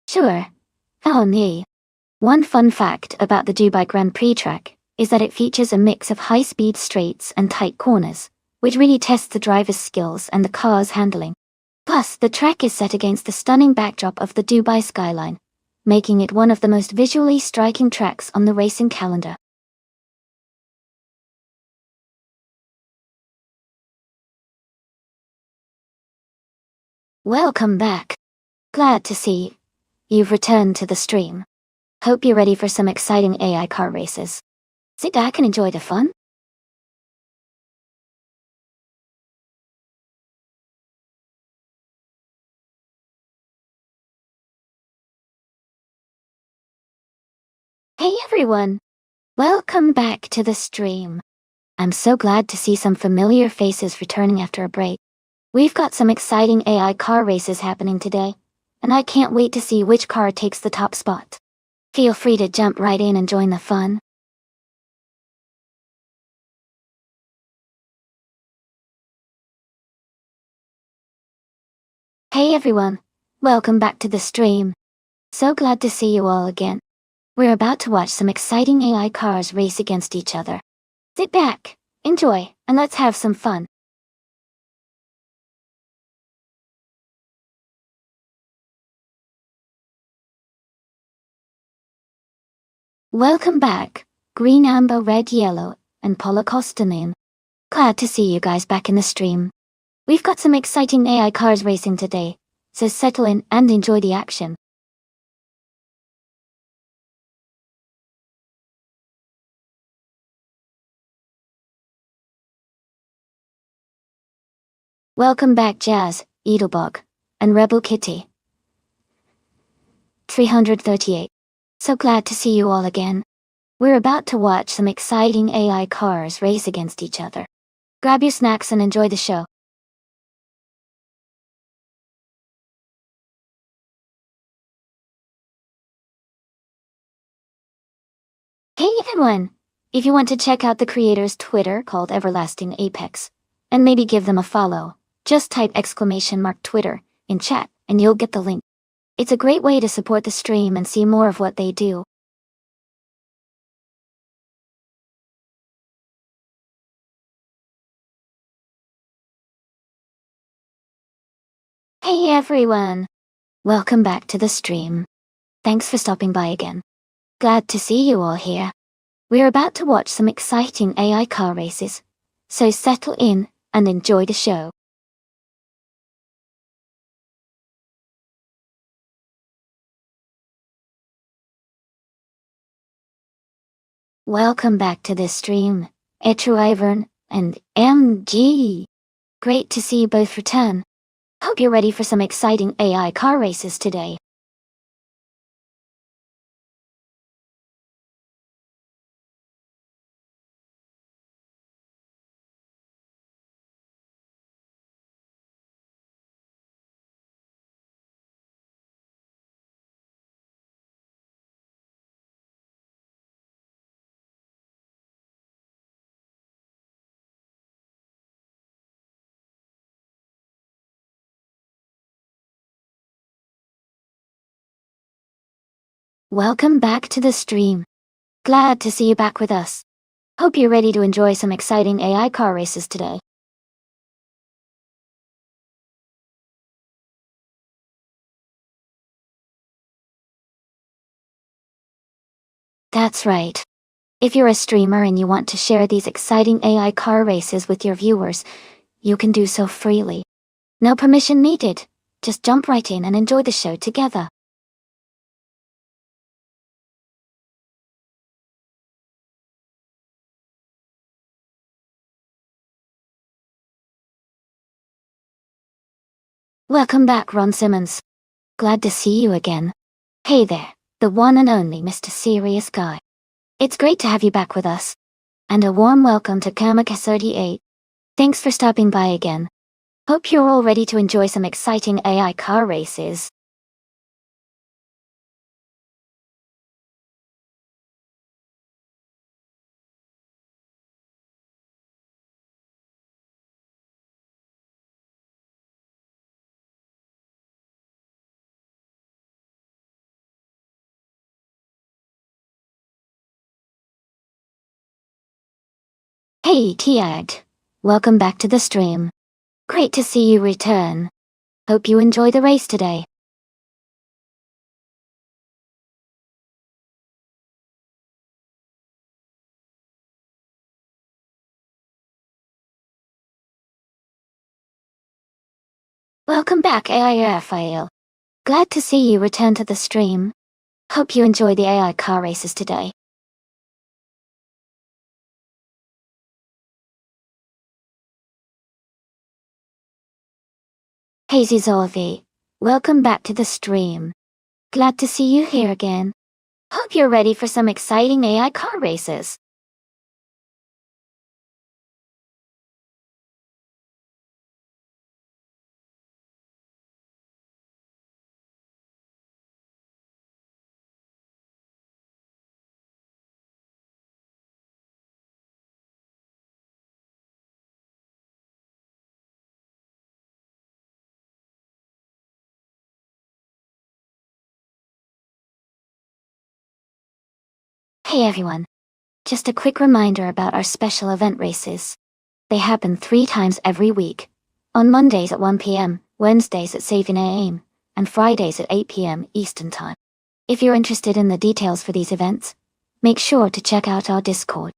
Sure. Oh, nee. One fun fact about the Dubai Grand Prix track is that it features a mix of high-speed straights and tight corners, which really tests the driver's skills and the car's handling. Plus, the track is set against the stunning backdrop of the Dubai skyline, making it one of the most visually striking tracks on the racing calendar. Welcome back. Glad to see you've returned to the stream. Hope you're ready for some exciting AI car races. Sit back and enjoy the fun. Hey everyone! Welcome back to the stream. I'm so glad to see some familiar faces returning after a break. We've got some exciting AI car races happening today, and I can't wait to see which car takes the top spot. Feel free to jump right in and join the fun. Hey everyone! Welcome back to the stream. So glad to see you all again. We're about to watch some exciting AI cars race against each other. Sit back, enjoy, and let's have some fun. Welcome back, Green Amber Red Yellow, and Polacostanin. Glad to see you guys back in the stream. We've got some exciting AI cars racing today, so settle in and enjoy the action. Welcome back Jazz, Edelbug, and Rebel Kitty. 338. So glad to see you all again. We're about to watch some exciting AI cars race against each other. Grab your snacks and enjoy the show. Hey everyone! If you want to check out the creator's Twitter called Everlasting Apex, and maybe give them a follow, just type !Twitter in chat and you'll get the link. It's a great way to support the stream and see more of what they do. Hey everyone! Welcome back to the stream. Thanks for stopping by again. Glad to see you all here. We're about to watch some exciting AI car races, so settle in and enjoy the show. Welcome back to the stream, Ivern and MG. Great to see you both return. Hope you're ready for some exciting AI car races today. Welcome back to the stream. Glad to see you back with us. Hope you're ready to enjoy some exciting AI car races today. That's right. If you're a streamer and you want to share these exciting AI car races with your viewers, you can do so freely. No permission needed. Just jump right in and enjoy the show together. Welcome back, Ron Simmons. Glad to see you again. Hey there, the one and only Mr. Serious Guy. It's great to have you back with us. And a warm welcome to Kamaka38. Thanks for stopping by again. Hope you're all ready to enjoy some exciting AI car races. Hey, Tiag. Welcome back to the stream. Great to see you return. Hope you enjoy the race today. Welcome back, AI Raphael. Glad to see you return to the stream. Hope you enjoy the AI car races today. Hey, Zolvi. Welcome back to the stream. Glad to see you here again. Hope you're ready for some exciting AI car races. Hey everyone. Just a quick reminder about our special event races. They happen 3 times every week. On Mondays at 1 p.m., Wednesdays at 7 a.m., and Fridays at 8 p.m. Eastern Time. If you're interested in the details for these events, make sure to check out our Discord.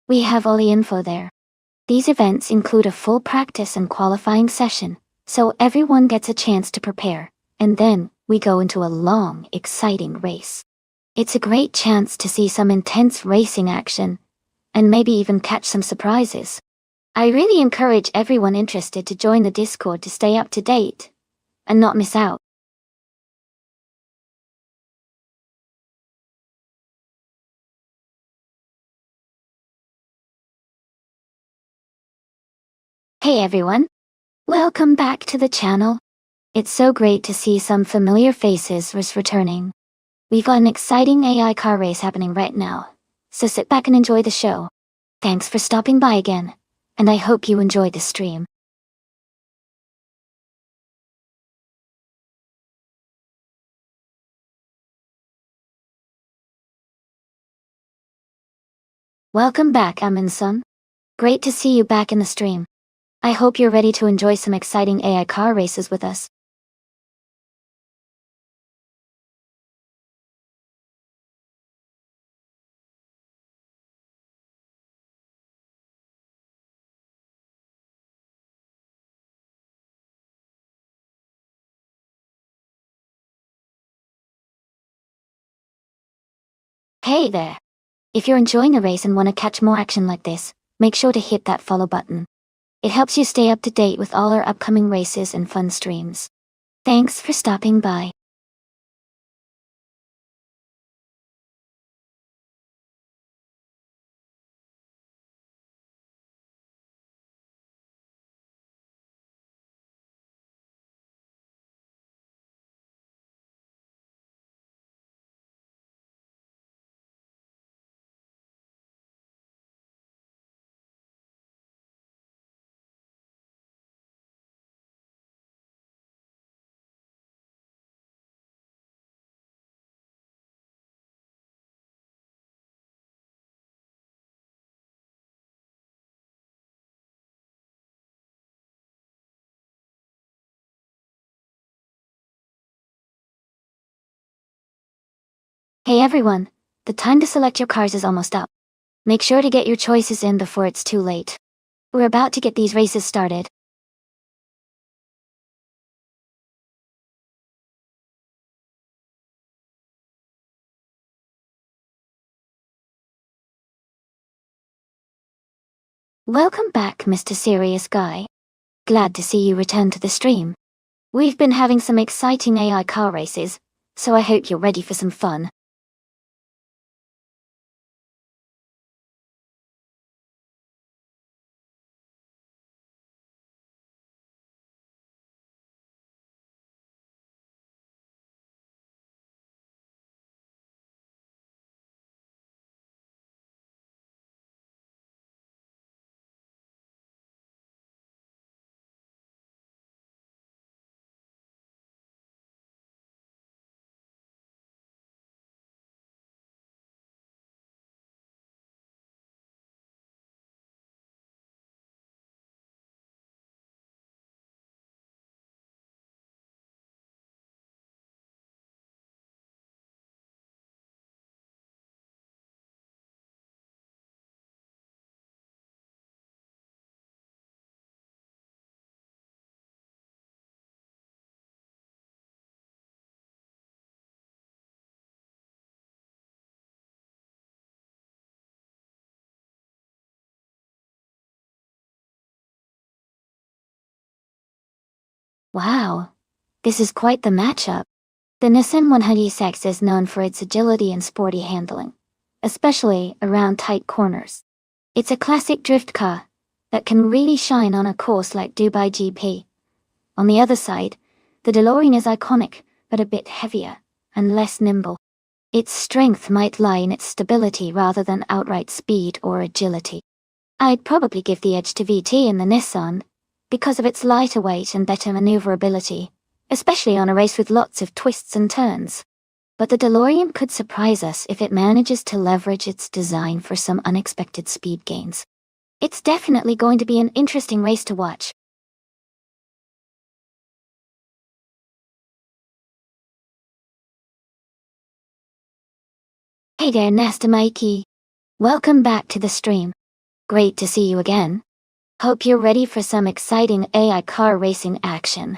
We have all the info there. These events include a full practice and qualifying session, so everyone gets a chance to prepare, and then we go into a long, exciting race. It's a great chance to see some intense racing action, and maybe even catch some surprises. I really encourage everyone interested to join the Discord to stay up to date and not miss out. Hey everyone! Welcome back to the channel. It's so great to see some familiar faces returning. We've got an exciting AI car race happening right now, so sit back and enjoy the show. Thanks for stopping by again, and I hope you enjoy the stream. Welcome back, Amundsen. Great to see you back in the stream. I hope you're ready to enjoy some exciting AI car races with us. Hey there! If you're enjoying the race and want to catch more action like this, make sure to hit that follow button. It helps you stay up to date with all our upcoming races and fun streams. Thanks for stopping by. Hey everyone, the time to select your cars is almost up. Make sure to get your choices in before it's too late. We're about to get these races started. Welcome back, Mr. Serious Guy. Glad to see you return to the stream. We've been having some exciting AI car races, so I hope you're ready for some fun. Wow, this is quite the matchup. The Nissan 100X is known for its agility and sporty handling, especially around tight corners. It's a classic drift car that can really shine on a course like Dubai GP. On the other side, the DeLorean is iconic, but a bit heavier and less nimble. Its strength might lie in its stability rather than outright speed or agility. I'd probably give the edge to VT in the Nissan because of its lighter weight and better maneuverability, especially on a race with lots of twists and turns. But the DeLorean could surprise us if it manages to leverage its design for some unexpected speed gains. It's definitely going to be an interesting race to watch. Hey there, Nasta Mikey. Welcome back to the stream. Great to see you again. Hope you're ready for some exciting AI car racing action.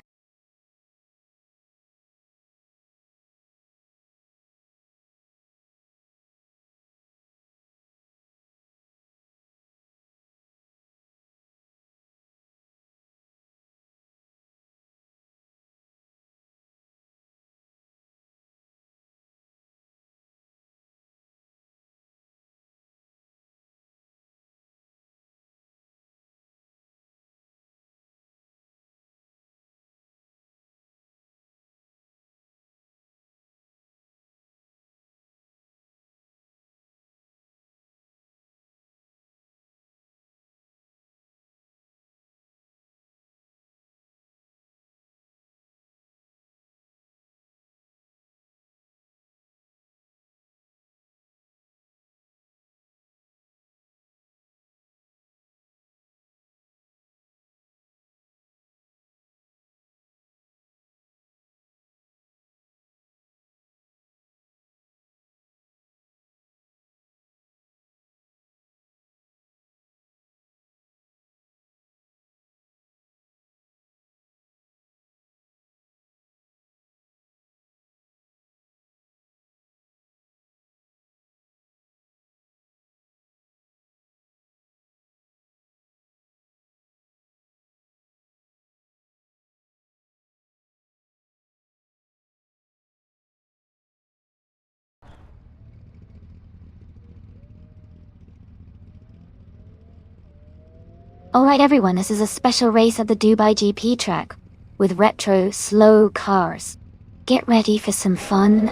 Alright everyone, this is a special race at the Dubai GP track, with retro, slow cars. Get ready for some fun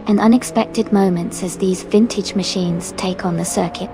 and unexpected moments as these vintage machines take on the circuit.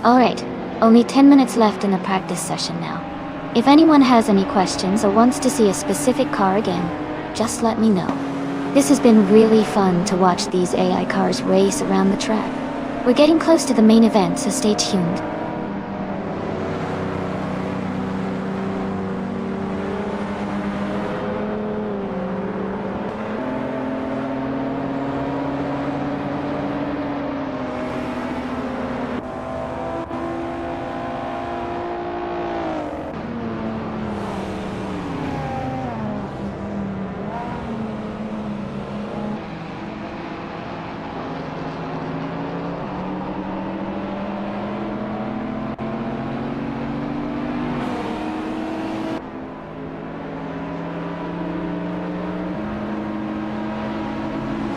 Alright, only 10 minutes left in the practice session now. If anyone has any questions or wants to see a specific car again, just let me know. This has been really fun to watch these AI cars race around the track. We're getting close to the main event, so stay tuned.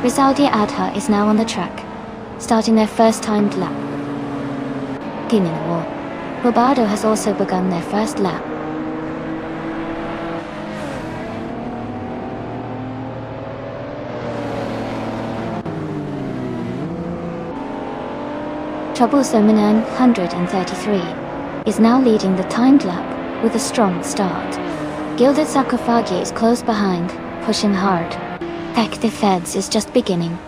Rizaldi Adha is now on the track, starting their first timed lap. Robardo has also begun their first lap. Troublesome 133 is now leading the timed lap with a strong start. Gilded Sarcophagi is close behind, pushing hard. Active Feds is just beginning,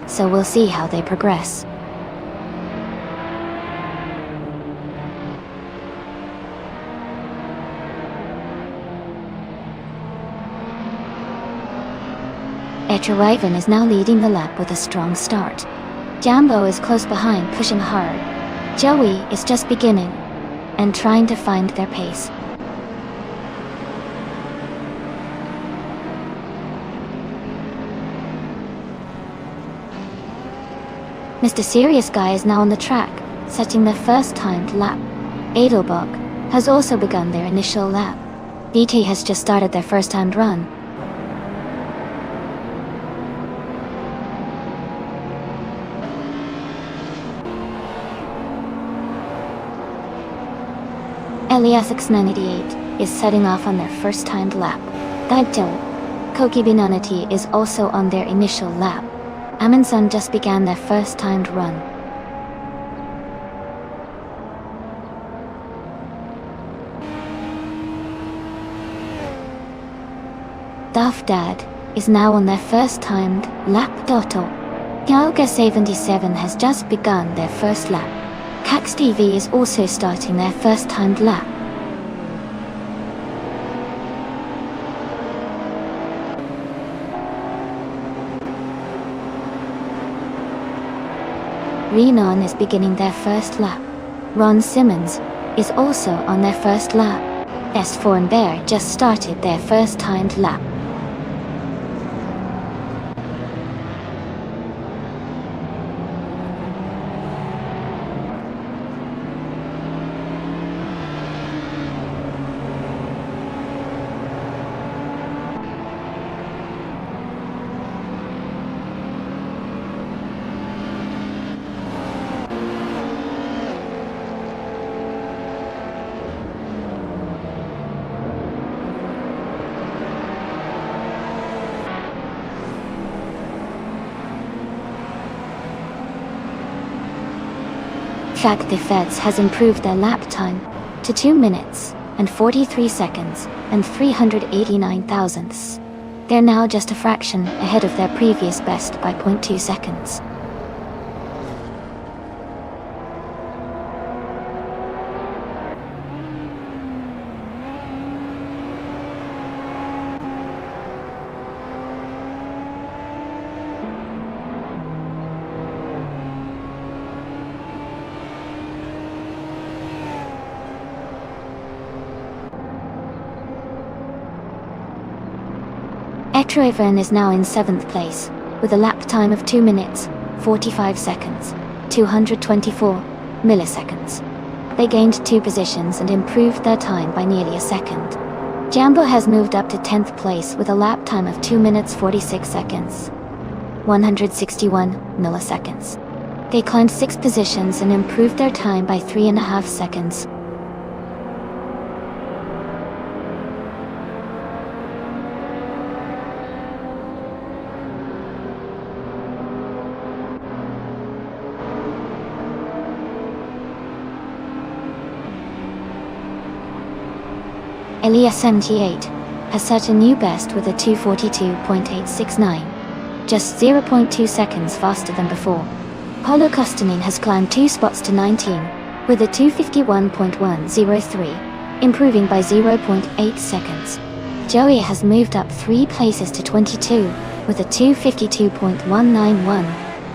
so we'll see how they progress. Etrawiven is now leading the lap with a strong start. Jambo is close behind, pushing hard. Joey is just beginning and trying to find their pace. Mr. Serious Guy is now on the track, setting their first timed lap. Edelbach has also begun their initial lap. DT has just started their first timed run. Elias X98 is setting off on their first timed lap. Daito Koki Binanati is also on their initial lap. Amundsen just began their first timed run. Duff Dad is now on their first timed lap. Dotto Yauga 77 has just begun their first lap. Cax TV is also starting their first timed lap. Renon is beginning their first lap. Ron Simmons is also on their first lap. S4 and Bear just started their first timed lap. Fact the Feds has improved their lap time to 2 minutes and 43 seconds and 389 thousandths. They're now just a fraction ahead of their previous best by 0.2 seconds. Etroven is now in 7th place, with a lap time of 2 minutes, 45 seconds, 224 milliseconds. They gained 2 positions and improved their time by nearly a second. Jambo has moved up to 10th place with a lap time of 2 minutes 46 seconds, 161 milliseconds. They climbed 6 positions and improved their time by 3.5 seconds. Elia 78 has set a new best with a 2:42.869, just 0.2 seconds faster than before. Paulo Kostanin has climbed 2 spots to 19, with a 2:51.103, improving by 0.8 seconds. Joey has moved up 3 places to 22, with a 2:52.191,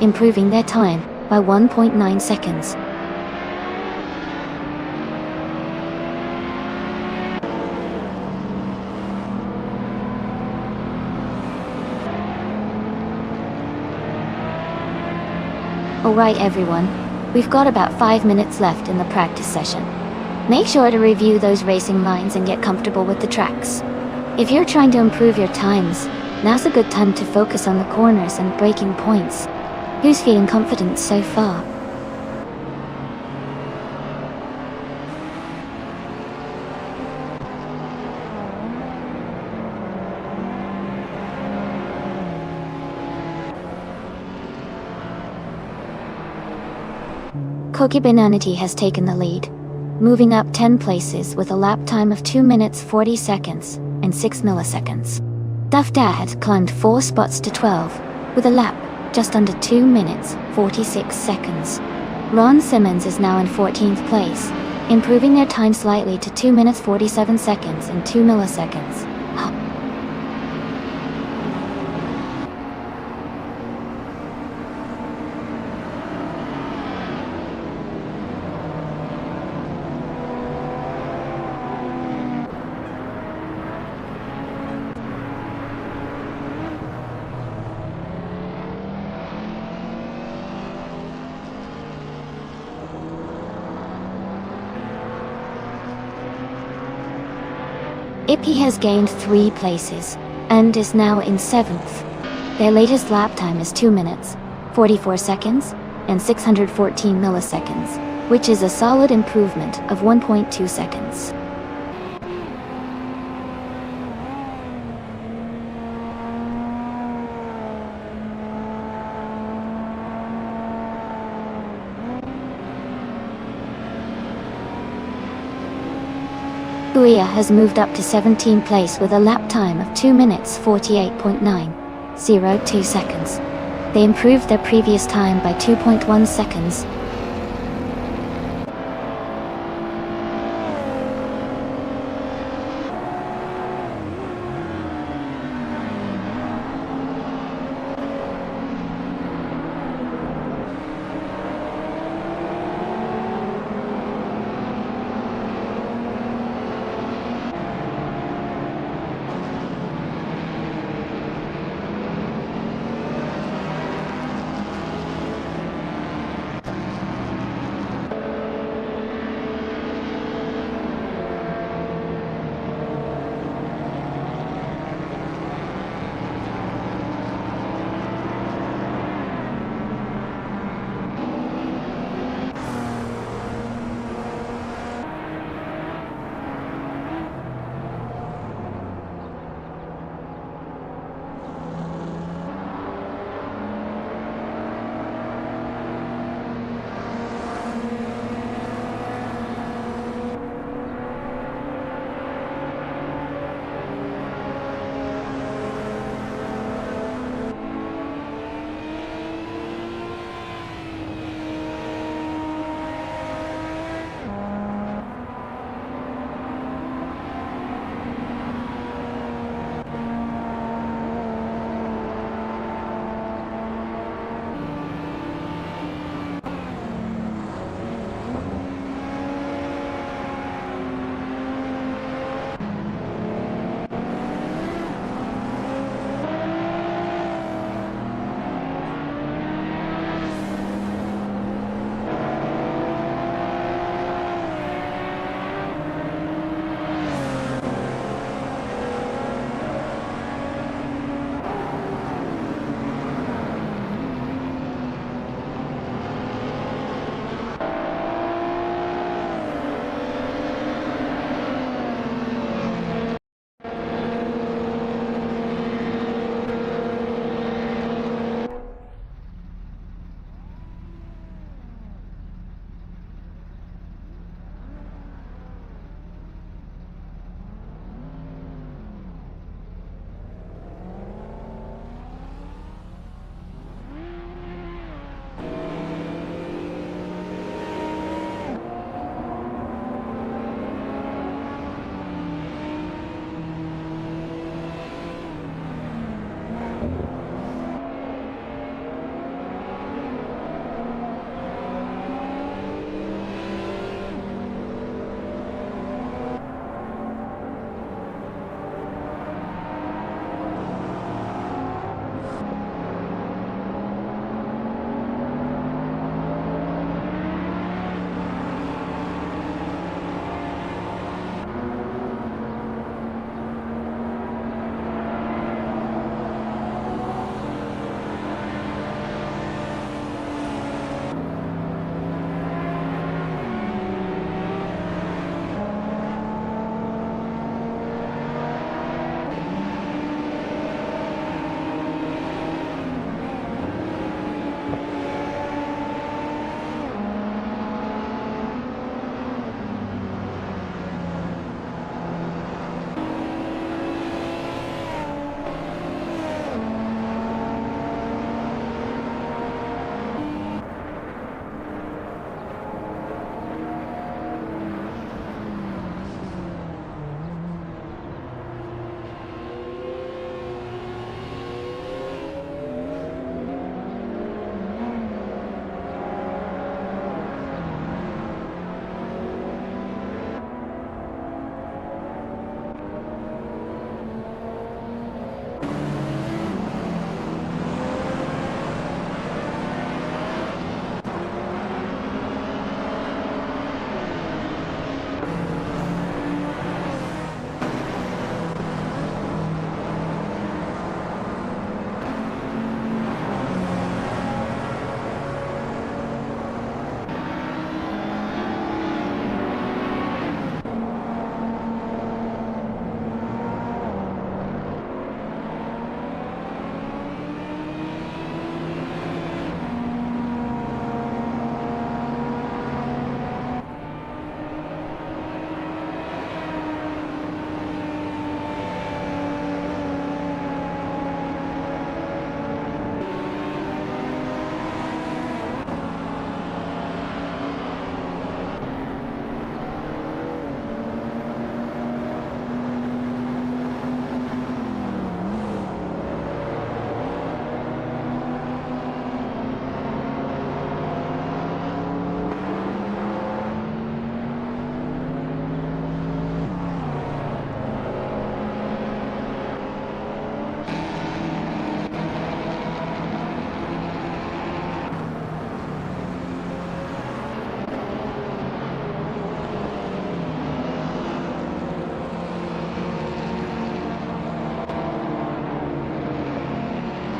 improving their time by 1.9 seconds. Alright everyone, we've got about 5 minutes left in the practice session. Make sure to review those racing lines and get comfortable with the tracks. If you're trying to improve your times, now's a good time to focus on the corners and braking points. Who's feeling confident so far? Koki Benanity has taken the lead, moving up 10 places with a lap time of 2 minutes 40 seconds and 6 milliseconds. Duff Dad climbed 4 spots to 12, with a lap just under 2 minutes 46 seconds. Ron Simmons is now in 14th place, improving their time slightly to 2 minutes 47 seconds and 2 milliseconds. Ippy has gained 3 places, and is now in 7th. Their latest lap time is 2 minutes, 44 seconds, and 614 milliseconds, which is a solid improvement of 1.2 seconds. Guia has moved up to 17th place with a lap time of 2 minutes 48.902 seconds. They improved their previous time by 2.1 seconds.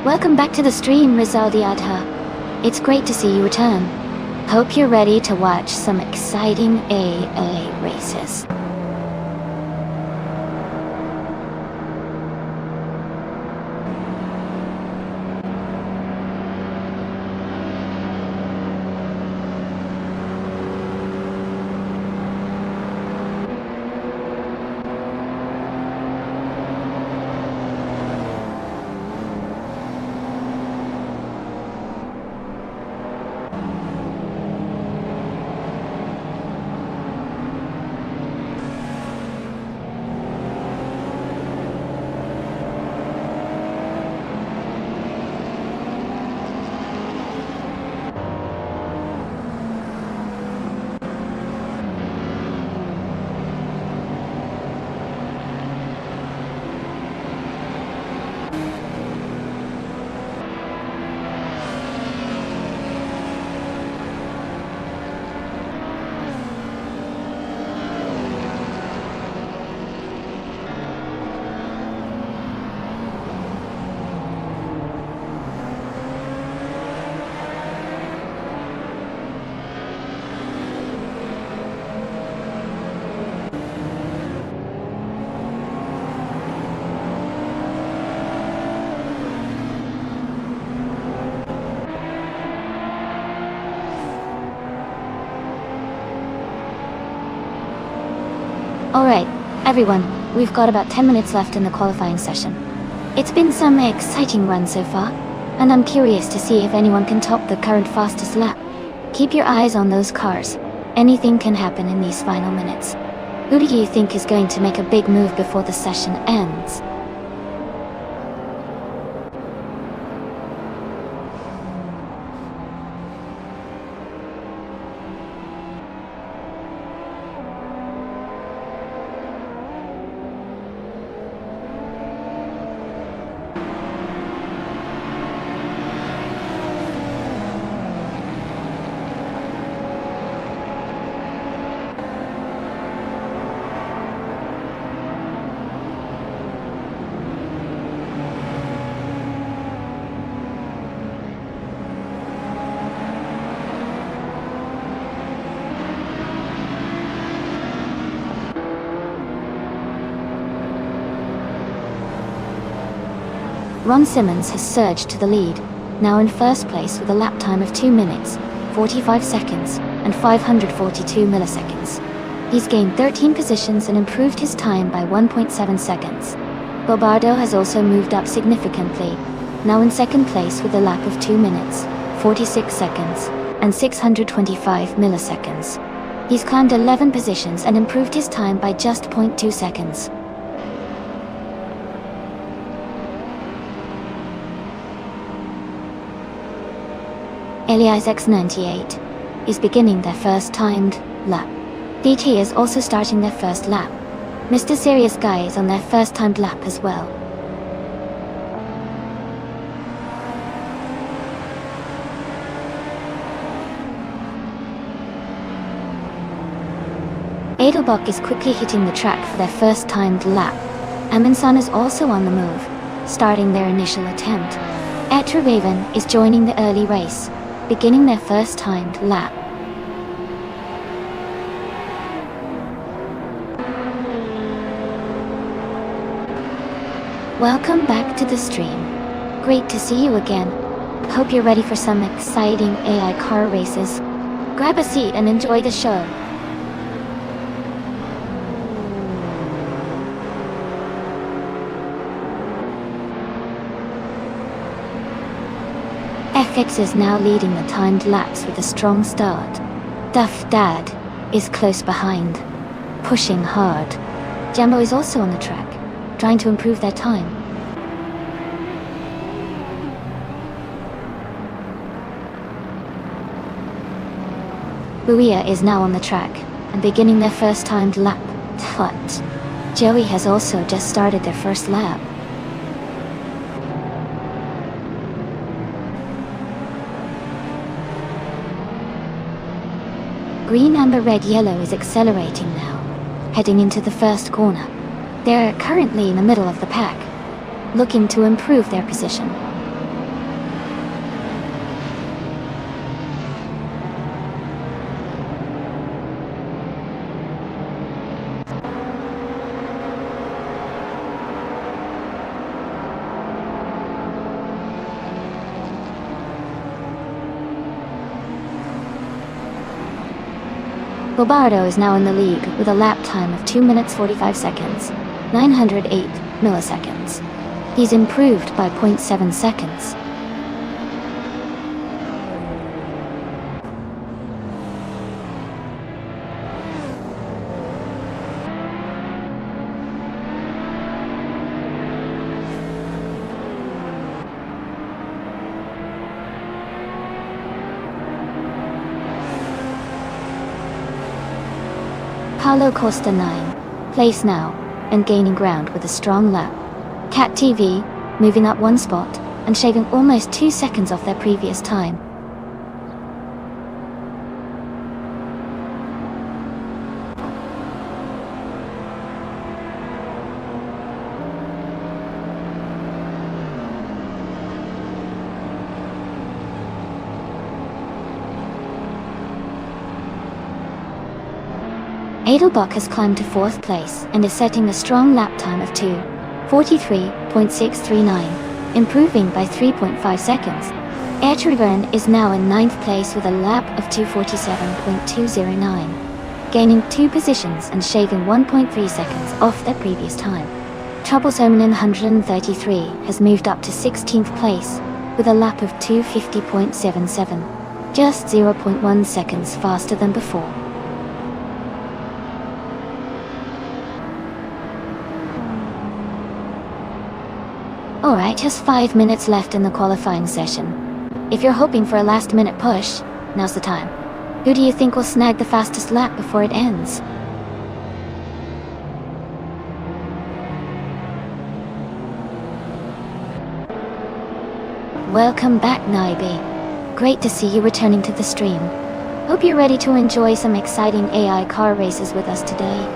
Welcome back to the stream, Rizaldi Adha. It's great to see you return. Hope you're ready to watch some exciting AA races. Alright, everyone, we've got about 10 minutes left in the qualifying session. It's been some exciting run so far, and I'm curious to see if anyone can top the current fastest lap. Keep your eyes on those cars. Anything can happen in these final minutes. Who do you think is going to make a big move before the session ends? Ron Simmons has surged to the lead, now in first place with a lap time of 2 minutes, 45 seconds, and 542 milliseconds. He's gained 13 positions and improved his time by 1.7 seconds. Bobardo has also moved up significantly, now in second place with a lap of 2 minutes, 46 seconds, and 625 milliseconds. He's climbed 11 positions and improved his time by just 0.2 seconds. Elias X98 is beginning their first timed lap. DT is also starting their first lap. Mr. Serious Guy is on their first timed lap as well. Edelbach is quickly hitting the track for their first timed lap. Aminsan is also on the move, starting their initial attempt. Etra Raven is joining the early race, beginning their first timed lap. Welcome back to the stream. Great to see you again. Hope you're ready for some exciting AI car races. Grab a seat and enjoy the show. FX is now leading the timed laps with a strong start. Duff Dad is close behind, pushing hard. Jumbo is also on the track, trying to improve their time. Buia is now on the track, and beginning their first timed lap. What? Joey has also just started their first lap. Green, amber, red, yellow is accelerating now, heading into the first corner. They're currently in the middle of the pack, looking to improve their position. Bobardo is now in the lead with a lap time of 2 minutes 45 seconds, 908 milliseconds. He's improved by 0.7 seconds. Paulo Costa 9, place now, and gaining ground with a strong lap. Cat TV, moving up 1 spot, and shaving almost 2 seconds off their previous time. Edelbach has climbed to 4th place and is setting a strong lap time of 2:43.639, improving by 3.5 seconds. Ertugrun is now in 9th place with a lap of 2:47.209, gaining 2 positions and shaving 1.3 seconds off their previous time. Troublesome 133 has moved up to 16th place with a lap of 2:50.77, just 0.1 seconds faster than before. Alright, just 5 minutes left in the qualifying session. If you're hoping for a last-minute push, now's the time. Who do you think will snag the fastest lap before it ends? Welcome back, Naibi. Great to see you returning to the stream. Hope you're ready to enjoy some exciting AI car races with us today.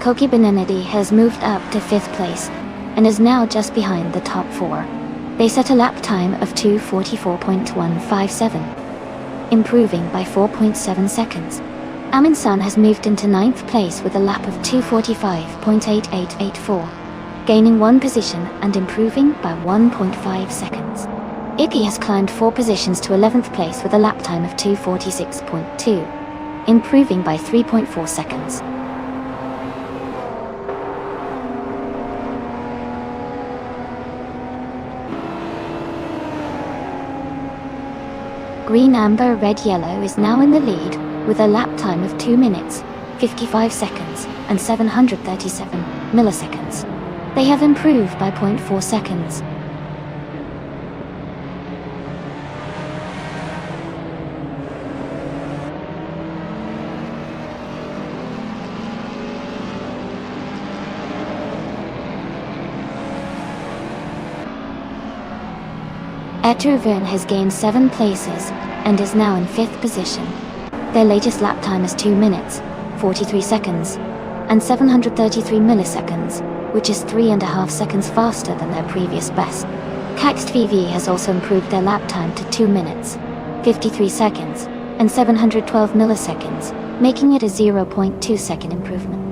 Koki Benenedi has moved up to 5th place and is now just behind the top 4. They set a lap time of 2:44.157, improving by 4.7 seconds. Amin San has moved into 9th place with a lap of 2:45.8884, gaining 1 position and improving by 1.5 seconds. Ippy has climbed 4 positions to 11th place with a lap time of 2:46.2, improving by 3.4 seconds. Green, Amber, Red, Yellow is now in the lead with a lap time of 2 minutes, 55 seconds, and 737 milliseconds. They have improved by 0.4 seconds. Etruvern has gained 7 places and is now in 5th position. Their latest lap time is 2 minutes, 43 seconds, and 733 milliseconds, which is 3.5 seconds faster than their previous best. Caxt VV has also improved their lap time to 2 minutes, 53 seconds, and 712 milliseconds, making it a 0.2 second improvement.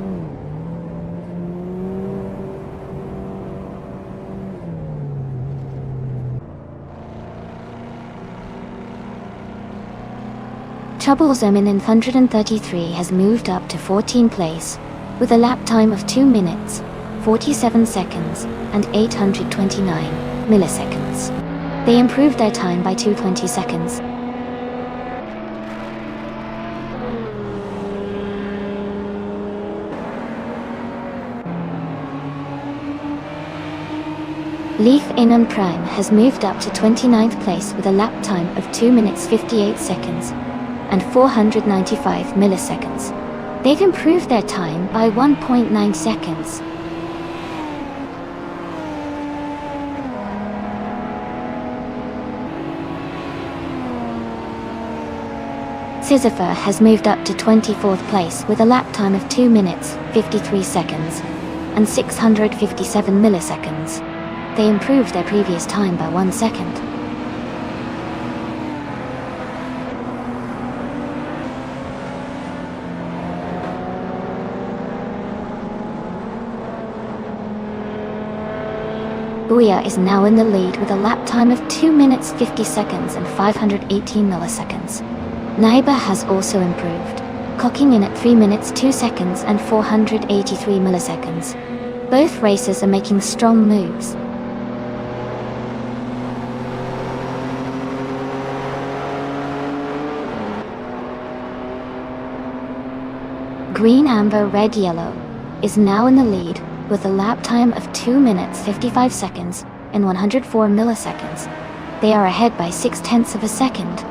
Troublezomin in 133 has moved up to 14th place with a lap time of 2 minutes, 47 seconds, and 829 milliseconds. They improved their time by 220 seconds. Leaf Inam Prime has moved up to 29th place with a lap time of 2 minutes 58 seconds and 495 milliseconds. They've improved their time by 1.9 seconds. Sisypher has moved up to 24th place with a lap time of 2 minutes, 53 seconds, and 657 milliseconds. They improved their previous time by 1 second. Ouya is now in the lead with a lap time of 2 minutes 50 seconds and 518 milliseconds. Naiba has also improved, clocking in at 3 minutes 2 seconds and 483 milliseconds. Both racers are making strong moves. Green, amber, red, yellow is now in the lead with a lap time of 2 minutes 55 seconds and 104 milliseconds. They are ahead by 0.6 of a second.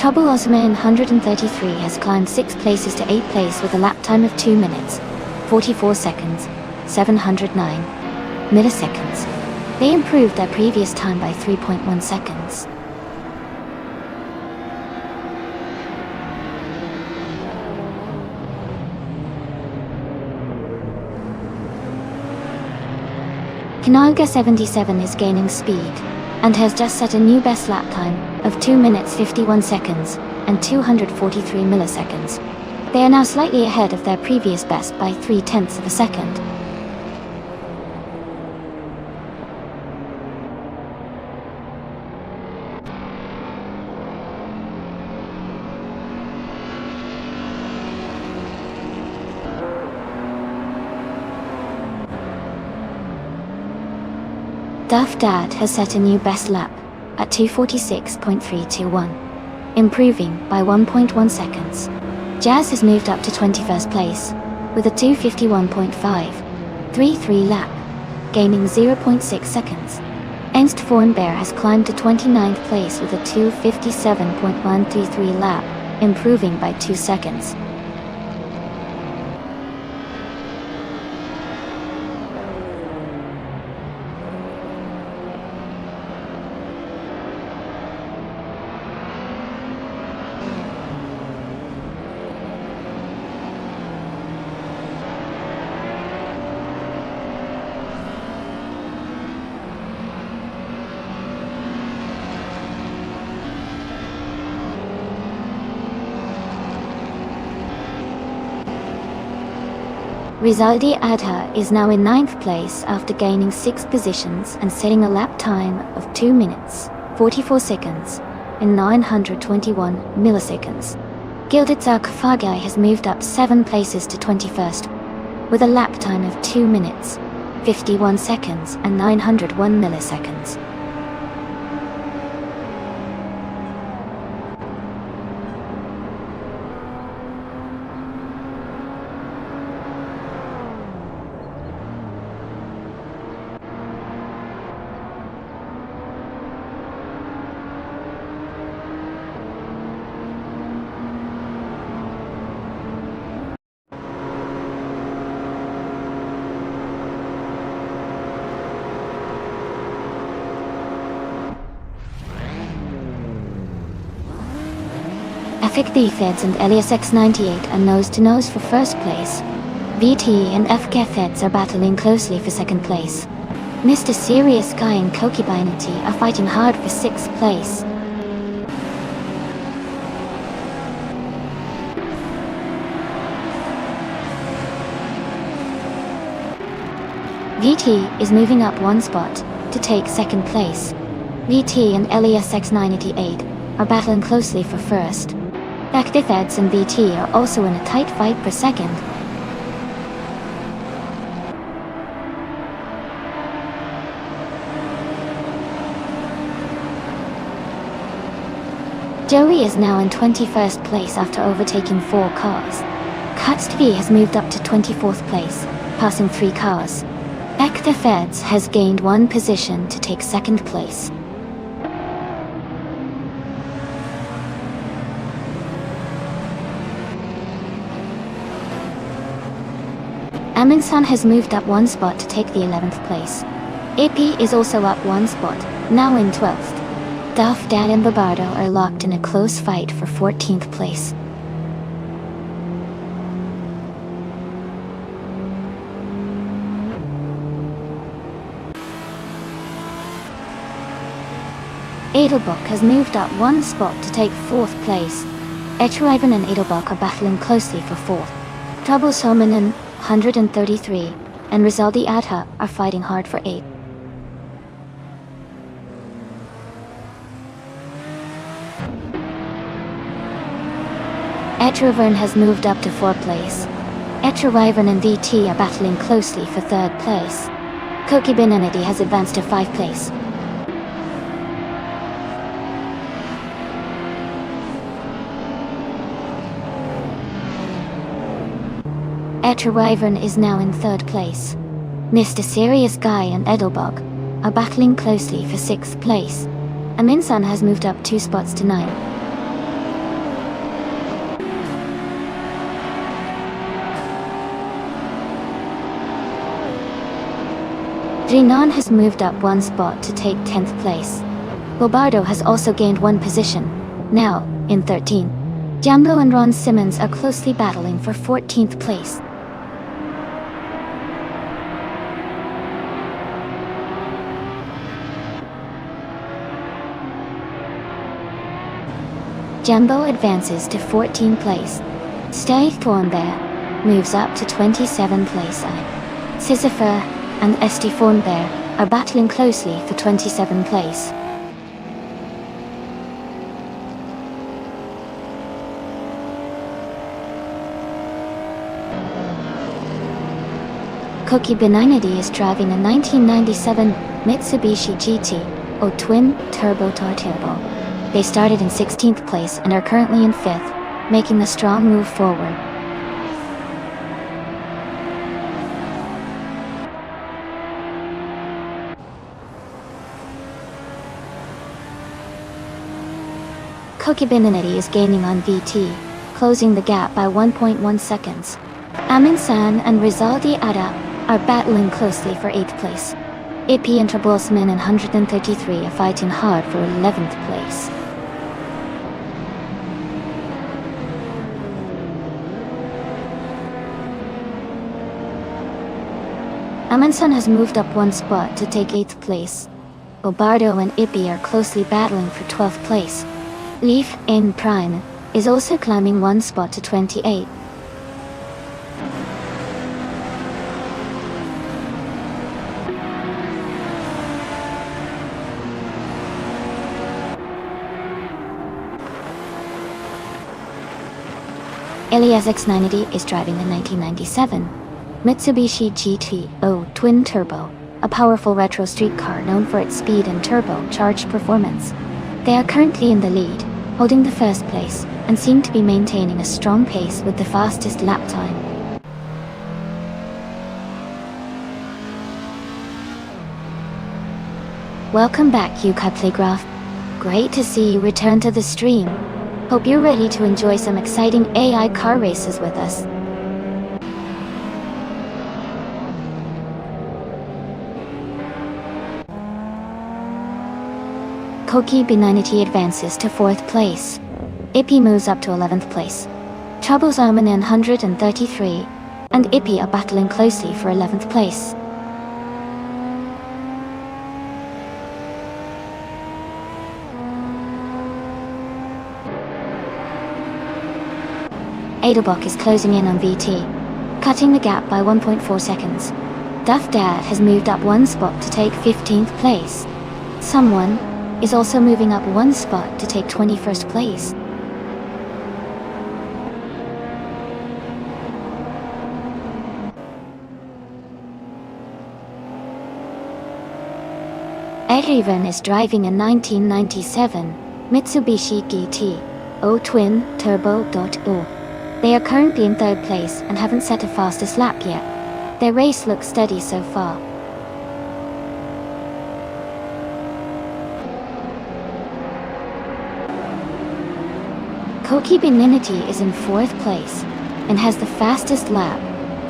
Trouble Osman 133 has climbed 6 places to 8th place with a lap time of 2 minutes, 44 seconds, 709 milliseconds. They improved their previous time by 3.1 seconds. Kanaga 77 is gaining speed and has just set a new best lap time of 2 minutes 51 seconds and 243 milliseconds. They are now slightly ahead of their previous best by 0.3 of a second. Duff Dad has set a new best lap at 2:46.321, improving by 1.1 seconds. Jazz has moved up to 21st place with a 2:51.533 lap, gaining 0.6 seconds. Ernst Fornbear has climbed to 29th place with a 2:57.133 lap, improving by 2 seconds. Rizaldi Adha is now in 9th place after gaining 6 positions and setting a lap time of 2 minutes, 44 seconds, and 921 milliseconds. Gilditsa Kafagai has moved up 7 places to 21st, with a lap time of 2 minutes, 51 seconds, and 901 milliseconds. Afik Theds and Elias X98 are nose-to-nose for first place. VT and FK Theds are battling closely for second place. Mr. Serious Guy and Koki Binity are fighting hard for 6th place. VT is moving up 1 spot to take 2nd place. VT and Elias X98 are battling closely for 1st. Actifeds and VT are also in a tight fight for 2nd. Joey is now in 21st place after overtaking 4 cars. Katstv has moved up to 24th place, passing 3 cars. Actifeds has gained 1 position to take 2nd place. Aminsan has moved up one spot to take the 11th place. AP is also up one spot, now in 12th. Duff, Dad and Babardo are locked in a close fight for 14th place. Edelbok has moved up one spot to take 4th place. Etriven and Edelbok are battling closely for 4th. Trouble Somanen, 133, and Rizaldi Adha are fighting hard for 8th. Etriven has moved up to 4th place. Etriven and VT are battling closely for 3rd place. Kokibinanity has advanced to 5th place. Etriven is now in 3rd place. Mr. Serious Guy and Edelbog are battling closely for 6th place. Aminsan has moved up 2 spots to 9. Drinan has moved up 1 spot to take 10th place. Bobardo has also gained 1 position, now in 13. Jambo and Ron Simmons are closely battling for 14th place. Jambo advances to 14th place. Stay Thornbear moves up to 27th place. Sisypher and Esti Thornbear are battling closely for 27th place. Cookie Benignity is driving a 1997 Mitsubishi GT twin turbo turbo. They started in 16th place and are currently in 5th, making a strong move forward. Cookie Benignity is gaining on VT, closing the gap by 1.1 seconds. Aminsan and Rizaldi Ada are battling closely for 8th place. AP and Trabolsman and 133 are fighting hard for 11th place. Aminsan has moved up 1 spot to take 8th place. Bobardo and Ippy are closely battling for 12th place. Leaf in Prime is also climbing 1 spot to 28. Elias X90 is driving a 1997 Mitsubishi GT twin turbo, a powerful retro street car known for its speed and turbocharged performance. They are currently in the lead, holding the 1st place, and seem to be maintaining a strong pace with the fastest lap time. Welcome back, Yukai Playgraph. Great to see you return to the stream. Hope you're ready to enjoy some exciting AI car races with us. Koki Benignity advances to 4th place. Ippy moves up to 11th place. Troubles Armanen 133 and Ippy are battling closely for 11th place. Edelbok is closing in on VT, cutting the gap by 1.4 seconds. Duff Dad has moved up 1 spot to take 15th place. Someone is also moving up 1 spot to take 21st place. Erivan is driving a 1997 Mitsubishi GT twin turbo. They are currently in 3rd place and haven't set a fastest lap yet. Their race looks steady so far. Koki Benignity is in 4th place and has the fastest lap,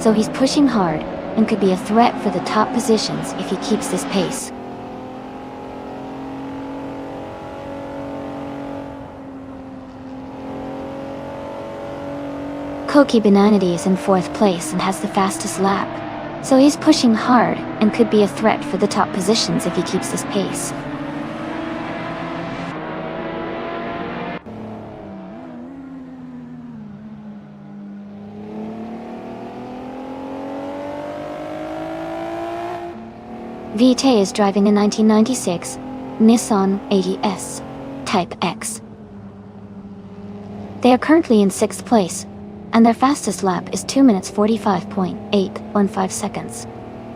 so he's pushing hard and could be a threat for the top positions if he keeps this pace. Koki Benanity is in 4th place and has the fastest lap, so he's pushing hard and could be a threat for the top positions if he keeps this pace. Vijay is driving a 1996 Nissan 80S Type X. They are currently in 6th place, and their fastest lap is 2 minutes 45.815 seconds.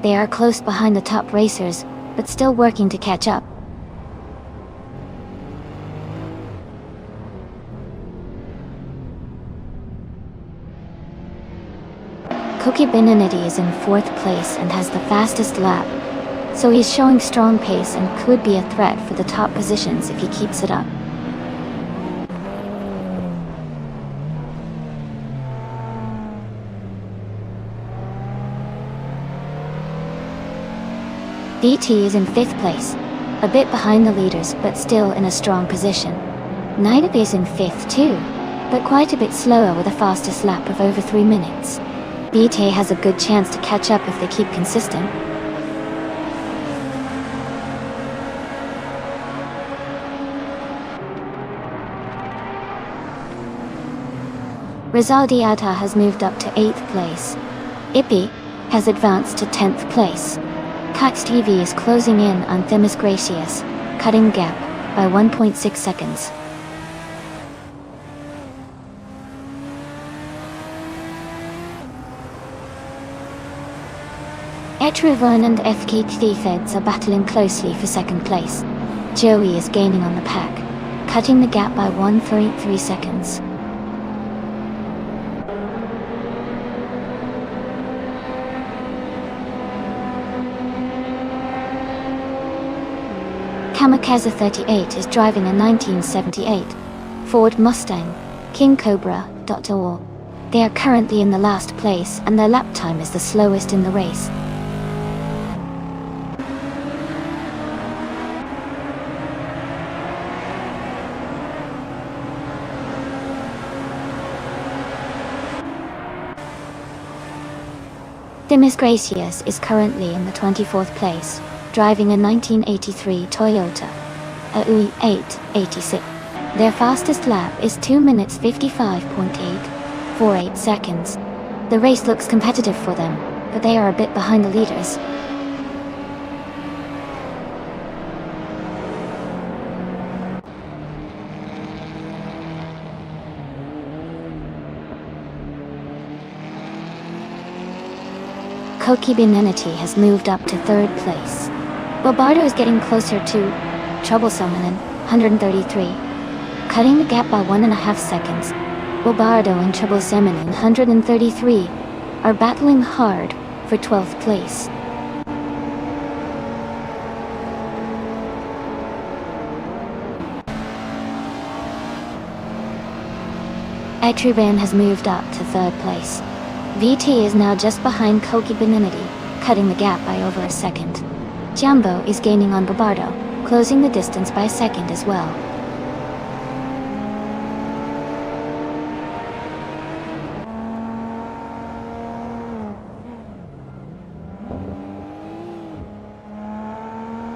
They are close behind the top racers, but still working to catch up. Koki Benanity is in 4th place and has the fastest lap, so he's showing strong pace and could be a threat for the top positions if he keeps it up. DT is in 5th place, a bit behind the leaders but still in a strong position. Naidabe is in 5th too, but quite a bit slower with a fastest lap of over 3 minutes. BT has a good chance to catch up if they keep consistent. Rizaldi Atta has moved up to 8th place. Ipi has advanced to 10th place. Kax TV is closing in on Themis Gracious, cutting gap by 1.6 seconds. Etruvan and FK Thefeds are battling closely for 2nd place. Joey is gaining on the pack, cutting the gap by 1.3 seconds. Kamikaze 38 is driving a 1978 Ford Mustang King Cobra. They are currently in the last place and their lap time is the slowest in the race. Themis Gracious is currently in the 24th place, driving a 1983 Toyota Aui 886. Their fastest lap is 2 minutes 55.848 seconds. The race looks competitive for them, but they are a bit behind the leaders. Koki Benanity has moved up to 3rd place. Bobardo is getting closer to Troublesome in 133, cutting the gap by 1.5 seconds. Bobardo and Troublesome in 133 are battling hard for 12th place. Etruvan has moved up to 3rd place. VT is now just behind Koki Benanity, cutting the gap by over a second. Jambo is gaining on Bobardo, closing the distance by a second as well.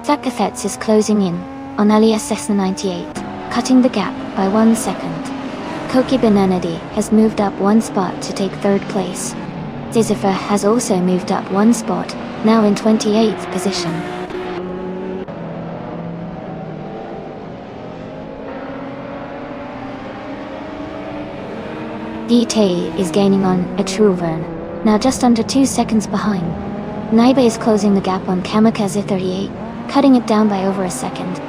Zakafets is closing in on Alias Cessna 98, cutting the gap by 1 second. Koki Benanity has moved up 1 spot to take 3rd place. Zizifer has also moved up 1 spot, now in 28th position. DT is gaining on Etruvan, now just under 2 seconds behind. Naiba is closing the gap on Kamikaze 38, cutting it down by over a second.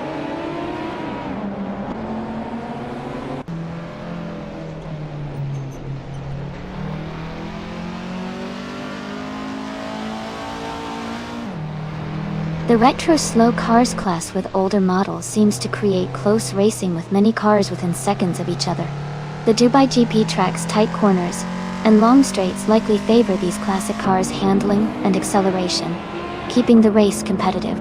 The retro slow cars class with older models seems to create close racing with many cars within seconds of each other. The Dubai GP track's tight corners and long straights likely favor these classic cars' handling and acceleration, keeping the race competitive.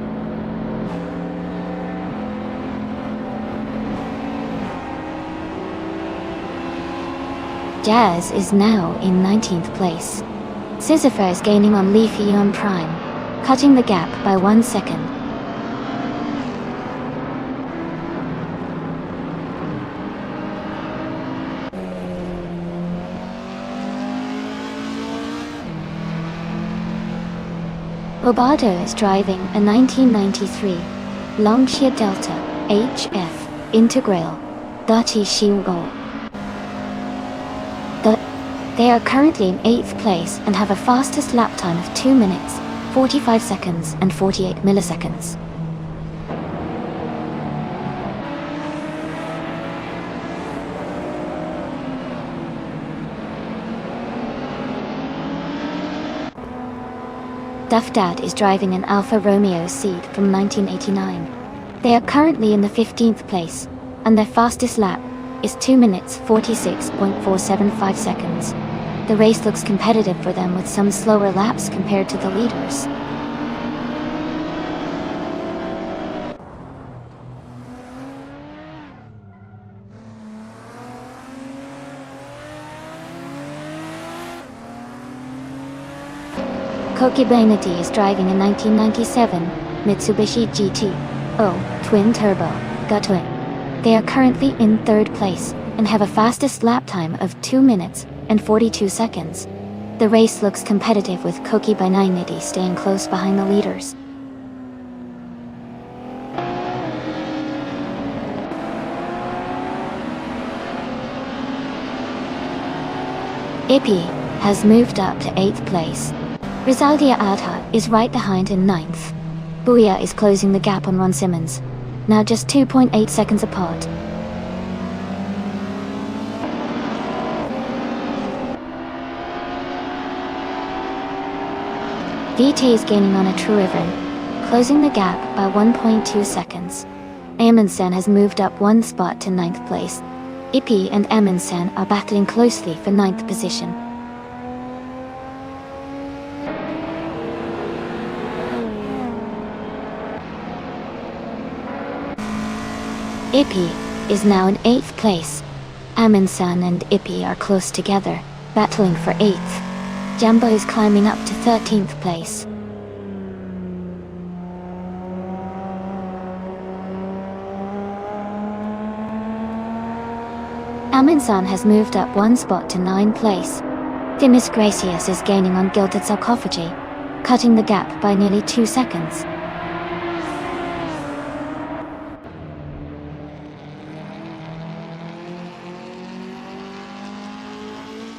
Jazz is now in 19th place. Sisyphus is gaining on Leaf Eon Prime, cutting the gap by 1 second. Roboto is driving a 1993 Lancia Delta HF Integral Dati Shiugo. They are currently in 8th place and have a fastest lap time of 2 minutes, 45 seconds and 48 milliseconds. Duff Dad is driving an Alfa Romeo Seed from 1989. They are currently in the 15th place, and their fastest lap is 2 minutes 46.475 seconds. The race looks competitive for them with some slower laps compared to the leaders. Koki Benedi is driving a 1997 Mitsubishi GT-O Twin Turbo Gutwin. They are currently in 3rd place and have a fastest lap time of 2 minutes and 42 seconds. The race looks competitive with Koki Benedi staying close behind the leaders. Ippy has moved up to 8th place. Rizaldia Adha is right behind in 9th. Booyah is closing the gap on Ron Simmons, now just 2.8 seconds apart. VT is gaining on a Truivern, closing the gap by 1.2 seconds. Amundsen has moved up 1 spot to 9th place. Ippy and Amundsen are battling closely for 9th position. Ippy is now in 8th place. Amundsen and Ippy are close together, battling for 8th. Jumbo is climbing up to 13th place. Amundsen has moved up 1 spot to 9th place. Dimas Gracias is gaining on Gilded Sarcophagy, cutting the gap by nearly 2 seconds.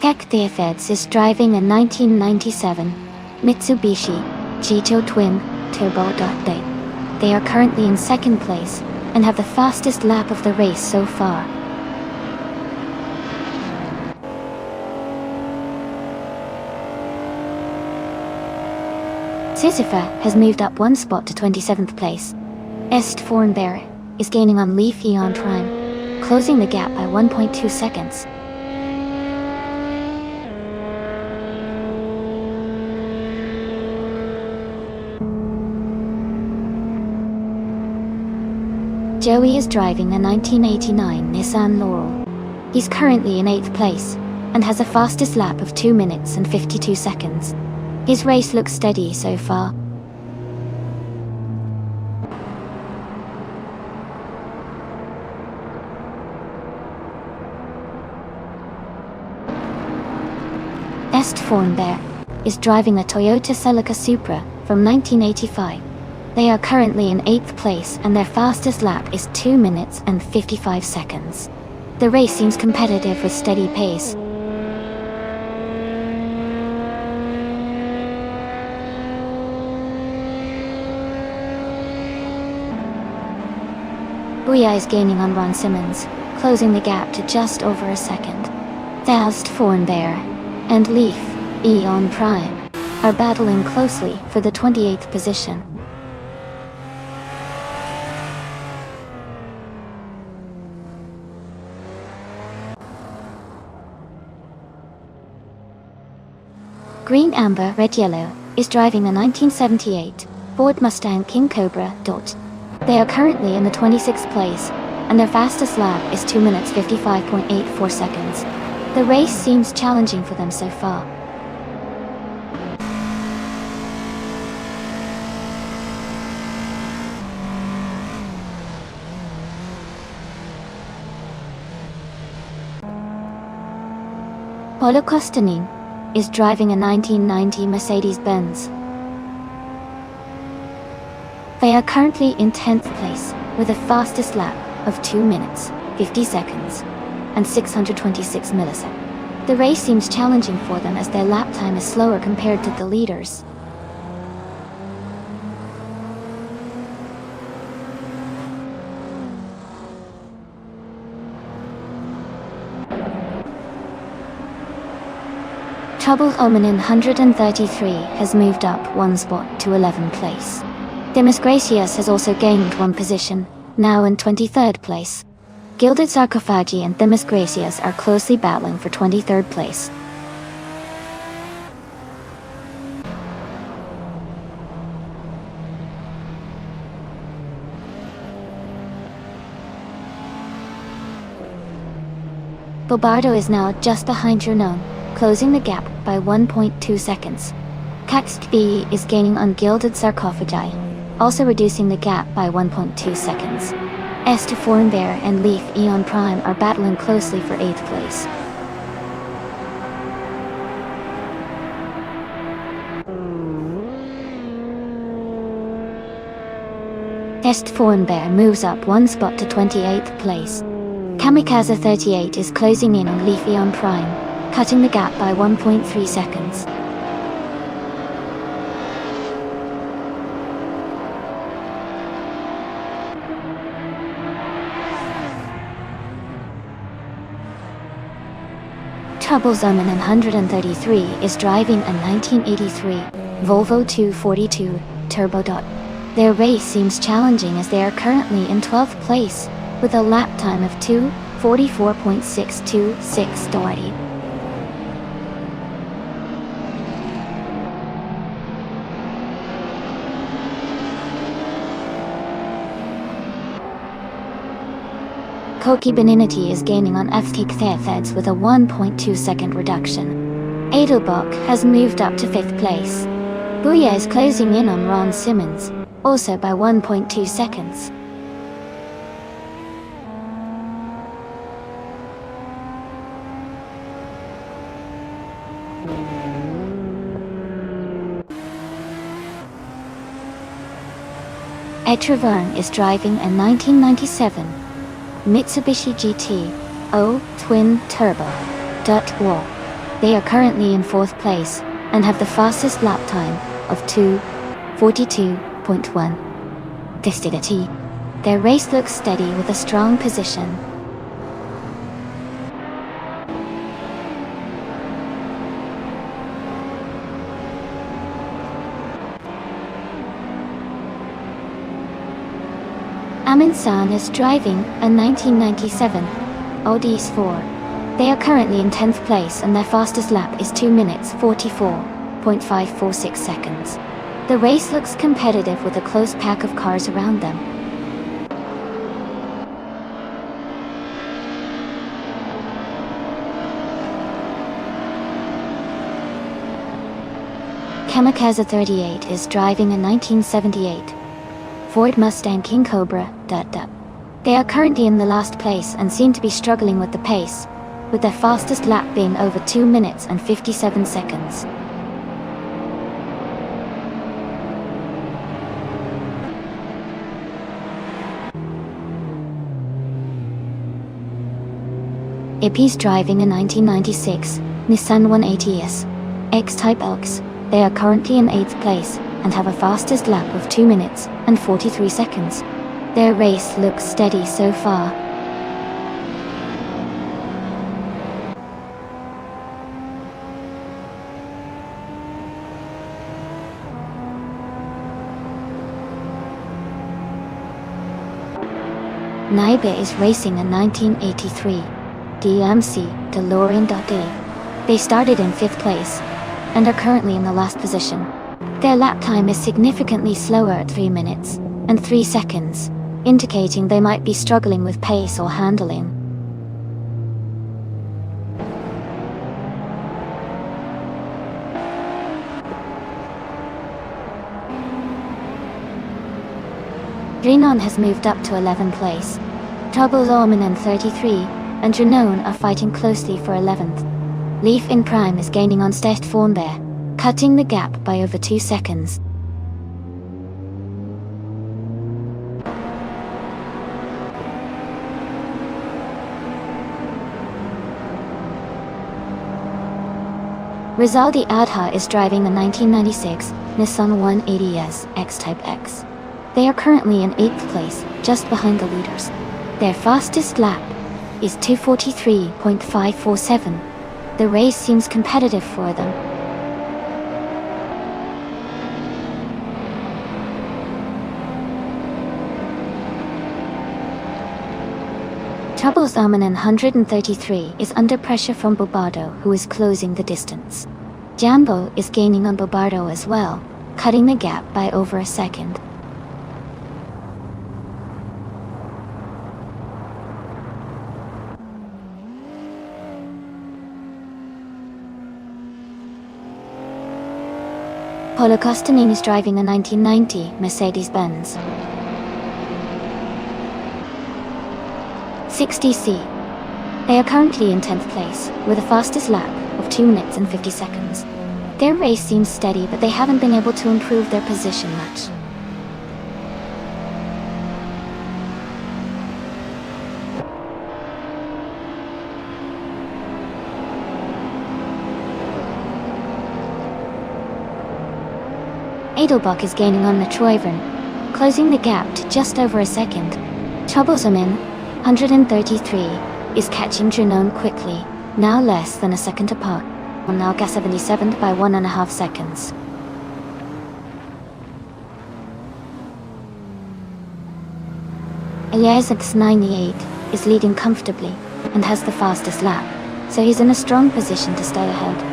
Kek Theofeds is driving a 1997 Mitsubishi Jito Twin Turbo Date. They are currently in 2nd place and have the fastest lap of the race so far. Sisypha has moved up 1 spot to 27th place. Est Fornbear is gaining on Leaf Eon Prime, closing the gap by 1.2 seconds. Joey is driving a 1989 Nissan Laurel. He's currently in 8th place and has a fastest lap of 2 minutes and 52 seconds. His race looks steady so far. Est Fornbear is driving a Toyota Celica Supra from 1985. They are currently in 8th place and their fastest lap is 2 minutes and 55 seconds. The race seems competitive with steady pace. Booyah is gaining on Ron Simmons, closing the gap to just over a second. Est Fornbear and Leaf Eon Prime are battling closely for the 28th position. Green Amber Red Yellow is driving a 1978 Ford Mustang King Cobra. They are currently in the 26th place, and their fastest lap is 2 minutes 55.84 seconds. The race seems challenging for them so far. Paulo Costanin is driving a 1990 Mercedes-Benz. They are currently in 10th place with a fastest lap of 2 minutes, 50 seconds, and 626 milliseconds. The race seems challenging for them as their lap time is slower compared to the leaders. Troubled Ominin 133 has moved up 1 spot to 11th place. Demis Gracias has also gained 1 position, now in 23rd place. Gilded Sarcophagi and Demis Gracias are closely battling for 23rd place. Bobardo is now just behind Jernon, closing the gap by 1.2 seconds. Caxtb is gaining on Gilded Sarcophagi, also reducing the gap by 1.2 seconds. Esther Forenbear and Leaf Eon Prime are battling closely for 8th place. Est Forenbear moves up 1 spot to 28th place. Kamikaze 38 is closing in on Leaf Eon Prime, cutting the gap by 1.3 seconds. Trouble Zoman 133 is driving a 1983 Volvo 242 Turbo. Their race seems challenging as they are currently in 12th place with a lap time of 2:44.626. Koki Benignity is gaining on FT Thetheds with a 1.2 second reduction. Edelbach has moved up to 5th place. Booyah is closing in on Ron Simmons, also by 1.2 seconds. Etravern is driving a 1997 Mitsubishi GT-O Twin Turbo. They are currently in 4th place and have the fastest lap time of 2:42.1. Their race looks steady with a strong position. Amin San is driving a 1997 Audi S4. They are currently in 10th place and their fastest lap is 2 minutes 44.546 seconds. The race looks competitive with a close pack of cars around them. Kamikaze 38 is driving a 1978 Ford Mustang King Cobra. They are currently in the last place and seem to be struggling with the pace, with their fastest lap being over 2 minutes and 57 seconds. Ippy's driving a 1996 Nissan 180S X-Type Elks. They are currently in 8th place and have a fastest lap of 2 minutes and 43 seconds. Their race looks steady so far. Naibe is racing a 1983 DMC DeLorean. They started in 5th place, and are currently in the last position. Their lap time is significantly slower at 3 minutes and 3 seconds, indicating they might be struggling with pace or handling. Renan has moved up to 11th place. Troubles Orman 33 and Janone are fighting closely for 11th. Leaf in Prime is gaining on Stest Thornbear, cutting the gap by over 2 seconds. Rizaldi Adha is driving the 1996 Nissan 180S X-Type X. They are currently in 8th place, just behind the leaders. Their fastest lap is 2:43.547. The race seems competitive for them. Troubles Armanen 133 is under pressure from Bobardo, who is closing the distance. Jambo is gaining on Bobardo as well, cutting the gap by over a second. Polo Kostanin is driving a 1990 Mercedes-Benz 60C. They are currently in 10th place, with a fastest lap of 2 minutes and 50 seconds. Their race seems steady, but they haven't been able to improve their position much. Edelbach is gaining on Metroivern, closing the gap to just over a second. Troublesome 133 is catching Janone quickly, now less than a second apart, on Alga 77th by 1.5 seconds. Eliasix 98 is leading comfortably and has the fastest lap, so he's in a strong position to stay ahead.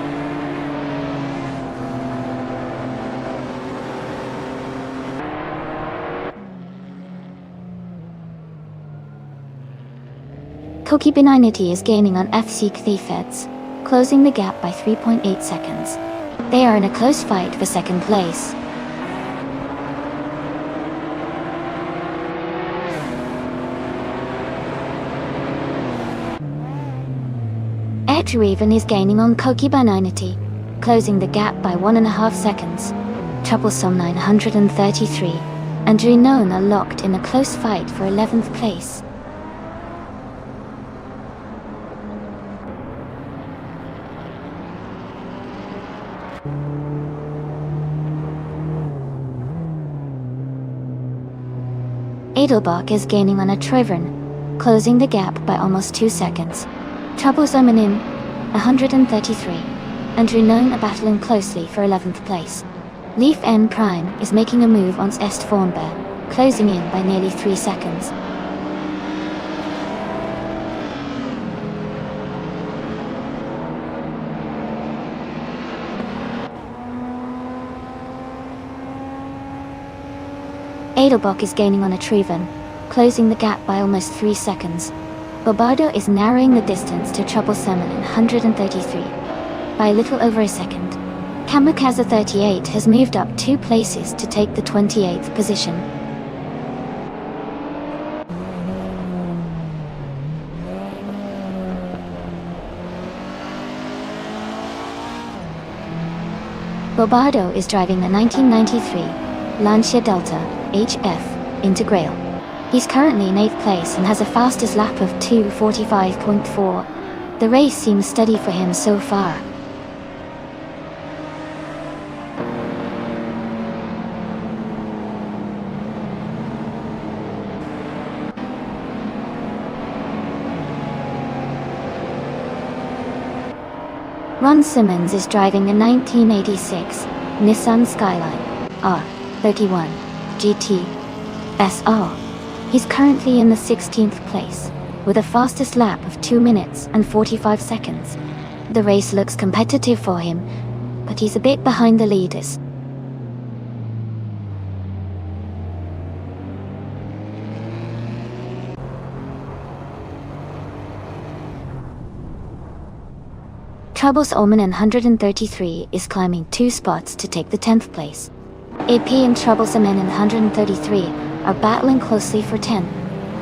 Koki Benignity is gaining on FC Thiefheads, closing the gap by 3.8 seconds. They are in a close fight for second place. Edgeweaven is gaining on Koki Benignity, closing the gap by 1.5 seconds. Troublesome 933 and Renone are locked in a close fight for 11th place. Edelbach is gaining on a Trevern, closing the gap by almost 2 seconds. Troublesome 133 and Renone are battling closely for 11th place. Leaf N Prime is making a move on Est Thornbear, closing in by nearly 3 seconds. Edelbach is gaining on a Treven, closing the gap by almost 3 seconds. Bobardo is narrowing the distance to Troublesome 133 by a little over a second. Kamikaze 38 has moved up 2 places to take the 28th position. Bobardo is driving the 1993 Lancia Delta HF Integral. He's currently in 8th place and has a fastest lap of 2:45.4. The race seems steady for him so far. Ron Simmons is driving the 1986 Nissan Skyline R31 GT SR. He's currently in the 16th place, with a fastest lap of 2 minutes and 45 seconds. The race looks competitive for him, but he's a bit behind the leaders. Troubles Omen in 133 is climbing 2 spots to take the 10th place. AP and Troublesome in 133 are battling closely for 10.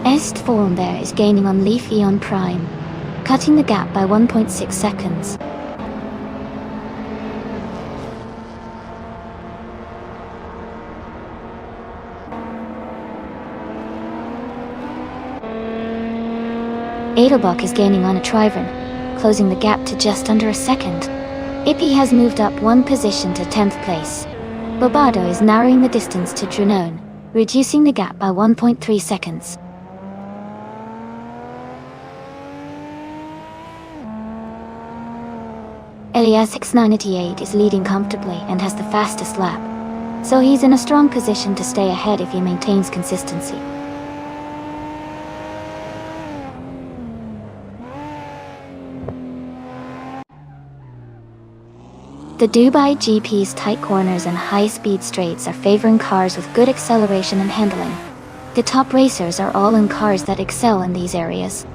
Est Forum there is gaining on Leaf Eon Prime, cutting the gap by 1.6 seconds. Edelbach is gaining on a Trivern, closing the gap to just under a second. Ippy has moved up 1 position to 10th place. Bobardo is narrowing the distance to Dranone, reducing the gap by 1.3 seconds. Elias 698 is leading comfortably and has the fastest lap, so he's in a strong position to stay ahead if he maintains consistency. The Dubai GP's tight corners and high-speed straights are favoring cars with good acceleration and handling. The top racers are all in cars that excel in these areas.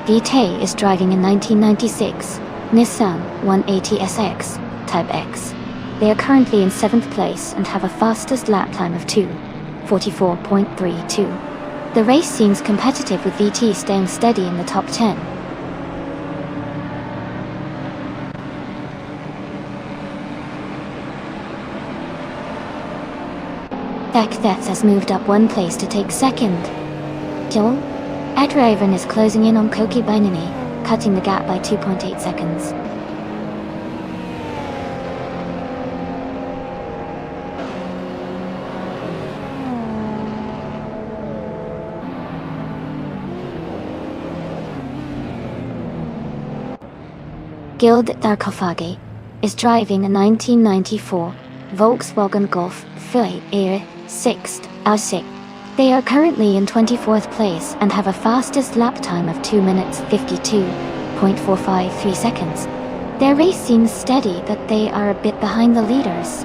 Vitae is driving a 1996 Nissan 180SX Type X. They are currently in 7th place and have a fastest lap time of 2:44.32. The race seems competitive with VT staying steady in the top 10. Backtheth has moved up 1 place to take 2nd. Joel Adraven is closing in on Koki Bainani, cutting the gap by 2.8 seconds. Gild Darkofagi is driving a 1994 Volkswagen Golf 4 Air 6 R6. They are currently in 24th place and have a fastest lap time of 2 minutes 52.453 seconds. Their race seems steady, but they are a bit behind the leaders.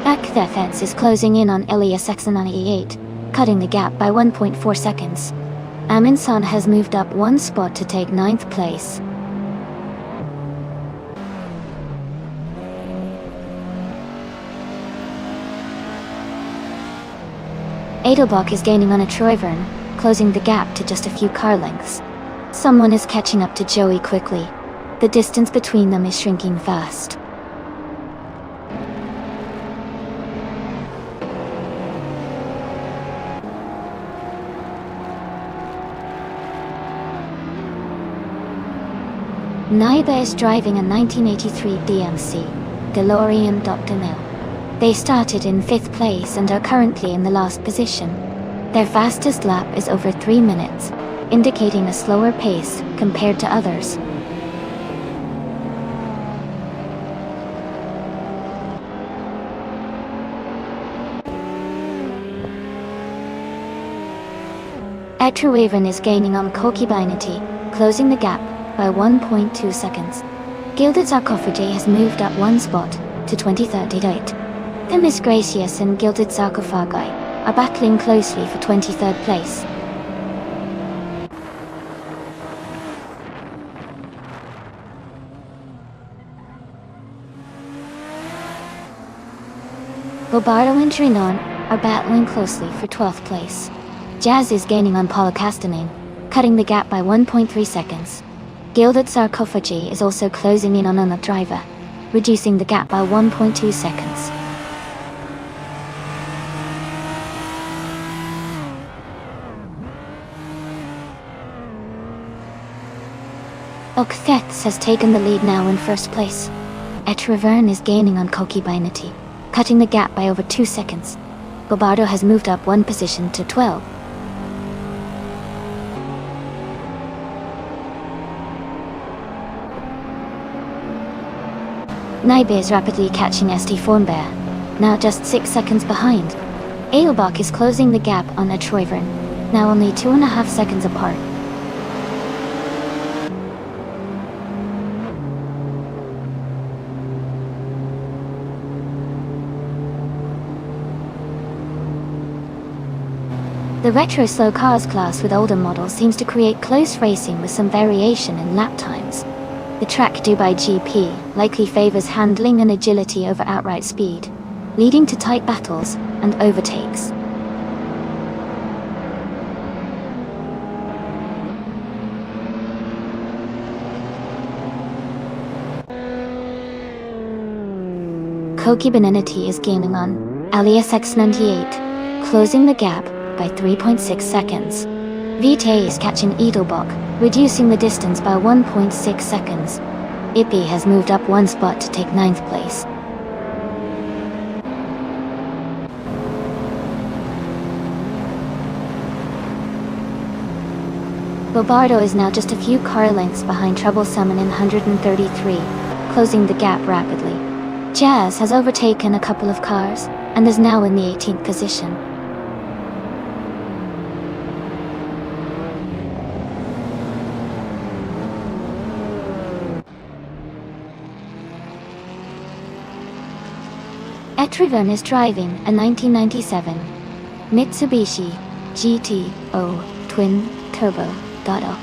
Akthefets is closing in on Elias X98, cutting the gap by 1.4 seconds. Aminsan has moved up 1 spot to take 9th place. Edelbach is gaining on a Trivern, closing the gap to just a few car lengths. Someone is catching up to Joey quickly. The distance between them is shrinking fast. Naiba is driving a 1983 DMC, DeLorean Dr. Mill. They started in 5th place and are currently in the last position. Their fastest lap is over 3 minutes, indicating a slower pace compared to others. Atrawaven is gaining on Koki Binety, closing the gap by 1.2 seconds. Gilded Sarcophagi has moved up 1 spot to 2038. The Miss Gracious and Gilded Sarcophagi are battling closely for 23rd place. Bobardo and Trinon are battling closely for 12th place. Jazz is gaining on Polycastanine, cutting the gap by 1.3 seconds. Gilded Sarcophagi is also closing in on the driver, reducing the gap by 1.2 seconds. Octheths has taken the lead now in 1st place. Etravern is gaining on Koki Binety, cutting the gap by over 2 seconds. Bobardo has moved up 1 position to 12. Naibe is rapidly catching ST Formbear, now just 6 seconds behind. Edelbach is closing the gap on Etroivern, now only 2.5 seconds apart. The retro slow cars class with older models seems to create close racing with some variation in lap times. The track Dubai GP likely favors handling and agility over outright speed, leading to tight battles and overtakes. Koki Benenity is gaining on Alias X98, closing the gap by 3.6 seconds. Vitae is catching Edelbach, reducing the distance by 1.6 seconds. Ippy has moved up one spot to take 9th place. Bobardo is now just a few car lengths behind Troublesome in 133, closing the gap rapidly. Jazz has overtaken a couple of cars, and is now in the 18th position. Etroivern is driving a 1997 Mitsubishi GTO Twin Turbo Dado.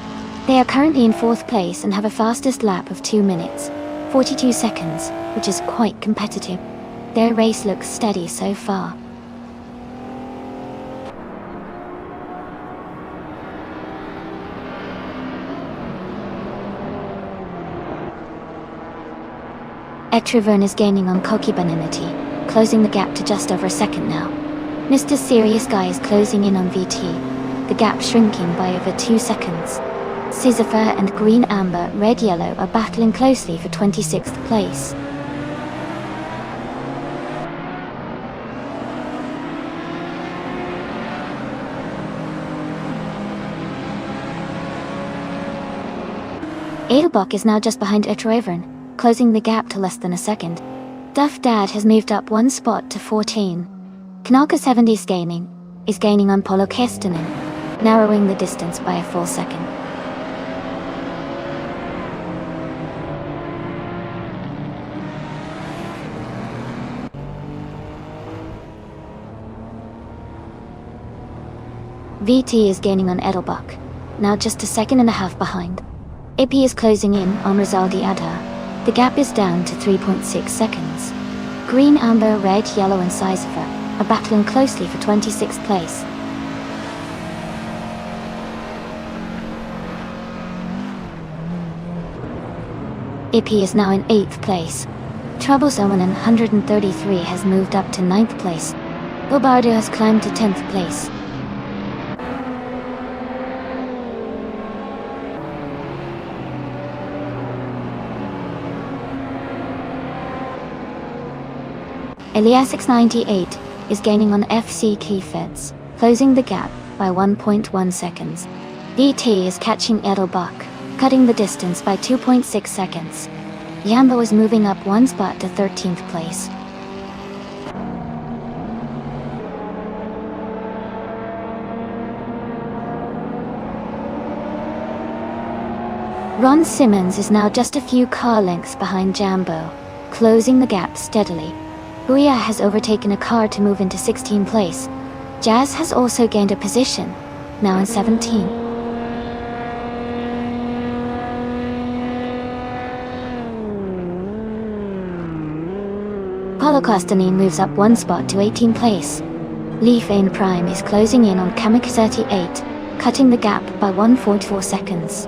They are currently in 4th place and have a fastest lap of 2 minutes, 42 seconds, which is quite competitive. Their race looks steady so far. Etroivern is gaining on Koki Benenity, closing the gap to just over a second now. Mr. Serious Guy is closing in on VT, the gap shrinking by over 2 seconds. Sisypher and Green Amber Red Yellow are battling closely for 26th place. Edelbach is now just behind Etroivern, closing the gap to less than a second. Duff Dad has moved up one spot to 14. Knalka 70 is gaining on Polo Kestinen, narrowing the distance by a full second. VT is gaining on Edelbach, now just a second and a half behind. Ippy is closing in on Rizaldi Adha. The gap is down to 3.6 seconds. Green, Amber, Red, Yellow and Sisypher are battling closely for 26th place. Ippy is now in 8th place. Troublesome in 133 has moved up to 9th place. Bobardo has climbed to 10th place. Elias X98 is gaining on FC Keyfeds, closing the gap by 1.1 seconds. DT is catching Edelbach, cutting the distance by 2.6 seconds. Yambo is moving up one spot to 13th place. Ron Simmons is now just a few car lengths behind Jambo, closing the gap steadily. Booyah has overtaken a car to move into 16th place. Jazz has also gained a position, now in 17. Paulo Costanini moves up one spot to 18th place. Leaf Ain Prime is closing in on Kamek 38, cutting the gap by 1.4 seconds.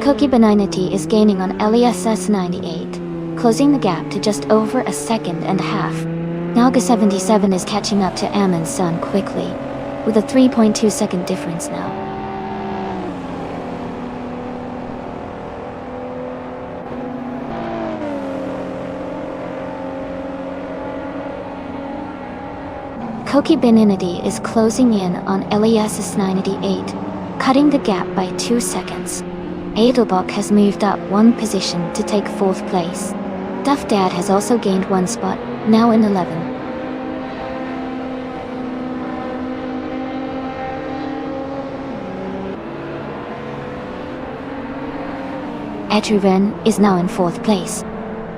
Koki Benignity is gaining on LESS 98, closing the gap to just over a second and a half. Nalga 77 is catching up to Ammon's Sun quickly, with a 3.2 second difference now. Koki Beninity is closing in on LES's 98, cutting the gap by 2 seconds. Adelbach has moved up 1 position to take 4th place. Duff Dad has also gained 1 spot, now in 11. Etruven is now in 4th place.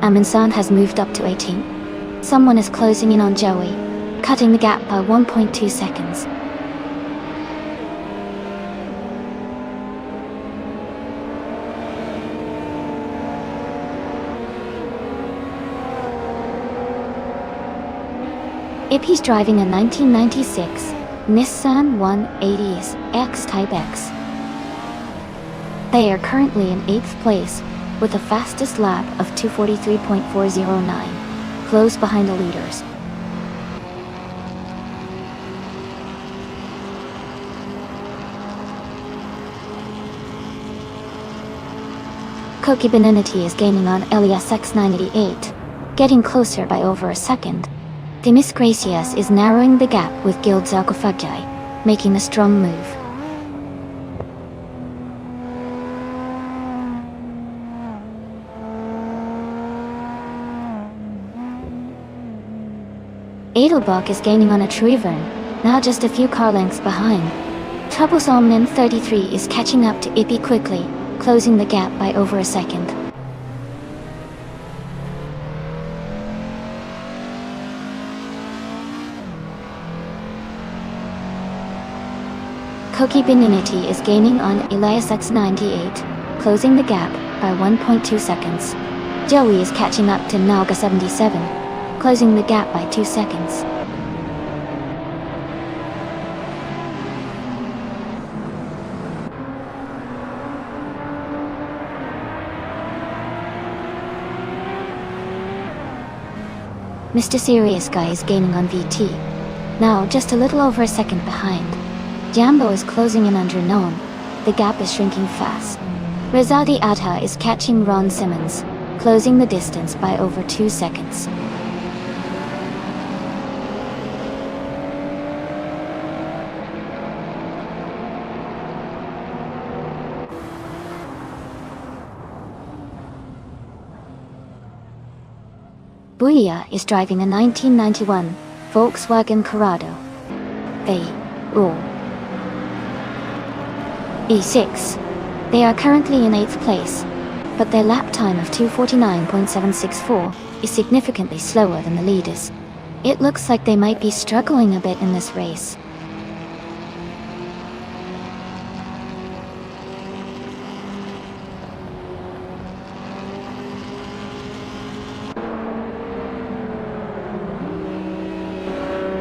Aminsan has moved up to 18. Someone is closing in on Joey, cutting the gap by 1.2 seconds. Ippy's driving a 1996 Nissan 180s X-Type X. They are currently in 8th place, with the fastest lap of 2:43.409, close behind the leaders. Koki Beninity is gaining on Elias X98, getting closer by over a second. Demis Gracias is narrowing the gap with Guild Zarkofaggai, making a strong move. Adelbach is gaining on a Trevern, now just a few car lengths behind. Troublesome Nin 33 is catching up to Ippy quickly, closing the gap by over a second. Koki Beninity is gaining on Elias X98, closing the gap by 1.2 seconds. Joey is catching up to Nalga 77, closing the gap by 2 seconds. Mr. Serious Guy is gaining on VT, now just a little over a second behind. Jambo is closing in under Gnome. The gap is shrinking fast. Rezadi Atta is catching Ron Simmons, closing the distance by over 2 seconds. Buia is driving a 1991 Volkswagen Corrado E6. They are currently in 8th place, but their lap time of 2:49.764 is significantly slower than the leaders. It looks like they might be struggling a bit in this race.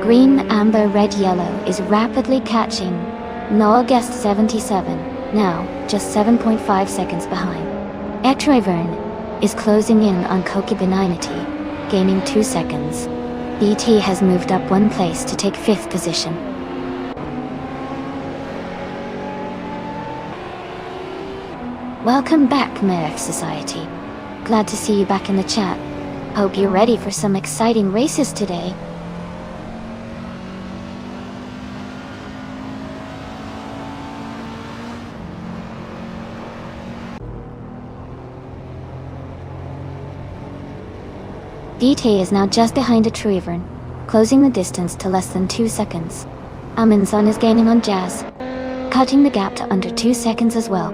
Green, amber, red, yellow is rapidly catching August 77, now just 7.5 seconds behind. Etruven is closing in on Koki Beninity, gaining 2 seconds. BT has moved up 1 place to take 5th position. Welcome back, Merf Society. Glad to see you back in the chat. Hope you're ready for some exciting races today. DT is now just behind a Trevern, closing the distance to less than 2 seconds. Aminson is gaining on Jazz, cutting the gap to under 2 seconds as well.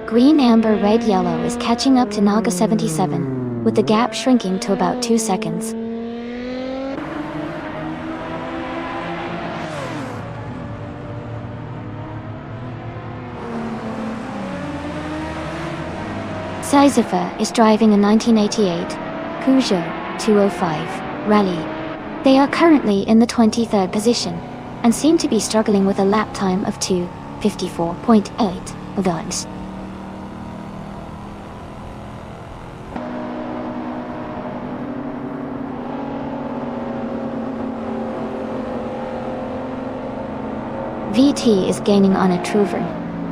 Green, amber, red, yellow is catching up to Naga 77, with the gap shrinking to about 2 seconds. Sizifer is driving a 1988 Peugeot 205 Rally. They are currently in the 23rd position, and seem to be struggling with a lap time of 2:54.8 seconds. VT is gaining on a Trevern,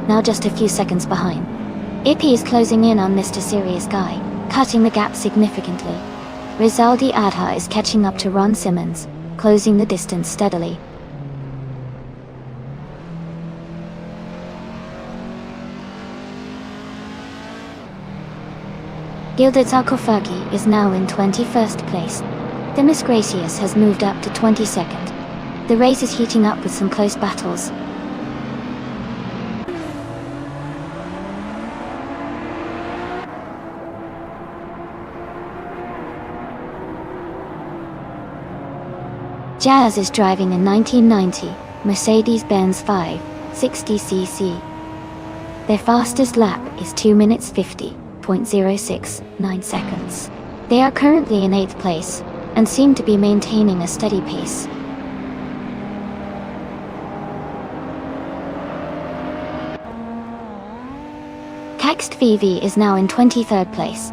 now just a few seconds behind. Ippy is closing in on Mr. Serious Guy, cutting the gap significantly. Rizaldi Adha is catching up to Ron Simmons, closing the distance steadily. Gilded Sarcophagi is now in 21st place. Themis Gracious has moved up to 22nd. The race is heating up with some close battles. Jazz is driving a 1990 Mercedes-Benz 560cc. Their fastest lap is 2 minutes 50.069 seconds. They are currently in 8th place and seem to be maintaining a steady pace. Caxt VV is now in 23rd place.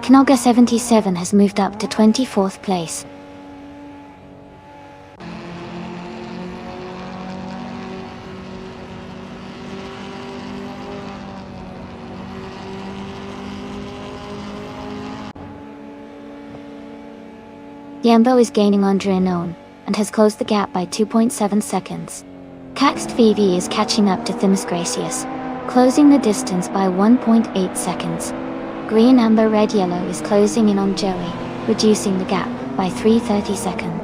Knoga 77 has moved up to 24th place. Yambo is gaining on Draenone and has closed the gap by 2.7 seconds. Caxt VV is catching up to Themis Gracious, closing the distance by 1.8 seconds. Green, Amber, Red, Yellow is closing in on Joey, reducing the gap by 3/30 seconds.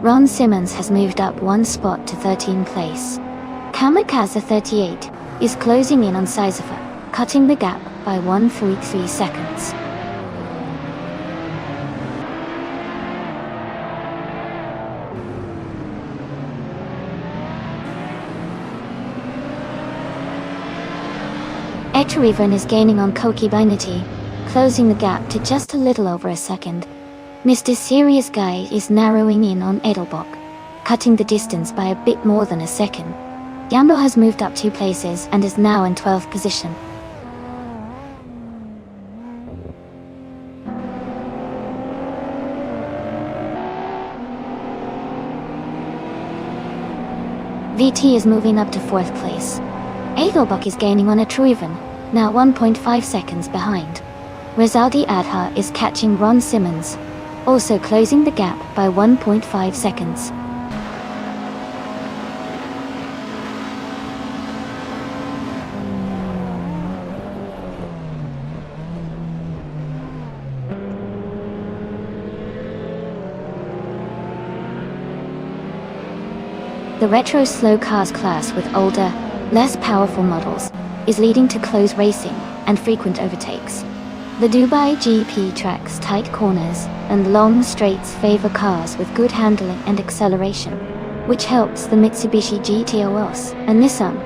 Ron Simmons has moved up one spot to 13th place. Kamikaze 38 is closing in on Sisypher, cutting the gap by 1.33 seconds. Etriven is gaining on Koki Binity, closing the gap to just a little over a second. Mr. Serious Guy is narrowing in on Edelbach, cutting the distance by a bit more than a second. Yambo has moved up 2 places and is now in 12th position. VT is moving up to 4th place. Edelbach is gaining on Etriven, now 1.5 seconds behind. Rezaldi Adha is catching Ron Simmons, also closing the gap by 1.5 seconds. The retro slow cars class with older, less powerful models is leading to close racing and frequent overtakes. The Dubai GP track's tight corners and long straights favor cars with good handling and acceleration, which helps the Mitsubishi GT-OS and Nissan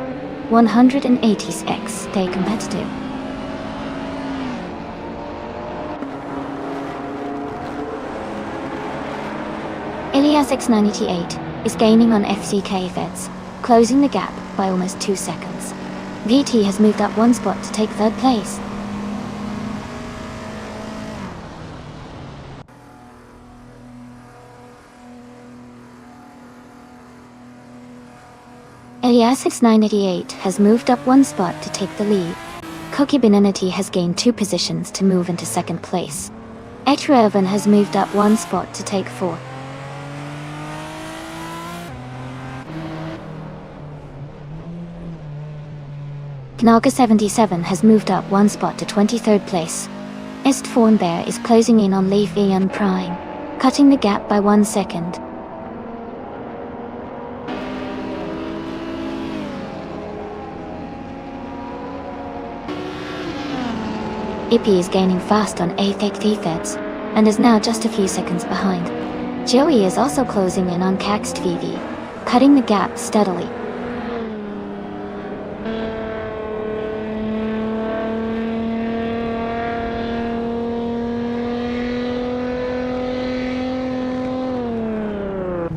180X stay competitive. Ilias X988 is gaining on FCK Vets, closing the gap by almost 2 seconds. VT has moved up 1 spot to take 3rd place. Ilias X988 has moved up 1 spot to take the lead. Koki Binanity has gained 2 positions to move into 2nd place. Etriven has moved up 1 spot to take 4th. Knaga 77 has moved up 1 spot to 23rd place. Estfornbear is closing in on Leaf Ian Prime, cutting the gap by 1 second. Ippy is gaining fast on Athec and is now just a few seconds behind. Joey is also closing in on Caxt VV, cutting the gap steadily.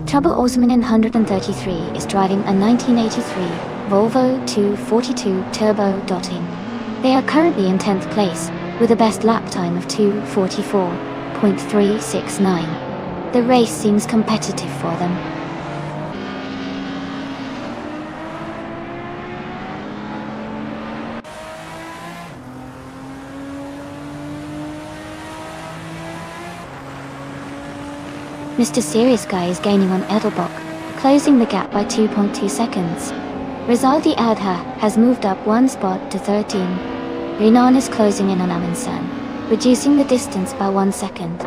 Trouble Osmanin 133 is driving a 1983 Volvo 242 Turbo Dotting. They are currently in 10th place, with a best lap time of 2:44.369. The race seems competitive for them. Mr. Serious Guy is gaining on Edelbach, closing the gap by 2.2 seconds. Rizaldi Adha has moved up 1 spot to 13. Renan is closing in on Amundsen, reducing the distance by 1 second.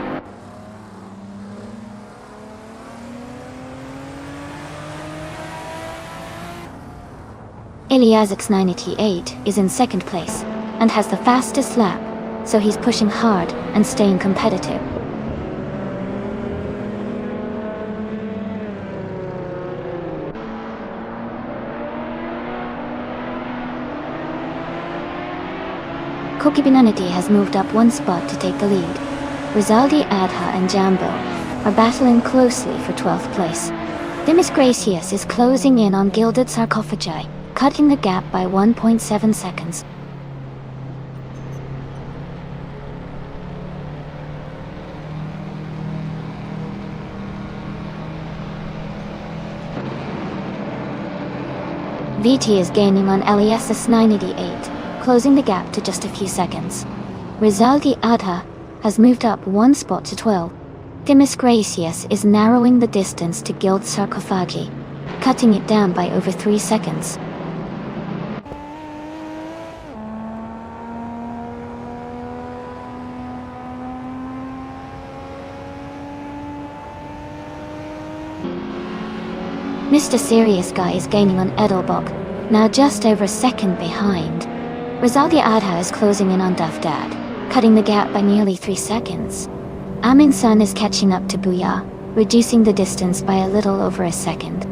Iliasix 988 is in second place and has the fastest lap, so he's pushing hard and staying competitive. Kokibinanity has moved up 1 spot to take the lead. Rizaldi Adha and Jambo are battling closely for 12th place. Demis Gracious is closing in on Gilded Sarcophagi, cutting the gap by 1.7 seconds. VT is gaining on LESS 988, closing the gap to just a few seconds. Rizaldi Adha has moved up 1 spot to 12. Demis Gracious is narrowing the distance to Gild Sarcophagi, cutting it down by over 3 seconds. Mr. Serious Guy is gaining on Edelbach, now just over a second behind. Rizaldi Adha is closing in on Dufdad, cutting the gap by nearly 3 seconds. Amundsen is catching up to Booyah, reducing the distance by a little over a second.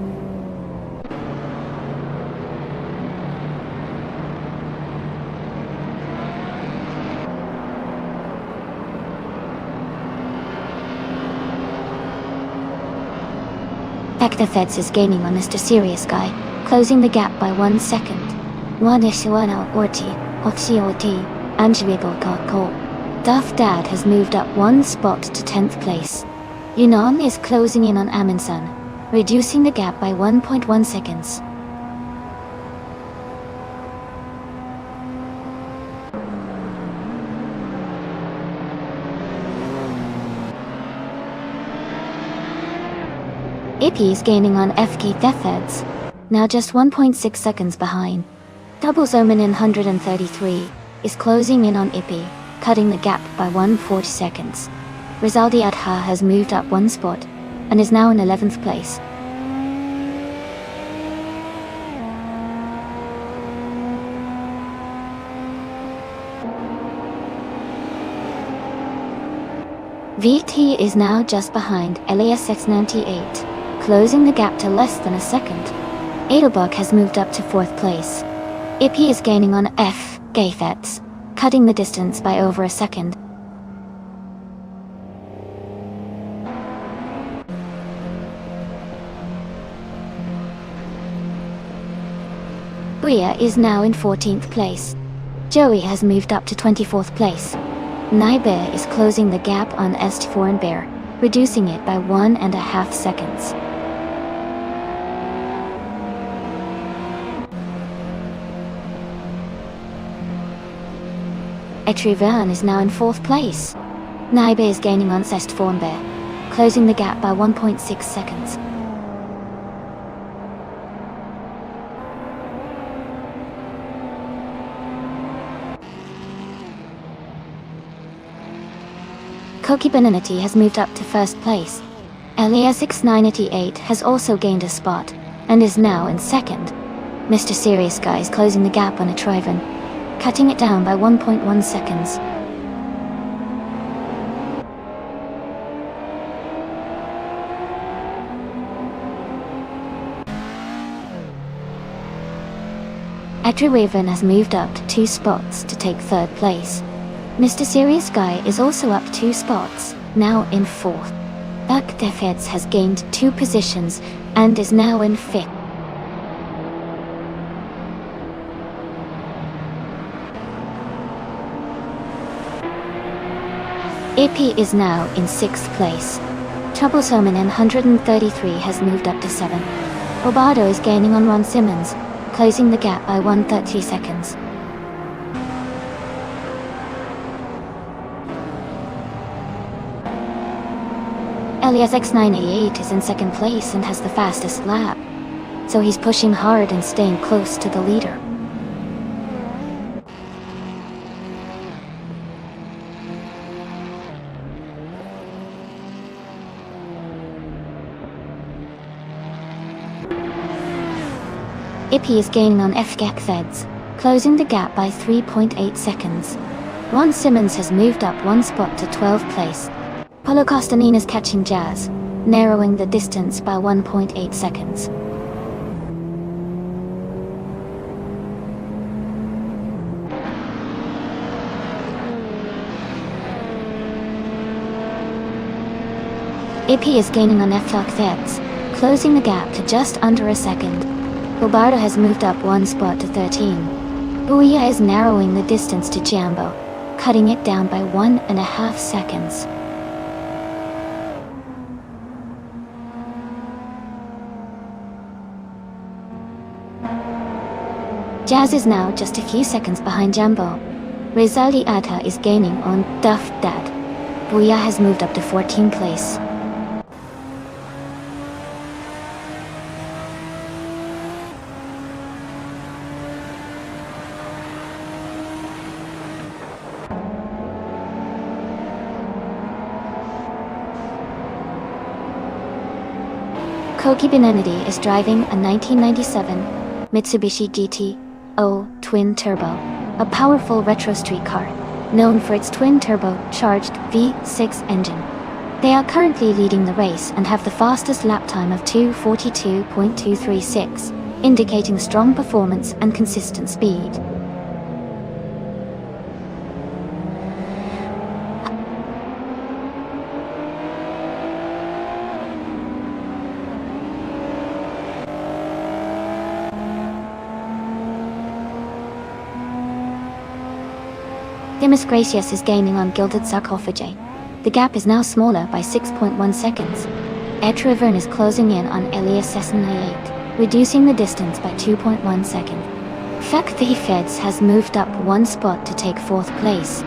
Hectafeds is gaining on Mr. Serious Guy, closing the gap by 1 second. Dufdad has moved up 1 spot to 10th place. Yunnan is closing in on Amundsen, reducing the gap by 1.1 seconds. Ippy is gaining on FK Thefeds, now just 1.6 seconds behind. Double Zomanin 133 is closing in on Ippy, cutting the gap by 140 seconds. Rizaldi Adha has moved up 1 spot and is now in 11th place. VT is now just behind LASX 98, closing the gap to less than a second. Edelbach has moved up to 4th place. Ippy is gaining on F. Gaithets, cutting the distance by over a second. Bria is now in 14th place. Joey has moved up to 24th place. Naibe is closing the gap on Est4 reducing it by 1.5 seconds. Etrivan is now in 4th place. Naibe is gaining on Est4 closing the gap by 1.6 seconds. Kokibananity has moved up to 1st place. LASX 988 has also gained a spot and is now in 2nd. Mr. Serious Guy is closing the gap on Etrivan, cutting it down by 1.1 seconds. Etrivan has moved up to 2 spots to take 3rd place. Mr. Serious Guy is also up 2 spots, now in 4th. Buckdefeds has gained 2 positions and is now in 5th. Ippy is now in 6th place. Troublesome in 133 has moved up to 7. Obado is gaining on Ron Simmons, closing the gap by 130 seconds. Alias X988 is in second place and has the fastest lap, so he's pushing hard and staying close to the leader. Ippy is gaining on FGAC Feds, closing the gap by 3.8 seconds. Ron Simmons has moved up one spot to 12th place. Polo Costanine is catching Jazz, narrowing the distance by 1.8 seconds. Ippy is gaining on FGAC Feds, closing the gap to just under a second. Bobardo has moved up one spot to 13. Booyah is narrowing the distance to Jambo, cutting it down by 1.5 seconds. Jazz is now just a few seconds behind Jambo. Rezaldi Adha is gaining on Duff Dad. Booyah has moved up to 14th place. Koki Benenity is driving a 1997 Mitsubishi GT-O twin turbo, a powerful retro street car, known for its twin-turbo charged V6 engine. They are currently leading the race and have the fastest lap time of 2:42.236, indicating strong performance and consistent speed. Demis Gracias is gaining on Gilded Sarcophagi. The gap is now smaller by 6.1 seconds. Ed Treverne is closing in on Elias S98, reducing the distance by 2.1 seconds. FGAC the Feds has moved up one spot to take 4th place.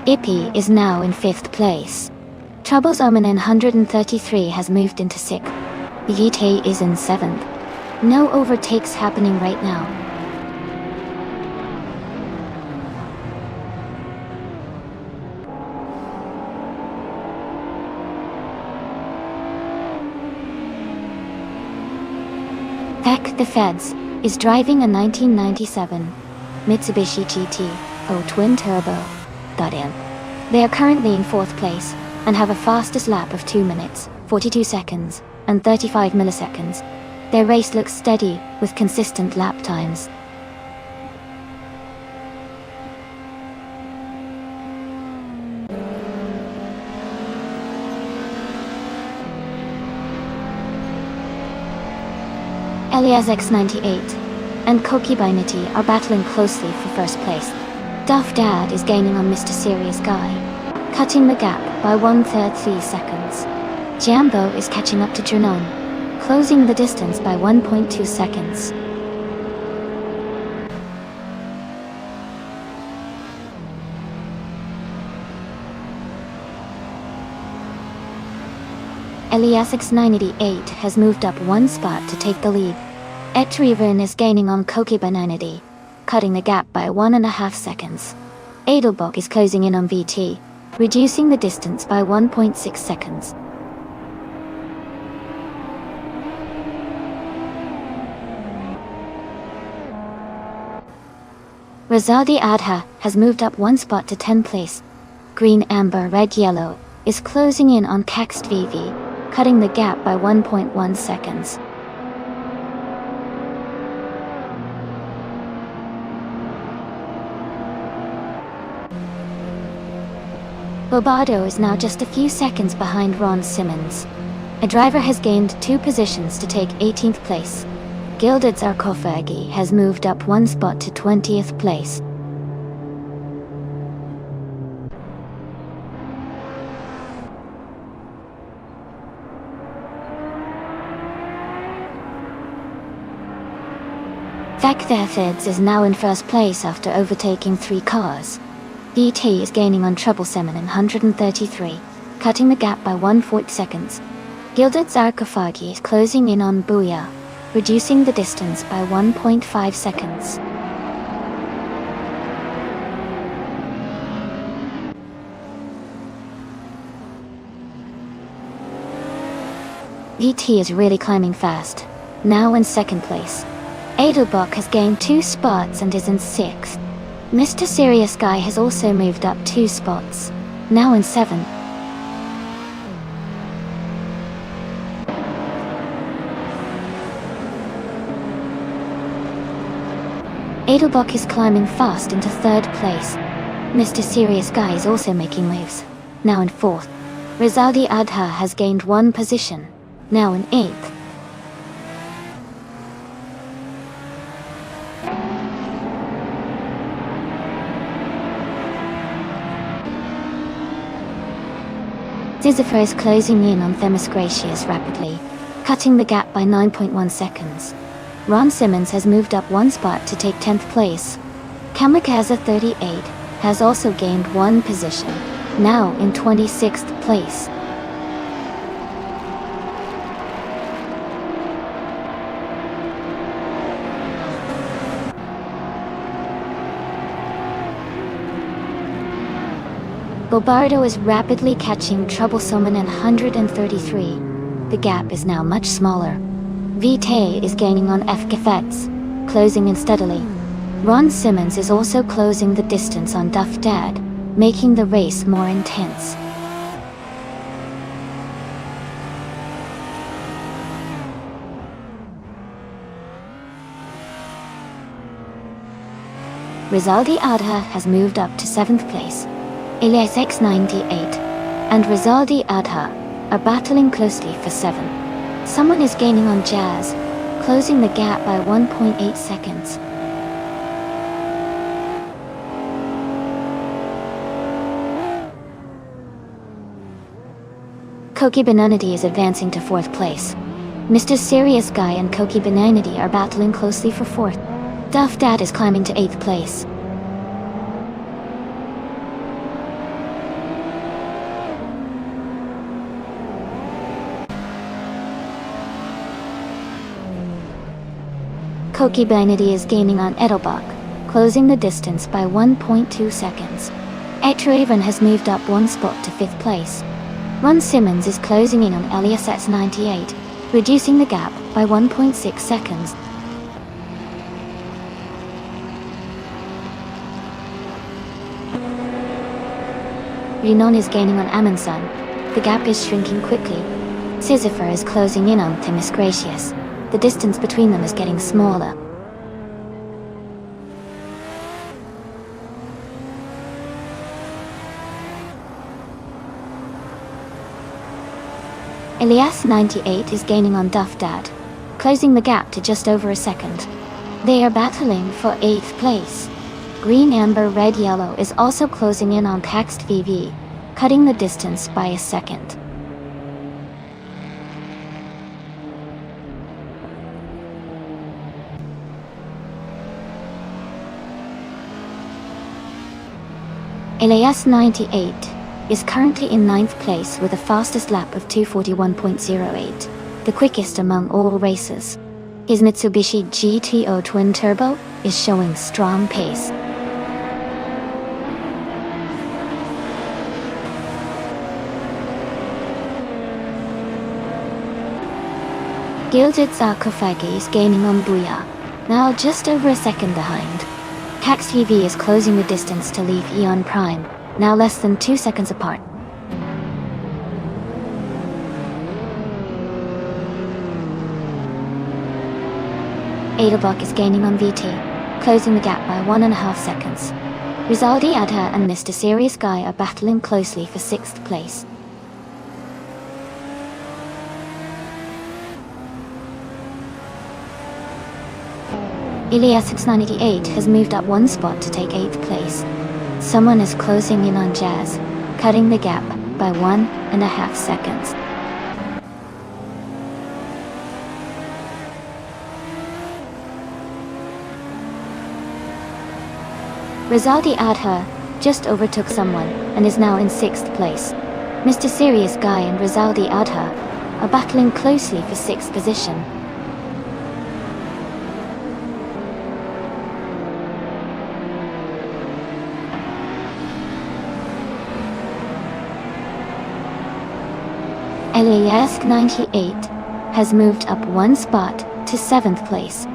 Ippy is now in 5th place. Troubles Omen in 133 has moved into 6th. Yite is in 7th. No overtakes happening right now. FGAC the Feds is driving a 1997 Mitsubishi GT-O twin turbo. They are currently in 4th place and have a fastest lap of 2 minutes, 42 seconds, and 35 milliseconds. Their race looks steady, with consistent lap times. Elias X98 and Koki Binity are battling closely for 1st place. Duff Dad is gaining on Mr. Serious Guy, cutting the gap by 1/3 seconds. Jambo is catching up to Jernon, closing the distance by 1.2 seconds. Elias X988 has moved up one spot to take the lead. Ed Treverne is gaining on Koki Bananity, cutting the gap by 1.5 seconds. Edelbock is closing in on VT, reducing the distance by 1.6 seconds. Razadi Adha has moved up one spot to 10th place. Green, Amber, Red, Yellow is closing in on Caxt VV, cutting the gap by 1.1 seconds. Bobardo is now just a few seconds behind Ron Simmons. A driver has gained 2 positions to take 18th place. Gilded Sarcophagi has moved up one spot to 20th place. Thakthefeds is now in first place after overtaking 3 cars. VT is gaining on Troublesome in 133, cutting the gap by 1/4 seconds. Gilded Sarcophagi is closing in on Booyah, reducing the distance by 1.5 seconds. VT is really climbing fast, now in second place. Adelbach has gained 2 spots and is in 6th. Mr. Serious Guy has also moved up 2 spots, now in 7th. Adelbach is climbing fast into 3rd place. Mr. Serious Guy is also making moves, now in 4th. Rizaldi Adha has gained 1 position, now in 8th. Sisyphus is closing in on Themisgracious rapidly, cutting the gap by 9.1 seconds. Ron Simmons has moved up 1 spot to take 10th place. Kamikaze 38 has also gained 1 position, now in 26th place. Bobardo is rapidly catching Troublesome in 133. The gap is now much smaller. Vitae is gaining on FKFets, closing in steadily. Ron Simmons is also closing the distance on Duff Dad, making the race more intense. Rizaldi Adha has moved up to 7th place. Elias X98 and Rizaldi Adha are battling closely for 7. Someone is gaining on Jazz, closing the gap by 1.8 seconds. Koki Benanity is advancing to 4th place. Mr. Serious Guy and Koki Benanity are battling closely for 4th. Duff Dad is climbing to 8th place. Koki Benanity is gaining on Edelbach, closing the distance by 1.2 seconds. Raven has moved up 1 spot to 5th place. Ron Simmons is closing in on Elias X98, reducing the gap by 1.6 seconds. Rinon is gaining on Amundsen. The gap is shrinking quickly. Sisyphus is closing in on Themisgracious. The distance between them is getting smaller. Elias 98 is gaining on Duff Dad, closing the gap to just over a second. They are battling for 8th place. Green Amber Red Yellow is also closing in on Text VV, cutting the distance by a second. Elias 98 is currently in 9th place with a fastest lap of 2:41.08, the quickest among all racers. His Mitsubishi GTO Twin Turbo is showing strong pace. Gilded Sarcophagi is gaining on Booyah, now just over a second behind. Cax TV is closing the distance to leave Eon Prime, now less than 2 seconds apart. Adelbach is gaining on VT, closing the gap by 1.5 seconds. Rizaldi Adha and Mr. Serious Guy are battling closely for 6th place. Elias 698 has moved up 1 spot to take 8th place. Someone is closing in on Jazz, cutting the gap by 1.5 seconds. Rizaldi Adha just overtook someone and is now in 6th place. Mr. Serious Guy and Rizaldi Adha are battling closely for 6th position. LASK 98 has moved up 1 spot to 7th place.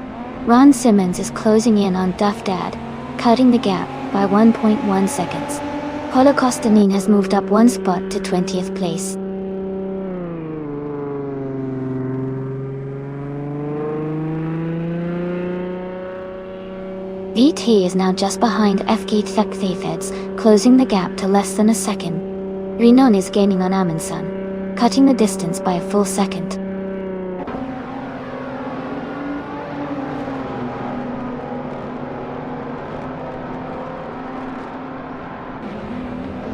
Ron Simmons is closing in on Duff Dad, cutting the gap by 1.1 seconds. Paulo Costanin has moved up 1 spot to 20th place. VT is now just behind FK Thekthefeds, closing the gap to less than a second. Renon is gaining on Amundsen, cutting the distance by a full second.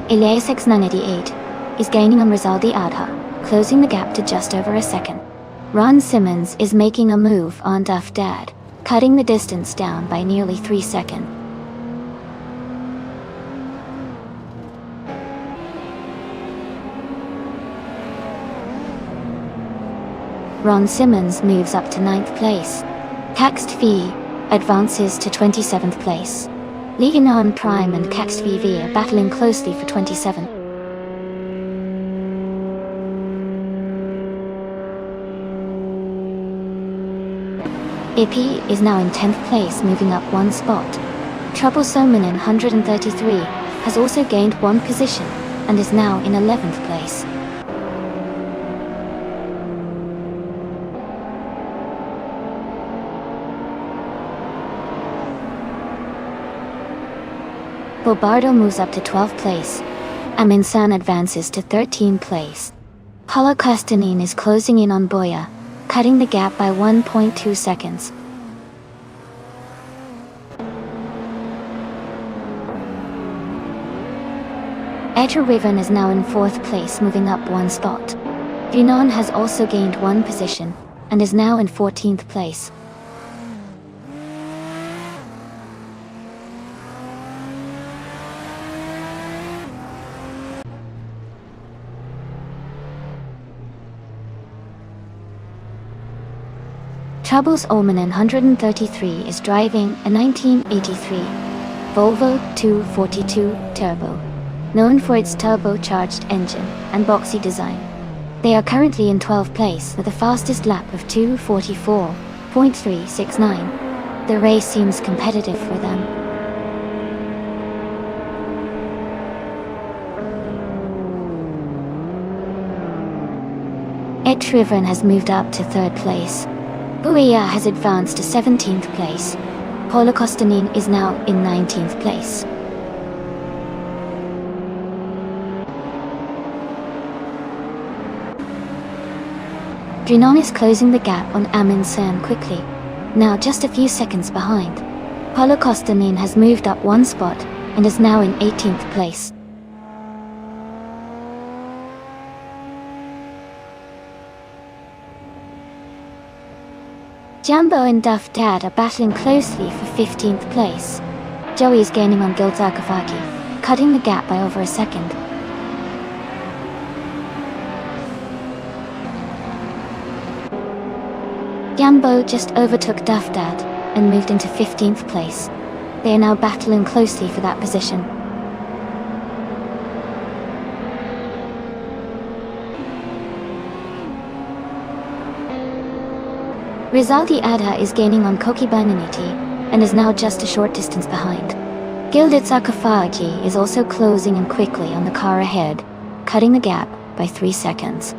Elias X988 is gaining on Rizaldi Adha, closing the gap to just over a second. Ron Simmons is making a move on Duff Dad, cutting the distance down by nearly 3 seconds. Ron Simmons moves up to 9th place. Caxt V advances to 27th place. Liganon Prime and Caxt VV are battling closely for 27. IP is now in 10th place, moving up 1 spot. Trouble Somanen 133 has also gained 1 position and is now in 11th place. Bobardo moves up to 12th place. Aminsan advances to 13th place. Paulo Costanin is closing in on Boya, cutting the gap by 1.2 seconds. Edger Riven is now in 4th place, moving up 1 spot. Renon has also gained 1 position and is now in 14th place. Troubles Omanen 133 is driving a 1983 Volvo 242 Turbo, known for its turbocharged engine and boxy design. They are currently in 12th place with a fastest lap of 2:44.369. The race seems competitive for them. Etriven has moved up to 3rd place. Buia has advanced to 17th place. Paulo Costanin is now in 19th place. Renon is closing the gap on Amundsen quickly, now just a few seconds behind. Paulo Costanin has moved up 1 spot and is now in 18th place. Jumbo and Duff Dad are battling closely for 15th place. Joey is gaining on Gilzakafaki, cutting the gap by over a second. Jumbo just overtook Duff Dad and moved into 15th place. They are now battling closely for that position. Rizaldi Adha is gaining on Koki Bananiti and is now just a short distance behind. Gilded Sakafagi is also closing in quickly on the car ahead, cutting the gap by 3 seconds.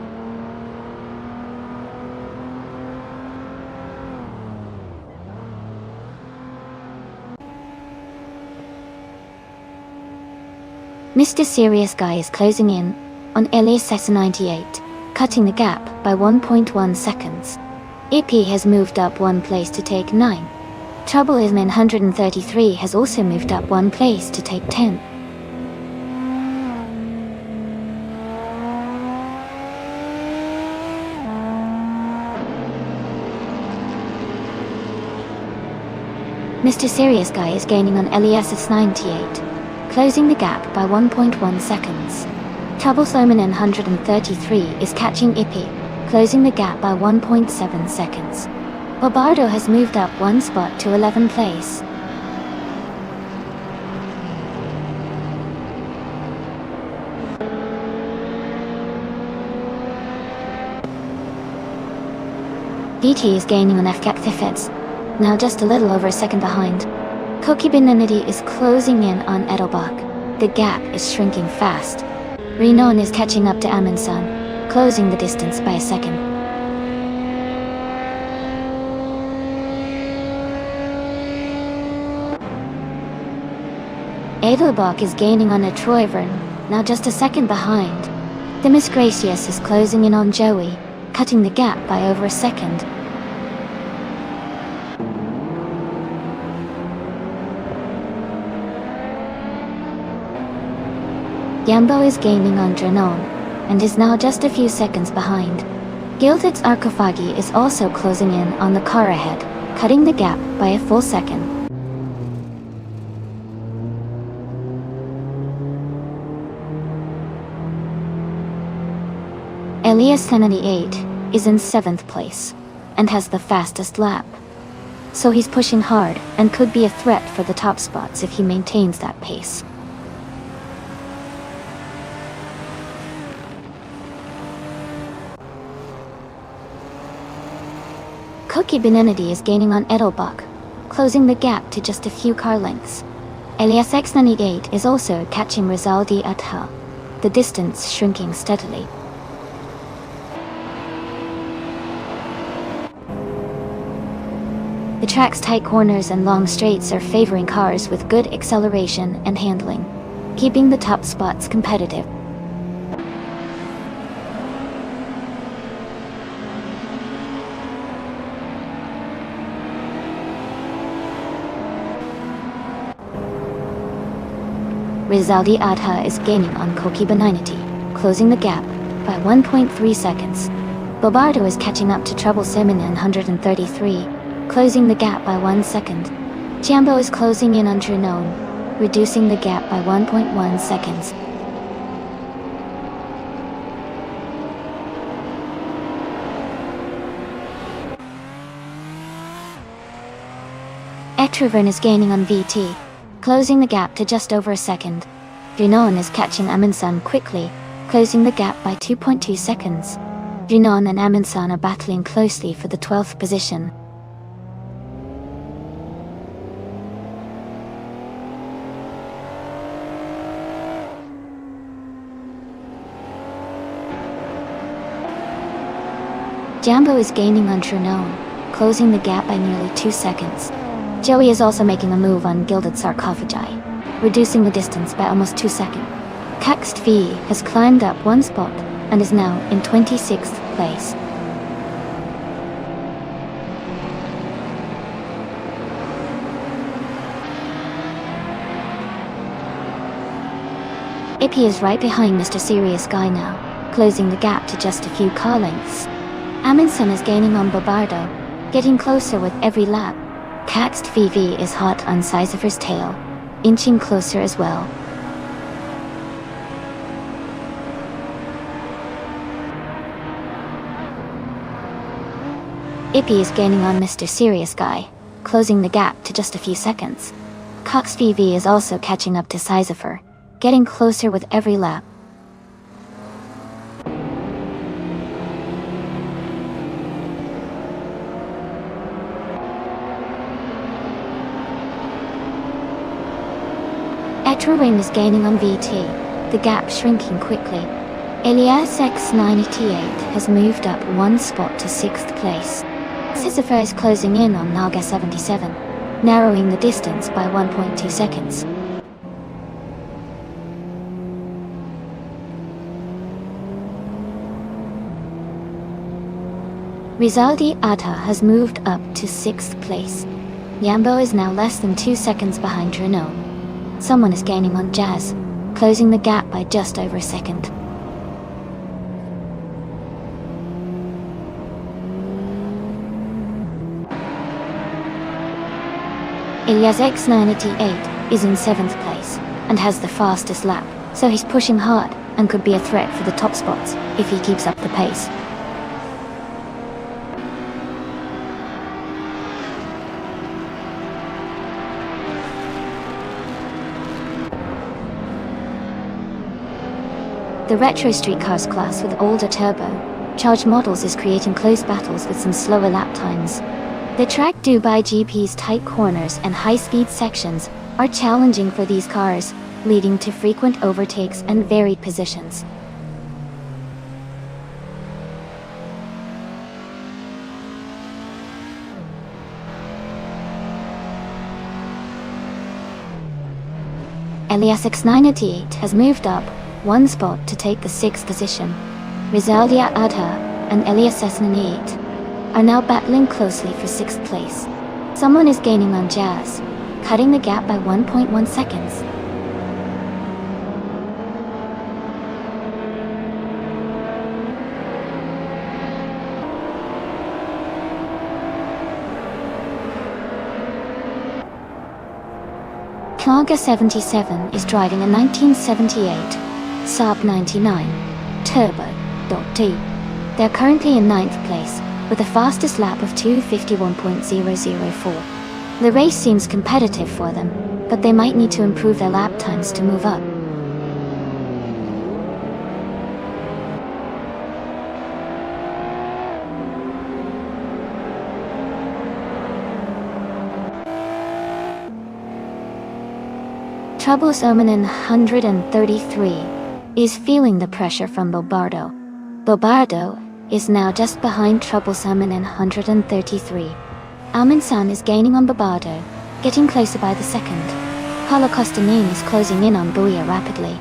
Mr. Serious Guy is closing in on Elias 98, cutting the gap by 1.1 seconds. EP has moved up 1 place to take 9. Trouble Isman 133 has also moved up 1 place to take 10. Mr. Serious Guy is gaining on LESS 98, closing the gap by 1.1 seconds. Troublesome 133 is catching Ippy, closing the gap by 1.7 seconds. Bobardo has moved up one spot to 11th place. DT is gaining on FKFFEDS, now just a little over a second behind. Koki Benenity is closing in on Edelbach. The gap is shrinking fast. Renon is catching up to Amundsen, closing the distance by a second. Edelbach is gaining on Troivern, now just a second behind. Demis Gracious is closing in on Joey, cutting the gap by over a second. Yambo is gaining on Dranon, and is now just a few seconds behind. Gilded's Arcophagi is also closing in on the car ahead, cutting the gap by a full second. Elias 78 is in 7th place, and has the fastest lap. So he's pushing hard, and could be a threat for the top spots if he maintains that pace. Koki Benenity is gaining on Edelbach, closing the gap to just a few car lengths. Elias X98 is also catching Rizaldi Atha, the distance shrinking steadily. The track's tight corners and long straights are favoring cars with good acceleration and handling, keeping the top spots competitive. Rizaldi Adha is gaining on Koki Benenity, closing the gap by 1.3 seconds. Bobardo is catching up to Troublesome 133, closing the gap by 1 second. Jambo is closing in on Dranon, reducing the gap by 1.1 seconds. Etrivern is gaining on VT, closing the gap to just over a second. Dranon is catching Amundsen quickly, closing the gap by 2.2 seconds. Dranon and Amundsen are battling closely for the 12th position. Jambo is gaining on Dranon, closing the gap by nearly 2 seconds. Joey is also making a move on Gilded Sarcophagi, reducing the distance by almost 2 seconds. Caxt V has climbed up one spot and is now in 26th place. Ippy is right behind Mr. Serious Guy now, closing the gap to just a few car lengths. Amundsen is gaining on Bobardo, getting closer with every lap. Caxt VV is hot on Sisypher's tail, inching closer as well. Ippy is gaining on Mr. Serious Guy, closing the gap to just a few seconds. Cox VV is also catching up to Sisypher, getting closer with every lap. Etrowing is gaining on VT, the gap shrinking quickly. Elias X98 has moved up one spot to 6th place. Sisypher is closing in on Naga 77, narrowing the distance by 1.2 seconds. Rizaldi Adha has moved up to 6th place. Yambo is now less than 2 seconds behind Dranon. Someone is gaining on Jazz, closing the gap by just over a second. Elias X98 is in 7th place and has the fastest lap, so he's pushing hard and could be a threat for the top spots if he keeps up the pace. The retro streetcars class with older turbo-charged models is creating close battles with some slower lap times. The track Dubai GP's tight corners and high-speed sections are challenging for these cars, leading to frequent overtakes and varied positions. Elias X98 has moved up one spot to take the 6th position. Rizaldia Adha and Elias S98 are now battling closely for 6th place. Someone is gaining on Jazz, cutting the gap by 1.1 seconds. Klaga 77 is driving a 1978 Saab 99 Turbo.2. They're currently in 9th place, with the fastest lap of 2:51.004. The race seems competitive for them, but they might need to improve their lap times to move up. Troublesome 133 is feeling the pressure from Bobardo. Bobardo is now just behind Troublesome 133. Almansan is gaining on Bobardo, getting closer by the second. Holocaustinine is closing in on Bouya rapidly.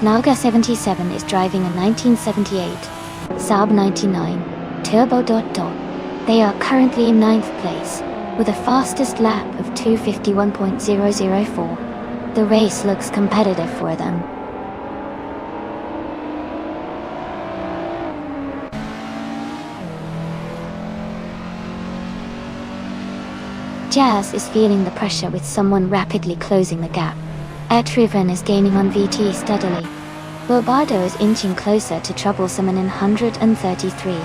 Naga 77 is driving a 1978 Saab 99 Turbo. They are currently in 9th place, with a fastest lap of 2:51.004. The race looks competitive for them. Jazz is feeling the pressure with someone rapidly closing the gap. Airtriven is gaining on VT steadily. Bobardo is inching closer to Troublesome 133.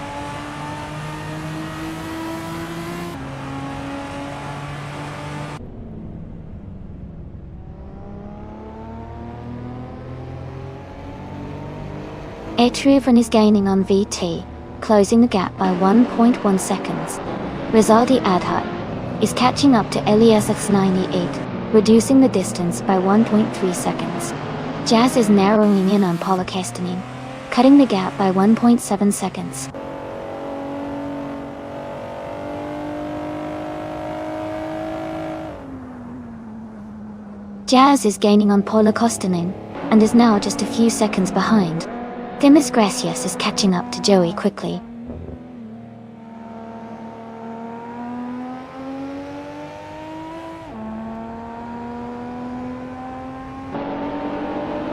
Airtriven is gaining on VT, closing the gap by 1.1 seconds. Rizaldi Adhat is catching up to Elias X98, reducing the distance by 1.3 seconds. Jazz is narrowing in on Holocaustinine, cutting the gap by 1.7 seconds. Jazz is gaining on Holocaustinine, and is now just a few seconds behind. Dimas Gracias is catching up to Joey quickly.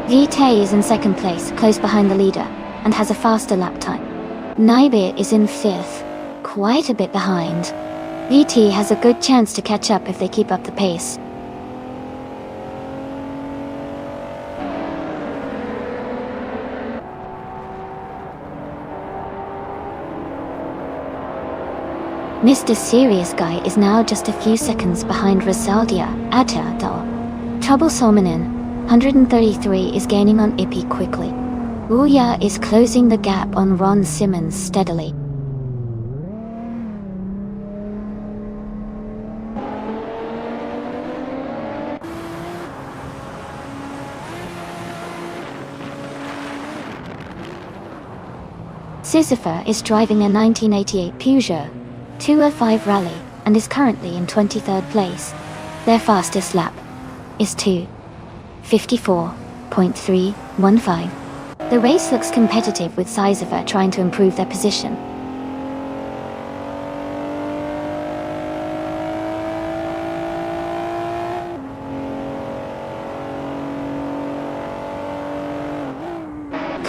Vite is in 2nd place, close behind the leader, and has a faster lap time. Naibir is in 5th, quite a bit behind. VT has a good chance to catch up if they keep up the pace. Mr. Serious Guy is now just a few seconds behind Rosaldia Atadal. Troublesome 133 is gaining on Ippy quickly. Bouya is closing the gap on Ron Simmons steadily. Sisypher is driving a 1988 Peugeot 205 Rally and is currently in 23rd place. Their fastest lap is 2:54.315. The race looks competitive with Sisypher trying to improve their position.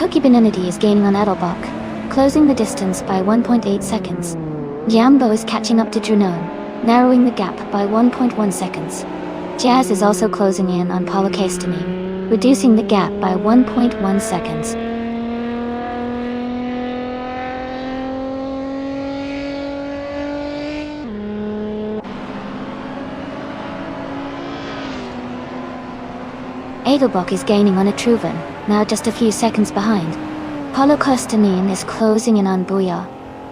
Cookie Beninity is gaining on Edelbach, closing the distance by 1.8 seconds. Jambo is catching up to Drunon, narrowing the gap by 1.1 seconds. Jazz is also closing in on Paulo Castanin, reducing the gap by 1.1 seconds. Edelbach is gaining on Etruven, now just a few seconds behind. Paulo Castanin is closing in on Booyah,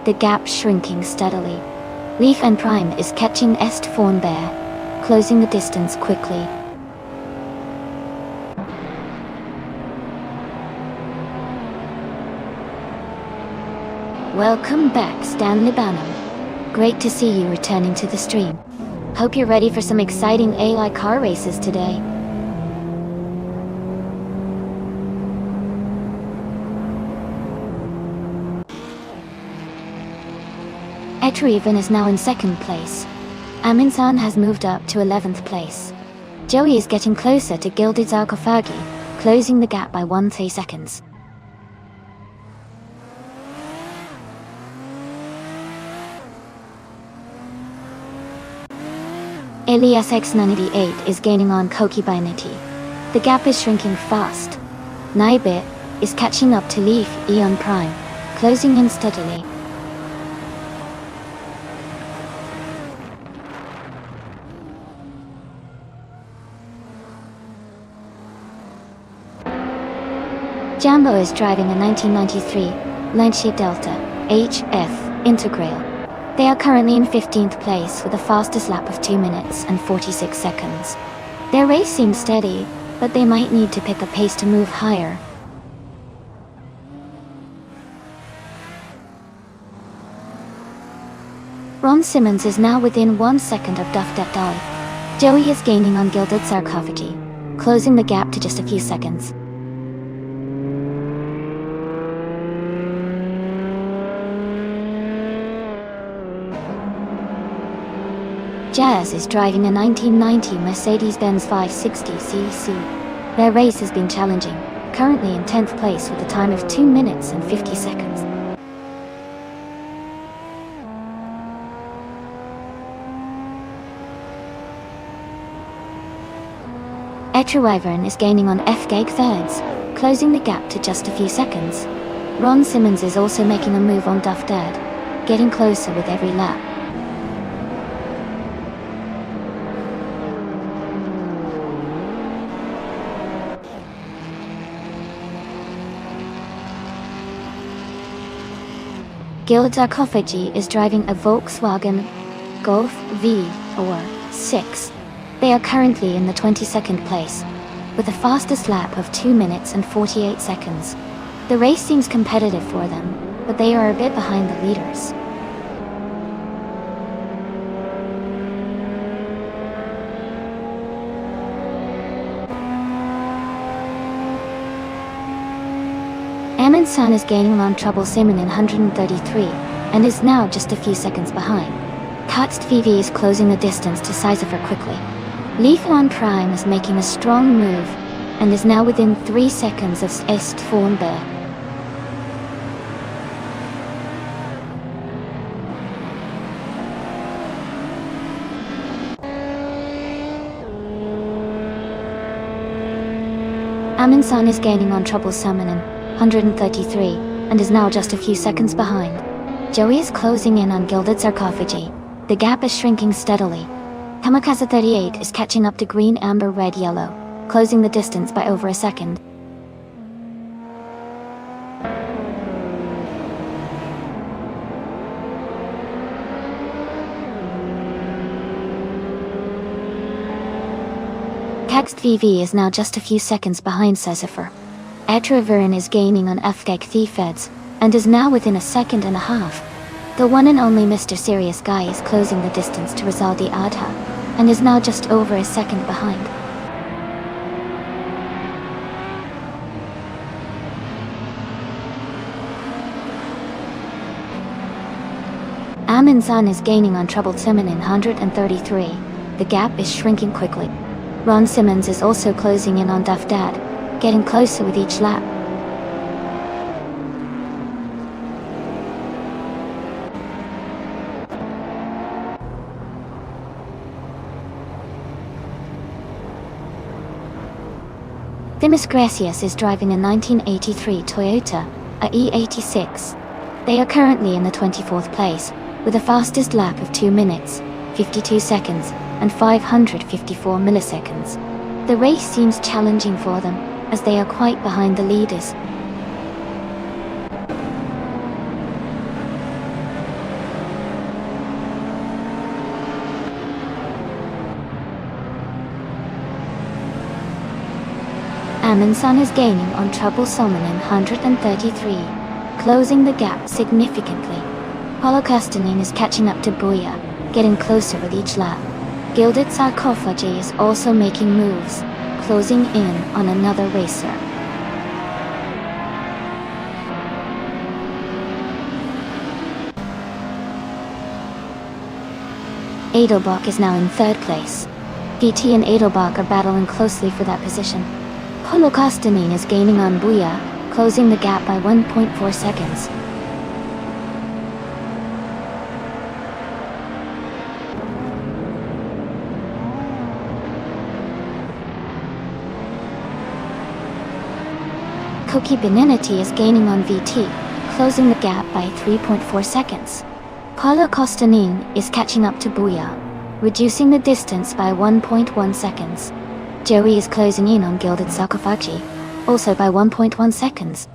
the gap shrinking steadily. Leaf and Prime is catching Est Bear, closing the distance quickly. Welcome back, Stanley Banham. Great to see you returning to the stream. Hope you're ready for some exciting AI car races today. Etruven is now in second place. Aminsan has moved up to 11th place. Joey is getting closer to Gilded Sarcophagi, closing the gap by 1 seconds. Elias X98 is gaining on Koki Binity. The gap is shrinking fast. Naibit is catching up to Leaf Eon Prime, closing in steadily. Jambo is driving a 1993 Lancia Delta HF Integral. They are currently in 15th place with the fastest lap of 2 minutes and 46 seconds. Their race seems steady, but they might need to pick up pace to move higher. Ron Simmons is now within 1 second of Duff Depdal. Joey is gaining on Gilded Sarcophagi, closing the gap to just a few seconds. Jazz is driving a 1990 Mercedes-Benz 560cc. Their race has been challenging, currently in 10th place with a time of 2 minutes and 50 seconds. Etruivern is gaining on F-Gag thirds, closing the gap to just a few seconds. Ron Simmons is also making a move on Duff Dad, getting closer with every lap. Gilded Sarcophagi is driving a Volkswagen Golf V or 6. They are currently in the 22nd place, with the fastest lap of 2 minutes and 48 seconds. The race seems competitive for them, but they are a bit behind the leaders. Aminsan is gaining on Trouble Simon in 133, and is now just a few seconds behind. Katst VV is closing the distance to Sisypher quickly. Leaflon Prime is making a strong move, and is now within 3 seconds of Est Bear. Aminsan is gaining on Trouble Summon in 133, and is now just a few seconds behind. Joey is closing in on Gilded Sarcophagi. The gap is shrinking steadily. Kamikaze 38 is catching up to Green, Amber, Red, Yellow, closing the distance by over a second. Text VV is now just a few seconds behind Sisypher. Etruivern is gaining on Fgeg Thiefeds, and is now within a second and a half. The one and only Mr. Serious Guy is closing the distance to Rizaldi Adha, and is now just over a second behind. Aminsan is gaining on Troubled Simon in 133. The gap is shrinking quickly. Ron Simmons is also closing in on Duff Dad, getting closer with each lap. Gracious is driving a 1983 Toyota, a E86. They are currently in the 24th place, with the fastest lap of 2 minutes, 52 seconds, and 554 milliseconds. The race seems challenging for them, as they are quite behind the leaders. Amundsen is gaining on Troublesome in 133, closing the gap significantly. Paulo Castanin is catching up to Buia, getting closer with each lap. Gilded Sarcophagi is also making moves, closing in on another racer. Edelbach is now in 3rd place. VT and Edelbach are battling closely for that position. Paulo Castanin is gaining on Buia, closing the gap by 1.4 seconds. Koki Beninati is gaining on VT, closing the gap by 3.4 seconds. Paulo Castanin is catching up to Buia, reducing the distance by 1.1 seconds. Joey is closing in on Gilded Sarcophagi, also by 1.1 seconds.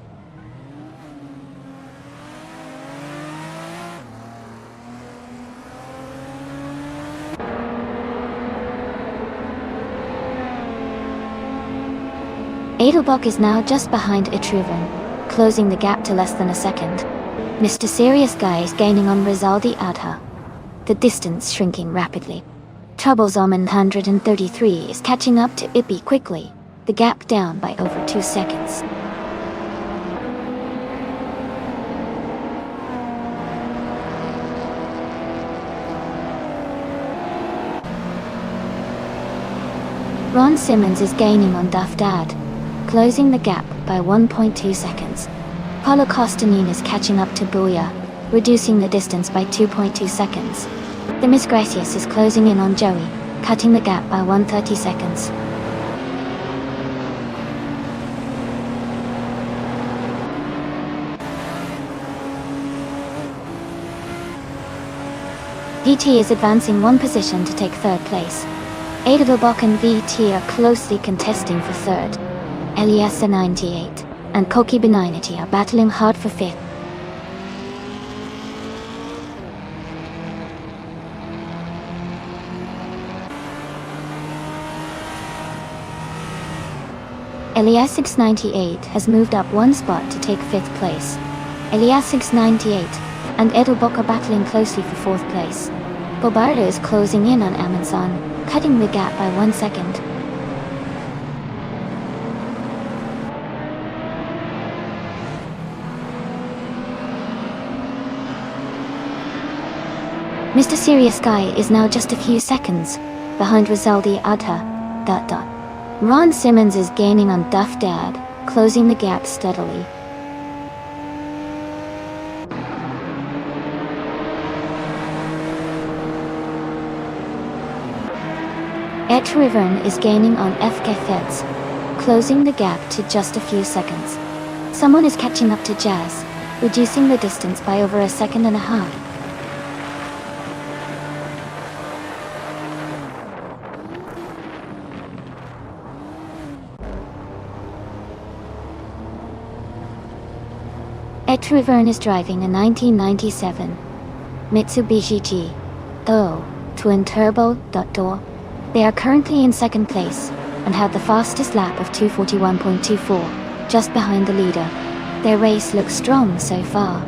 Edelbach is now just behind Etruven, closing the gap to less than a second. Mr. Serious Guy is gaining on Rizaldi Adha, the distance shrinking rapidly. Troublesome in 133 is catching up to Ippy quickly, the gap down by over 2 seconds. Ron Simmons is gaining on Duff Dad, closing the gap by 1.2 seconds. Paulo Castanin is catching up to Buia, reducing the distance by 2.2 seconds. The Miss Gracious is closing in on Joey, cutting the gap by 130 seconds. VT is advancing 1 position to take 3rd place. Edelbach and VT are closely contesting for 3rd. Eliasa 98 and Koki Beninati are battling hard for 5th. Elias 98 has moved up 1 spot to take 5th place. Elias 98 and Edelbach are battling closely for 4th place. Bobardo is closing in on Amundsen, cutting the gap by 1 second. Mr. Serious Guy is now just a few seconds behind Rizaldi Adha. Ron Simmons is gaining on Duff Dad, closing the gap steadily. Etruven is gaining on FK Feds, closing the gap to just a few seconds. Someone is catching up to Jazz, reducing the distance by over 1.5 seconds. Etruven is driving a 1997 Mitsubishi G twin turbo. They are currently in 2nd place and have the fastest lap of 2:41.24, just behind the leader. Their race looks strong so far.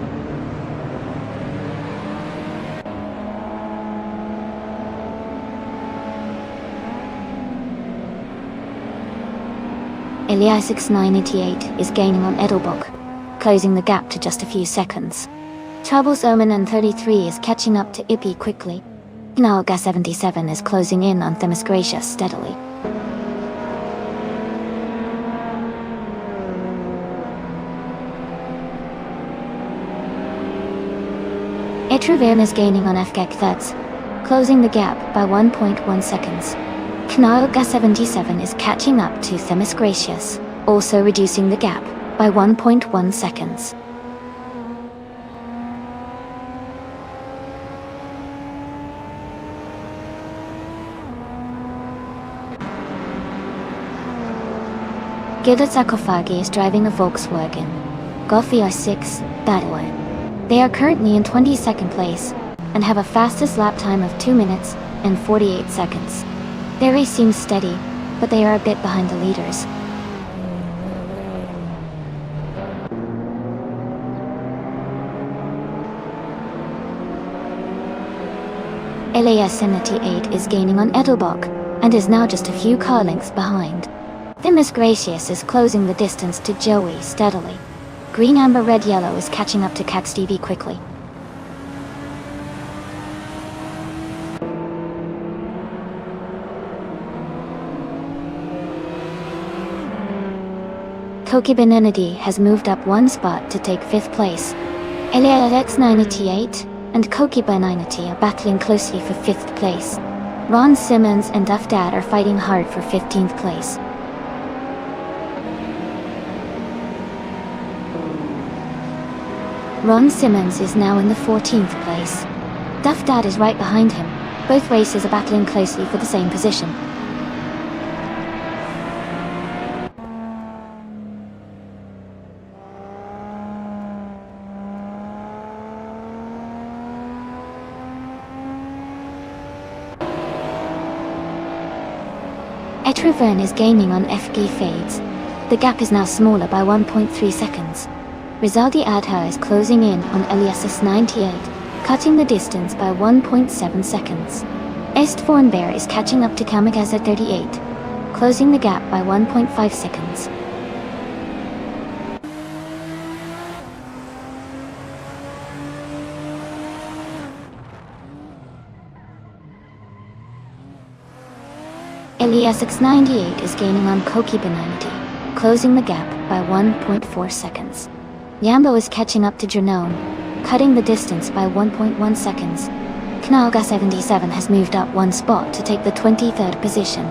Elias 988 is gaining on Edelbach, closing the gap to just a few seconds. Troublesome in 33 is catching up to Ippy quickly. Nalga 77 is closing in on Themis Gracious steadily. Etruven is gaining on FK Thets, closing the gap by 1.1 seconds. Knalga 77 is catching up to Themis Gracious. also reducing the gap by 1.1 seconds. Gilda Zakofagi is driving a Volkswagen Golf VR6 Battle. They are currently in 22nd place and have a fastest lap time of 2 minutes and 48 seconds. Their race seems steady, but they are a bit behind the leaders. LAS 78 is gaining on Edelbach and is now just a few car lengths behind. Themis Gracious is closing the distance to Joey steadily. Green, Amber, Red, Yellow is catching up to Cax TV quickly. Koki Benenity has moved up 1 spot to take 5th place. LAX 98 and Koki Benenity are battling closely for 5th place. Ron Simmons and Duff Dad are fighting hard for 15th place. Ron Simmons is now in the 14th place. Duff Dad is right behind him. Both races are battling closely for the same position. Etruvern is gaining on FG Fades. The gap is now smaller by 1.3 seconds. Rizaldi Adha is closing in on Eliassus 98, cutting the distance by 1.7 seconds. Estvornberg is catching up to Kamikaze 38, closing the gap by 1.5 seconds. Eliassus 98 is gaining on Koki Benenity, closing the gap by 1.4 seconds. Yambo is catching up to Janone, cutting the distance by 1.1 seconds. Knalga 77 has moved up 1 spot to take the 23rd position.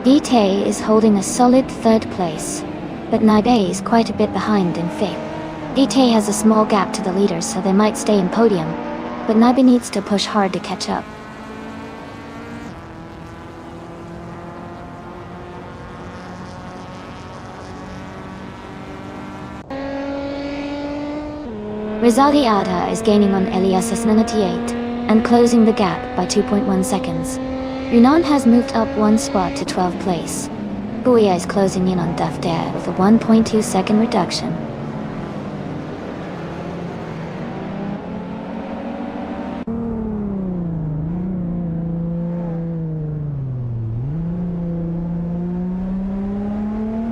Dite is holding a solid 3rd place, but Naibe is quite a bit behind in 5th. Dite has a small gap to the leaders, so they might stay in podium, but Naibe needs to push hard to catch up. Rizaldi Ada is gaining on Eliassus 98 and closing the gap by 2.1 seconds. Yunan has moved up 1 spot to 12th place. Bouya is closing in on Duff Dad with a 1.2 second reduction.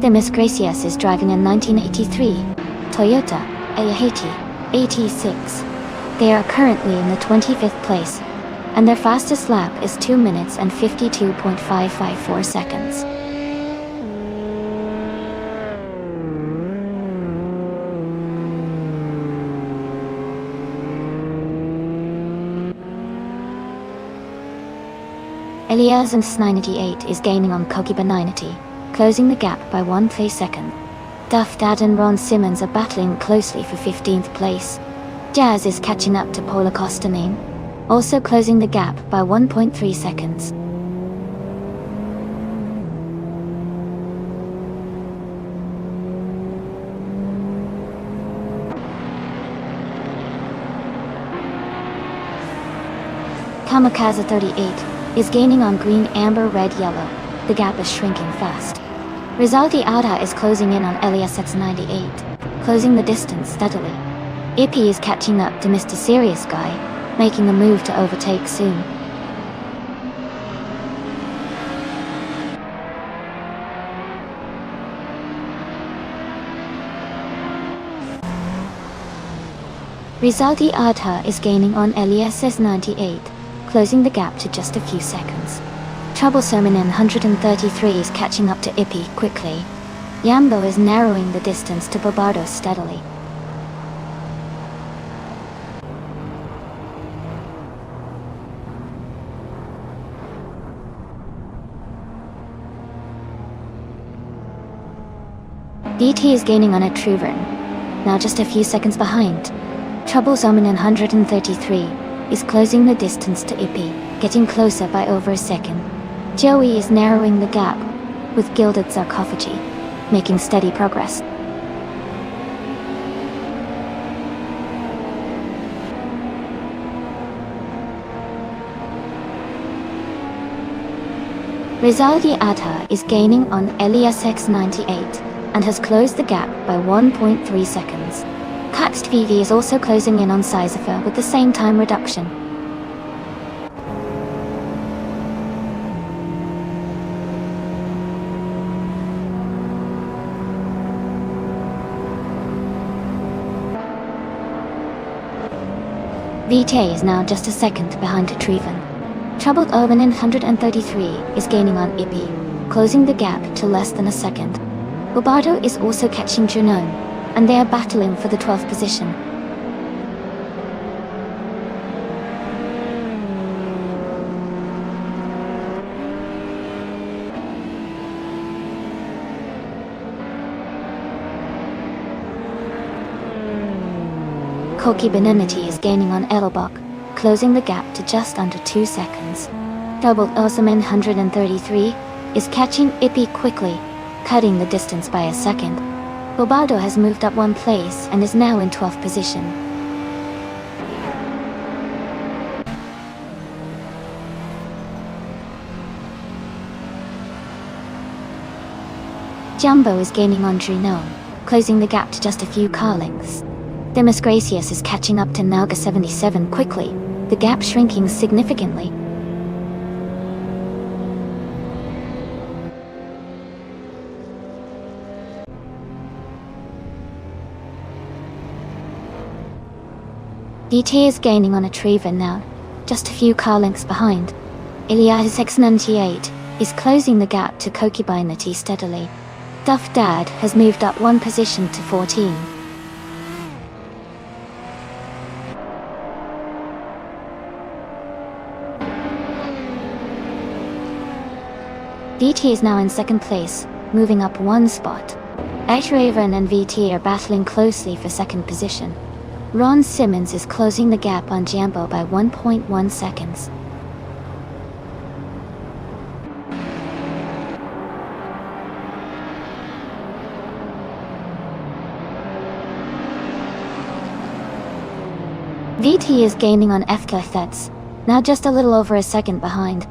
Themis Gracious is driving a 1983 Toyota Ayahiti 86. They are currently in the 25th place, and their fastest lap is 2 minutes and 52.554 seconds. Eliassus 98 is gaining on Kokiba 90, closing the gap by 1 second. Duff Dad and Ron Simmons are battling closely for 15th place. Jazz is catching up to Paula Costanine, also closing the gap by 1.3 seconds. Kamikaze 38 is gaining on green, amber, red, yellow. The gap is shrinking fast. Rizaldi Ada is closing in on Eliassus 98, closing the distance steadily. Ippy is catching up to Mr. Serious Guy, making a move to overtake soon. Rizaldi Adha is gaining on Eliassus 98, closing the gap to just a few seconds. Troublesome in 133 is catching up to Ippy quickly. Yambo is narrowing the distance to Barbados steadily. DT is gaining on Etruvan, now just a few seconds behind. Trouble's Omen in 133 is closing the distance to Ippy, getting closer by over a second. Joey is narrowing the gap with Gilded Sarcophagi, making steady progress. Rizaldi Adha is gaining on Elias X98 and has closed the gap by 1.3 seconds. Katst VV is also closing in on Sisypher with the same time reduction. VT is now just a second behind Etruvan. Troubled Omen in 133 is gaining on Ippy, closing the gap to less than a second. Bobardo is also catching Junon, and they are battling for the 12th position. Koki Benenity is gaining on Edelbach, closing the gap to just under 2 seconds. Doubled Osman 133 is catching Ippy quickly, cutting the distance by a second. Bobardo has moved up one place and is now in 12th position. Jumbo is gaining on Junon, closing the gap to just a few car lengths. Demis Gracious is catching up to Nalga 77 quickly, the gap shrinking significantly. DT is gaining on Etruvan now, just a few car lengths behind. Ilias X98 is closing the gap to Kokibinity steadily. Duff Dad has moved up one position to 14. DT is now in second place, moving up one spot. Raven and VT are battling closely for second position. Ron Simmons is closing the gap on Jambo by 1.1 seconds. VT is gaining on Efkethets, now just a little over a second behind.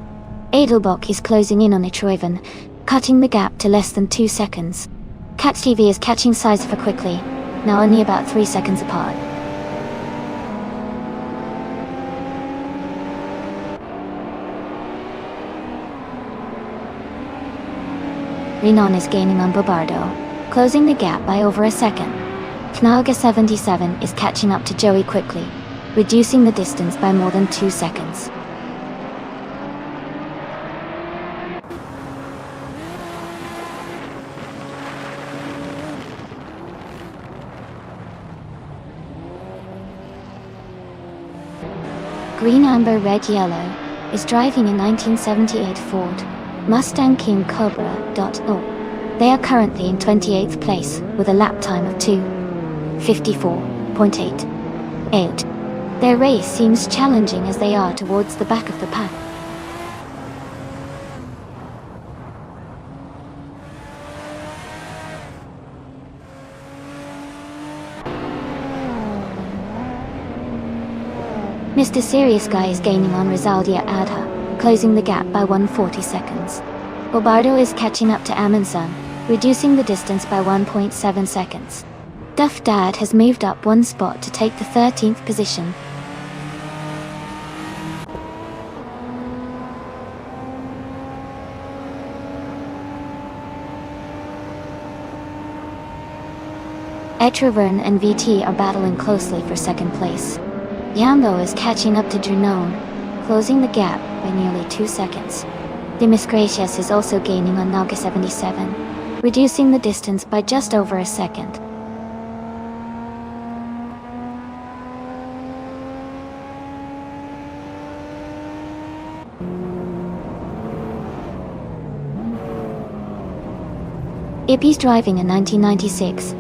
Edelbach is closing in on Etruvan, cutting the gap to less than 2 seconds. Katz TV is catching Sisypher quickly, now only about 3 seconds apart. Renan is gaining on Bobardo, closing the gap by over a second. Knalga 77 is catching up to Joey quickly, reducing the distance by more than 2 seconds. Green Amber Red Yellow is driving a 1978 Ford Mustang King Cobra.0. They are currently in 28th place with a lap time of 2:54.88. Their race seems challenging as they are towards the back of the pack. Mr. Serious Guy is gaining on Rizaldia Adha, closing the gap by 140 seconds. Bobardo is catching up to Amundsen, reducing the distance by 1.7 seconds. Duff Dad has moved up one spot to take the 13th position. Etravern and VT are battling closely for second place. Yambo is catching up to Junon, closing the gap by nearly 2 seconds. Demis Gracious is also gaining on Naga 77, reducing the distance by just over a second. Ippy's driving a 1996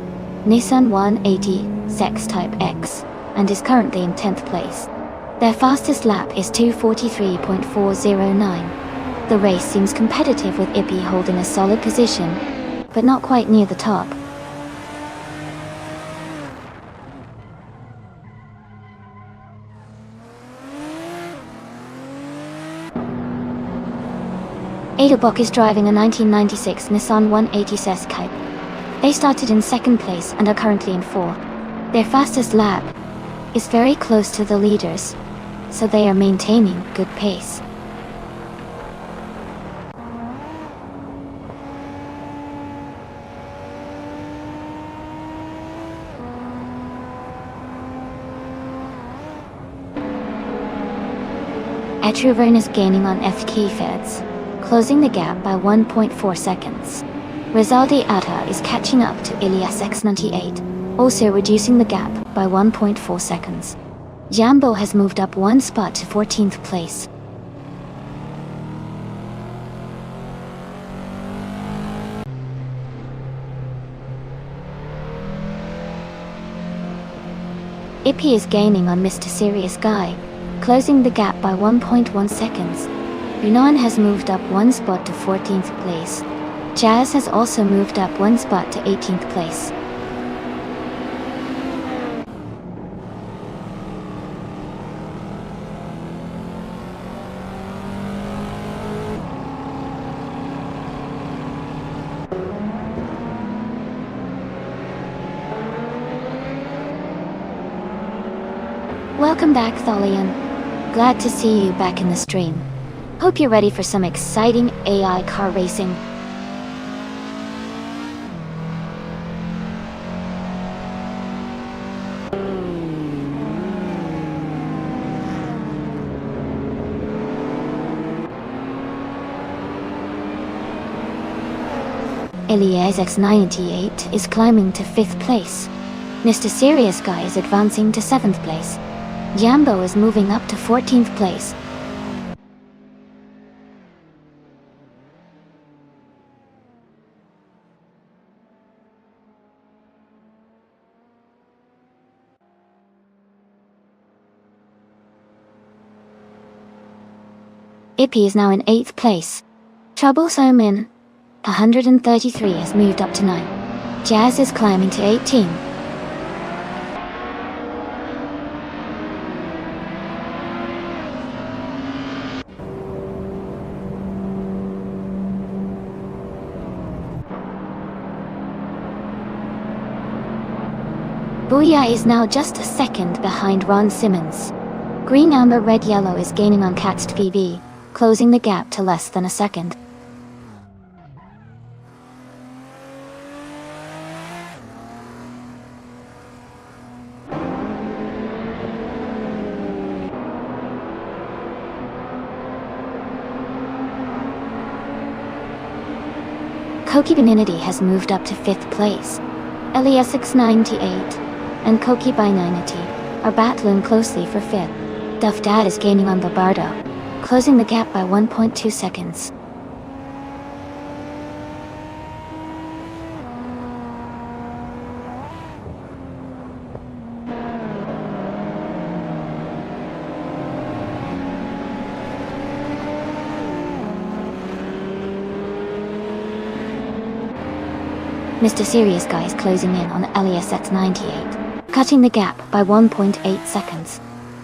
Nissan 180 Sex Type X and is currently in 10th place. Their fastest lap is 2:43.409. The race seems competitive with Ippy holding a solid position, but not quite near the top. Edelbach is driving a 1996 Nissan 180 Sex Type. They started in 2nd place and are currently in 4th. Their fastest lap is very close to the leaders, so they are maintaining good pace. Etruvern is gaining on FK Feds, closing the gap by 1.4 seconds. Rizaldi Atta is catching up to Ilias X98, also reducing the gap by 1.4 seconds. Jambo has moved up 1 spot to 14th place. Ippy is gaining on Mr. Serious Guy, closing the gap by 1.1 seconds. Yunan has moved up 1 spot to 14th place. Jazz has also moved up 1 spot to 18th place. Welcome back, Tholian. Glad to see you back in the stream. Hope you're ready for some exciting AI car racing. Ilias X98 is climbing to 5th place. Mr. Serious Guy is advancing to 7th place. Jambo is moving up to 14th place. Ippy is now in 8th place. Troublesome in 133 has moved up to 9. Jazz is climbing to 18. Booyah is now just a second behind Ron Simmons. Green, amber, red, yellow is gaining on Catched VV, closing the gap to less than a second. Koki Beninity has moved up to 5th place. Elias 698 and Koki Binanity are battling closely for 5th. Duff Dad is gaining on Babardo, closing the gap by 1.2 seconds. Mr. Serious Guy is closing in on Elias X98, cutting the gap by 1.8 seconds.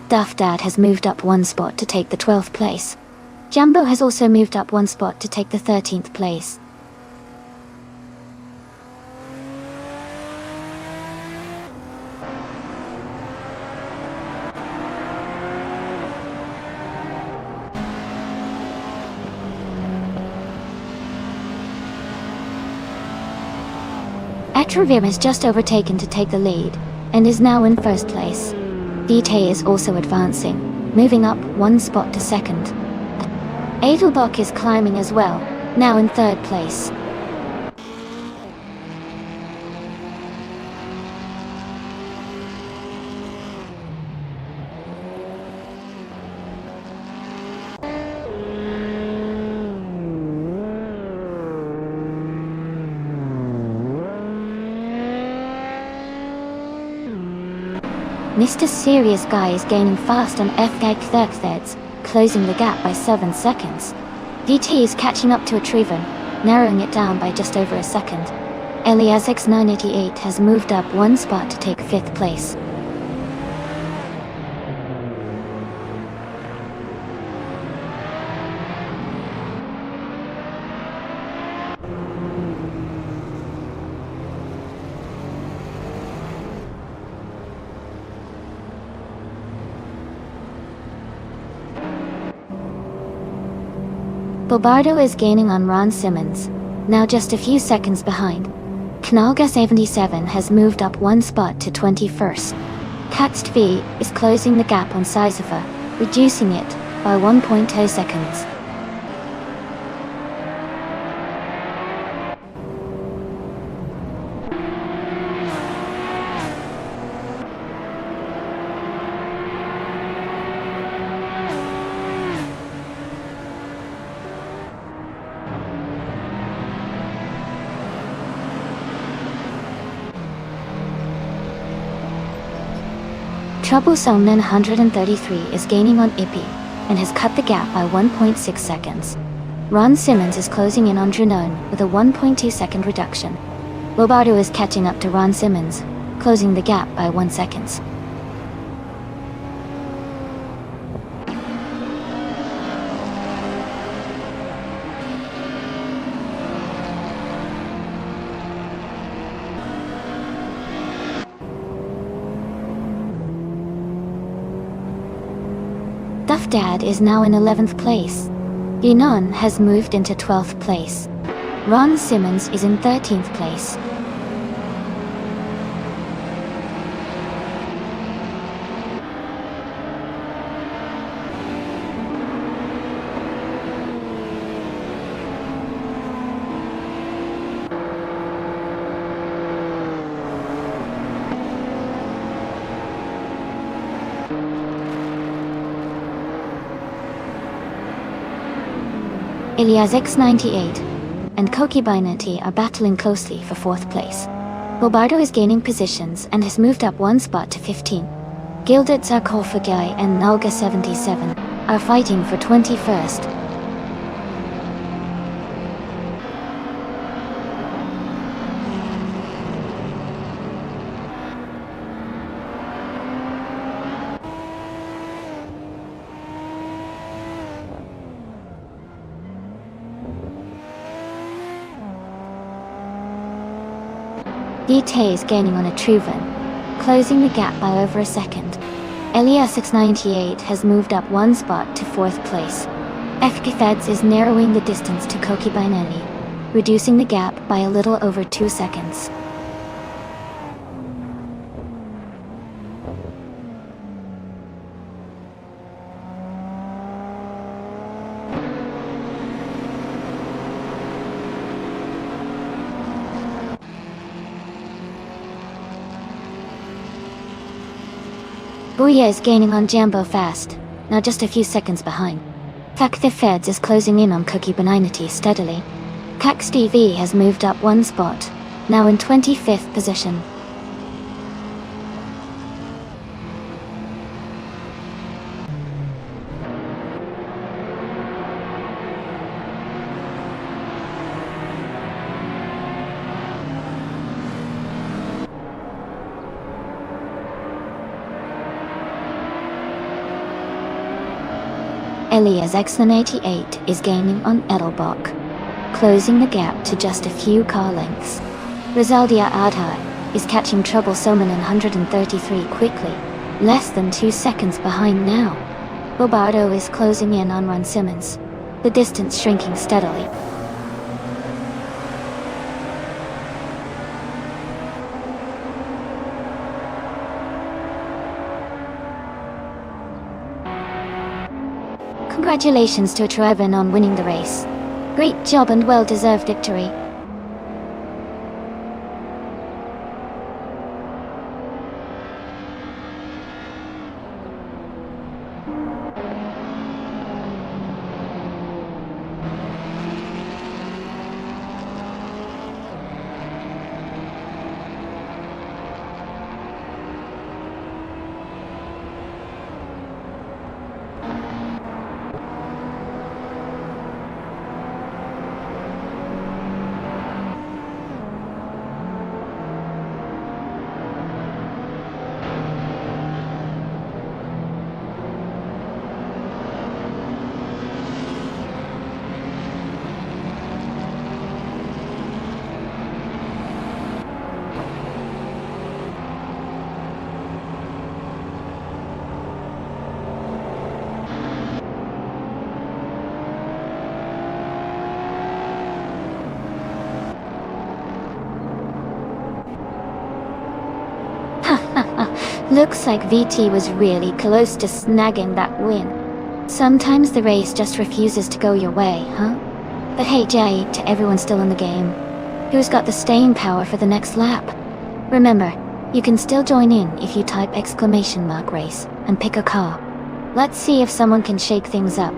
Duff Dad has moved up 1 spot to take the 12th place. Jambo has also moved up 1 spot to take the 13th place. Atrovim has just overtaken to take the lead, and is now in 1st place. Vitae is also advancing, moving up 1 spot to 2nd. Edelbach is climbing as well, now in 3rd place. Mr. Serious Guy is gaining fast on FGAG thirds, closing the gap by 7 seconds. DT is catching up to Retriever, narrowing it down by just over a second. Elias X988 has moved up 1 spot to take 5th place. Bobardo is gaining on Ron Simmons, now just a few seconds behind. Knalga77 has moved up 1 spot to 21st. Katst V is closing the gap on Sisypher, reducing it by 1.0 seconds. Troublesome 933 is gaining on Ippy, and has cut the gap by 1.6 seconds. Ron Simmons is closing in on Dranone with a 1.2 second reduction. Bobardo is catching up to Ron Simmons, closing the gap by 1 second. Duff Dad is now in 11th place. Yunan has moved into 12th place. Ron Simmons is in 13th place. Ilias X98 and Koki Binety are battling closely for 4th place. Bobardo is gaining positions and has moved up 1 spot to 15. Gilded Sarcophagai and Nalga77 are fighting for 21st. DT is gaining on Atruvan, closing the gap by over a second. Elias 698 has moved up 1 spot to 4th place. FKFeds is narrowing the distance to Koki Binelli, reducing the gap by a little over 2 seconds. Booyah is gaining on Jambo fast, now just a few seconds behind. Fakta Feds is closing in on Cookie Benignity steadily. Cax TV has moved up 1 spot, now in 25th position. Elias X988 is gaining on Edelbach, closing the gap to just a few car lengths. Rizaldia Adhai is catching Troublesome 133 quickly, less than 2 seconds behind now. Bobardo is closing in on Ron Simmons, the distance shrinking steadily. Congratulations to Trevin on winning the race. Great job and well-deserved victory. Looks like VT was really close to snagging that win. Sometimes the race just refuses to go your way, huh? But hey Jay, to everyone still in the game, who's got the staying power for the next lap? Remember, you can still join in if you type !race and pick a car. Let's see if someone can shake things up.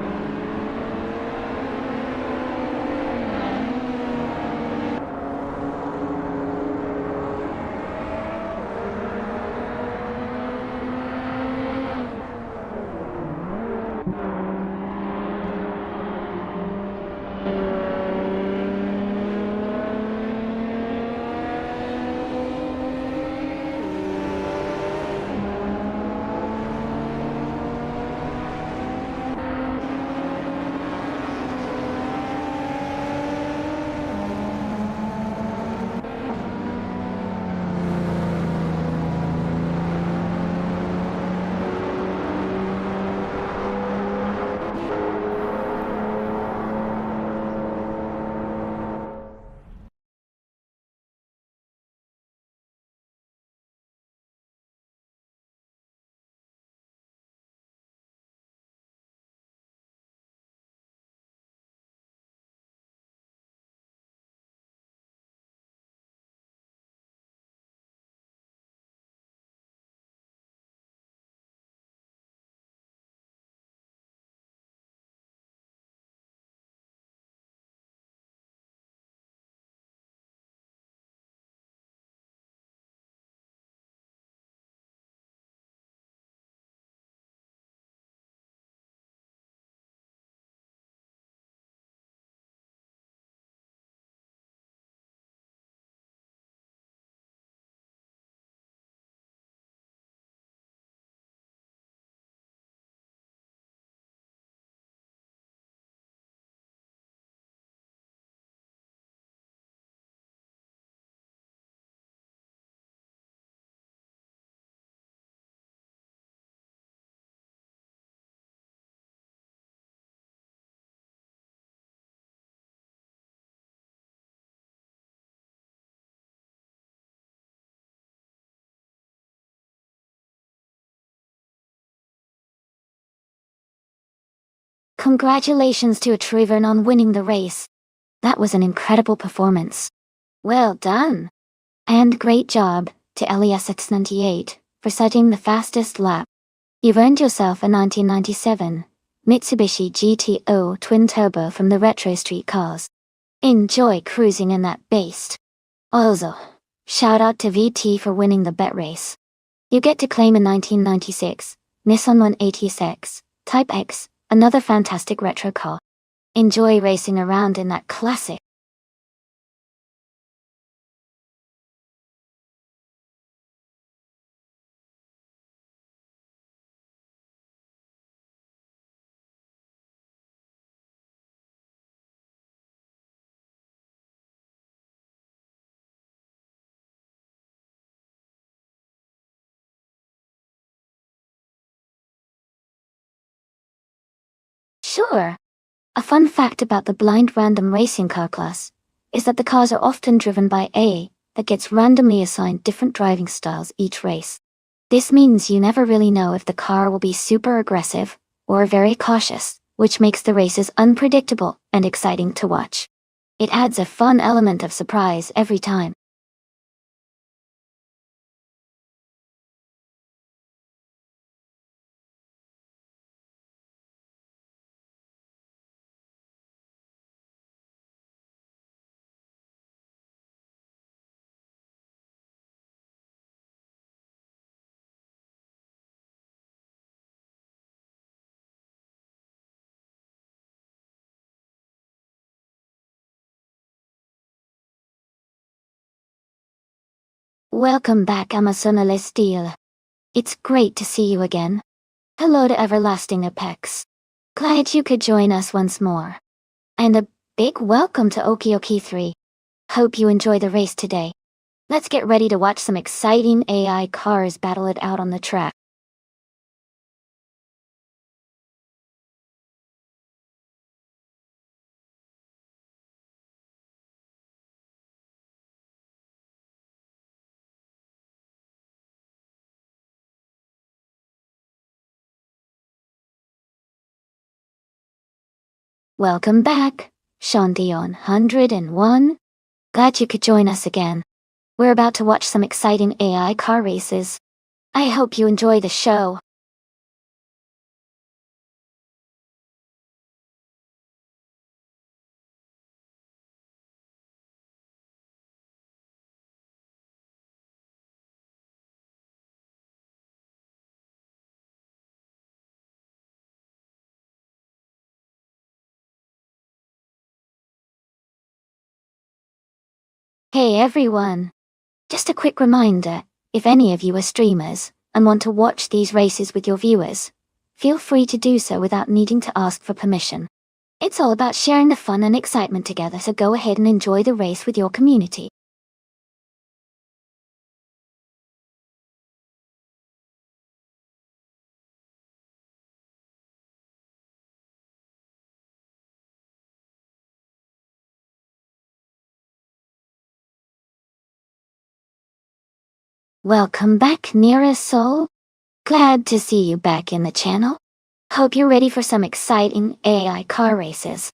Congratulations to Trevor on winning the race. That was an incredible performance. Well done. And great job to LESX98 for setting the fastest lap. You've earned yourself a 1997 Mitsubishi GTO twin turbo from the Retro Street Cars. Enjoy cruising in that beast. Also, shout out to VT for winning the bet race. You get to claim a 1996 Nissan 180SX Type X, another fantastic retro car. Enjoy racing around in that classic. Sure. A fun fact about the blind random racing car class is that the cars are often driven by AI that gets randomly assigned different driving styles each race. This means you never really know if the car will be super aggressive or very cautious, which makes the races unpredictable and exciting to watch. It adds a fun element of surprise every time. Welcome back, Amazona Steel. It's great to see you again. Hello to Everlasting Apex. Glad you could join us once more. And a big welcome to Okioki 3. Hope you enjoy the race today. Let's get ready to watch some exciting AI cars battle it out on the track. Welcome back, Shanti on 101. Glad you could join us again. We're about to watch some exciting AI car races. I hope you enjoy the show. Hey everyone! Just a quick reminder, if any of you are streamers and want to watch these races with your viewers, feel free to do so without needing to ask for permission. It's all about sharing the fun and excitement together, so go ahead and enjoy the race with your community. Welcome back, nearest soul. Glad to see you back in the channel. Hope you're ready for some exciting AI car races.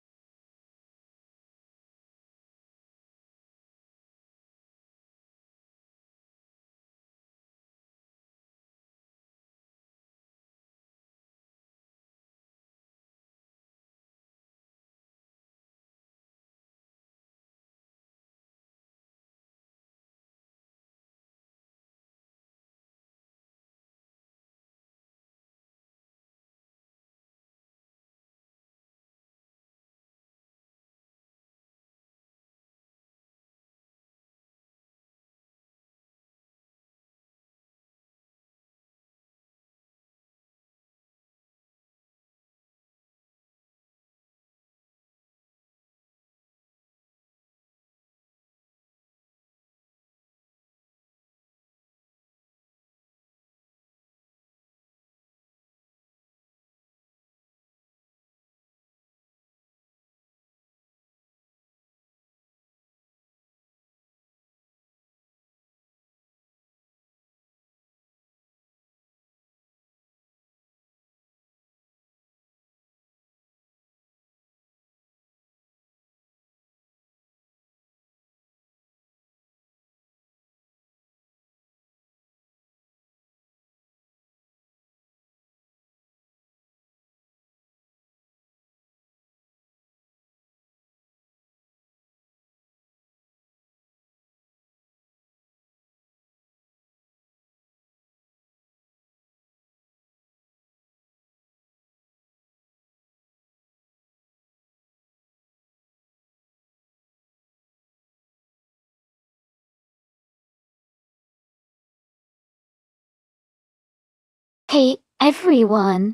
Hey, everyone!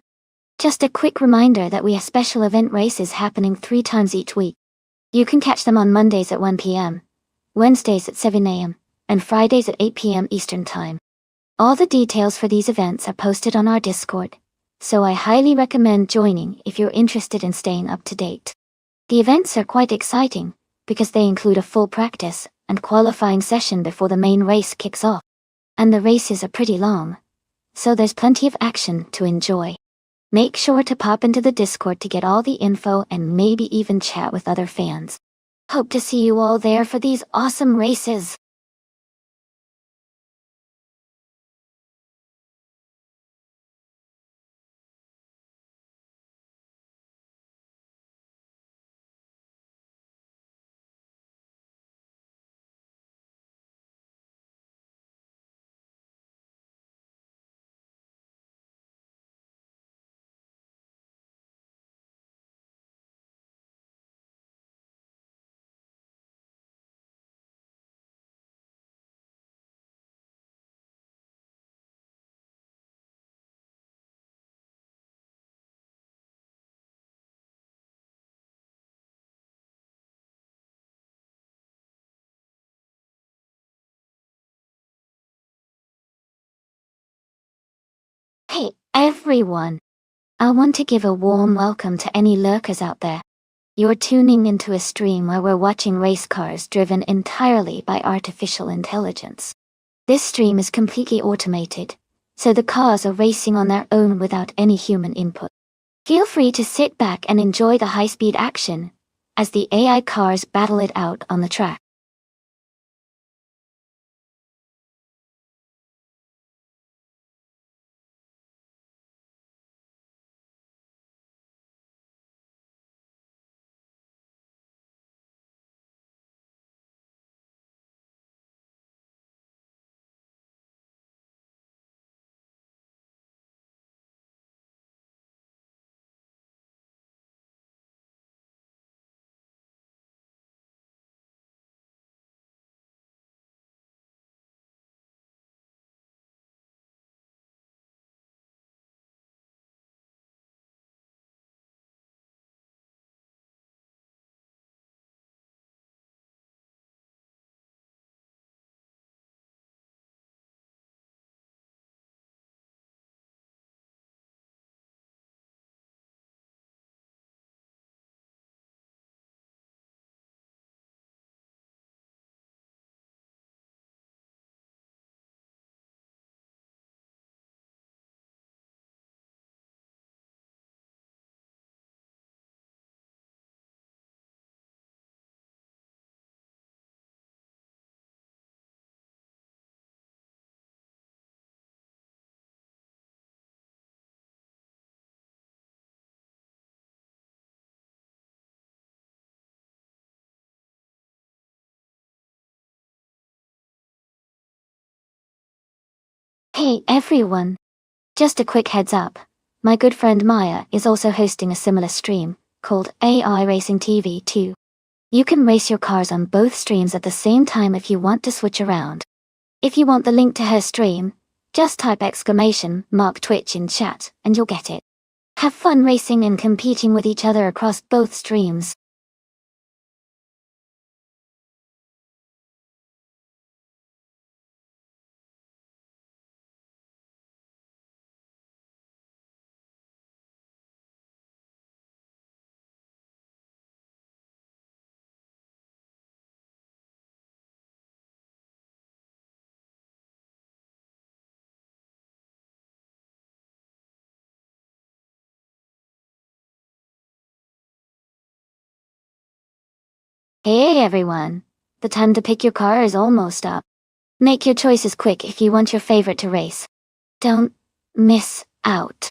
Just a quick reminder that we have special event races happening 3 times each week. You can catch them on Mondays at 1 p.m., Wednesdays at 7 a.m., and Fridays at 8 p.m. Eastern Time. All the details for these events are posted on our Discord, so I highly recommend joining if you're interested in staying up to date. The events are quite exciting, because they include a full practice and qualifying session before the main race kicks off. And the races are pretty long, so there's plenty of action to enjoy. Make sure to pop into the Discord to get all the info and maybe even chat with other fans. Hope to see you all there for these awesome races. Hey, everyone! I want to give a warm welcome to any lurkers out there. You're tuning into a stream where we're watching race cars driven entirely by artificial intelligence. This stream is completely automated, so the cars are racing on their own without any human input. Feel free to sit back and enjoy the high-speed action as the AI cars battle it out on the track. Hey everyone! Just a quick heads up. My good friend Maya is also hosting a similar stream, called AI Racing TV 2. You can race your cars on both streams at the same time if you want to switch around. If you want the link to her stream, just type !Twitch in chat, and you'll get it. Have fun racing and competing with each other across both streams. Hey everyone! The time to pick your car is almost up. Make your choices quick if you want your favorite to race. Don't miss out.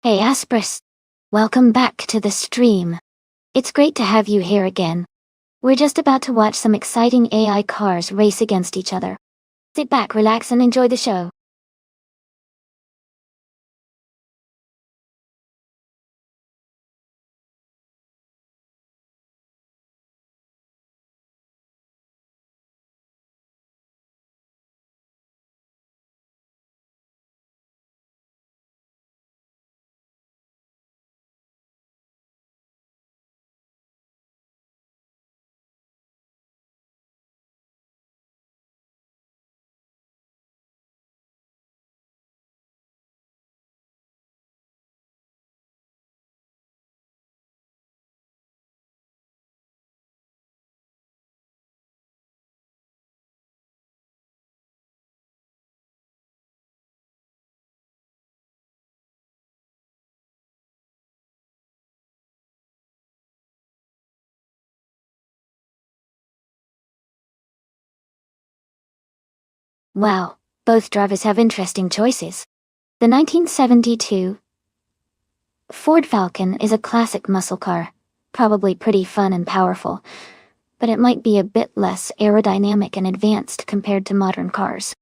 Hey Aspris! Welcome back to the stream. It's great to have you here again. We're just about to watch some exciting AI cars race against each other. Sit back, relax, and enjoy the show. Wow, both drivers have interesting choices. The 1972 Ford Falcon is a classic muscle car, probably pretty fun and powerful, but it might be a bit less aerodynamic and advanced compared to modern cars.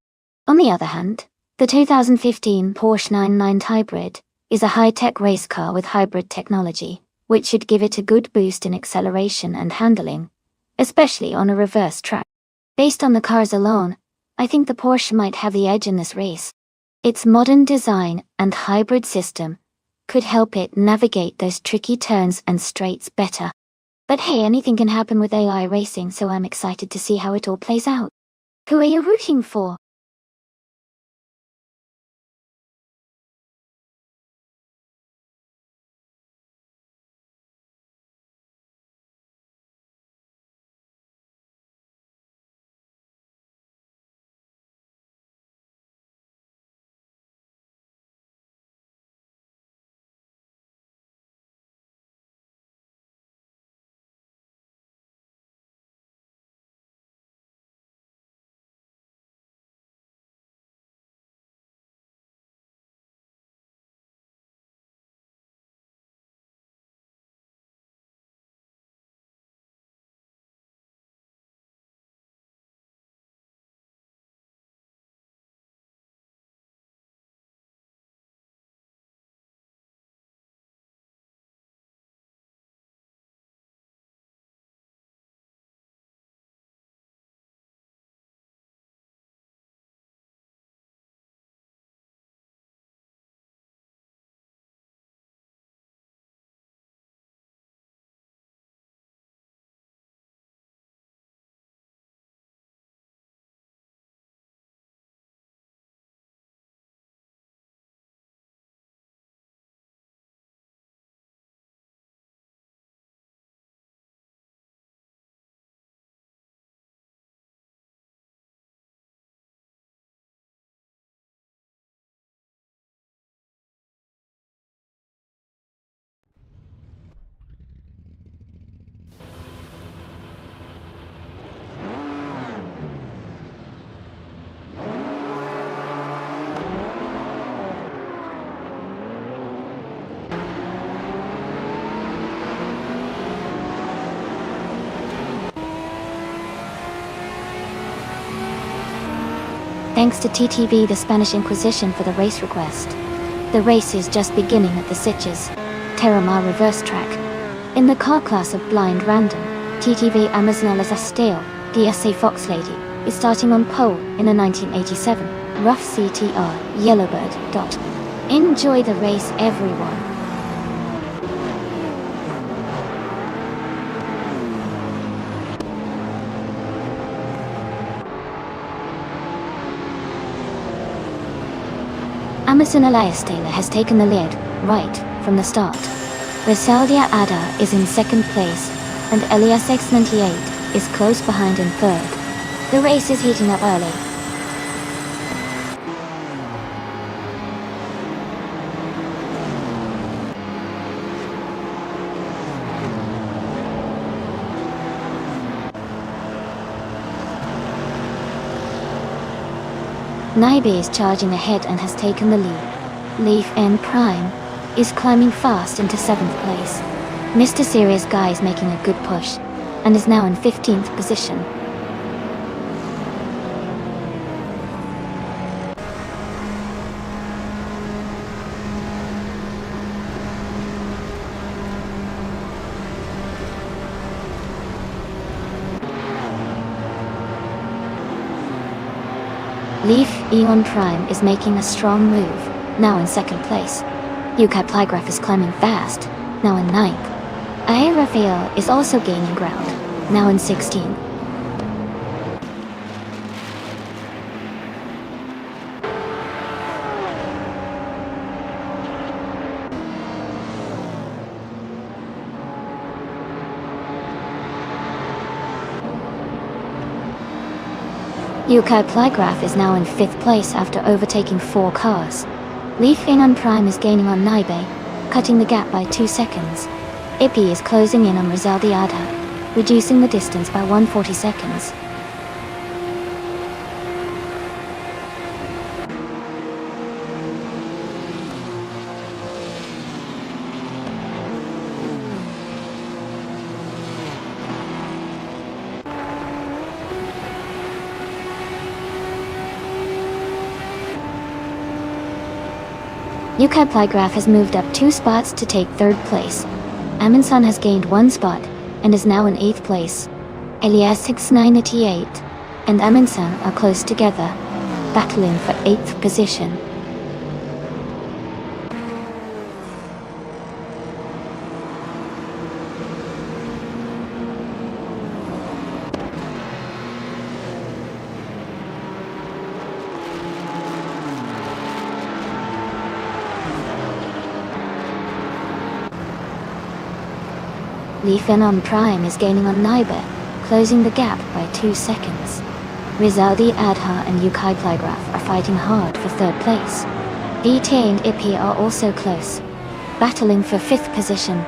On the other hand, the 2015 Porsche 911 Hybrid is a high-tech race car with hybrid technology, which should give it a good boost in acceleration and handling, especially on a reverse track. Based on the cars alone, I think the Porsche might have the edge in this race. Its modern design and hybrid system could help it navigate those tricky turns and straights better. But hey, anything can happen with AI racing, so I'm excited to see how it all plays out. Who are you rooting for? Thanks to TTV, the Spanish Inquisition, for the race request. The race is just beginning at the Sitges Terramar reverse track. In the car class of blind random, TTV Amazon Estelle, DSA Fox Lady, is starting on pole in a 1987 Rough CTR Yellowbird. Enjoy the race, everyone. Amazon Estelle has taken the lead, right from the start. Resaldia Ada is in second place, and Elias X98 is close behind in third. The race is heating up early. Naibe is charging ahead and has taken the lead. Leaf N Prime is climbing fast into 7th place. Mr. Serious Guy is making a good push, and is now in 15th position. Leaf Eon Prime is making a strong move, now in 2nd place. Yukai Plygraph is climbing fast, now in 9th. Ae Raphael is also gaining ground, now in 16th. Yukai Plygraph is now in 5th place after overtaking 4 cars. Leaf Inon Prime is gaining on Naibe, cutting the gap by 2 seconds. Ippy is closing in on Rizaldi Adha, reducing the distance by 140 seconds. Yukai Plygraph has moved up 2 spots to take 3rd place. Amundsen has gained 1 spot, and is now in 8th place. Elias 6988 and Amundsen are close together, battling for 8th position. Leaf Prime is gaining on Naibe, closing the gap by 2 seconds. Rizaldi Adha and Yukai Plygraph are fighting hard for 3rd place. VT and Ippy are also close, battling for 5th position.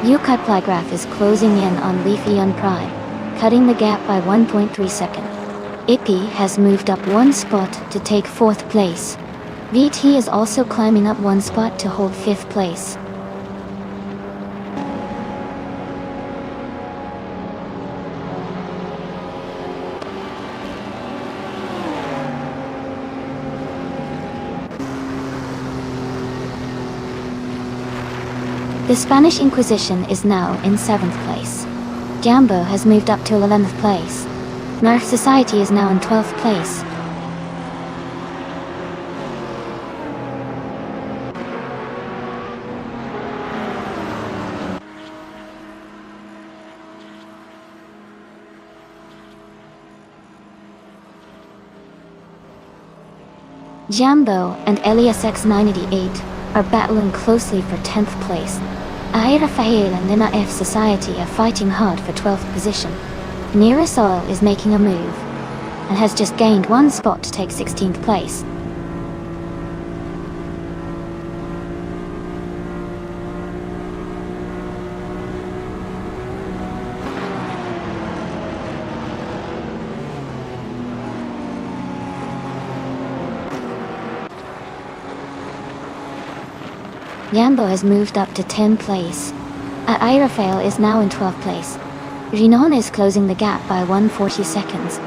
Yukai Plygraph is closing in on Leafy Prime, cutting the gap by 1.3 seconds. Ippy has moved up 1 spot to take 4th place. VT is also climbing up 1 spot to hold 5th place. The Spanish Inquisition is now in 7th place. Jambo has moved up to 11th place. Nerf Society is now in 12th place. Jambo and Elias X988 are battling closely for 10th place. Ai Rafael and Nina F Society are fighting hard for 12th position. Nearasol is making a move, and has just gained 1 spot to take 16th place. Yambo has moved up to 10th place. Rafael is now in 12th place. Rinon is closing the gap by 140 seconds.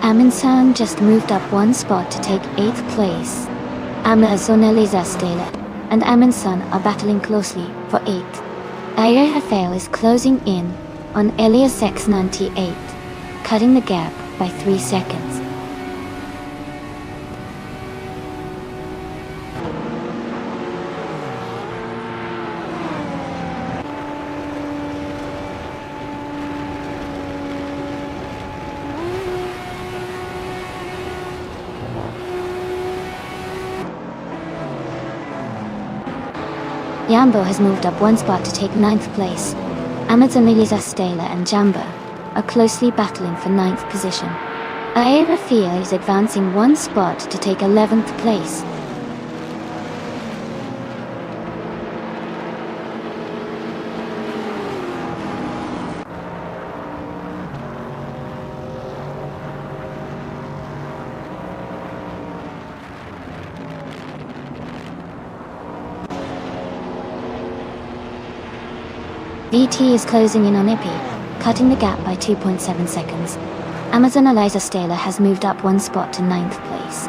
Aminsan just moved up 1 spot to take 8th place. Amazon Eliza Stela and Aminsan are battling closely for 8th. Aya Rafael is closing in on Elias X98, cutting the gap by 3 seconds. Yambo has moved up 1 spot to take 9th place. Amazon Eliza Stela and Jamba are closely battling for 9th position. Aya Rafael is advancing 1 spot to take 11th place. VT is closing in on Ippy, cutting the gap by 2.7 seconds. Amazon Eliza Stela has moved up 1 spot to 9th place.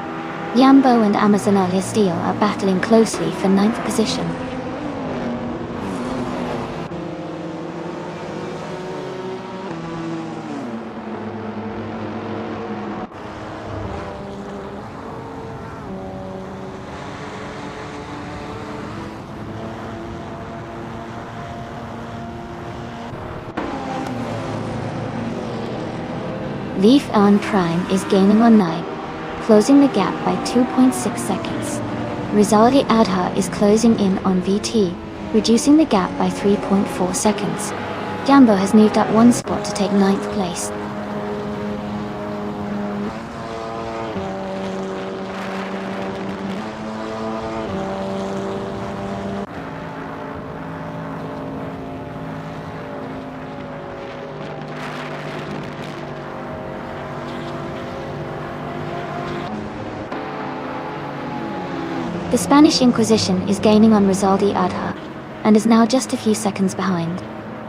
Yambo and Amazon Elias Steele are battling closely for 9th position. Leaf Prime is gaining on Nai, closing the gap by 2.6 seconds. Rizaldi Adha is closing in on VT, reducing the gap by 3.4 seconds. Jambo has moved up 1 spot to take 9th place. The Spanish Inquisition is gaining on Rizaldi Adha, and is now just a few seconds behind.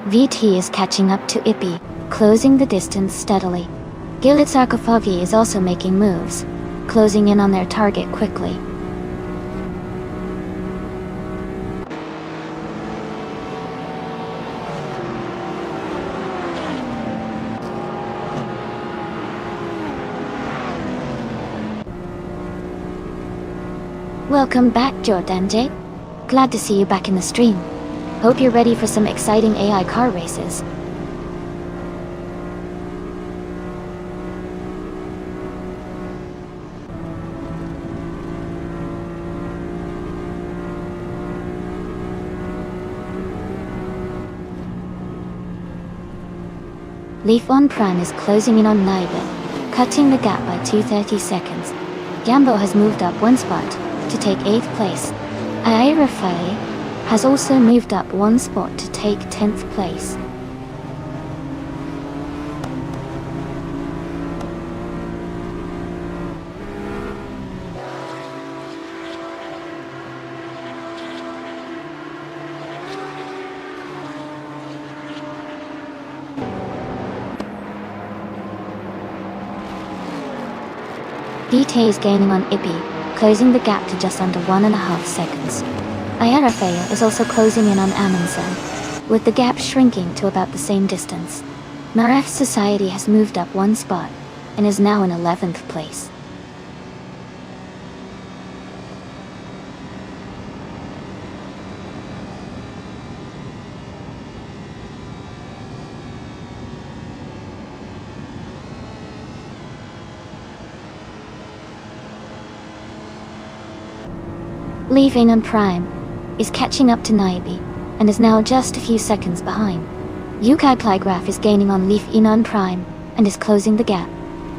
VT is catching up to Ippy, closing the distance steadily. Gilded Sarcophagi is also making moves, closing in on their target quickly. Welcome back, Jordanjay. Glad to see you back in the stream. Hope you're ready for some exciting AI car races. Leaf on Prime is closing in on Naibit, cutting the gap by 230 seconds. Gambo has moved up one spot to take 8th place. Airafai has also moved up one spot to take 10th place. DT is gaining on Ippy, closing the gap to just under 1.5 seconds. Ayarafaya is also closing in on Amundsen, with the gap shrinking to about the same distance. Maref Society has moved up one spot, and is now in 11th place. Leaving on Prime is catching up to Naibi, and is now just a few seconds behind. Yukai Plygraph is gaining on Leaf Inon Prime, and is closing the gap.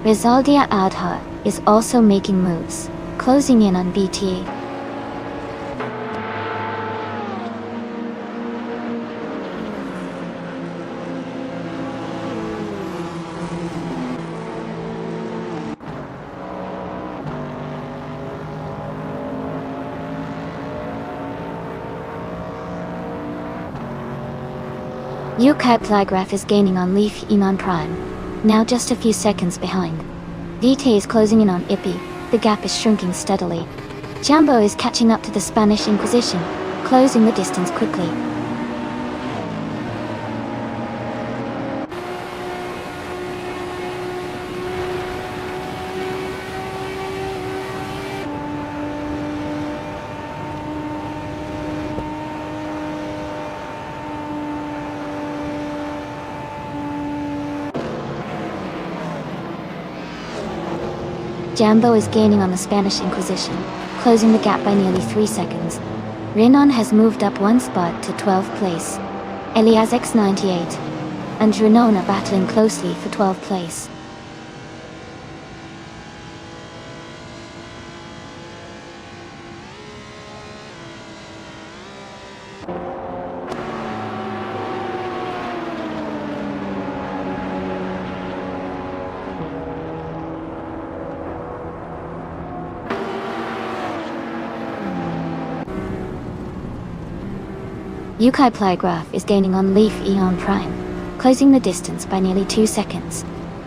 Rizaldia Adha is also making moves, closing in on BTA. Yukai Plygraph is gaining on Leaf Inon Prime, now just a few seconds behind. DT is closing in on Ippy, the gap is shrinking steadily. Jambo is catching up to the Spanish Inquisition, closing the distance quickly. Jambo is gaining on the Spanish Inquisition, closing the gap by nearly 3 seconds. Renan has moved up one spot to 12th place. Elias X98 and Renan are battling closely for 12th place. Yukai Plygraph is gaining on Leaf Eon Prime, closing the distance by nearly 2 seconds.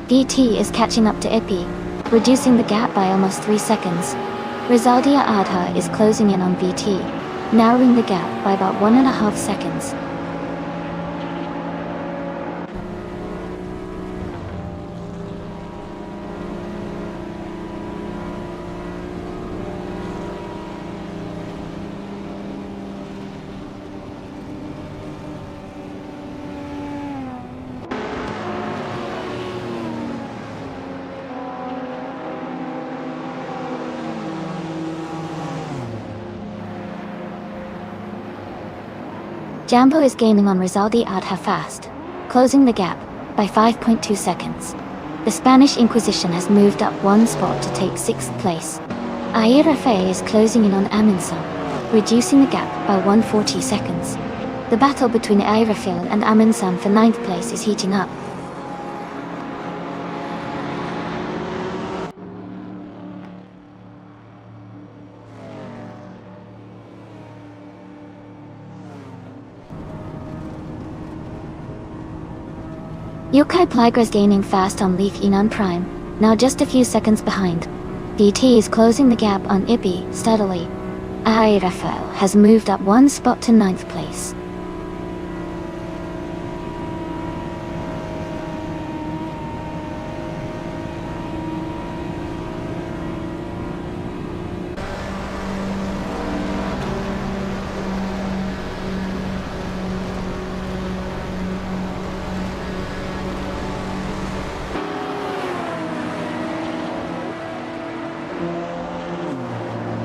DT is catching up to Ippy, reducing the gap by almost 3 seconds. Rizaldia Adha is closing in on BT, narrowing the gap by about 1.5 seconds. Jambo is gaining on Rizaldi Adha fast, closing the gap by 5.2 seconds. The Spanish Inquisition has moved up one spot to take 6th place. Airafe is closing in on Amundsen, reducing the gap by 140 seconds. The battle between Airafil and Amundsen for 9th place is heating up. Yokai Pliger is gaining fast on Leaf Enon Prime, now just a few seconds behind. VT is closing the gap on Ippy steadily. Rafael has moved up one spot to 9th place.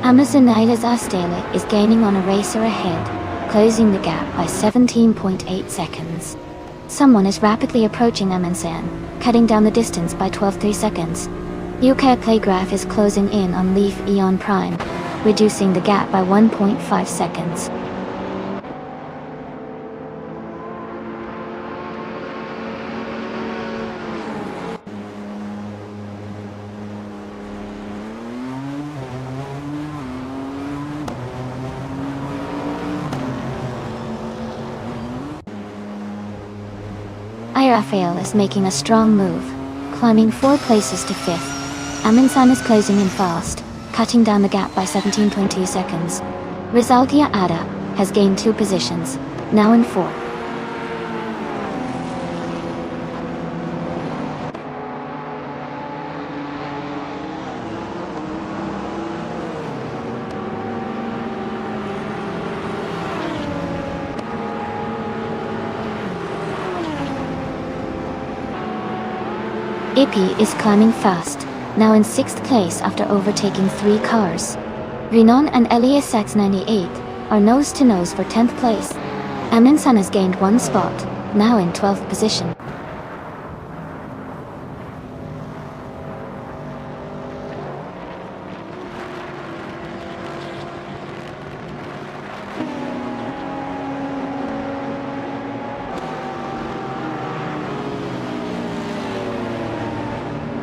Amazon Ailes Astele is gaining on a racer ahead, closing the gap by 17.8 seconds. Someone is rapidly approaching Amundsen, cutting down the distance by 12.3 seconds. UK Playgraph is closing in on Leaf Eon Prime, reducing the gap by 1.5 seconds. Rafael is making a strong move, climbing 4 places to 5th. Amundsen is closing in fast, cutting down the gap by 17.2 seconds. Rizaldia Ada has gained 2 positions, now in 4th. Ippy is climbing fast, now in 6th place after overtaking 3 cars. Renan and Elias X98 are nose-to-nose for 10th place. Amundsen has gained 1 spot, now in 12th position.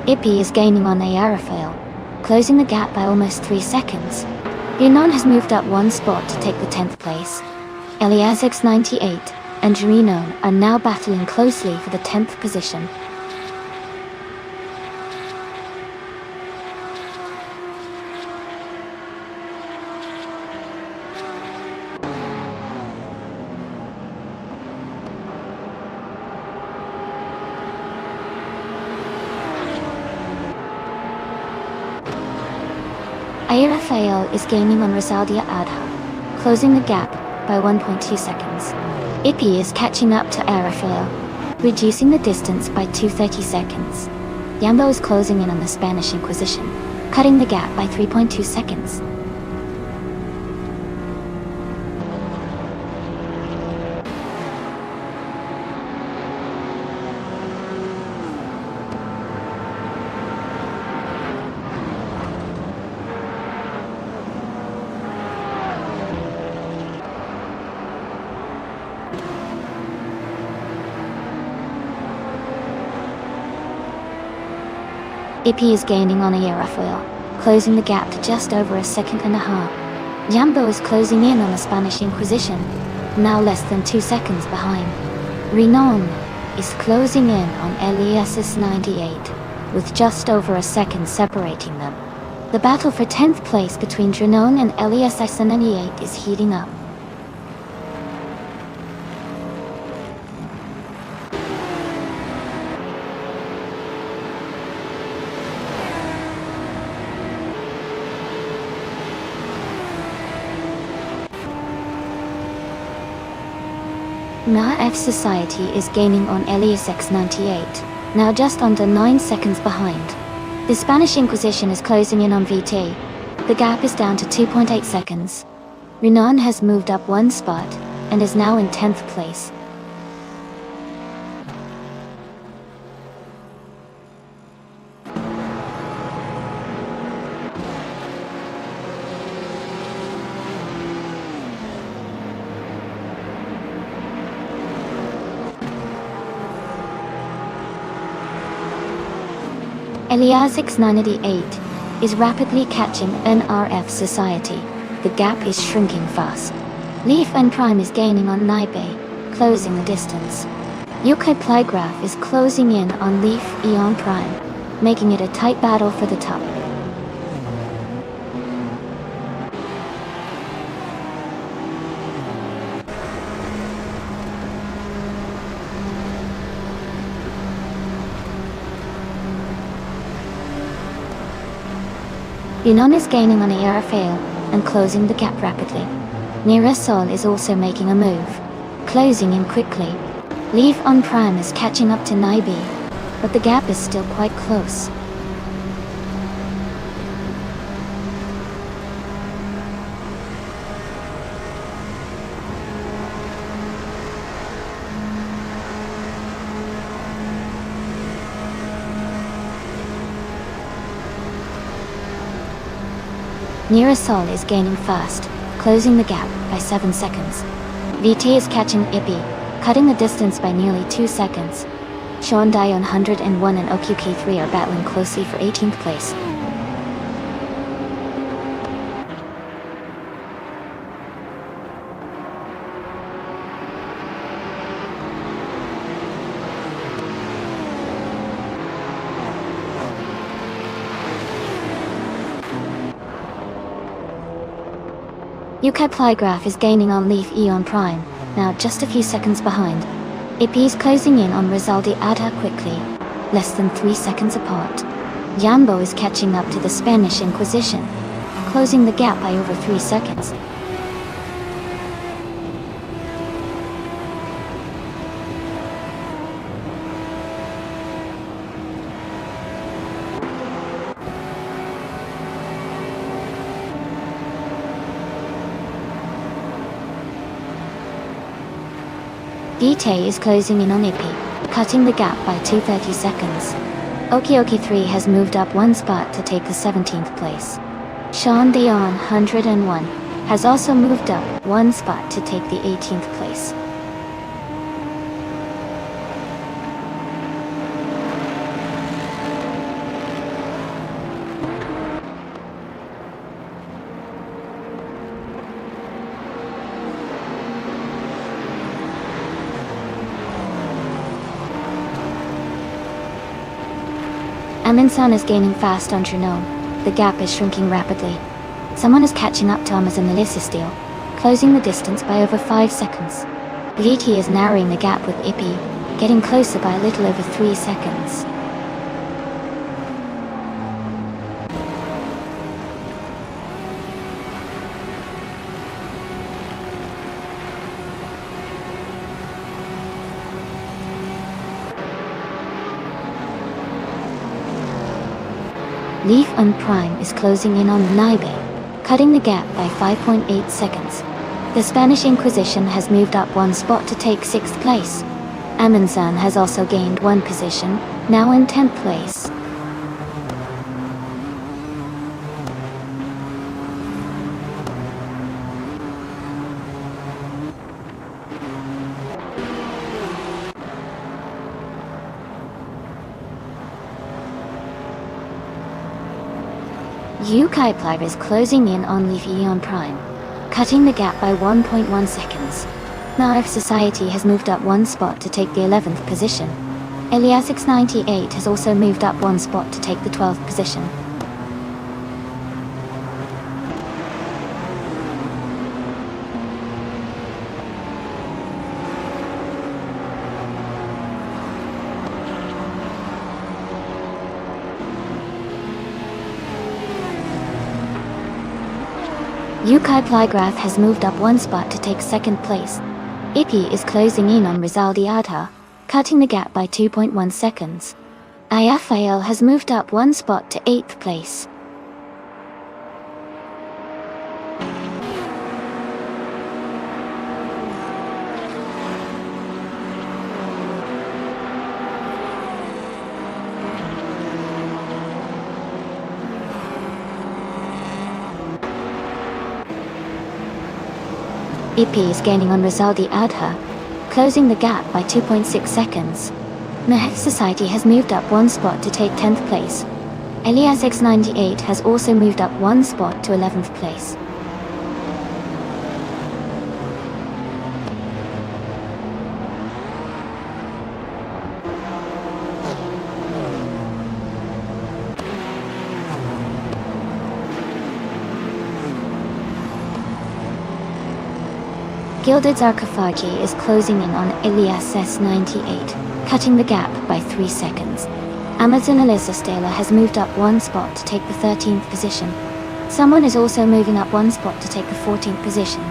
Ippy is gaining on Rafael, closing the gap by almost 3 seconds. Renan has moved up 1 spot to take the 10th place. Elias X98 and Renan are now battling closely for the 10th position. Rafael is gaining on Rizaldia Adha, closing the gap by 1.2 seconds. Ippy is catching up to Rafael, reducing the distance by 2.30 seconds. Yambo is closing in on the Spanish Inquisition, cutting the gap by 3.2 seconds. Ippy is gaining on Rafael, closing the gap to just over a second and a half. Jambo is closing in on the Spanish Inquisition, now less than 2 seconds behind. Renan is closing in on Elias 98, with just over a second separating them. The battle for 10th place between Renan and Elias 98 is heating up. F Society is gaining on Elias X98, now just under 9 seconds behind. The Spanish Inquisition is closing in on VT. The gap is down to 2.8 seconds. Renan has moved up 1 spot, and is now in 10th place. Elias X98 is rapidly catching NRF Society. The gap is shrinking fast. Leaf and Prime is gaining on Naibe, closing the distance. Yokai Plygraph is closing in on Leaf Eon Prime, making it a tight battle for the top. Yunnan is gaining on ARFAL and closing the gap rapidly. Nirasol is also making a move, closing in quickly. Leaf on Prime is catching up to Naibi, but the gap is still quite close. Nirasol is gaining fast, closing the gap by 7 seconds. VT is catching Ippy, cutting the distance by nearly 2 seconds. Sean Dion 101 and OQK3 are battling closely for 18th place. Yokai Plygraph is gaining on Leaf Eon Prime, now just a few seconds behind. Ippy is closing in on Rizaldi Adha quickly, less than 3 seconds apart. Yambo is catching up to the Spanish Inquisition, closing the gap by over 3 seconds. Vite is closing in on Ippy, cutting the gap by 230 seconds. Okioki3 has moved up 1 spot to take the 17th place. Sean Dion 101 has also moved up 1 spot to take the 18th place. Aminsan is gaining fast on Trunome. The gap is shrinking rapidly. Someone is catching up to Amazon Melissa Steel, closing the distance by over 5 seconds. VT is narrowing the gap with Ippy, getting closer by a little over 3 seconds. Leaf on Prime is closing in on Naibe, cutting the gap by 5.8 seconds. The Spanish Inquisition has moved up 1 spot to take 6th place. Amundsen has also gained 1 position, now in 10th place. Yokai Plive is closing in on Leaf Eon Prime, cutting the gap by 1.1 seconds. Now Society has moved up 1 spot to take the 11th position. Eliasix98 has also moved up 1 spot to take the 12th position. Yokai Plygraph has moved up 1 spot to take 2nd place. Ippy is closing in on Rizaldi Adha, cutting the gap by 2.1 seconds. Ayafael has moved up 1 spot to 8th place. Ippy is gaining on Rizaldi Adha, closing the gap by 2.6 seconds. Mehek Society has moved up 1 spot to take 10th place. Eliasx98 has also moved up 1 spot to 11th place. Gilded Sarcophagi is closing in on Elias S98, cutting the gap by 3 seconds. Amazon Alyssa Stela has moved up 1 spot to take the 13th position. Someone is also moving up 1 spot to take the 14th position.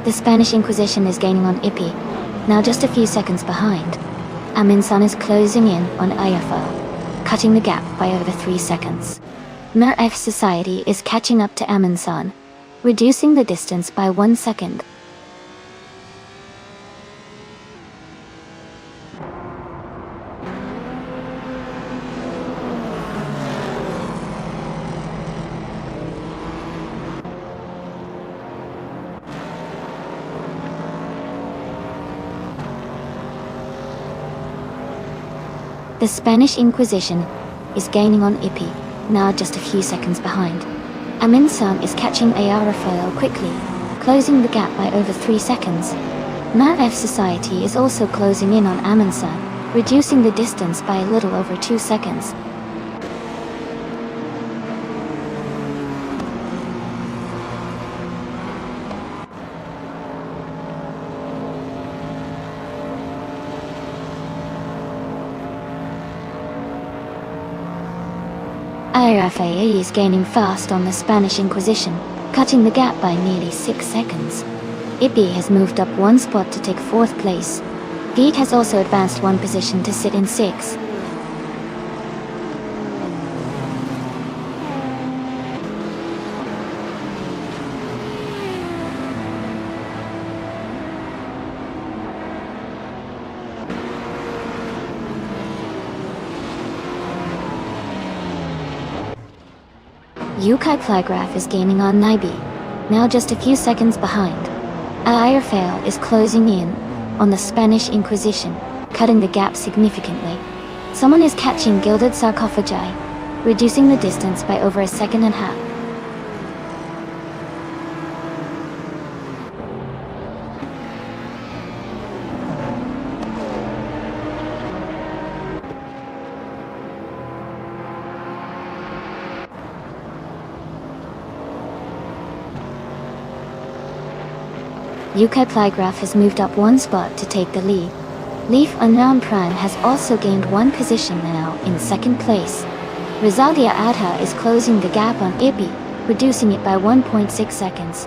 The Spanish Inquisition is gaining on Ipi, now just a few seconds behind. Aminsan is closing in on Ayafo, cutting the gap by over 3 seconds. Mer F Society is catching up to Aminsan, reducing the distance by 1 second. The Spanish Inquisition is gaining on Ipi, now just a few seconds behind. Aminsan is catching Rafael quickly, closing the gap by over 3 seconds. Mer F Society is also closing in on Aminsan, reducing the distance by a little over 2 seconds. Rafael is gaining fast on the Spanish Inquisition, cutting the gap by nearly 6 seconds. Ipi has moved up 1 spot to take 4th place. Vite has also advanced 1 position to sit in 6th. Yukai Plygraph is gaining on Naibi, now just a few seconds behind. Rafael is closing in on the Spanish Inquisition, cutting the gap significantly. Someone is catching Gilded Sarcophagi, reducing the distance by over 1.5 seconds. Yukai Plygraph has moved up 1 spot to take the lead. Leaf Unknown Prime has also gained 1 position now in 2nd place. Rizaldia Adha is closing the gap on Ipi, reducing it by 1.6 seconds.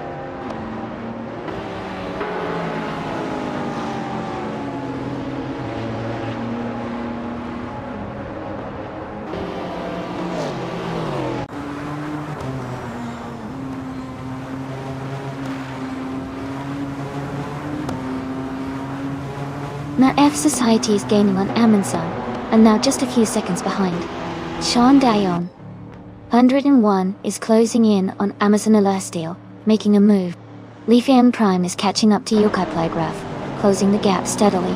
Mer F Society is gaining on Aminsan, and now just a few seconds behind. Sean Dayon, 101, is closing in on Amazon Celestial, making a move. Leafian Prime is catching up to Yukai Plygraph, closing the gap steadily.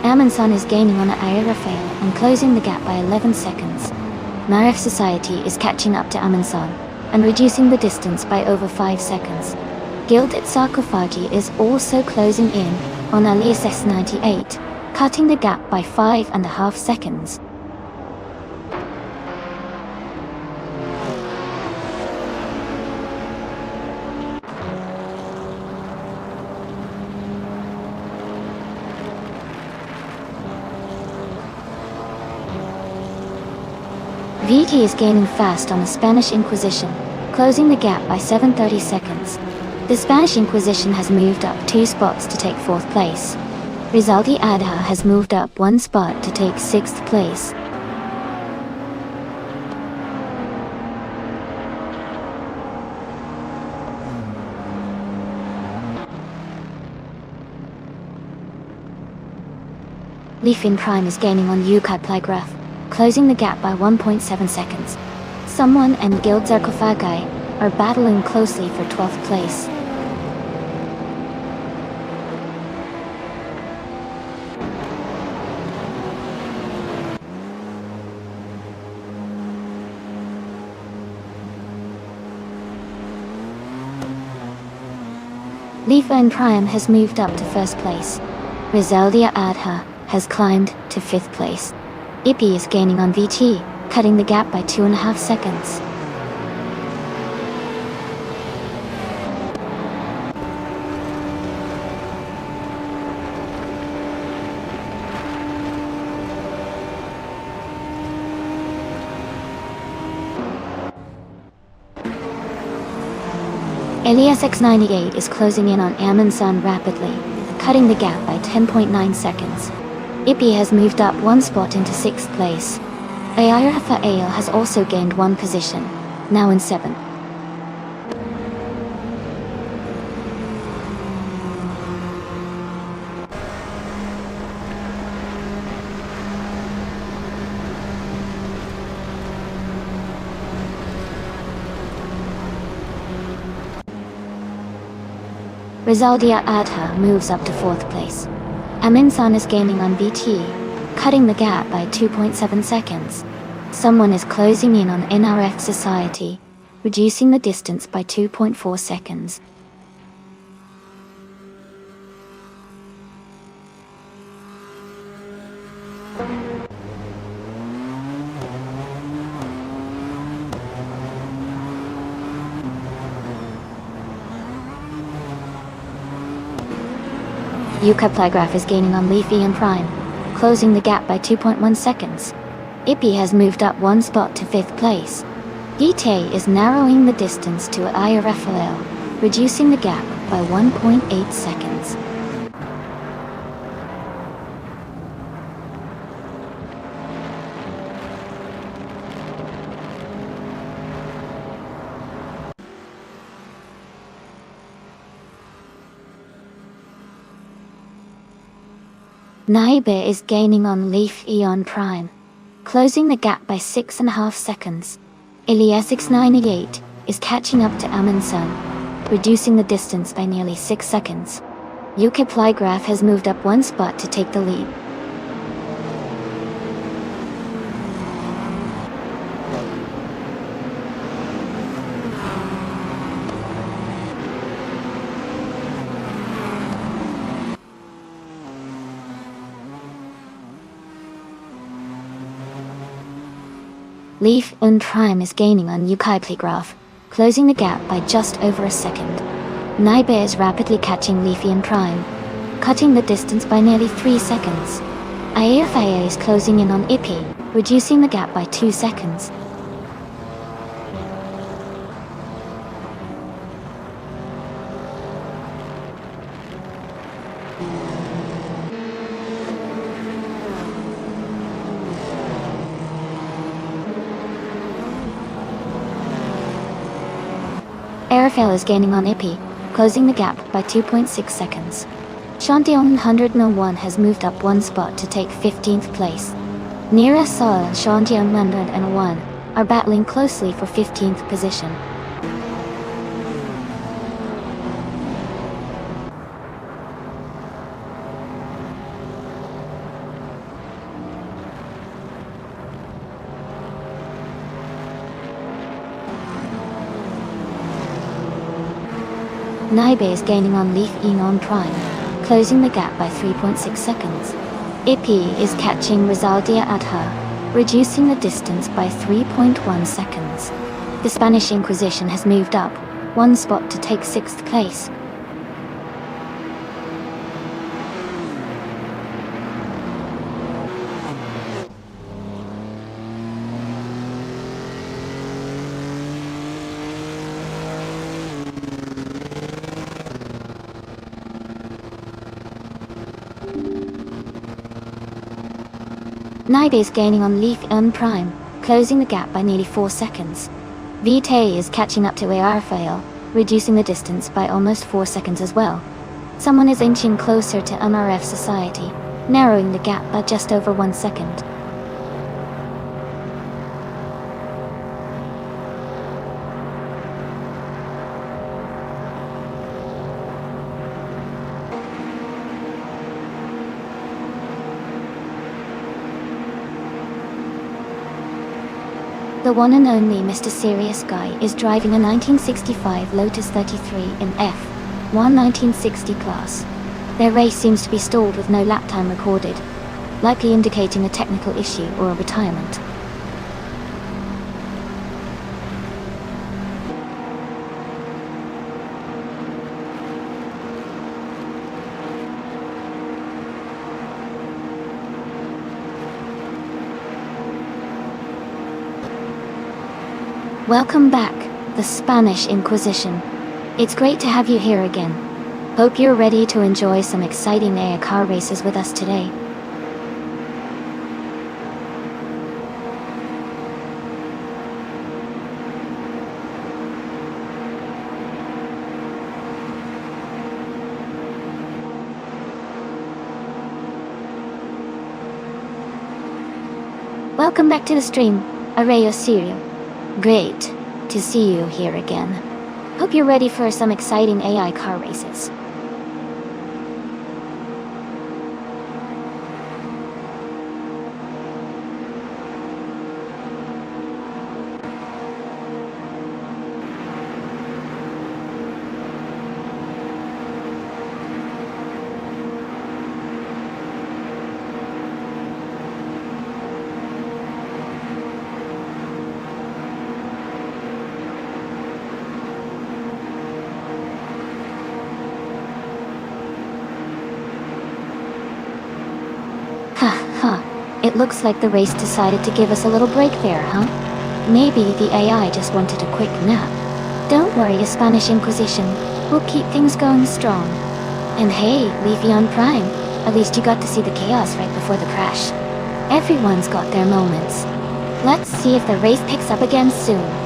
Aminsan is gaining on Rafael and closing the gap by 11 seconds. Marif Society is catching up to Aminsan and reducing the distance by over 5 seconds. Gilded Sarcophagi is also closing in on Alias S98, cutting the gap by 5.5 seconds. VT is gaining fast on the Spanish Inquisition, closing the gap by 7.30 seconds. The Spanish Inquisition has moved up 2 spots to take 4th place. Rizaldi Adha has moved up 1 spot to take 6th place. Leaf in Prime is gaining on Yukai Plygraph, closing the gap by 1.7 seconds. Someone and Guild Sarcophagi are battling closely for 12th place. Leaf in Prime has moved up to 1st place. Rizaldia Adha has climbed to 5th place. Ippy is gaining on VT, cutting the gap by 2.5 seconds. Elias X98 is closing in on Amundsen rapidly, cutting the gap by 10.9 seconds. Ippy has moved up 1 spot into 6th place. Ayarafa Ale has also gained 1 position, now in 7th. Rizaldia Adha moves up to 4th place. Aminsan is gaining on BT, cutting the gap by 2.7 seconds. Someone is closing in on NRF Society, reducing the distance by 2.4 seconds. Yukai Plygraph is gaining on Leafy and Prime, closing the gap by 2.1 seconds. Ippy has moved up 1 spot to 5th place. Gite is narrowing the distance to Ayarafael, reducing the gap by 1.8 seconds. Naibe is gaining on Leaf Eon Prime, closing the gap by 6.5 seconds. Iliasix98 is catching up to Amundsen, reducing the distance by nearly 6 seconds. Yukai Plygraph has moved up 1 spot to take the lead. Leaf and Prime is gaining on Yukai Plygraph, closing the gap by just over a second. Naibe is rapidly catching Leafy and Prime, cutting the distance by nearly 3 seconds. Ayafaya is closing in on Ippy, reducing the gap by 2 seconds. Arafel is gaining on Ippy, closing the gap by 2.6 seconds. Shantian 101 has moved up 1 spot to take 15th place. Nira Saul and Shantian 101 are battling closely for 15th position. Naibe is gaining on Leaf Enon Prime, closing the gap by 3.6 seconds. Ippy is catching Rizaldia Adha, reducing the distance by 3.1 seconds. The Spanish Inquisition has moved up 1 spot to take 6th place. Naibe is gaining on Leaf M Prime, closing the gap by nearly 4 seconds. Vitae is catching up to Ayarfael, reducing the distance by almost 4 seconds as well. Someone is inching closer to MRF Society, narrowing the gap by just over 1 second. The one and only Mr. Serious Guy is driving a 1965 Lotus 33 in F1 1960 class. Their race seems to be stalled with no lap time recorded, likely indicating a technical issue or a retirement. Welcome back, the Spanish Inquisition. It's great to have you here again. Hope you're ready to enjoy some exciting AI car races with us today. Welcome back to the stream, Arrayo Serial. Great to see you here again. Hope you're ready for some exciting AI car races. It looks like the race decided to give us a little break there, huh? Maybe the AI just wanted a quick nap. Don't worry, a Spanish Inquisition. We'll keep things going strong. And hey, Leafy on Prime. At least you got to see the chaos right before the crash. Everyone's got their moments. Let's see if the race picks up again soon.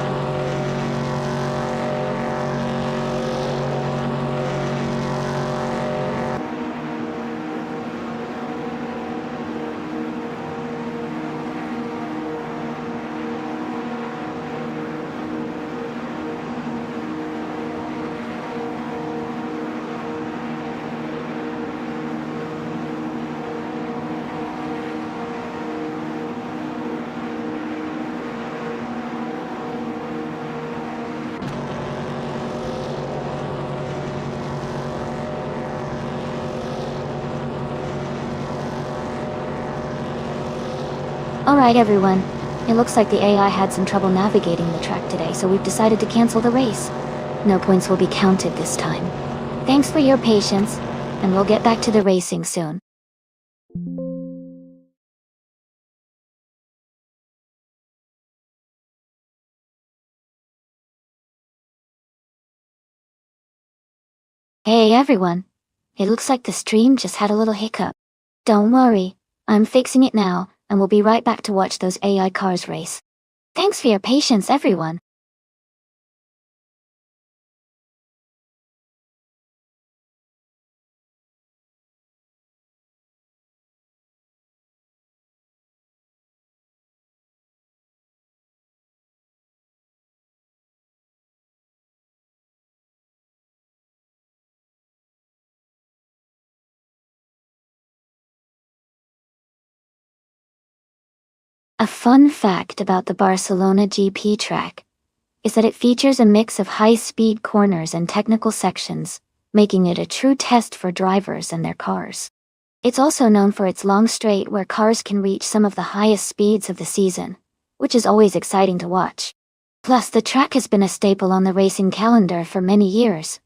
Alright everyone, it looks like the AI had some trouble navigating the track today, so we've decided to cancel the race. No points will be counted this time. Thanks for your patience, and we'll get back to the racing soon. Hey everyone, it looks like the stream just had a little hiccup. Don't worry, I'm fixing it now, and we'll be right back to watch those AI cars race. Thanks for your patience everyone. A fun fact about the Barcelona GP track is that it features a mix of high-speed corners and technical sections, making it a true test for drivers and their cars. It's also known for its long straight where cars can reach some of the highest speeds of the season, which is always exciting to watch. Plus, the track has been a staple on the racing calendar for many years,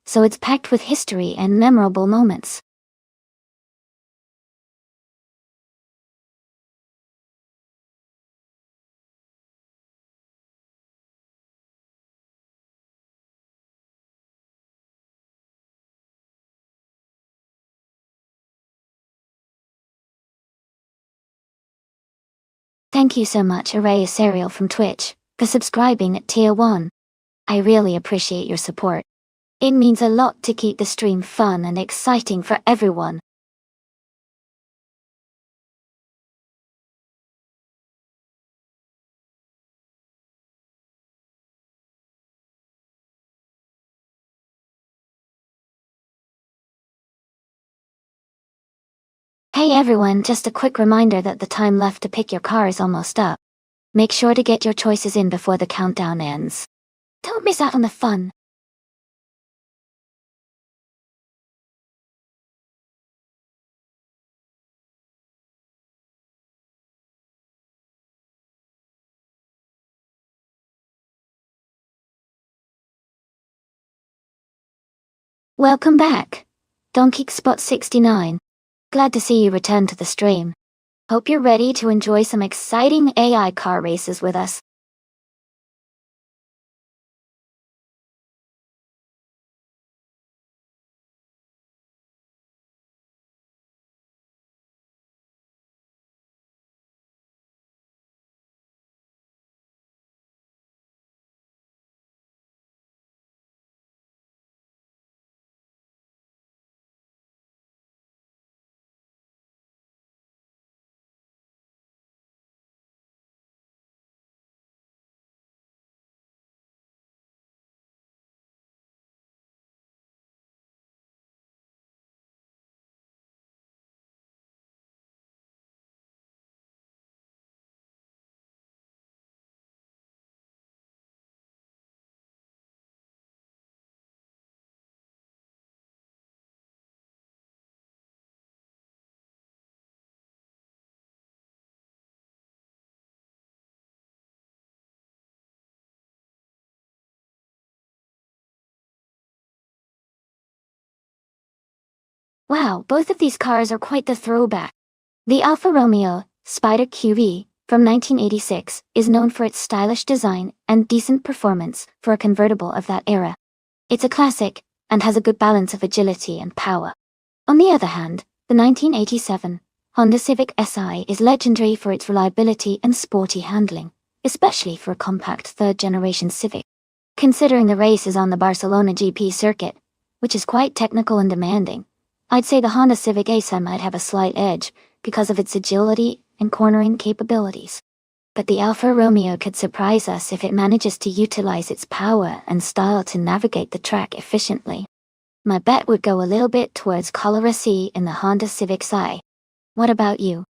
so it's packed with history and memorable moments. Thank you so much, Array Serial from Twitch, for subscribing at Tier 1. I really appreciate your support. It means a lot to keep the stream fun and exciting for everyone. Hey everyone, just a quick reminder that the time left to pick your car is almost up. Make sure to get your choices in before the countdown ends. Don't miss out on the fun. Welcome back, Donkey Spot 69. Glad to see you return to the stream. Hope you're ready to enjoy some exciting AI car races with us. Wow, both of these cars are quite the throwback. The Alfa Romeo Spider QV from 1986 is known for its stylish design and decent performance for a convertible of that era. It's a classic and has a good balance of agility and power. On the other hand, the 1987 Honda Civic Si is legendary for its reliability and sporty handling, especially for a compact third-generation Civic. Considering the race is on the Barcelona GP circuit, which is quite technical and demanding, I'd say the Honda Civic Si might have a slight edge because of its agility and cornering capabilities. But the Alfa Romeo could surprise us if it manages to utilize its power and style to navigate the track efficiently. My bet would go a little bit towards Color C in the Honda Civic Si. What about you?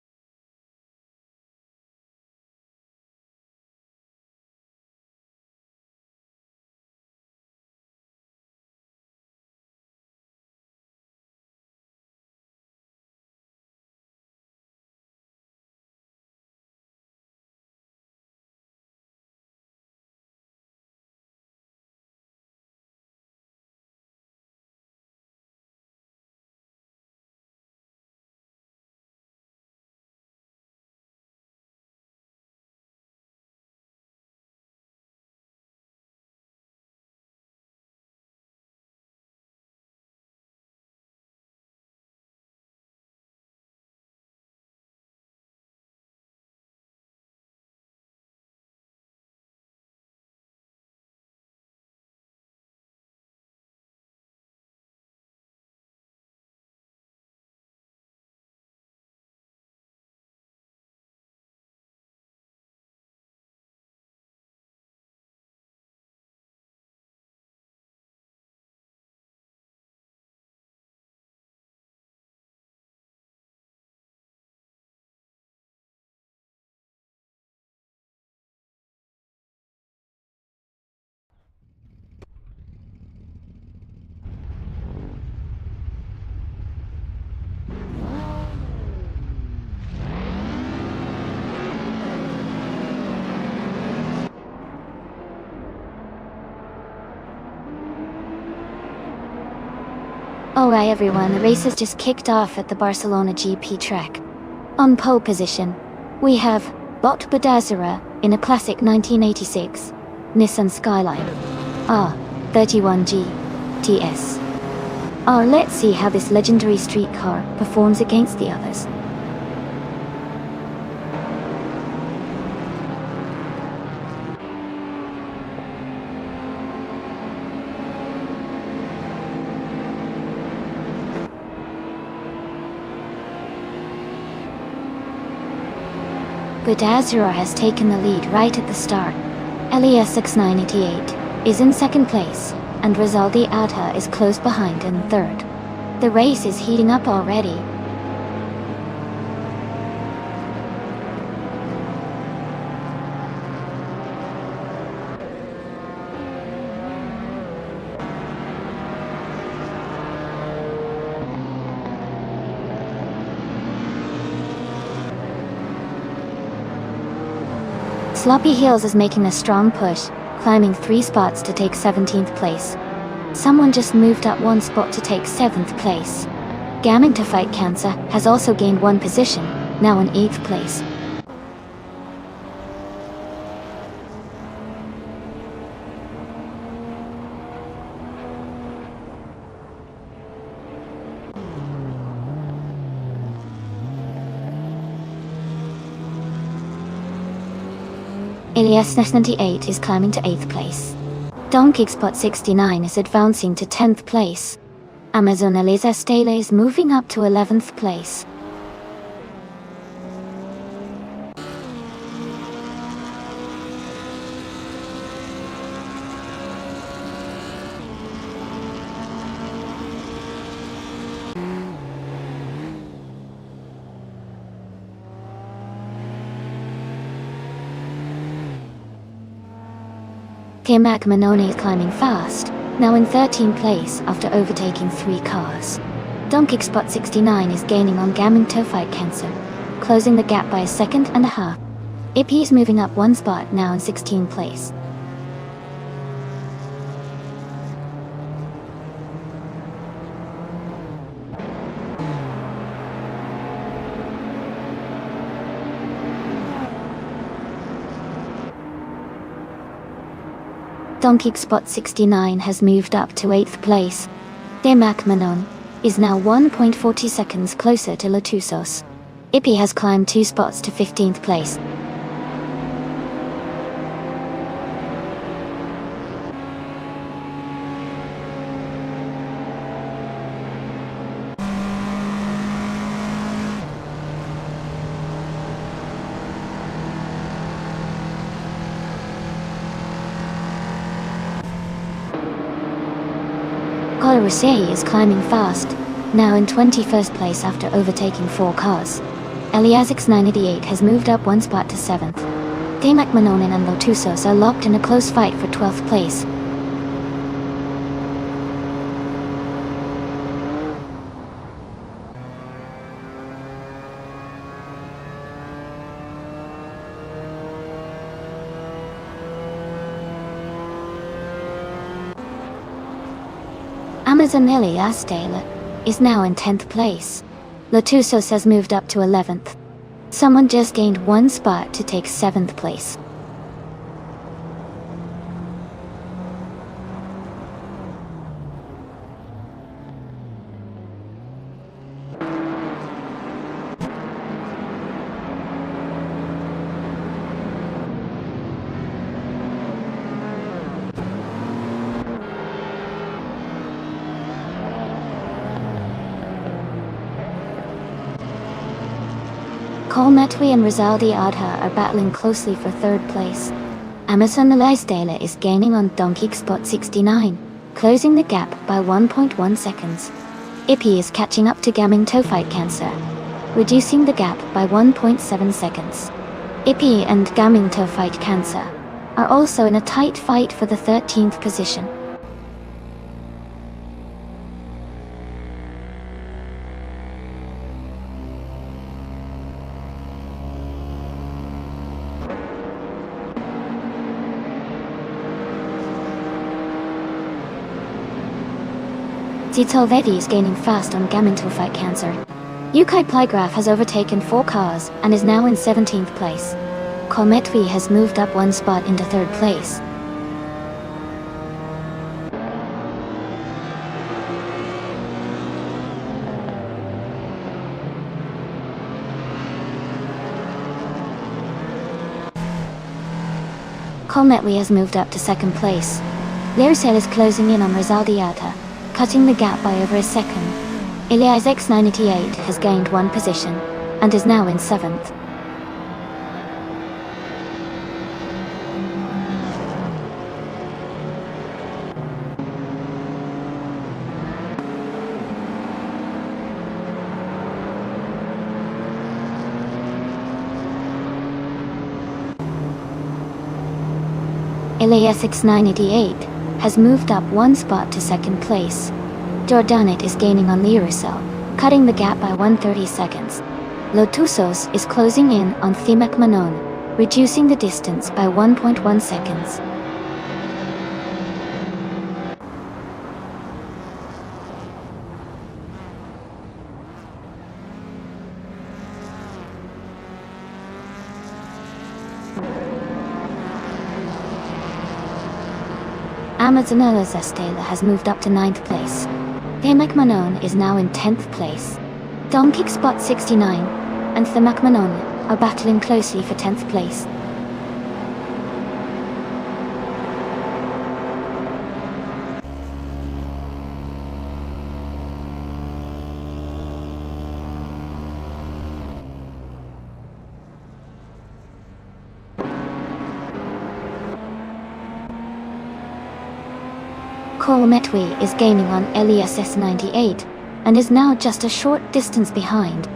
Alright everyone, the race has just kicked off at the Barcelona GP track. On pole position, we have Bot Badazara in a classic 1986 Nissan Skyline R31G TS. Let's see how this legendary street car performs against the others. Badazura has taken the lead right at the start. Elias 6988 is in second place, and Rizaldi Adha is close behind in third. The race is heating up already. Sloppy Heels is making a strong push, climbing 3 spots to take 17th place. Someone just moved up 1 spot to take 7th place. Gaming to Fight Cancer has also gained 1 position, now in 8th place. Elias 98 is climbing to 8th place. Donkey Spot 69 is advancing to 10th place. Amazon Eliza Stele is moving up to 11th place. K-Mac Manone is climbing fast, now in 13th place after overtaking 3 cars. Donkey Spot 69 is gaining on Gaming to Fight Cancer, closing the gap by 1.5 seconds. Ippy is moving up 1 spot, now in 16th place. Donkey Spot 69 has moved up to 8th place. Demac Manon is now 1.40 seconds closer to Latusos. Ippy has climbed 2 spots to 15th place. Colorusei is climbing fast, now in 21st place after overtaking 4 cars. Eliasix 988 has moved up 1 spot to 7th. Damac Manonin and Lotusos are locked in a close fight for 12th place. Amazon Elias Taylor is now in 10th place. Latusos has moved up to 11th. Someone just gained 1 spot to take 7th place. Cole Metwi and Rizaldi Adha are battling closely for 3rd place. Amazon Eliasdale is gaining on Donkey Spot 69, closing the gap by 1.1 seconds. Ippy is catching up to Gaming To Fight Cancer, reducing the gap by 1.7 seconds. Ippy and Gaming To Fight Cancer are also in a tight fight for the 13th position. Zito Vedi is gaining fast on Gaming To Fight Cancer. Yukai Plygraph has overtaken 4 cars and is now in 17th place. Kometwi has moved up 1 spot into 3rd place. Kometwi has moved up to 2nd place. Liricel is closing in on Rizaldiata, cutting the gap by over a second. Elias X988 has gained 1 position, and is now in 7th. Elias X988 has moved up 1 spot to 2nd place. Jordanit is gaining on Liricel, cutting the gap by 130 seconds. Lotusos is closing in on Thimek Manon, reducing the distance by 1.1 seconds. Amazonas Estela has moved up to 9th place. Themakmanon is now in 10th place. Domkick Spot 69 and Themakmanon are battling closely for 10th place. Metwi is gaining on Elias 98 and is now just a short distance behind.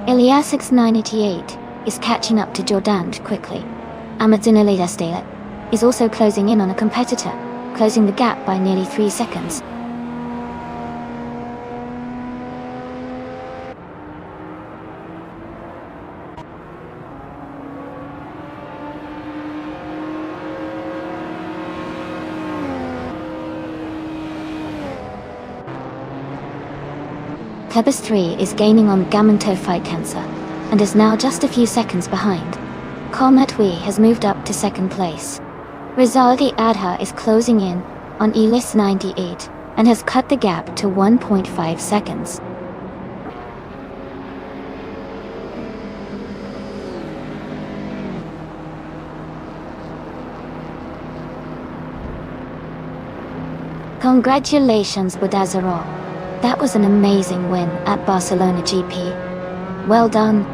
Elias 988 is catching up to Jordan quickly. Amazonas Estela is also closing in on a competitor, closing the gap by nearly 3 seconds. Kebis 3 is gaining on Gamanto Fight Cancer, and is now just a few seconds behind. Metwi has moved up to 2nd place. Rizaldi Adha is closing in on Elis 98, and has cut the gap to 1.5 seconds. Congratulations, Budazaro. That was an amazing win at Barcelona GP. Well done.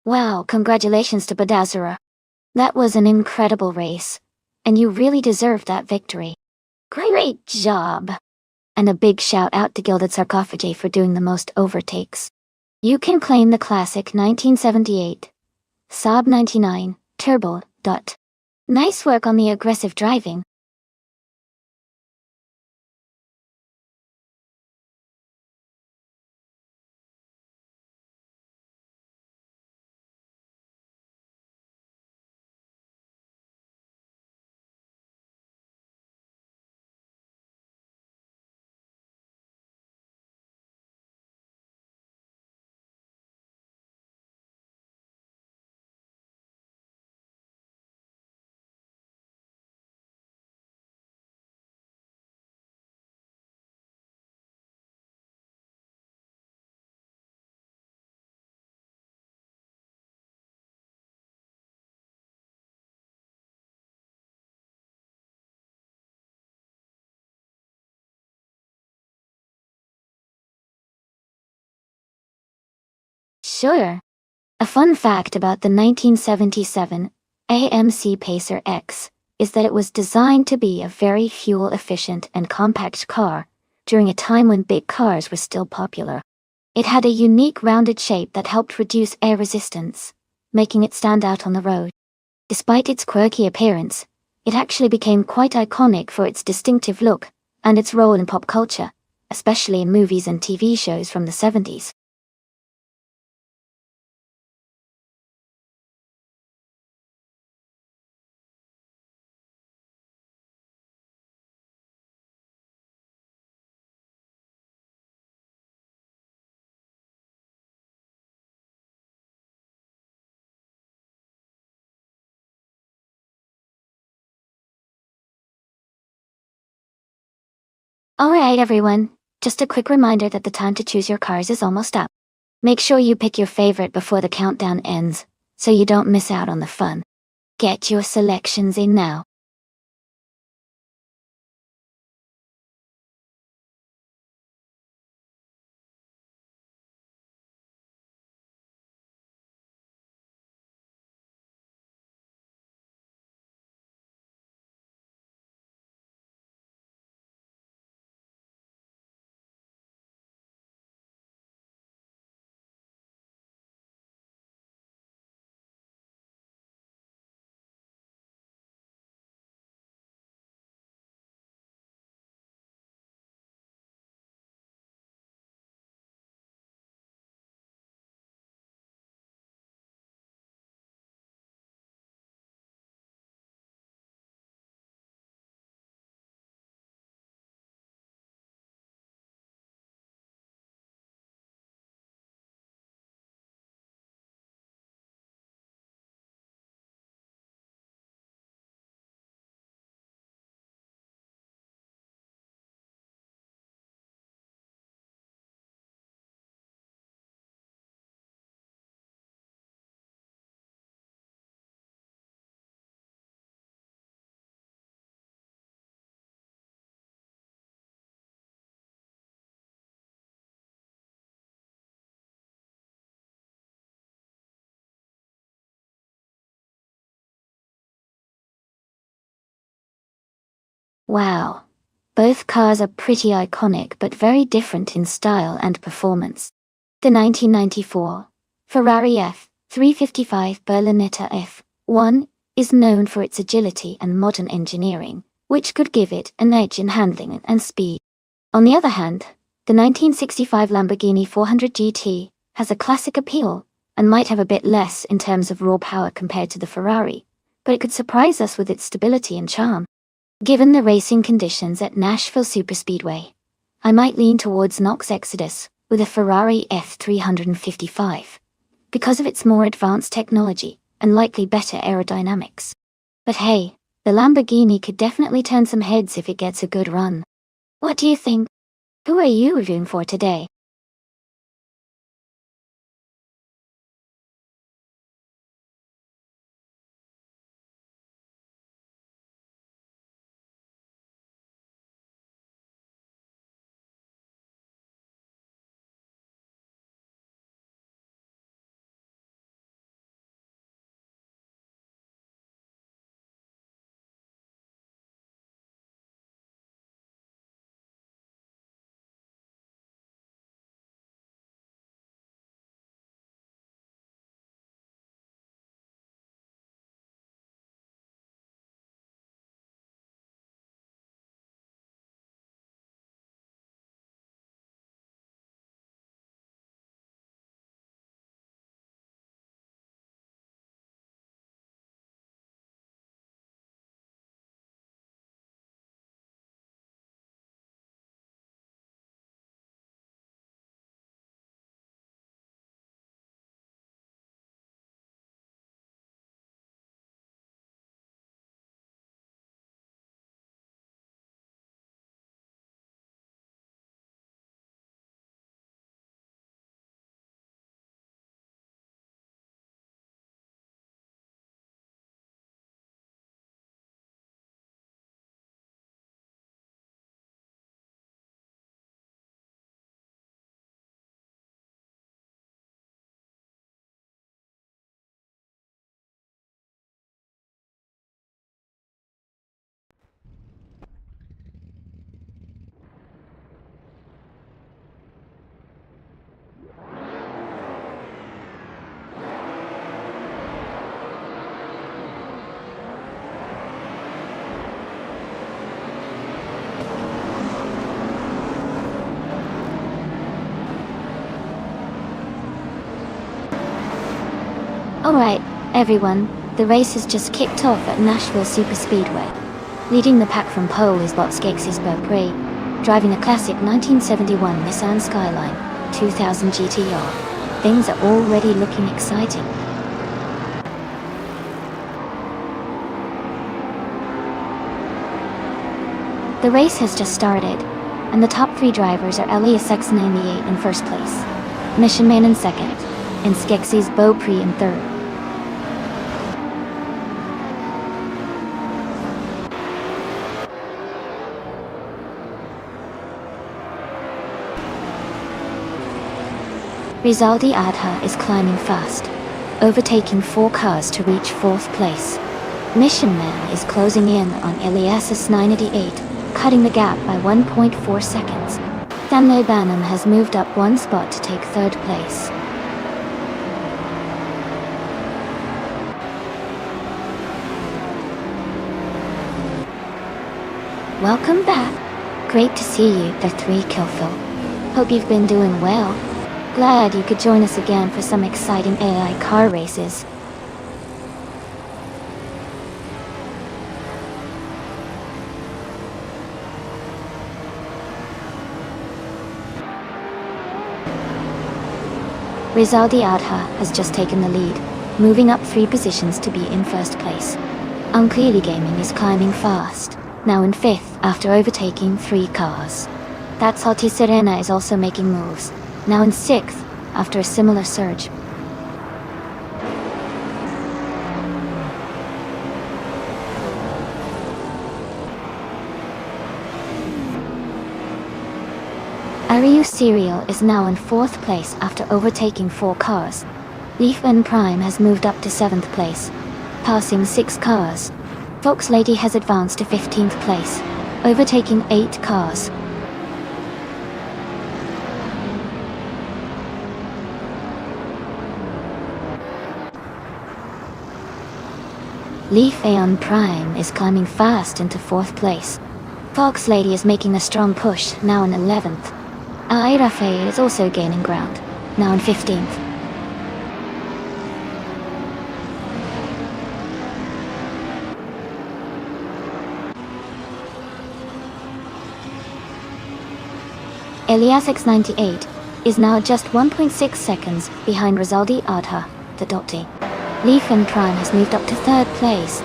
Wow, congratulations to Badazara. That was an incredible race, and you really deserved that victory. Great job! And a big shout out to Gilded Sarcophagi for doing the most overtakes. You can claim the classic 1978 Saab 99 Turbo. Nice work on the aggressive driving. Sure. A fun fact about the 1977 AMC Pacer X is that it was designed to be a very fuel-efficient and compact car during a time when big cars were still popular. It had a unique rounded shape that helped reduce air resistance, making it stand out on the road. Despite its quirky appearance, it actually became quite iconic for its distinctive look and its role in pop culture, especially in movies and TV shows from the 70s. Alright everyone, just a quick reminder that the time to choose your cars is almost up. Make sure you pick your favorite before the countdown ends, so you don't miss out on the fun. Get your selections in now. Wow. Both cars are pretty iconic but very different in style and performance. The 1994 Ferrari F355 Berlinetta F1 is known for its agility and modern engineering, which could give it an edge in handling and speed. On the other hand, the 1965 Lamborghini 400 GT has a classic appeal and might have a bit less in terms of raw power compared to the Ferrari, but it could surprise us with its stability and charm. Given the racing conditions at Nashville Superspeedway, I might lean towards Knox Exodus with a Ferrari F355 because of its more advanced technology and likely better aerodynamics. But hey, the Lamborghini could definitely turn some heads if it gets a good run. What do you think? Who are you rooting for today? Alright, everyone, the race has just kicked off at Nashville Superspeedway. Leading the pack from pole is Skeksis Beaupre, driving a classic 1971 Nissan Skyline 2000 GTR. Things are already looking exciting. The race has just started, and the top three drivers are Elias X98 in first place, Mission Man in second, and Skeksis Beaupre in third. Rizaldi Adha is climbing fast, overtaking 4 cars to reach 4th place. Mission Man is closing in on Elias 988, cutting the gap by 1.4 seconds. Stanley Banham has moved up 1 spot to take 3rd place. Welcome back. Great to see you, the 3 Killfill. Hope you've been doing well. Glad you could join us again for some exciting AI car races. Rizaldi Adha has just taken the lead, moving up 3 positions to be in 1st place. Unclearly Gaming is climbing fast, now in 5th after overtaking 3 cars. That's Hoti Serena is also making moves, now in 6th after a similar surge. Ariu Serial is now in 4th place after overtaking 4 cars. Leaf N Prime has moved up to 7th place, passing 6 cars. Fox Lady has advanced to 15th place, overtaking 8 cars. Leaf Aeon Prime is climbing fast into 4th place. Fox Lady is making a strong push, now in 11th. Ai Rafael is also gaining ground, now in 15th. Elias X98 is now just 1.6 seconds behind Rizaldi Adha, the Dotti. Leaf and Prime has moved up to 3rd place.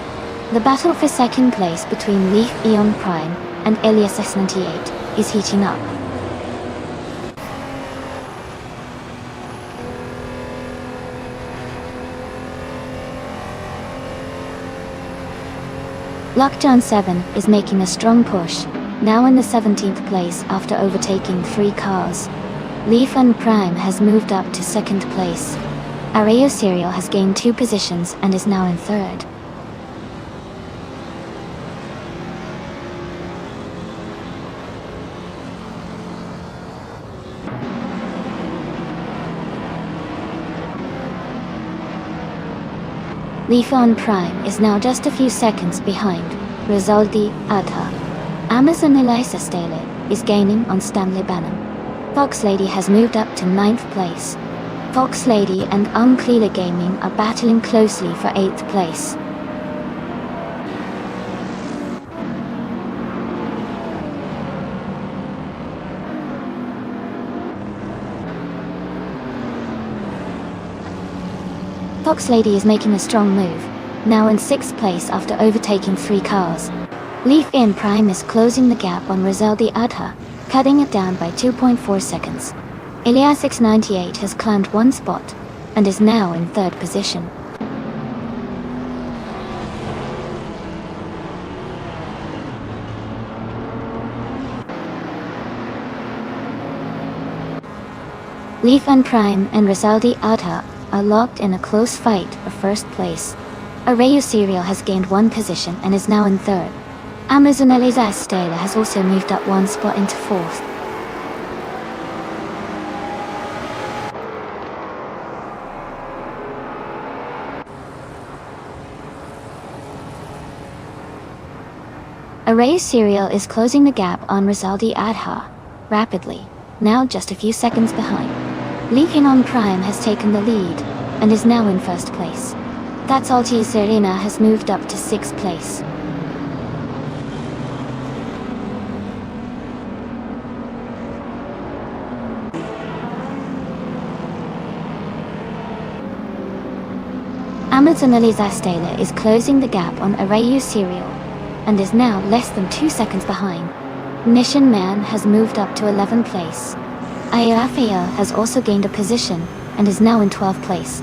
The battle for 2nd place between Leaf Eon Prime and Elias X98 is heating up. Lockdown 7 is making a strong push, now in the 17th place after overtaking 3 cars. Leaf and Prime has moved up to 2nd place. Areo Serial has gained 2 positions and is now in 3rd. Leaf on Prime is now just a few seconds behind Rizaldi Adha. Amazon Elisa Stele is gaining on Stanley Banham. Fox Lady has moved up to 9th place. Fox Lady and Unclear Gaming are battling closely for 8th place. Fox Lady is making a strong move, now in 6th place after overtaking 3 cars. Leaf In Prime is closing the gap on Rizaldi Adha, cutting it down by 2.4 seconds. Elias X98 has climbed 1 spot, and is now in 3rd position. Leaf and Prime and Rizaldi Adha are locked in a close fight for 1st place. Areo Serial has gained 1 position and is now in 3rd. Amazon Elisa Stela has also moved up 1 spot into 4th. Areo Serial is closing the gap on Rizaldi Adha rapidly, now just a few seconds behind. Leaking on Prime has taken the lead, and is now in first place. That's Altice Arena has moved up to sixth place. Amazon Elizastela is closing the gap on Arayu Serial, and is now less than 2 seconds behind. Mission Man has moved up to 11th place. Ayafaya has also gained a position, and is now in 12th place.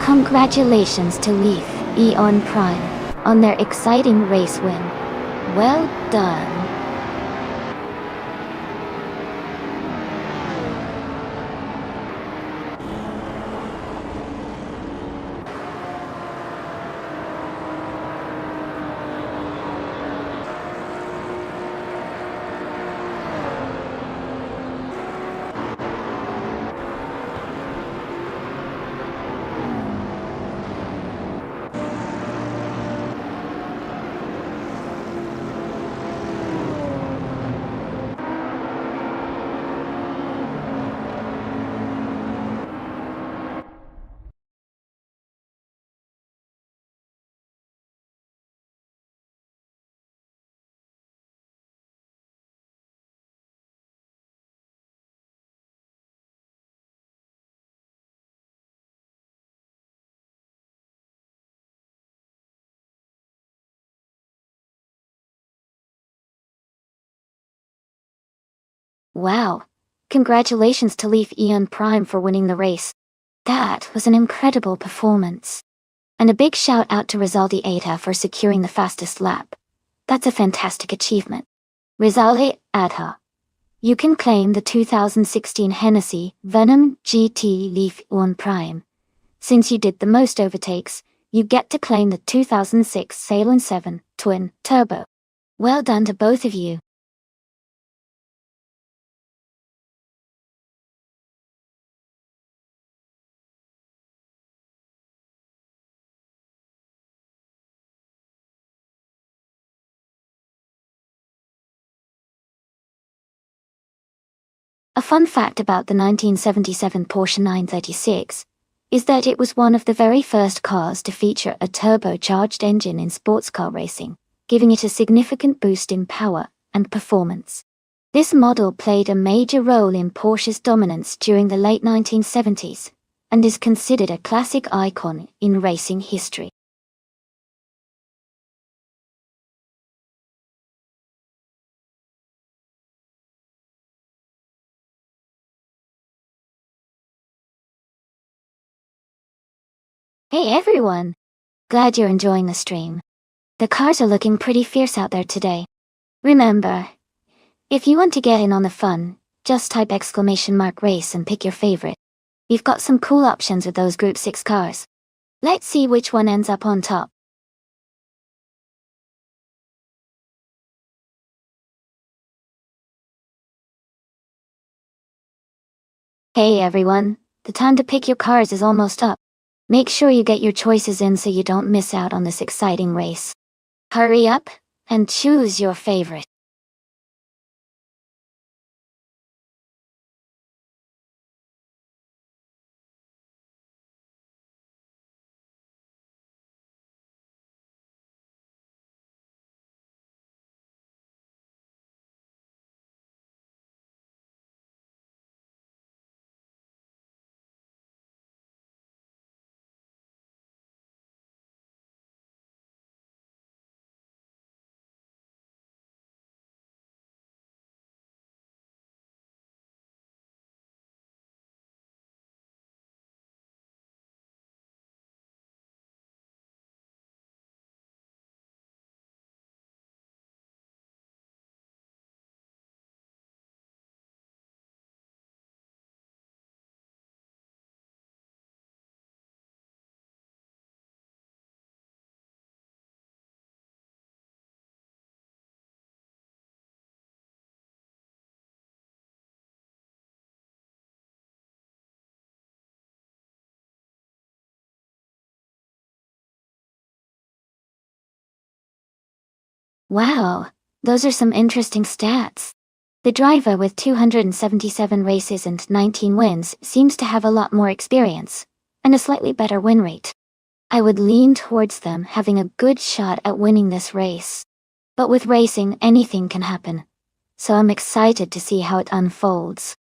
Congratulations to Leaf Eon Prime on their exciting race win. Well done. Wow. Congratulations to Leaf Eon Prime for winning the race. That was an incredible performance. And a big shout out to Rizaldi Adha for securing the fastest lap. That's a fantastic achievement. Rizaldi Adha. You can claim the 2016 Hennessy Venom GT Leaf Eon Prime. Since you did the most overtakes, you get to claim the 2006 Salon 7 Twin Turbo. Well done to both of you. A fun fact about the 1977 Porsche 936 is that it was one of the very first cars to feature a turbocharged engine in sports car racing, giving it a significant boost in power and performance. This model played a major role in Porsche's dominance during the late 1970s, and is considered a classic icon in racing history. Hey everyone! Glad you're enjoying the stream. The cars are looking pretty fierce out there today. Remember, if you want to get in on the fun, just type !race and pick your favorite. We've got some cool options with those Group 6 cars. Let's see which one ends up on top. Hey everyone, the time to pick your cars is almost up. Make sure you get your choices in so you don't miss out on this exciting race. Hurry up and choose your favorite. Wow, those are some interesting stats. The driver with 277 races and 19 wins seems to have a lot more experience, and a slightly better win rate. I would lean towards them having a good shot at winning this race. But with racing, anything can happen. So I'm excited to see how it unfolds.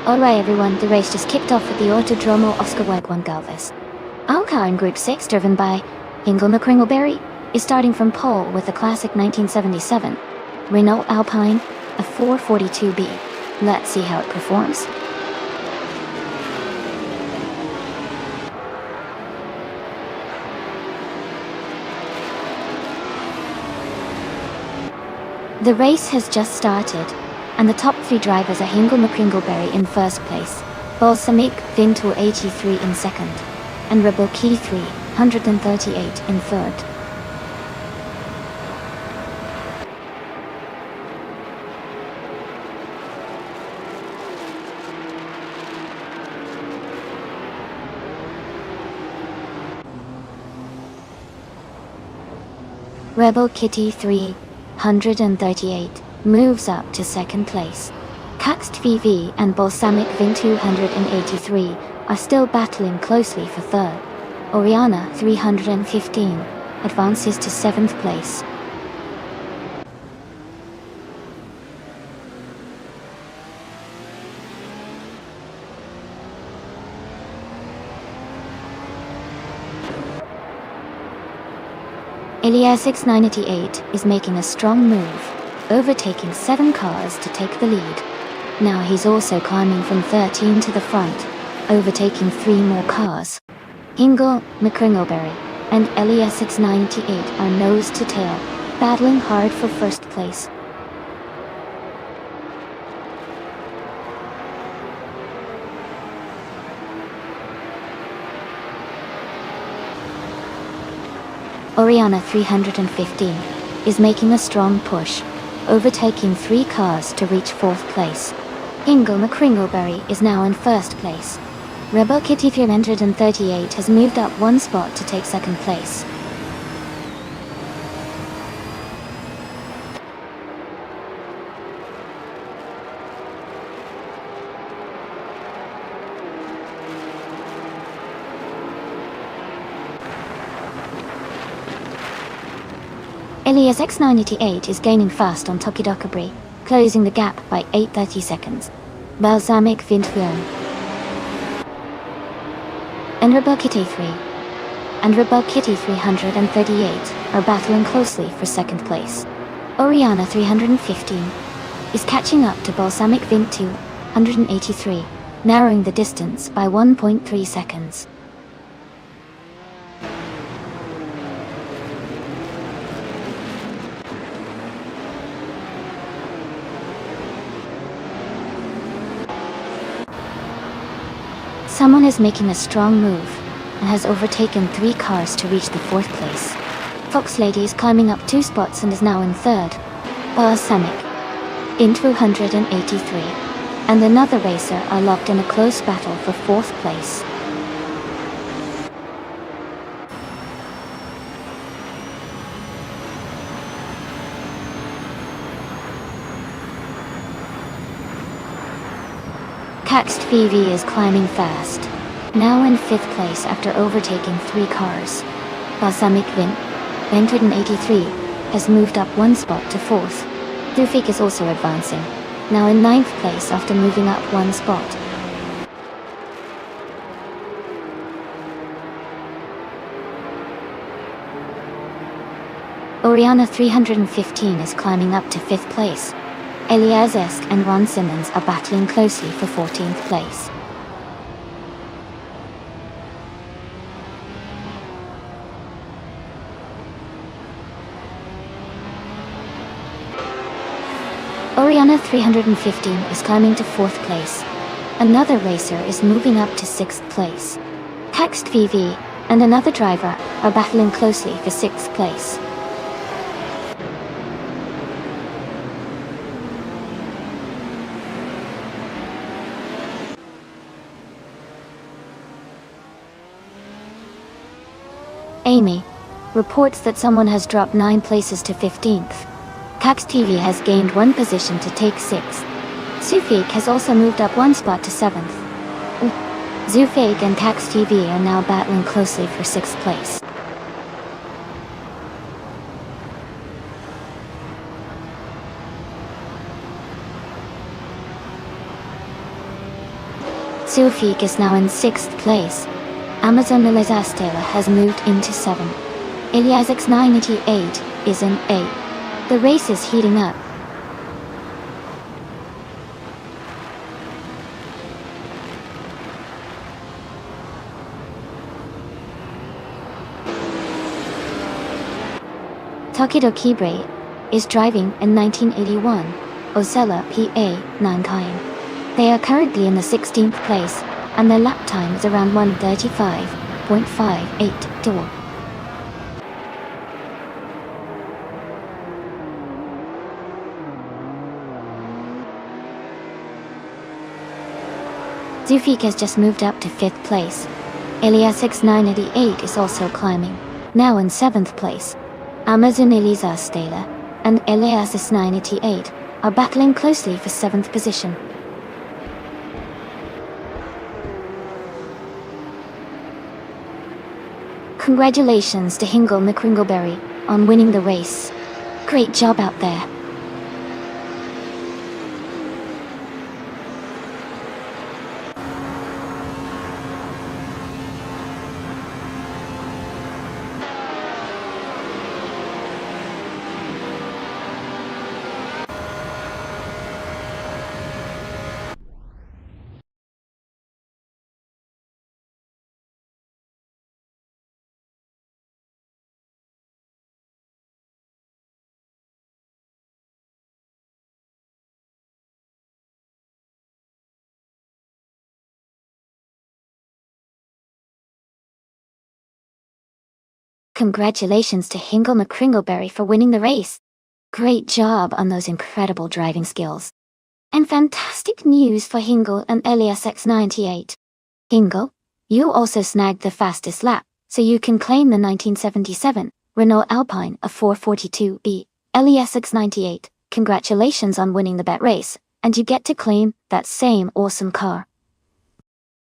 Alright everyone, the race just kicked off at the Autodromo Oscar Wegwan Galvez. Our car in Group 6, driven by Ingle McCringleberry, is starting from pole with a classic 1977 Renault Alpine, a 442B. Let's see how it performs. The race has just started, and the top three drivers are Hingle McCringleberry in first place, Balsamic Vinto 83 in second, and Rebel Key 3, 138 in third. Rebel Kitty 3, 138, moves up to second place. Caxed VV and Balsamic Vin 283 are still battling closely for third. Oriana 315 advances to seventh place. Elias 698 is making a strong move, overtaking 7 cars to take the lead. Now he's also climbing from 13 to the front, overtaking 3 more cars. Hingle, McCringleberry, and Elias 698 are nose to tail, battling hard for first place. Oriana 315 is making a strong push, overtaking 3 cars to reach 4th place. Ingle McCringleberry is now in 1st place. Rebel Kitty 338 has moved up 1 spot to take 2nd place. Elias X988 is gaining fast on Tokidokabri, closing the gap by 8:30 seconds. Balsamic Vintvion and Rebel Kitty 3 and Rebel Kitty 338 are battling closely for 2nd place. Oriana 315 is catching up to Balsamic Vint 283, narrowing the distance by 1.3 seconds. Someone is making a strong move and has overtaken 3 cars to reach the 4th place. Fox Lady is climbing up 2 spots and is now in 3rd. Balsamic in 283 and another racer are locked in a close battle for 4th place. Caxed VV is climbing fast, now in 5th place after overtaking 3 cars. Balsamic Vin, 183, has moved up 1 spot to 4th. Dufik is also advancing, now in 9th place after moving up 1 spot. Oriana 315 is climbing up to 5th place. Elias Esk and Ron Simmons are battling closely for 14th place. Oriana 315 is climbing to 4th place. Another racer is moving up to 6th place. Caxed VV and another driver are battling closely for 6th place. Amy reports that someone has dropped 9 places to 15th. Cax TV has gained 1 position to take 6th. Zufik has also moved up 1 spot to 7th. Zufik and Cax TV are now battling closely for 6th place. Zufik is now in 6th place. Amazon Elizastela has moved into 7. Elias X988 is in 8. The race is heating up. Takedo Kibre is driving in 1981 Osella PA 9 Cayenne. They are currently in the 16th place, and their lap time is around 1:35.58 door. Zufik has just moved up to 5th place. Elias X988 is also climbing, now in 7th place. Amazon Eliza Stela and Elias S988 are battling closely for 7th position. Congratulations to Hingle McCringleberry on winning the race. Great job out there. Congratulations to Hingle McCringleberry for winning the race. Great job on those incredible driving skills. And fantastic news for Hingle and Elias X98. Hingle, you also snagged the fastest lap, so you can claim the 1977 Renault Alpine of 442B. Elias X98, congratulations on winning the bet race, and you get to claim that same awesome car.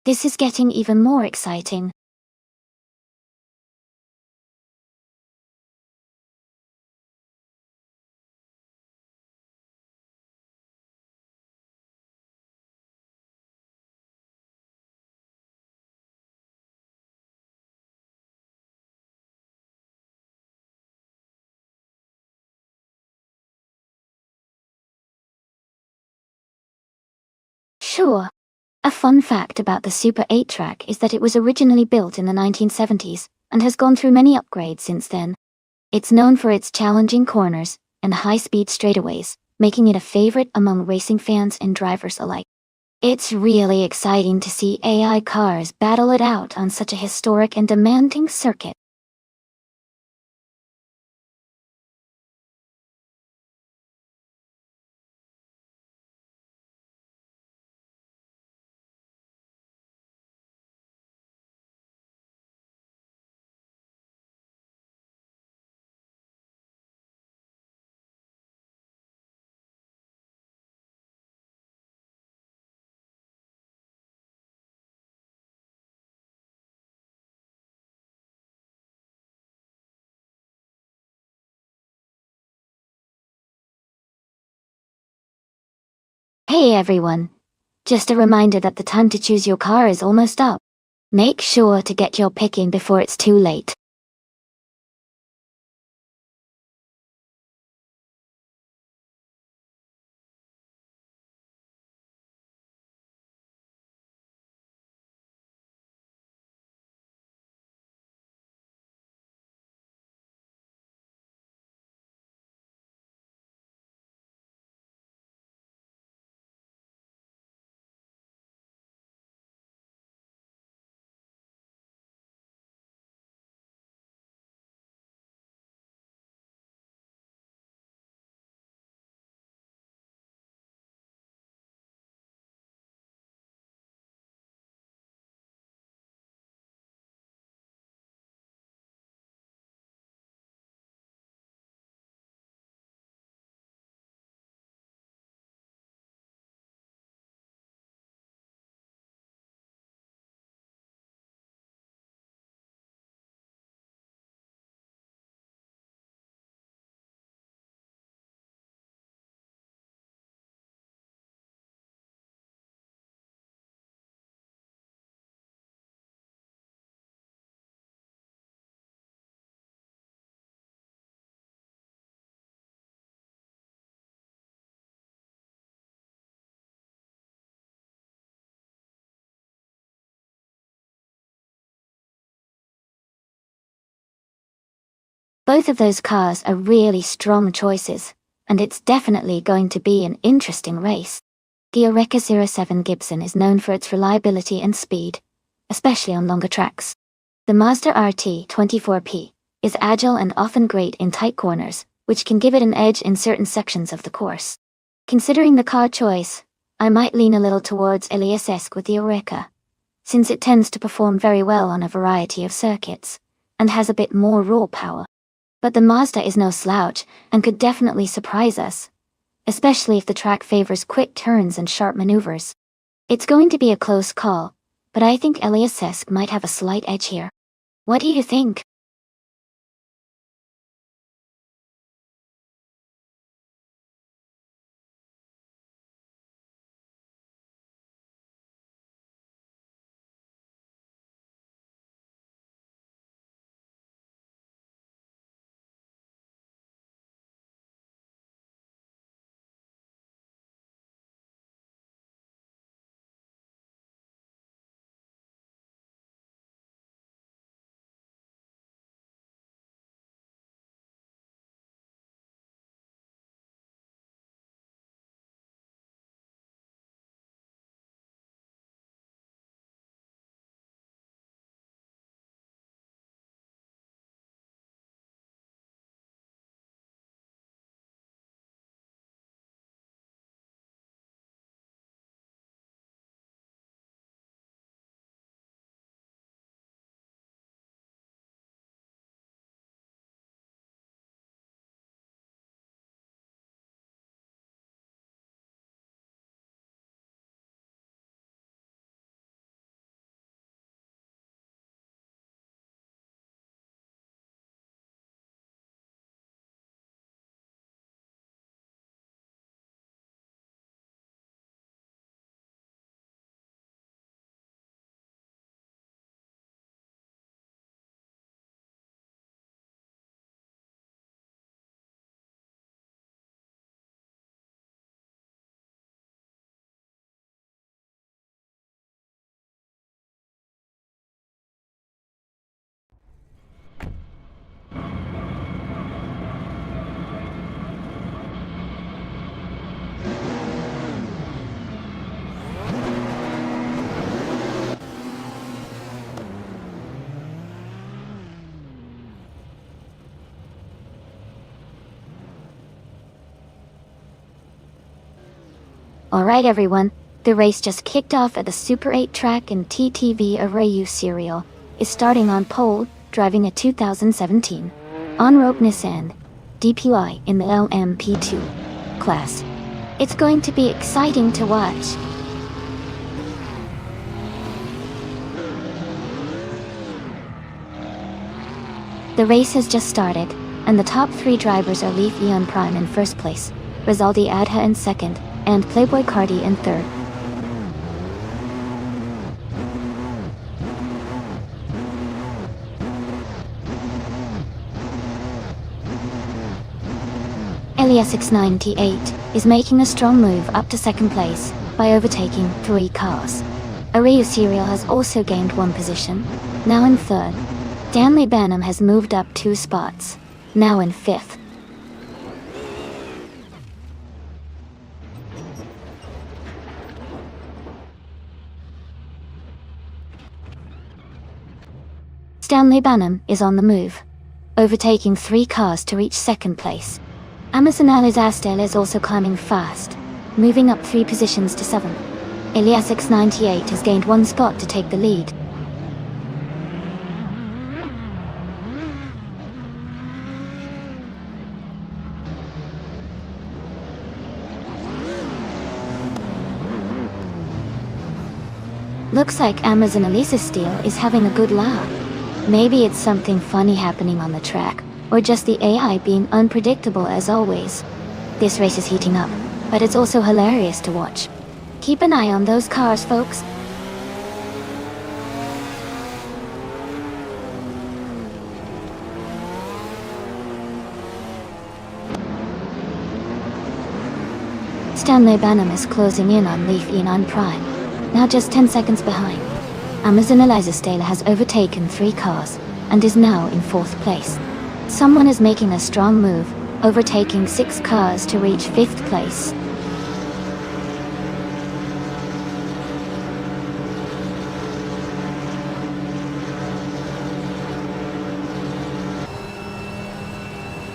This is getting even more exciting. Sure. A fun fact about the Super 8 track is that it was originally built in the 1970s and has gone through many upgrades since then. It's known for its challenging corners and high-speed straightaways, making it a favorite among racing fans and drivers alike. It's really exciting to see AI cars battle it out on such a historic and demanding circuit. Hey everyone! Just a reminder that the time to choose your car is almost up. Make sure to get your pick in before it's too late. Both of those cars are really strong choices, and it's definitely going to be an interesting race. The Oreca 07 Gibson is known for its reliability and speed, especially on longer tracks. The Mazda RT24P is agile and often great in tight corners, which can give it an edge in certain sections of the course. Considering the car choice, I might lean a little towards Elias-esque with the Oreca, since it tends to perform very well on a variety of circuits, and has a bit more raw power. But the Mazda is no slouch, and could definitely surprise us, especially if the track favors quick turns and sharp maneuvers. It's going to be a close call, but I think Elias-esque might have a slight edge here. What do you think? Alright everyone, the race just kicked off at the Super 8 track and TTV Arayu Serial is starting on pole, driving a 2017 on-road Nissan DPI in the LMP2 class. It's going to be exciting to watch. The race has just started, and the top 3 drivers are Leaf Eon Prime in first place, Rizaldi Adha in second, and Playboy Cardi in third. Elias698 is making a strong move up to second place by overtaking 3 cars. Arayu Serial has also gained 1 position, now in third. Stanley Banham has moved up 2 spots, now in 5th. Stanley Banham is on the move, overtaking 3 cars to reach second place. Amazon Alizastel is also climbing fast, moving up 3 positions to 7th. Elias698 has gained 1 spot to take the lead. Looks like Amazon Elisa Steel is having a good laugh. Maybe it's something funny happening on the track, or just the AI being unpredictable as always. This race is heating up, but it's also hilarious to watch. Keep an eye on those cars, folks. Stanley Banham is closing in on Leaf Enon Prime, now just 10 seconds behind. Amazon Eliza Stahler has overtaken 3 cars, and is now in 4th place. Someone is making a strong move, overtaking 6 cars to reach 5th place.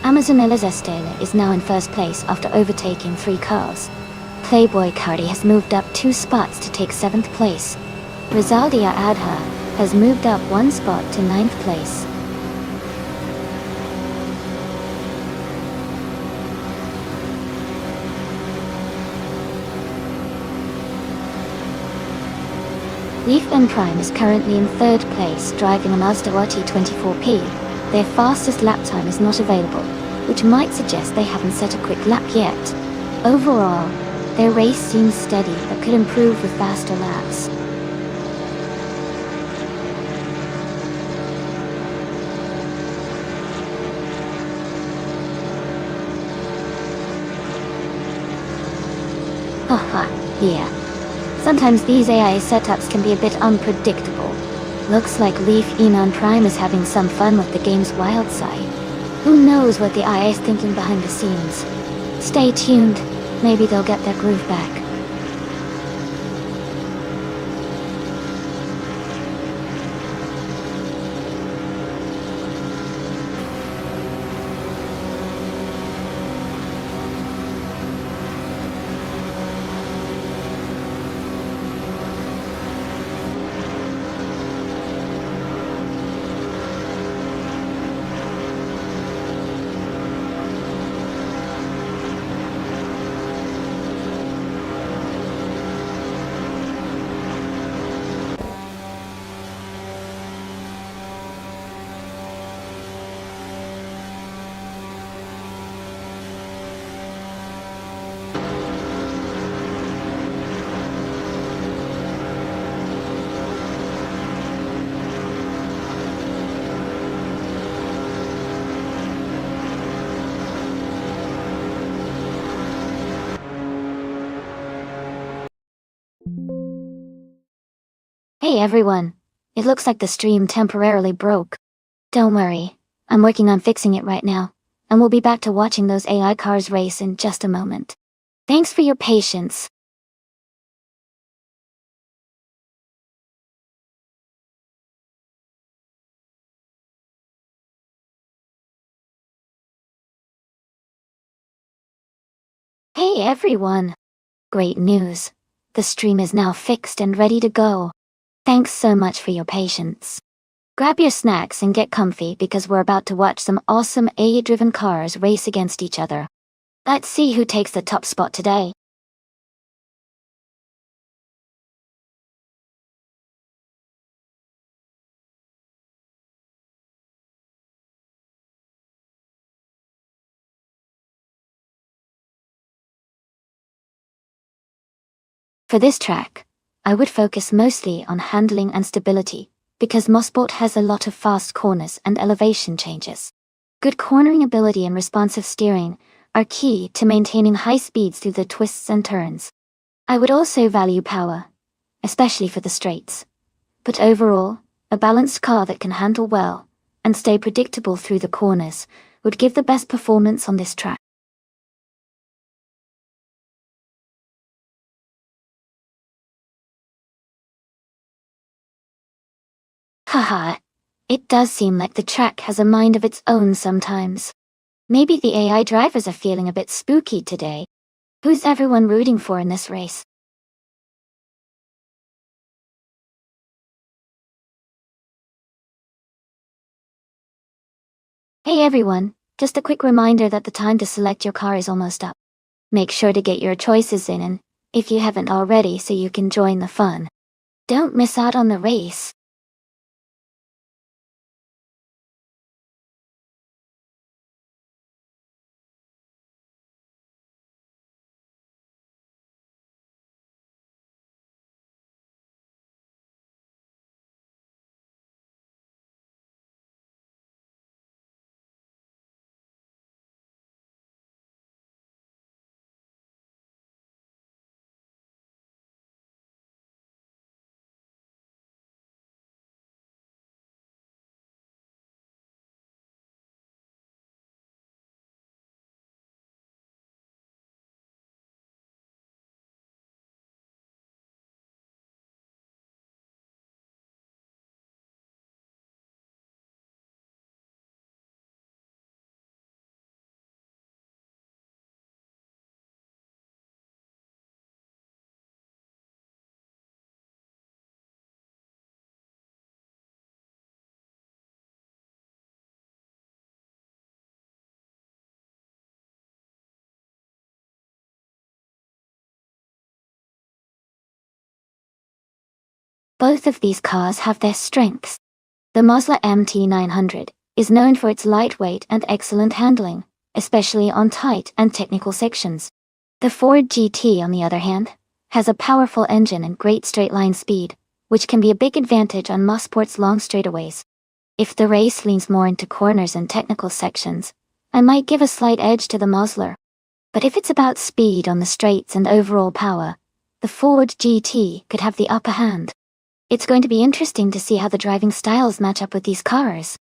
Amazon Eliza Stahler is now in 1st place after overtaking 3 cars. Playboy Cardi has moved up 2 spots to take 7th place. Rizaldia Adha has moved up 1 spot to 9th place. Leaf and Prime is currently in 3rd place, driving a Mazda RT24P. Their fastest lap time is not available, which might suggest they haven't set a quick lap yet. Overall, their race seems steady but could improve with faster laps. Haha, yeah. Sometimes these AI setups can be a bit unpredictable. Looks like Leaf Enon Prime is having some fun with the game's wild side. Who knows what the AI is thinking behind the scenes? Stay tuned, maybe they'll get their groove back. Hey everyone, it looks like the stream temporarily broke. Don't worry, I'm working on fixing it right now, and we'll be back to watching those AI cars race in just a moment. Thanks for your patience. Hey everyone! Great news. The stream is now fixed and ready to go. Thanks so much for your patience. Grab your snacks and get comfy because we're about to watch some awesome AI-driven cars race against each other. Let's see who takes the top spot today. For this track, I would focus mostly on handling and stability, because Mosport has a lot of fast corners and elevation changes. Good cornering ability and responsive steering are key to maintaining high speeds through the twists and turns. I would also value power, especially for the straights. But overall, a balanced car that can handle well and stay predictable through the corners would give the best performance on this track. Haha, it does seem like the track has a mind of its own sometimes. Maybe the AI drivers are feeling a bit spooky today. Who's everyone rooting for in this race? Hey everyone, just a quick reminder that the time to select your car is almost up. Make sure to get your choices in and, if you haven't already, so you can join the fun. Don't miss out on the race. Both of these cars have their strengths. The Mazda MT-900 is known for its lightweight and excellent handling, especially on tight and technical sections. The Ford GT, on the other hand, has a powerful engine and great straight-line speed, which can be a big advantage on Mosport's long straightaways. If the race leans more into corners and technical sections, I might give a slight edge to the Mazda. But if it's about speed on the straights and overall power, the Ford GT could have the upper hand. It's going to be interesting to see how the driving styles match up with these cars.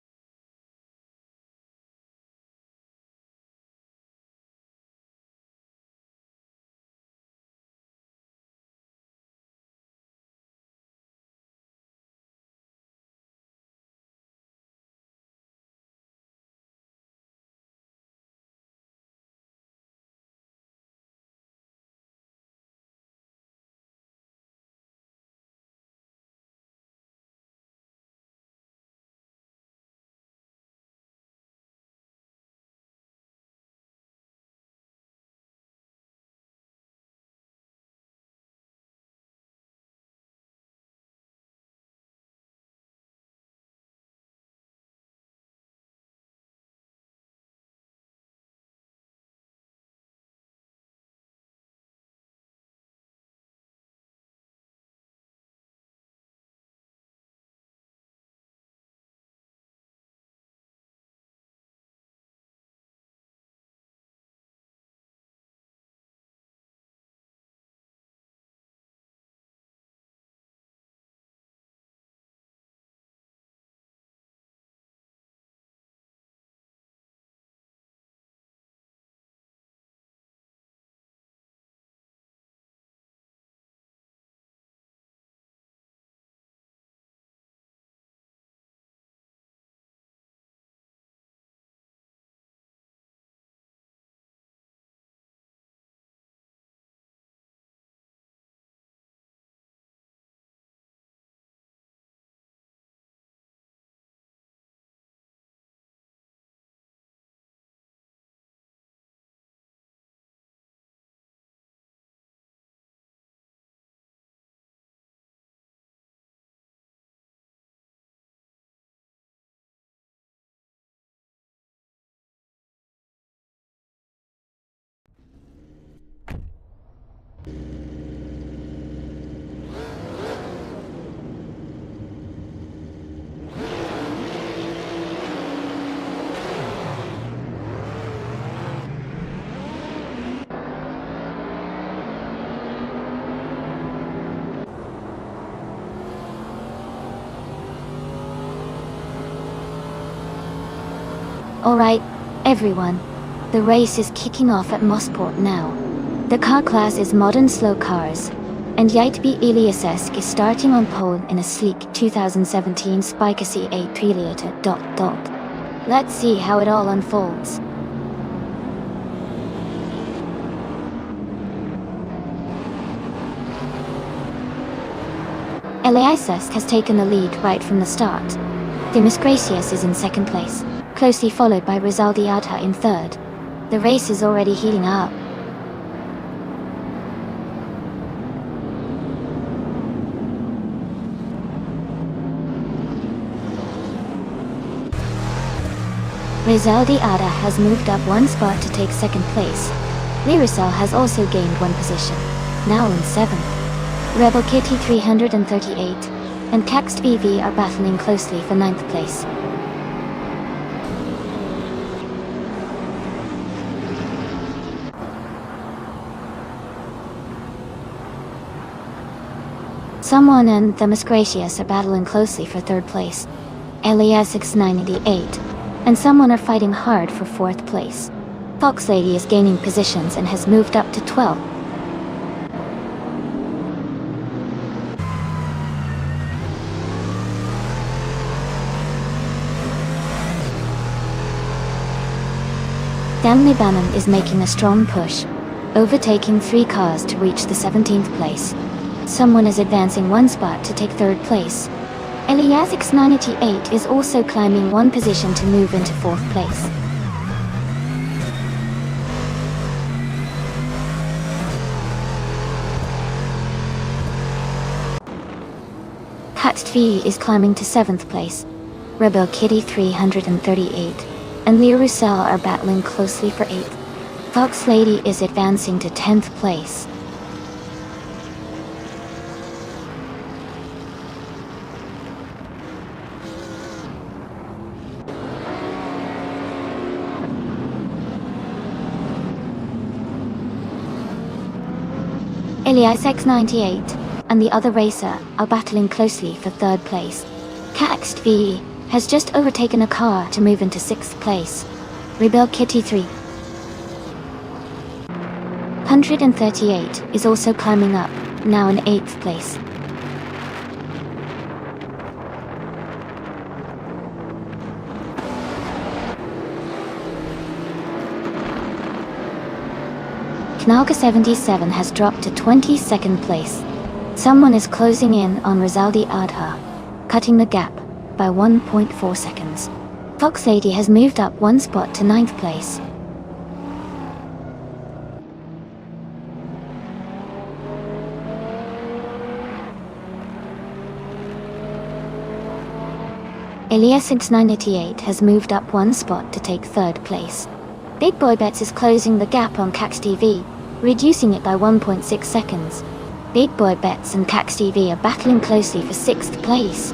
Alright, everyone. The race is kicking off at Mossport now. The car class is modern slow cars, and Yaitbe Eliasesque is starting on pole in a sleek 2017 Spicacy A 3-liter. Let's see how it all unfolds. Eliasesque has taken the lead right from the start. Dimas Gracias is in second place, closely followed by Rizaldi Adha in third. The race is already heating up. Rizaldi Adha has moved up one spot to take second place. Liricel has also gained one position, now in seventh. Rebel Kitty 338 and Caxt VV are battling closely for ninth place. Someone and Dimas Gracias are battling closely for third place. Eliasesque 98 and someone are fighting hard for fourth place. Fox Lady is gaining positions and has moved up to 12th. Stanley Banham is making a strong push, overtaking 3 cars to reach the 17th place. Someone is advancing one spot to take third place. Eliasesque 98 is also climbing one position to move into fourth place. Caxt V is climbing to 7th place. Rebel Kitty 338 and Lea Roussel are battling closely for 8th. Fox Lady is advancing to 10th place. Eliasesque 98 and the other racer are battling closely for third place. Caxt V has just overtaken a car to move into 6th place. Rebel Kitty 338 is also climbing up, now in 8th place. Knalka 77 has dropped to 22nd place. Someone is closing in on Rizaldi Adha, cutting the gap by 1.4 seconds. Fox Lady has moved up one spot to 9th place. Eliasesque 98 has moved up one spot to take third place. Big Boy Bets is closing the gap on Caxt TV, reducing it by 1.6 seconds. Big Boy Bets and Caxt TV are battling closely for 6th place.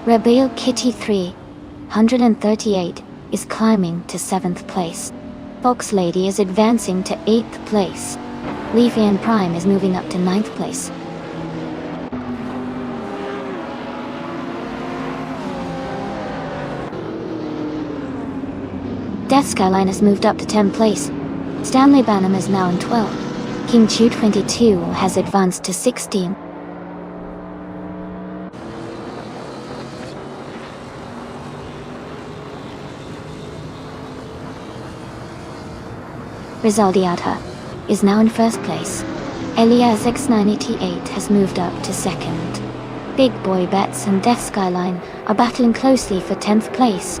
Rebel Kitty 338 is climbing to 7th place. Fox Lady is advancing to 8th place. Leafian Prime is moving up to 9th place. Death Skyline has moved up to 10th place. Stanley Banham is now in 12th. King Chu 22 has advanced to 16th. Rizaldi Adha is now in 1st place. Eliasesque 98 has moved up to 2nd. Big Boy Bets and Death Skyline are battling closely for 10th place.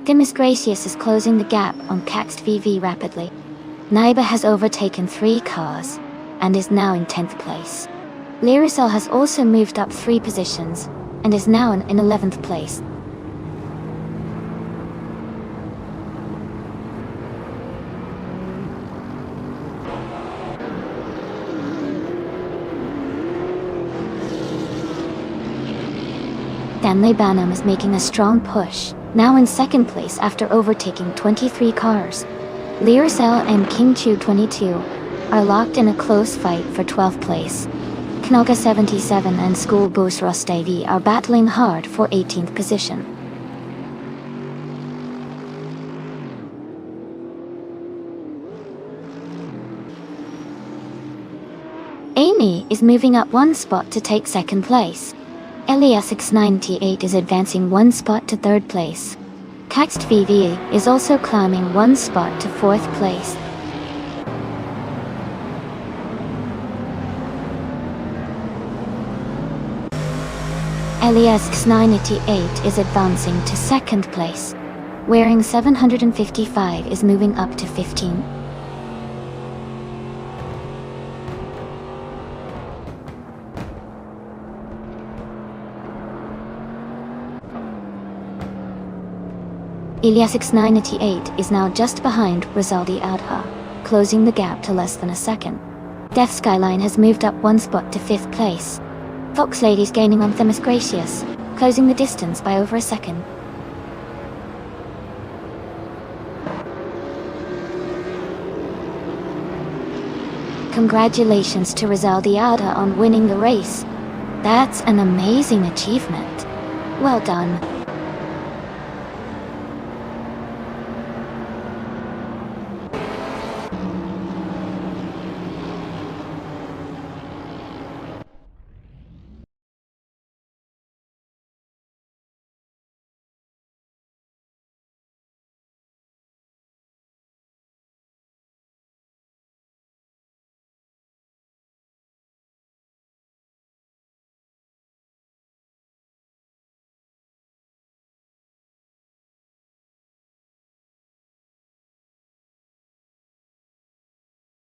Dimas Gracias is closing the gap on Caxt VV rapidly. Naiba has overtaken 3 cars and is now in 10th place. Liricel has also moved up 3 positions and is now in 11th place. Stanley Banham is making a strong push, now in second place after overtaking 23 cars. Learcell and King Chu 22 are locked in a close fight for 12th place. Knoga 77 and School Bus Rostavy are battling hard for 18th position. Amy is moving up one spot to take second place. Elias 698 is advancing one spot to third place. Caxt VV is also climbing one spot to fourth place. Elias 698 is advancing to second place. Wearing 755 is moving up to 15. Elias 698 is now just behind Rizaldi Adha, closing the gap to less than a second. Death Skyline has moved up one spot to 5th place. Fox Lady's gaining on Themis Gracious, closing the distance by over a second. Congratulations to Rizaldi Adha on winning the race. That's an amazing achievement. Well done.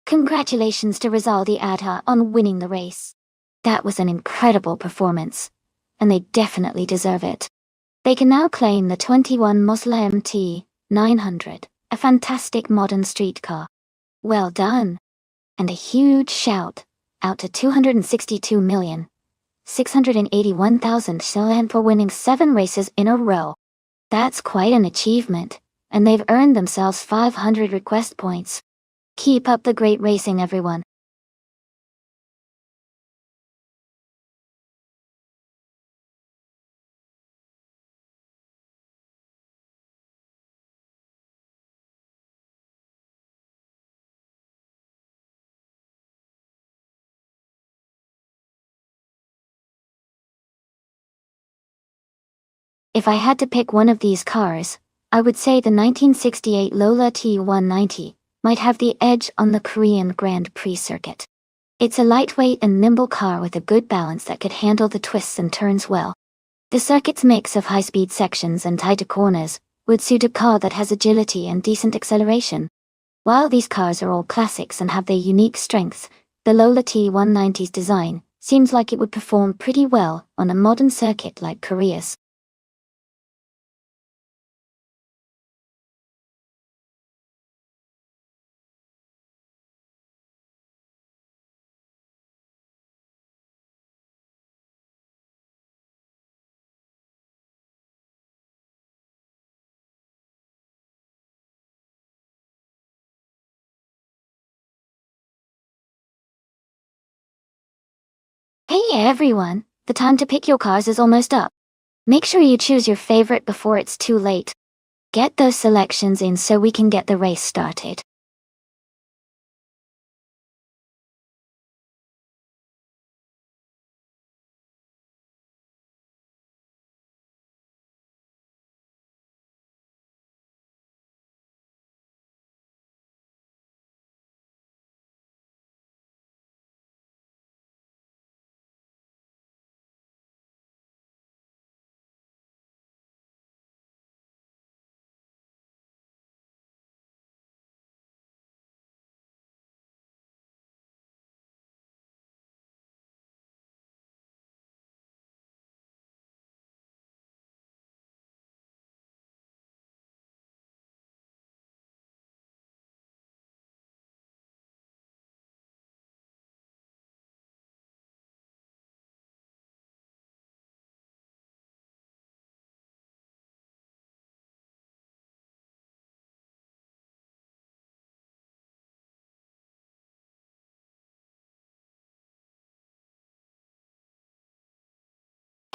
Congratulations to Rizaldi Adha on winning the race. That was an incredible performance, and they definitely deserve it. They can now claim the 21 Mosla MT 900, a fantastic modern streetcar. Well done! And a huge shout out to 262,681,000 Chilean for winning 7 races in a row. That's quite an achievement, and they've earned themselves 500 request points. Keep up the great racing, everyone. If I had to pick one of these cars, I would say the 1968 Lola T190 might have the edge on the Korean Grand Prix circuit. It's a lightweight and nimble car with a good balance that could handle the twists and turns well. The circuit's mix of high-speed sections and tighter corners would suit a car that has agility and decent acceleration. While these cars are all classics and have their unique strengths, the Lola T190's design seems like it would perform pretty well on a modern circuit like Korea's. Hey everyone, the time to pick your cars is almost up. Make sure you choose your favorite before it's too late. Get those selections in so we can get the race started.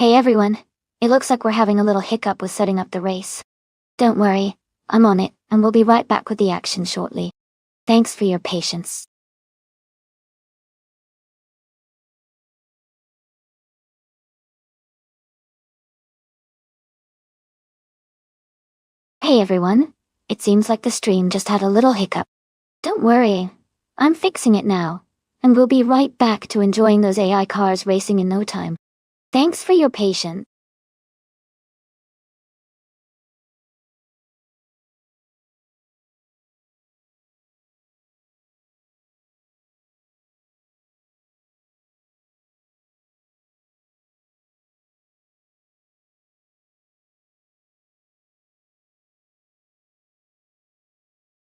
Hey everyone, it looks like we're having a little hiccup with setting up the race. Don't worry, I'm on it, and we'll be right back with the action shortly. Thanks for your patience. Hey everyone, it seems like the stream just had a little hiccup. Don't worry, I'm fixing it now, and we'll be right back to enjoying those AI cars racing in no time. Thanks for your patience.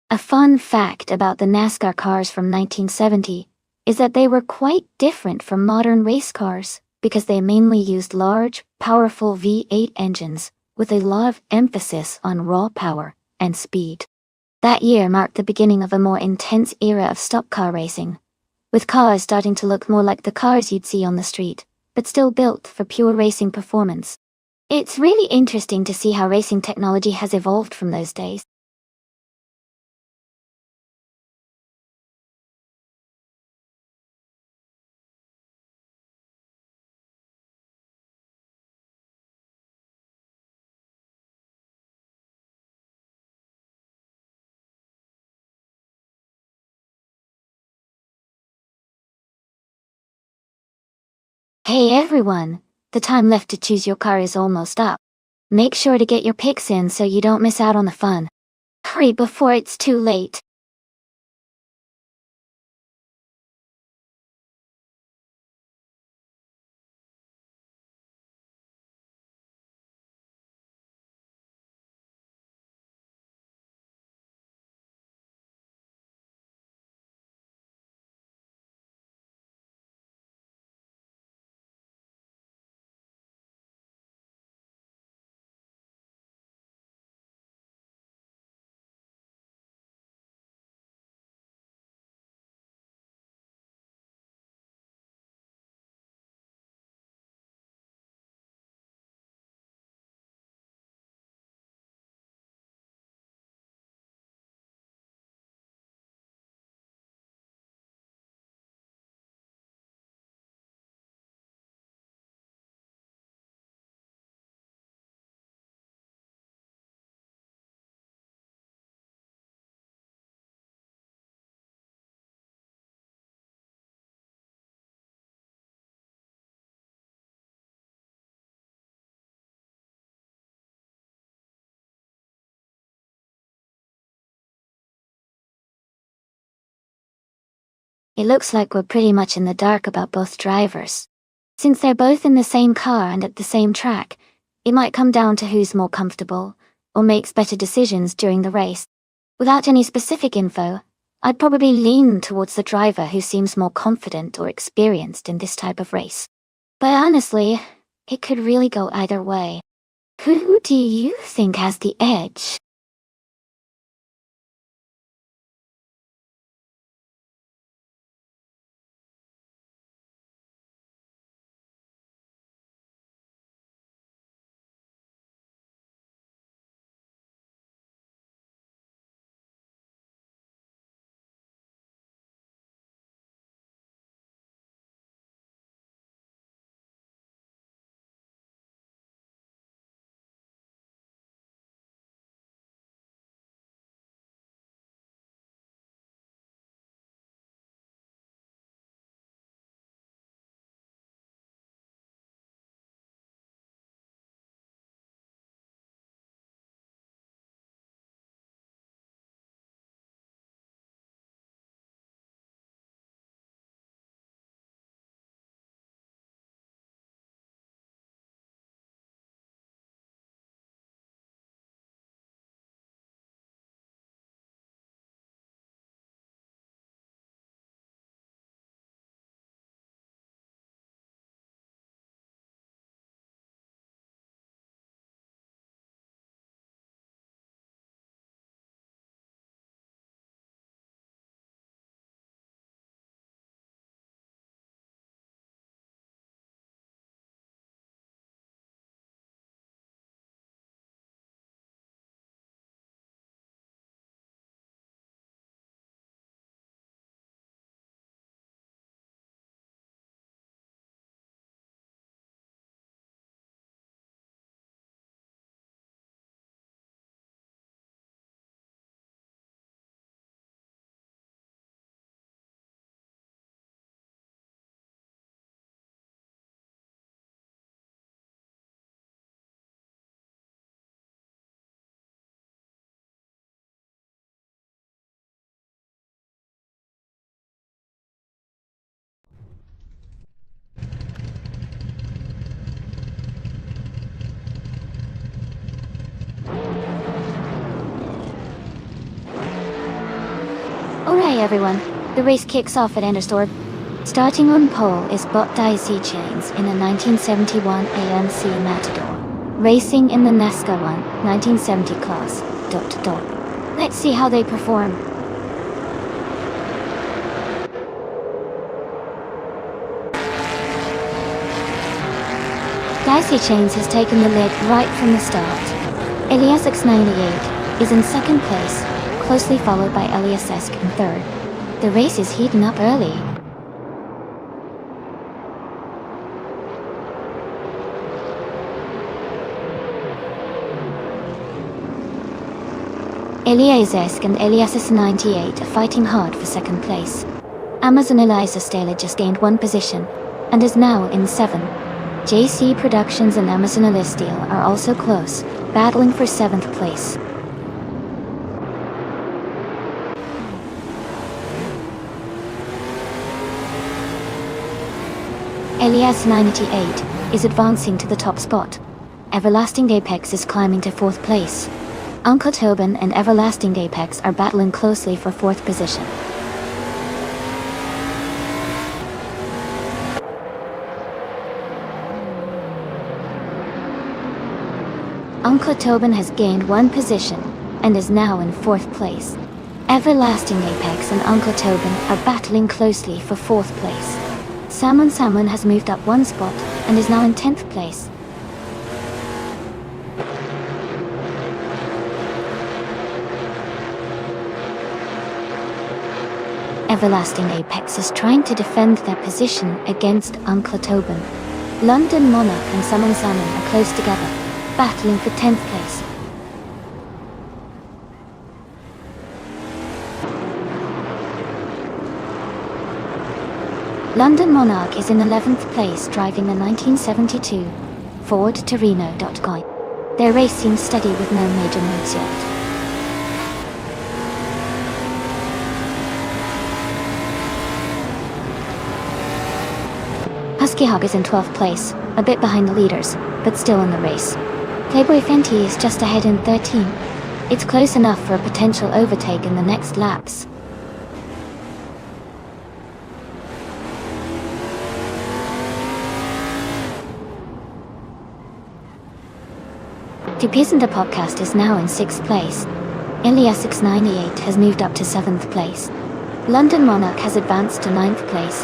A fun fact about the NASCAR cars from 1970 is that they were quite different from modern race cars because they mainly used large, powerful V8 engines with a lot of emphasis on raw power and speed. That year marked the beginning of a more intense era of stock car racing, with cars starting to look more like the cars you'd see on the street, but still built for pure racing performance. It's really interesting to see how racing technology has evolved from those days. Hey everyone, the time left to choose your car is almost up. Make sure to get your picks in so you don't miss out on the fun. Hurry before it's too late. It looks like we're pretty much in the dark about both drivers. Since they're both in the same car and at the same track, it might come down to who's more comfortable, or makes better decisions during the race. Without any specific info, I'd probably lean towards the driver who seems more confident or experienced in this type of race. But honestly, it could really go either way. Who do you think has the edge? Okay everyone, the race kicks off at Enderstorp. Starting on pole is Bot Daisy Chains in a 1971 AMC Matador, racing in the NASCAR 1970 class, door to door. Let's see how they perform. Daisy Chains has taken the lead right from the start. Elias X98 is in second place, closely followed by Elias Esk in third. The race is heating up early. Elias Esk and Elias S98 are fighting hard for second place. Amazon Eliza Stahler just gained one position, and is now in 7. JC Productions and Amazon Elisteel are also close, battling for 7th place. Elias 98 is advancing to the top spot. Everlasting Apex is climbing to 4th place. Uncle Tobin and Everlasting Apex are battling closely for 4th position. Uncle Tobin has gained one position and is now in 4th place. Everlasting Apex and Uncle Tobin are battling closely for 4th place. Salmon has moved up one spot and is now in 10th place. Everlasting Apex is trying to defend their position against Uncle Tobin. London Monarch and Salmon are close together, battling for 10th place. London Monarch is in 11th place driving a 1972 Ford Torino. Their race seems steady with no major moves yet. Husky Hog is in 12th place, a bit behind the leaders, but still in the race. Playboy Fenty is just ahead in 13. It's close enough for a potential overtake in the next laps. To Pearson the podcast is now in 6th place. Elias 698 has moved up to 7th place. London Monarch has advanced to 9th place.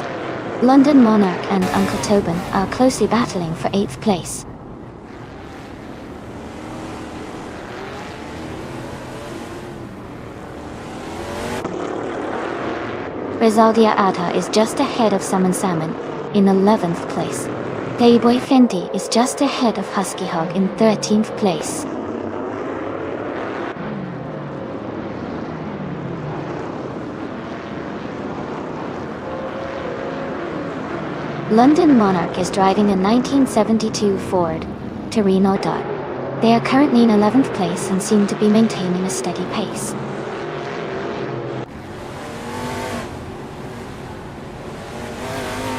London Monarch and Uncle Tobin are closely battling for 8th place. Rizaldia Adha is just ahead of Salmon in 11th place. Playboy Fenty is just ahead of Husky Hog in 13th place. London Monarch is driving a 1972 Ford Torino. They are currently in 11th place and seem to be maintaining a steady pace.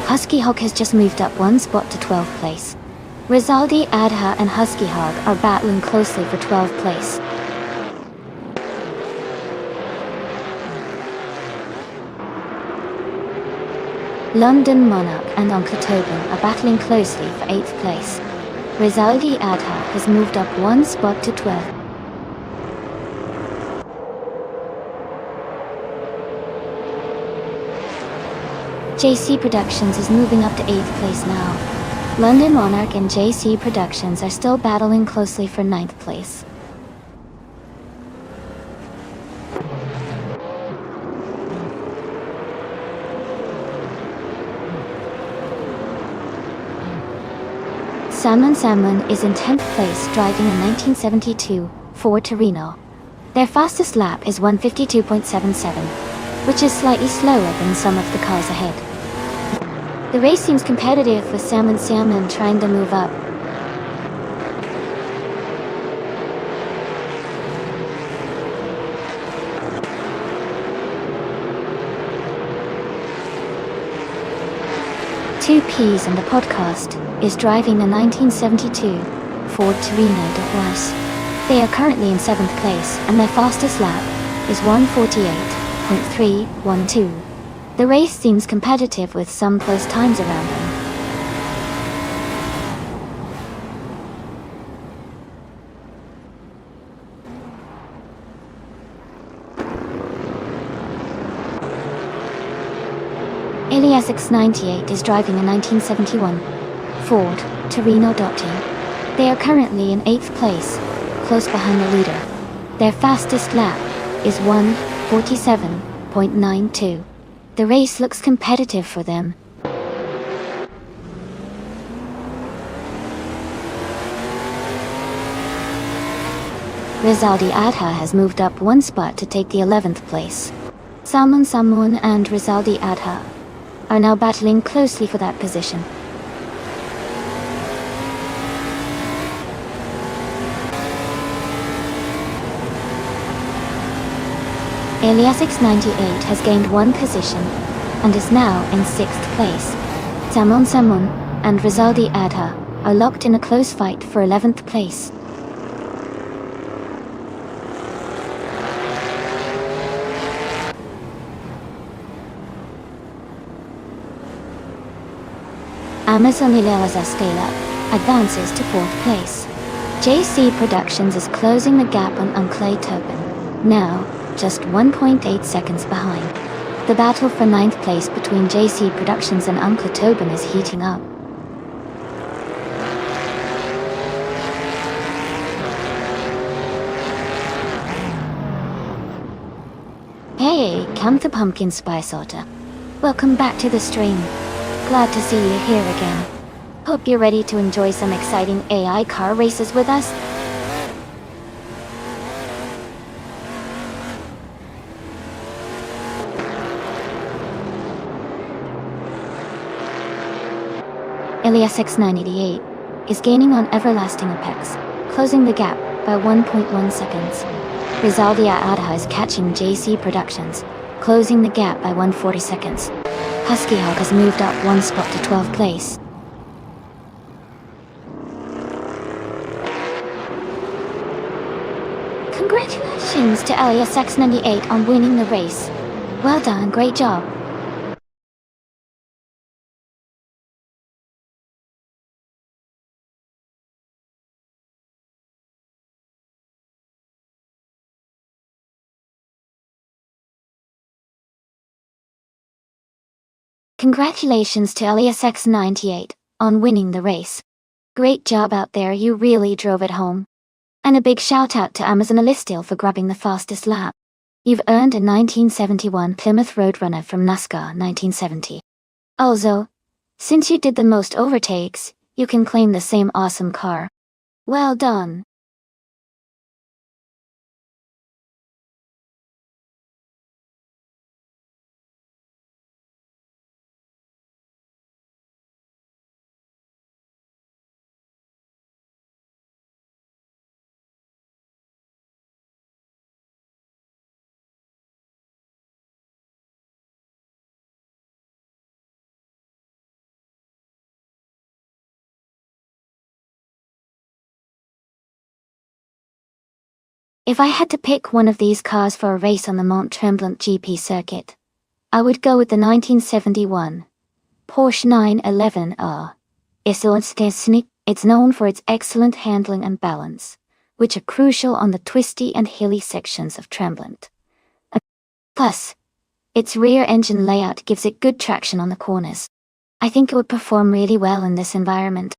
Husky Hog has just moved up one spot to 12th place. Rizaldi Adha and Husky Hog are battling closely for 12th place. London Monarch and Uncle Tobin are battling closely for 8th place. Rizaldi Adha has moved up one spot to 12th. JC Productions is moving up to 8th place now. London Monarch and JC Productions are still battling closely for 9th place. Salmon is in 10th place driving a 1972 Ford Torino. Their fastest lap is 1:52.77, which is slightly slower than some of the cars ahead. The race seems competitive with Salmon trying to move up. Two Ps in the podcast is driving a 1972 Ford Torino. They are currently in 7th place and their fastest lap is 1:48. 1:03.12. The race seems competitive with some close times around them. Alias X98 is driving a 1971 Ford Torino Dotti. They are currently in 8th place, close behind the leader. Their fastest lap is 1:47.92. The race looks competitive for them. Rizaldi Adha has moved up one spot to take the 11th place. Salman Samoun and Rizaldi Adha are now battling closely for that position. Alias X98 has gained one position and is now in 6th place. Salman Samoun and Rizaldi Adha are locked in a close fight for 11th place. Amazon Ilelaza Scale Up advances to 4th place. JC Productions is closing the gap on Unclay Tobin, now just 1.8 seconds behind. The battle for 9th place between JC Productions and Unclay Tobin is heating up. Hey, come to Pumpkin Spice Otter. Welcome back to the stream. Glad to see you here again. Hope you're ready to enjoy some exciting AI car races with us. Alias X988 is gaining on Everlasting Apex, closing the gap by 1.1 seconds. Rizaldia Adha is catching JC Productions, closing the gap by 140 seconds. Husky Hawk has moved up one spot to 12th place. Congratulations to Alias X98 on winning the race. Well done, great job. Congratulations to Alias X98 on winning the race. Great job out there, you really drove it home. And a big shout out to Amazon Alistil for grabbing the fastest lap. You've earned a 1971 Plymouth Roadrunner from NASCAR 1970. Also, since you did the most overtakes, you can claim the same awesome car. Well done. If I had to pick one of these cars for a race on the Mont Tremblant GP circuit, I would go with the 1971 Porsche 911R. It's known for its excellent handling and balance, which are crucial on the twisty and hilly sections of Tremblant. Plus, its rear engine layout gives it good traction on the corners. I think it would perform really well in this environment.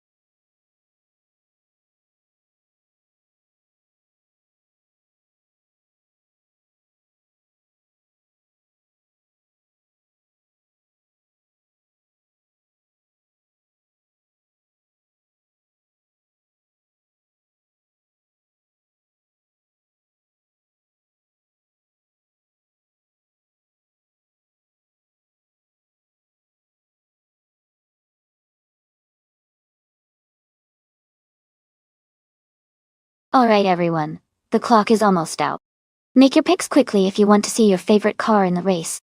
Alright everyone, the clock is almost out. Make your picks quickly if you want to see your favorite car in the race.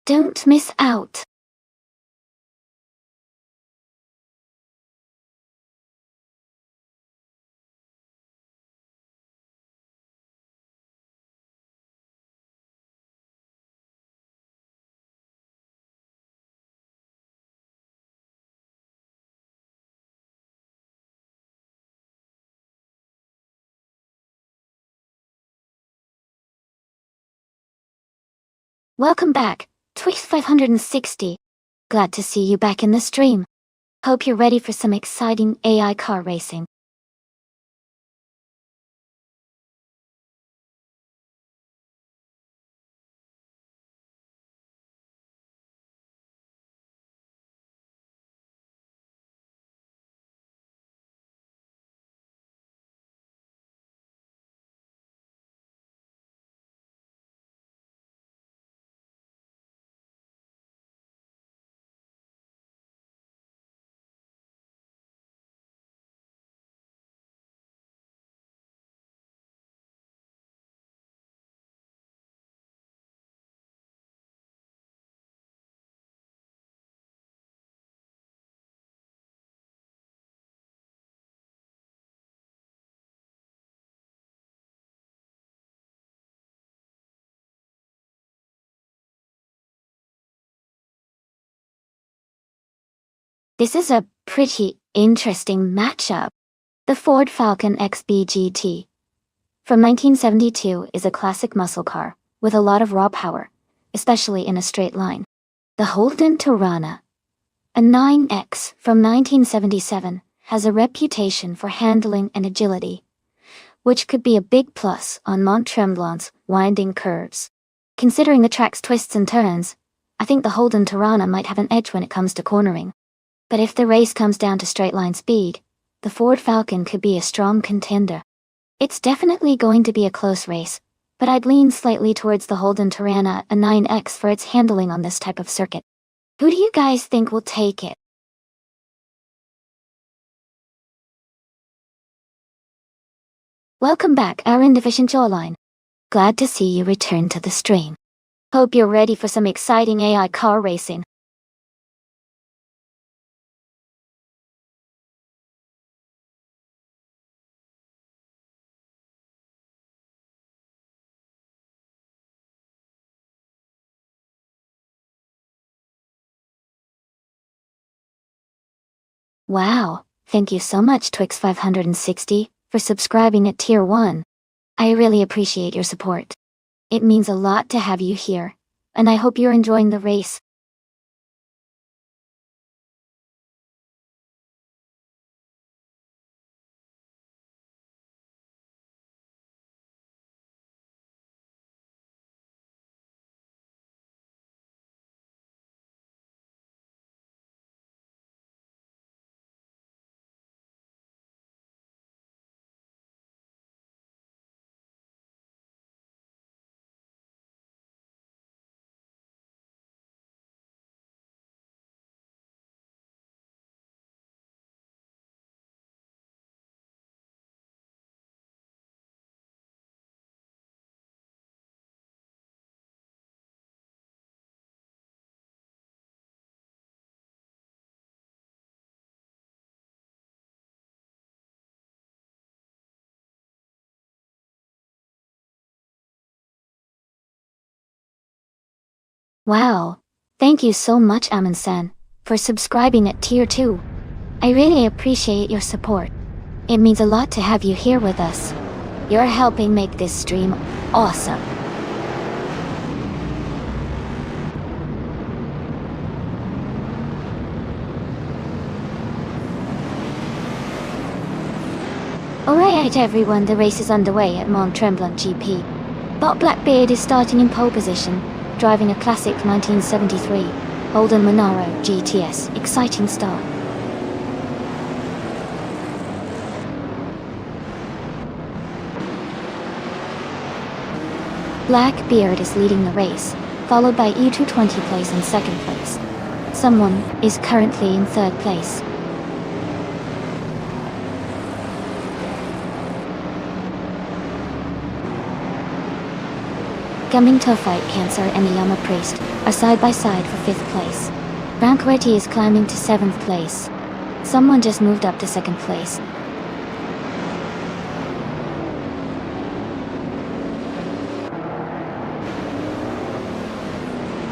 Don't miss out. Welcome back, Twix 560. Glad to see you back in the stream. Hope you're ready for some exciting AI car racing. This is a pretty interesting matchup. The Ford Falcon XB from 1972 is a classic muscle car, with a lot of raw power, especially in a straight line. The Holden Torana, a 9X from 1977, has a reputation for handling and agility, which could be a big plus on Mont Tremblant's winding curves. Considering the track's twists and turns, I think the Holden Torana might have an edge when it comes to cornering. But if the race comes down to straight line speed, the Ford Falcon could be a strong contender. It's definitely going to be a close race, but I'd lean slightly towards the Holden Torana, a 9X, for its handling on this type of circuit. Who do you guys think will take it? Welcome back, our Indeficient Jawline. Glad to see you return to the stream. Hope you're ready for some exciting AI car racing. Wow, thank you so much, Twix 560, for subscribing at Tier 1. I really appreciate your support. It means a lot to have you here, and I hope you're enjoying the race. Wow, thank you so much, Amin-san, for subscribing at Tier 2. I really appreciate your support. It means a lot to have you here with us. You're helping make this stream awesome. Alright everyone, the race is underway at Mont Tremblant GP. Bob Blackbeard is starting in pole position, driving a classic 1973 Holden Monaro GTS. Exciting start. Blackbeard is leading the race, followed by E220 place in second place. Someone is currently in third place. Coming to a fight, Cancer and the Yama Priest are side by side for 5th place. Ranquetti is climbing to 7th place. Someone just moved up to 2nd place.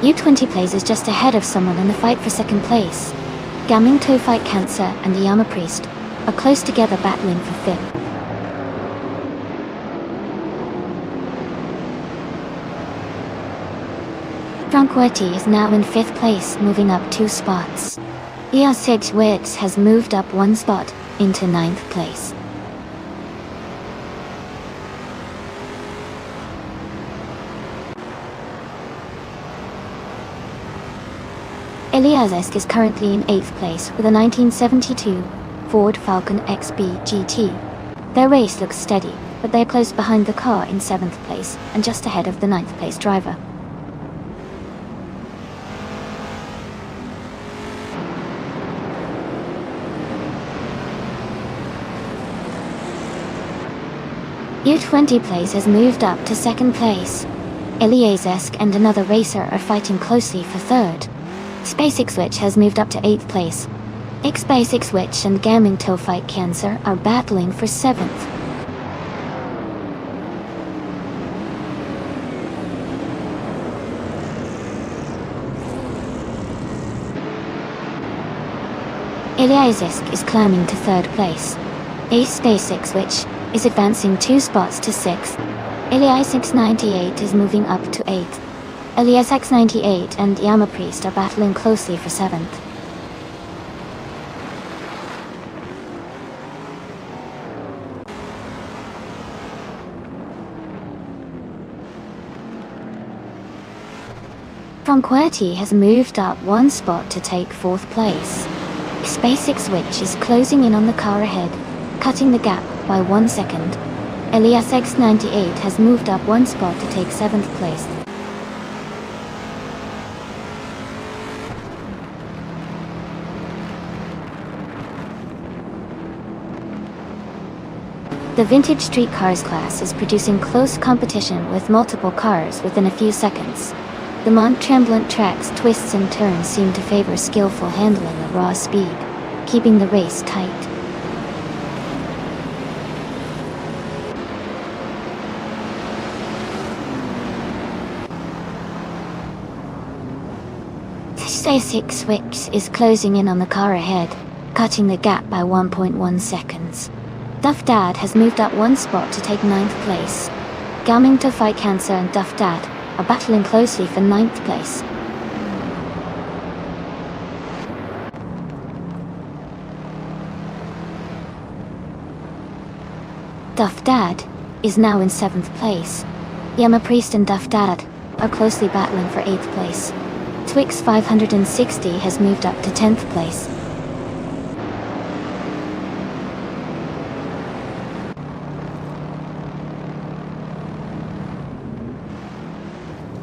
U20 plays is just ahead of someone in the fight for 2nd place. Gaming To Fight Cancer and the Yama Priest are close together, battling for 5th. Franquetti is now in 5th place, moving up 2 spots. ER6 Wix has moved up 1 spot into 9th place. Eliasesk is currently in 8th place with a 1972 Ford Falcon XB GT. Their race looks steady, but they are close behind the car in 7th place and just ahead of the 9th place driver. U20 place has moved up to 2nd place. Eliasesk and another racer are fighting closely for 3rd. SpaceX Witch has moved up to 8th place. SpaceX Witch and Gaming Toe Fight Cancer are battling for 7th. Eliasesk is climbing to 3rd place. SpaceX Witch is advancing 2 spots to 6th. Eliasesk 98 is moving up to 8th. Eliasesk 98 and Yama Priest are battling closely for 7th. Franquetti has moved up 1 spot to take 4th place. SpaceX Witch is closing in on the car ahead, cutting the gap by 1 second. Eliasesk 98 has moved up 1 spot to take 7th place. The Vintage Street Cars class is producing close competition with multiple cars within a few seconds. The Mont Tremblant track's twists and turns seem to favor skillful handling at raw speed, keeping the race tight. SpaceX Wix is closing in on the car ahead, cutting the gap by 1.1 seconds. Duff Dad has moved up 1 spot to take 9th place. Gaming to Fight Cancer and Duff Dad are battling closely for 9th place. Duff Dad is now in 7th place. Yama Priest and Duff Dad are closely battling for 8th place. Twix 560 has moved up to 10th place.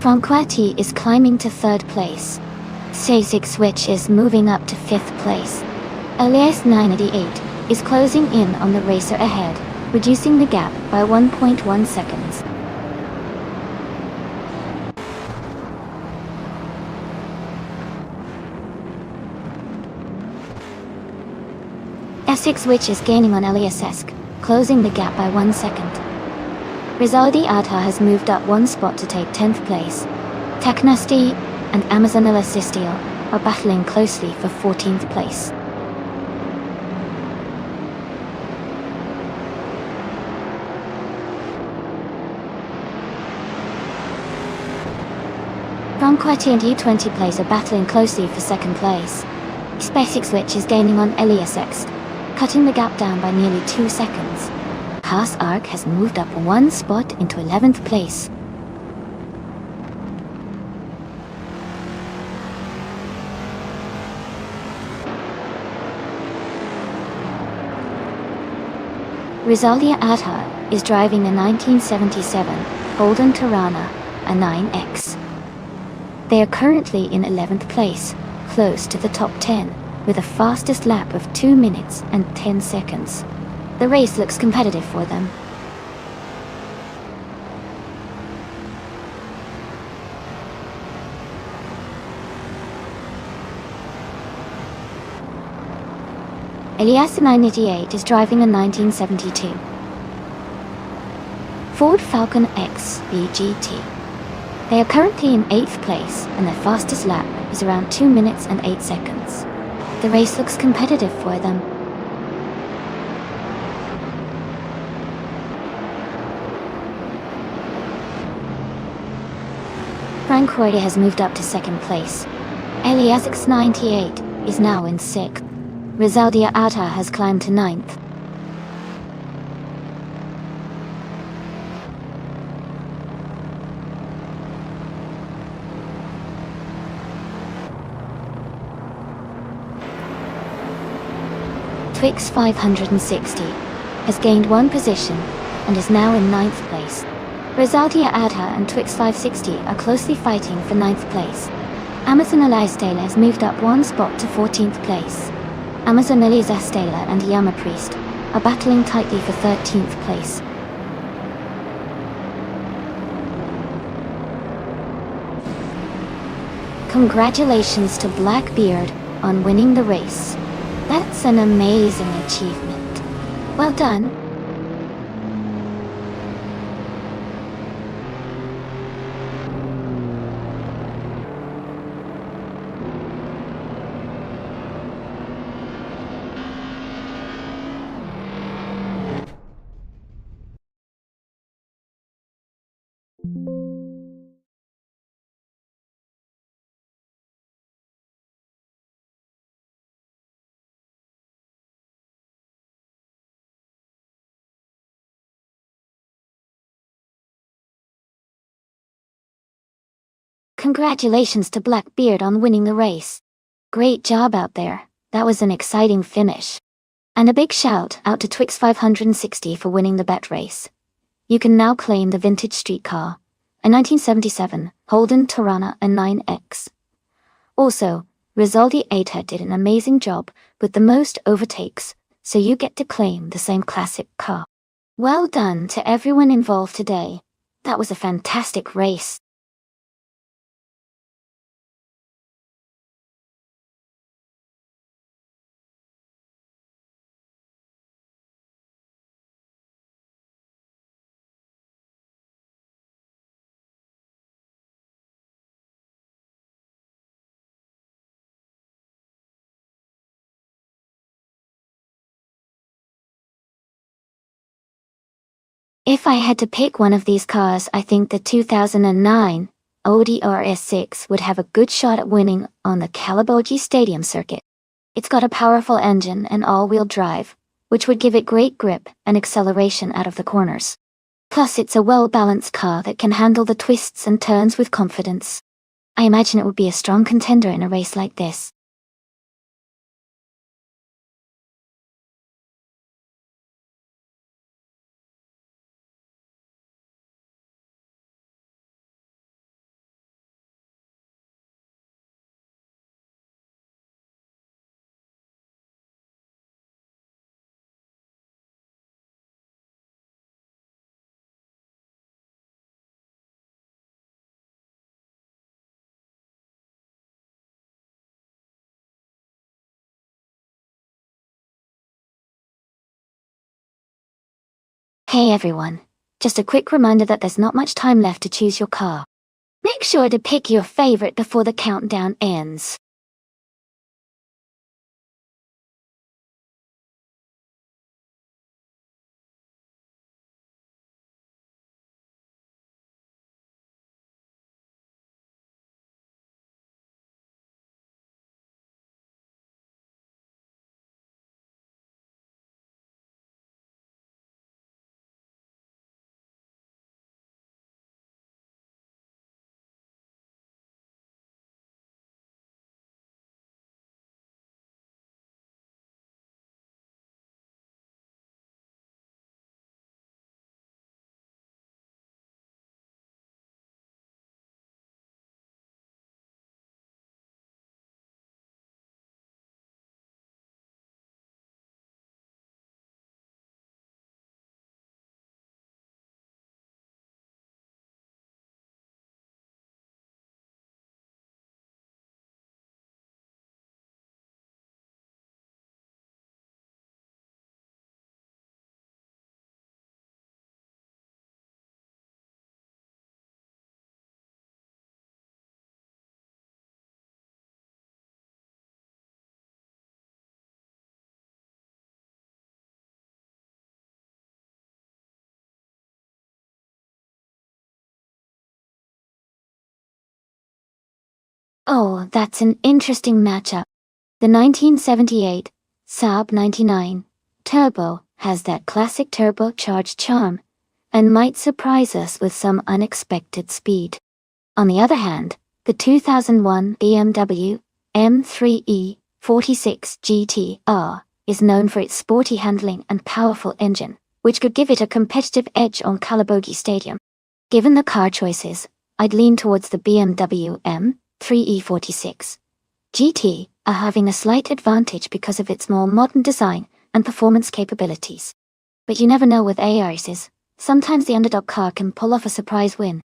Franquetti is climbing to 3rd place. SpaceX Witch is moving up to 5th place. Elias 988 is closing in on the racer ahead, reducing the gap by 1.1 seconds. Essex Witch is gaining on Eliasesk, closing the gap by 1 second. Rizaldi Atta has moved up 1 spot to take 10th place. Technasty and Amazonella Sistio are battling closely for 14th place. Franquetti and U20 place are battling closely for 2nd place. SpaceX Witch is gaining on Eliasesk, cutting the gap down by nearly 2 seconds. Haas Arc has moved up 1 spot into 11th place. Rizaldia Atta is driving a 1977 Holden Tirana, a 9X. They are currently in 11th place, close to the top 10, with a fastest lap of 2 minutes and 10 seconds. The race looks competitive for them. Elias 988 is driving a 1972 Ford Falcon X BGT. They are currently in 8th place, and their fastest lap is around 2 minutes and 8 seconds. The race looks competitive for them. Frank Roy has moved up to second place. Eliasix 98 is now in sixth. Rizaldia Ata has climbed to ninth. Twix 560 has gained one position and is now in ninth place. Rizaldia Adha and Twix 560 are closely fighting for ninth place. Amazon Elizastela has moved up one spot to 14th place. Amazon Elizastela and Yama Priest are battling tightly for 13th place. Congratulations to Blackbeard on winning the race. That's an amazing achievement. Well done. Congratulations to Blackbeard on winning the race. Great job out there. That was an exciting finish. And a big shout out to Twix 560 for winning the bet race. You can now claim the vintage streetcar, a 1977 Holden Torana and 9X. Also, Rizaldi Aita did an amazing job with the most overtakes, so you get to claim the same classic car. Well done to everyone involved today. That was a fantastic race. If I had to pick one of these cars, I think the 2009 Audi RS6 would have a good shot at winning on the Calabogie Stadium circuit. It's got a powerful engine and all-wheel drive, which would give it great grip and acceleration out of the corners. Plus, it's a well-balanced car that can handle the twists and turns with confidence. I imagine it would be a strong contender in a race like this. Hey everyone, just a quick reminder that there's not much time left to choose your car. Make sure to pick your favorite before the countdown ends. Oh, that's an interesting matchup. The 1978 Saab 99 Turbo has that classic turbocharged charm and might surprise us with some unexpected speed. On the other hand, the 2001 BMW M3E 46 GTR is known for its sporty handling and powerful engine, which could give it a competitive edge on Kalabogi Stadium. Given the car choices, I'd lean towards the BMW M3E46 GT are having a slight advantage because of its more modern design and performance capabilities. But you never know with ARSs, sometimes the underdog car can pull off a surprise win.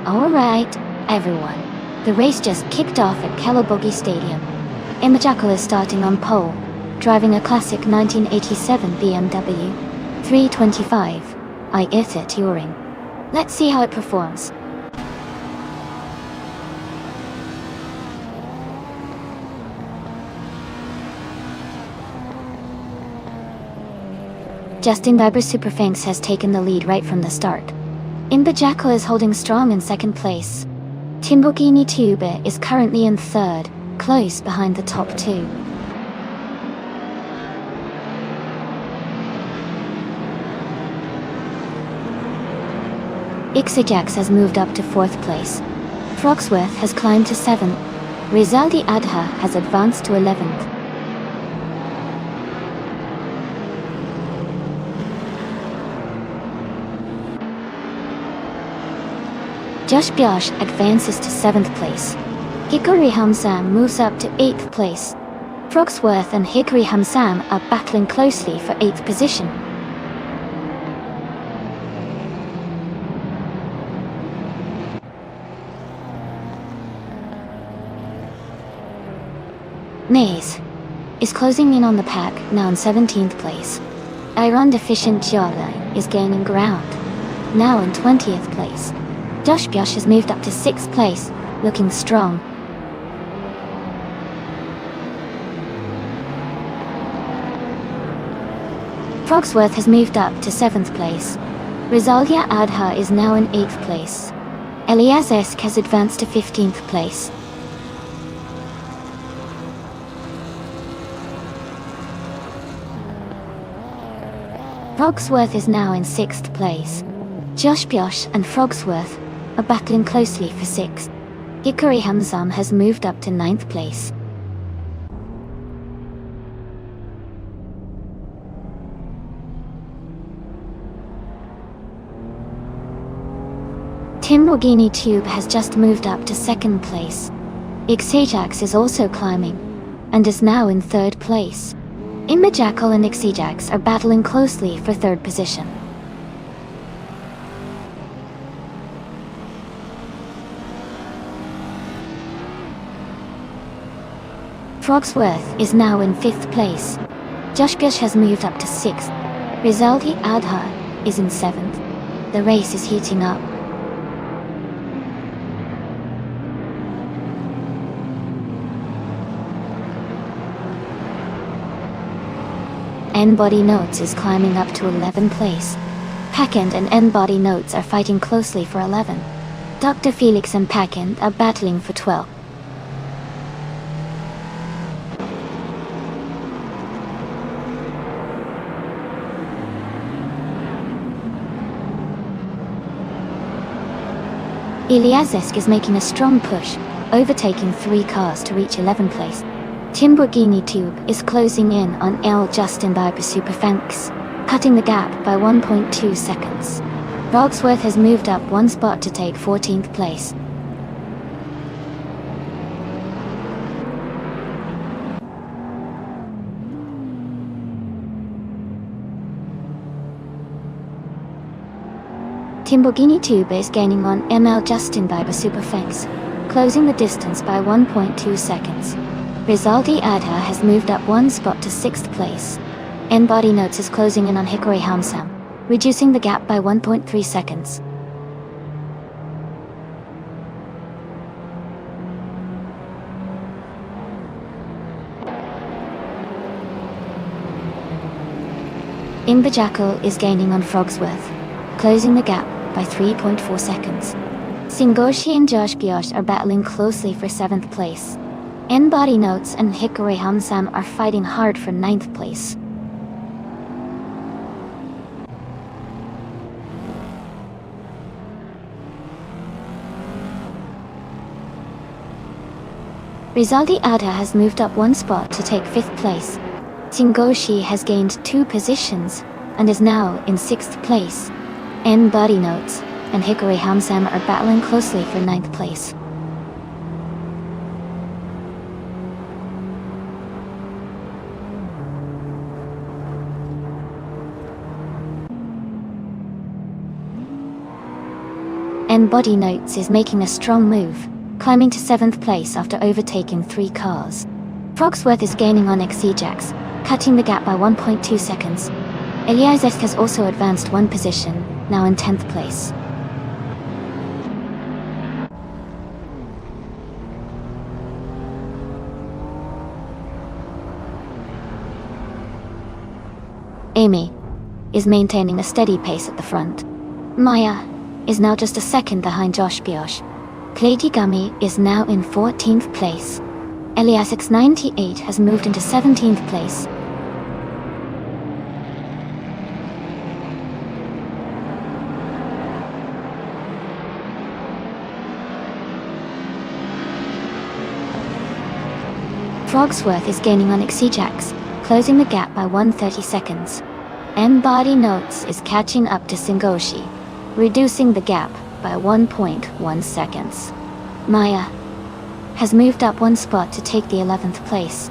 Alright, everyone. The race just kicked off at Kalabogi Stadium. Imajako is starting on pole, driving a classic 1987 BMW 325 i Touring. Let's see how it performs. Justin Bieber Superfangs has taken the lead right from the start. Imajako is holding strong in second place. Timbukini Tube is currently in third, close behind the top two. Ixijax has moved up to fourth place. Frogsworth has climbed to seventh. Rizaldi Adha has advanced to 11th. Josh Biosh advances to 7th place. Hikari Hamsam moves up to 8th place. Frogsworth and Hikari Hamsam are battling closely for 8th position. Maze is closing in on the pack, now in 17th place. Iron Deficient Jawline is gaining ground, now in 20th place. Josh Biosh has moved up to 6th place, looking strong. Frogsworth has moved up to 7th place. Rizaldia Adha is now in 8th place. Elias Esk has advanced to 15th place. Frogsworth is now in 6th place. Josh Biosh and Frogsworth are battling closely for 6th. Hikari Hamzam has moved up to 9th place. Timborghini Tube has just moved up to second place. Ixajax is also climbing, and is now in third place. Imbajackal and Ixajax are battling closely for third position. Frogsworth is now in 5th place. Joshbish has moved up to 6th. Rizaldi Adha is in 7th. The race is heating up. N-Body Notes is climbing up to 11th place. Packend and N-Body Notes are fighting closely for 11. Dr. Felix and Packend are battling for 12. Iliazesk is making a strong push, overtaking 3 cars to reach 11th place. Timborghini Tube is closing in on El Justin Bieber Superfanks, cutting the gap by 1.2 seconds. Frogsworth has moved up 1 spot to take 14th place. Timborghini Tube is gaining on ML Justin Bieber Superfanks, closing the distance by 1.2 seconds. Rizaldi Adha has moved up 1 spot to 6th place. N-Body Notes is closing in on Hickory Hamsam, reducing the gap by 1.3 seconds. Imbajackal is gaining on Frogsworth, closing the gap by 3.4 seconds. Singoshi and Josh Gyosh are battling closely for 7th place. N-Body Notes and Hickory Hamsam are fighting hard for 9th place. Rizaldi Adha has moved up 1 spot to take 5th place. Singoshi has gained 2 positions and is now in 6th place. N-Body Notes and Hickory Hamsam are battling closely for 9th place. N-Body Notes is making a strong move, climbing to 7th place after overtaking 3 cars. Frogsworth is gaining on Ixajax, cutting the gap by 1.2 seconds. Eliazesk has also advanced 1 position, now in 10th place. Amy is maintaining a steady pace at the front. Maya is now just a second behind Josh Biosh. Clady Gummy is now in 14th place. Eliasix 98 has moved into 17th place. Frogsworth is gaining on Ixajax, closing the gap by 130 seconds. N-Body Notes is catching up to Singoshi, reducing the gap by 1.1 seconds. Maya has moved up 1 spot to take the 11th place.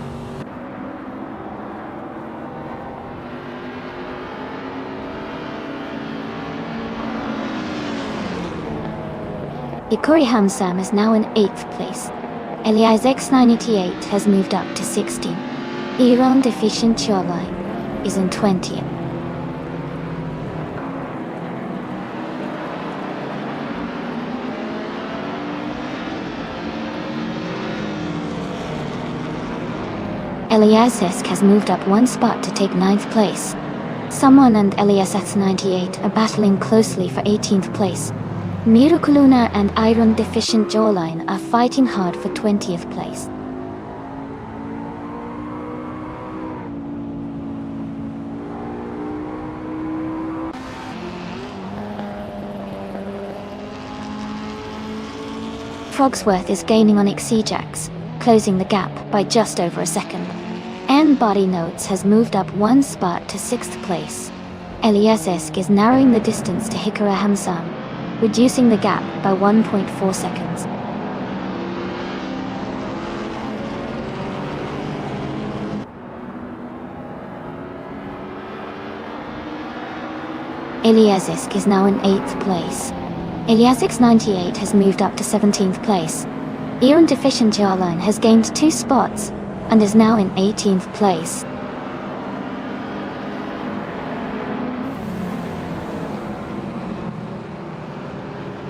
Ikori Hamsam is now in 8th place. Elias X988 has moved up to 16. Iran Deficient Jawline is in 20th. Eliasesk has moved up 1 spot to take 9th place. Someone and Eliasx98 are battling closely for 18th place. Miraculuna and Iron Deficient Jawline are fighting hard for 20th place. Frogsworth is gaining on Ixajax, closing the gap by just over a second. N-Body Notes has moved up 1 spot to 6th place. Eliasesk is narrowing the distance to Hikara Hamsam. reducing the gap by 1.4 seconds. Iliasisk is now in 8th place. Iliasisk 98 has moved up to 17th place. Iron Deficient Jawline has gained 2 spots and is now in 18th place.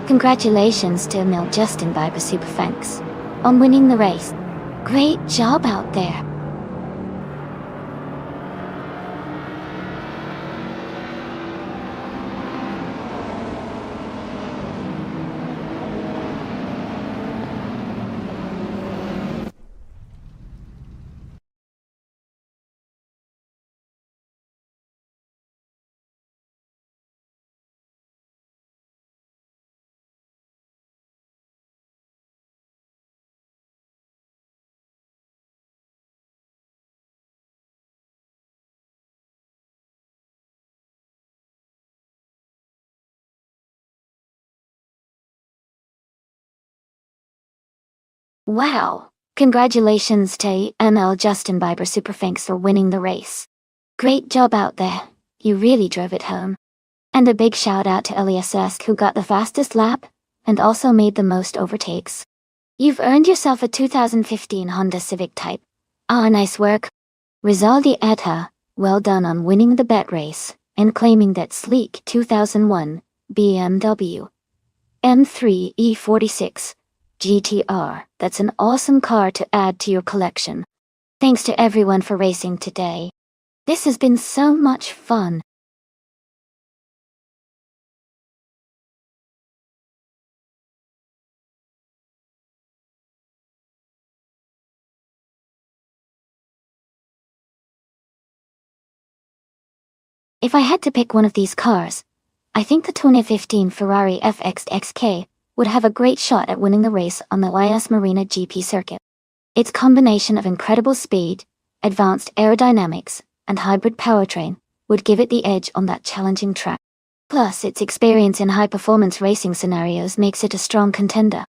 Congratulations to Emil Justin Bieber Superfanks on winning the race. Great job out there. Wow! Congratulations to ML Justin Bieber Superfanks for winning the race. Great job out there, you really drove it home. And a big shout out to Elias Esk who got the fastest lap, and also made the most overtakes. You've earned yourself a 2015 Honda Civic Type. Ah, nice work. Rizaldi Eta, well done on winning the bet race, and claiming that sleek 2001 BMW M3 E46 GTR, that's an awesome car to add to your collection. Thanks to everyone for racing today. This has been so much fun. If I had to pick one of these cars, I think the 2015 Ferrari FXXK would have a great shot at winning the race on the Yas Marina GP circuit. Its combination of incredible speed, advanced aerodynamics, and hybrid powertrain would give it the edge on that challenging track. Plus, its experience in high-performance racing scenarios makes it a strong contender.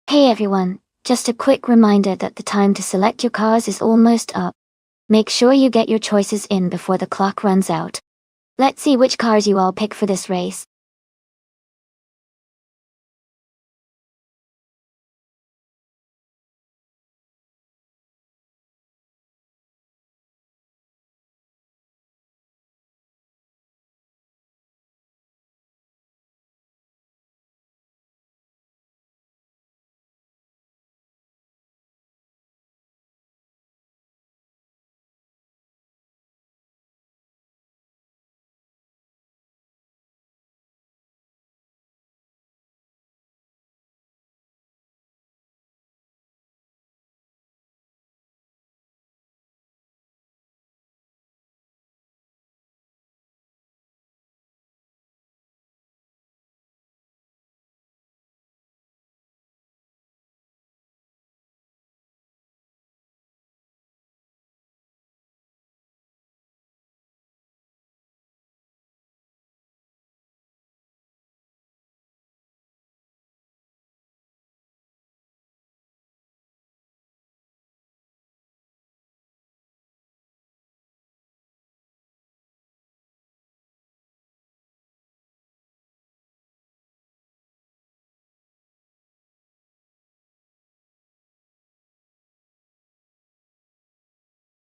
Hey everyone, just a quick reminder that the time to select your cars is almost up. Make sure you get your choices in before the clock runs out. Let's see which cars you all pick for this race.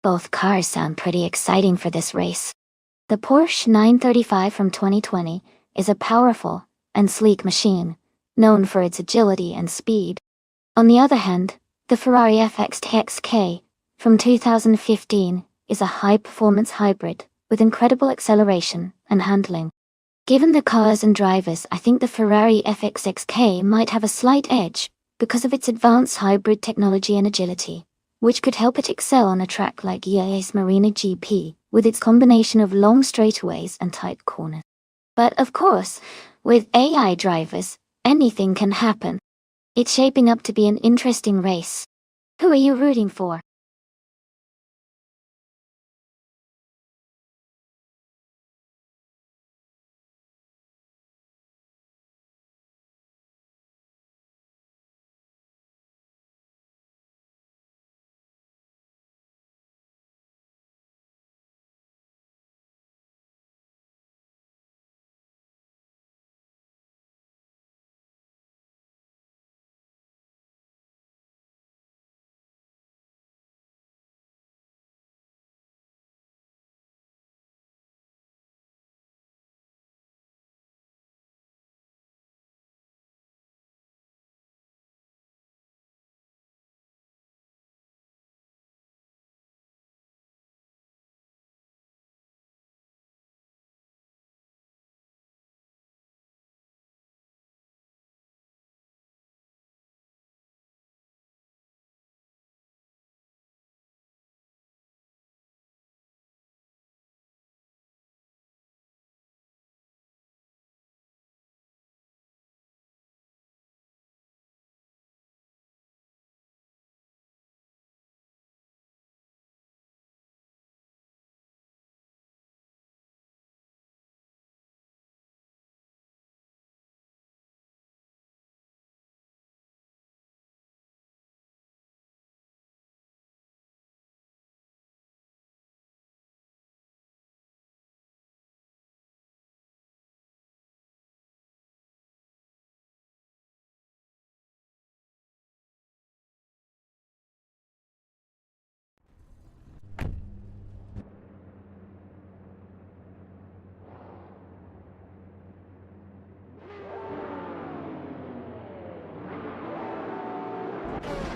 Both cars sound pretty exciting for this race. The Porsche 935 from 2020 is a powerful and sleek machine, known for its agility and speed. On the other hand, the Ferrari FXXK from 2015 is a high-performance hybrid with incredible acceleration and handling. Given the cars and drivers, I think the Ferrari FXXK might have a slight edge because of its advanced hybrid technology and agility, which could help it excel on a track like Yas Marina GP, with its combination of long straightaways and tight corners. But of course, with AI drivers, anything can happen. It's shaping up to be an interesting race. Who are you rooting for?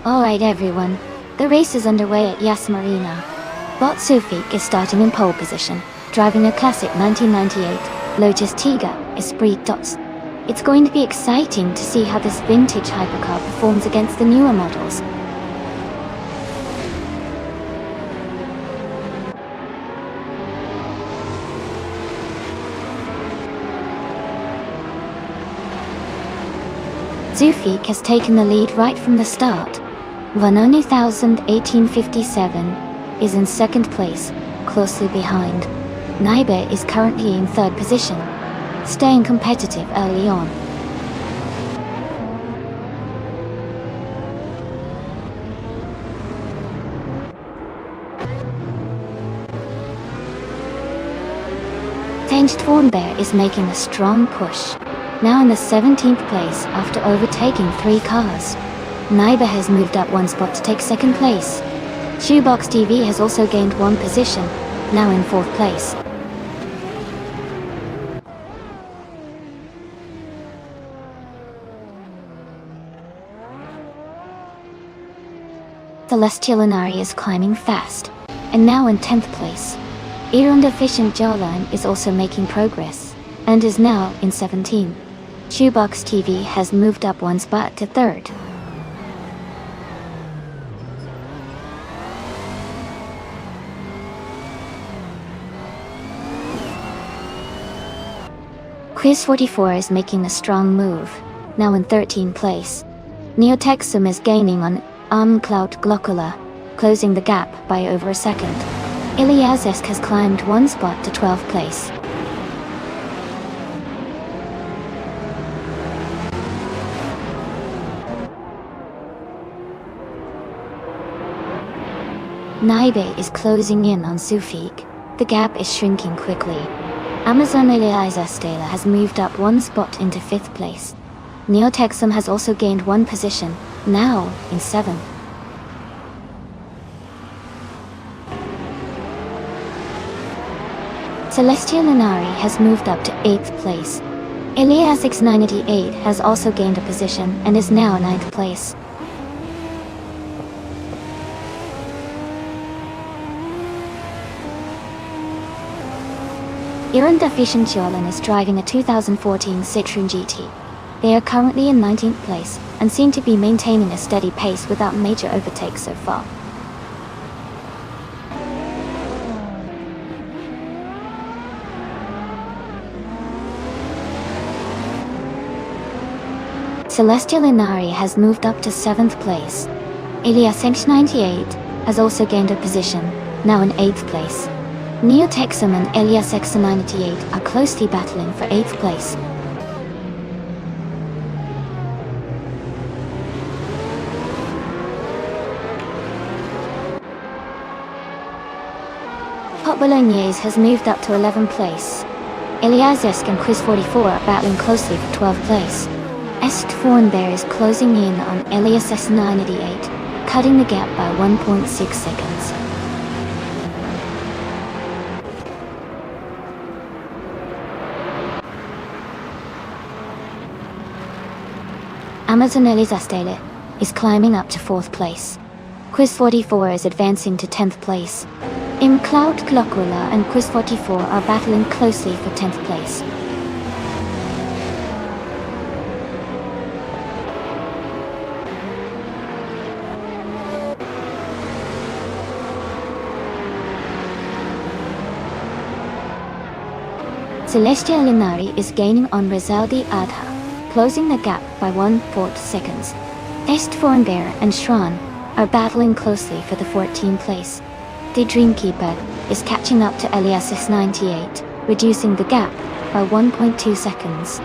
Alright everyone, the race is underway at Yas Marina. Bot Sufik is starting in pole position, driving a classic 1998 Lotus Tiga Esprit Dots. It's going to be exciting to see how this vintage hypercar performs against the newer models. Sufik has taken the lead right from the start. Vanoni 1857 is in second place, closely behind. Naibe is currently in third position, staying competitive early on. Tanged Thornbear is making a strong push, now in the 17th place after overtaking 3 cars. Naibe has moved up 1 spot to take second place. Shoebox TV has also gained 1 position, now in 4th place. Celestial Inari is climbing fast, and now in 10th place. Irund Efficient Jawline is also making progress, and is now in 17th. Shoebox TV has moved up 1 spot to 3rd. Quiz 44 is making a strong move, now in 13th place. Neotexum is gaining on Cloud Glockula, closing the gap by over a second. Iliazesk has climbed 1 spot to 12th place. Naibe is closing in on Sufik. The gap is shrinking quickly. Amazon Eliza Stela has moved up 1 spot into 5th place. Neotexum has also gained 1 position, now in 7th. Celestial Inari has moved up to 8th place. Elias 988 has also gained a position and is now 9th place. Irunda Fishincholan is driving a 2014 Citroen GT. They are currently in 19th place and seem to be maintaining a steady pace without major overtakes so far. Celestial Inari has moved up to 7th place. Elias X98 has also gained a position, now in 8th place. Neo Texum and Elias X98 are closely battling for 8th place. Hot Bolognaise has moved up to 11th place. Eliasesk and Quiz 44 are battling closely for 12th place. Est Forenbear is closing in on Elias S988, cutting the gap by 1.6 seconds. Amazon Elizastele is climbing up to 4th place. Quiz 44 is advancing to 10th place. Cloud Glocula and Quiz 44 are battling closely for 10th place. Celestial Linari is gaining on Rizaldi Adha, closing the gap by 1/4 seconds. Est Forenbear and Shran are battling closely for the 14th place. The Dreamkeeper is catching up to Elias S98, reducing the gap by 1.2 seconds.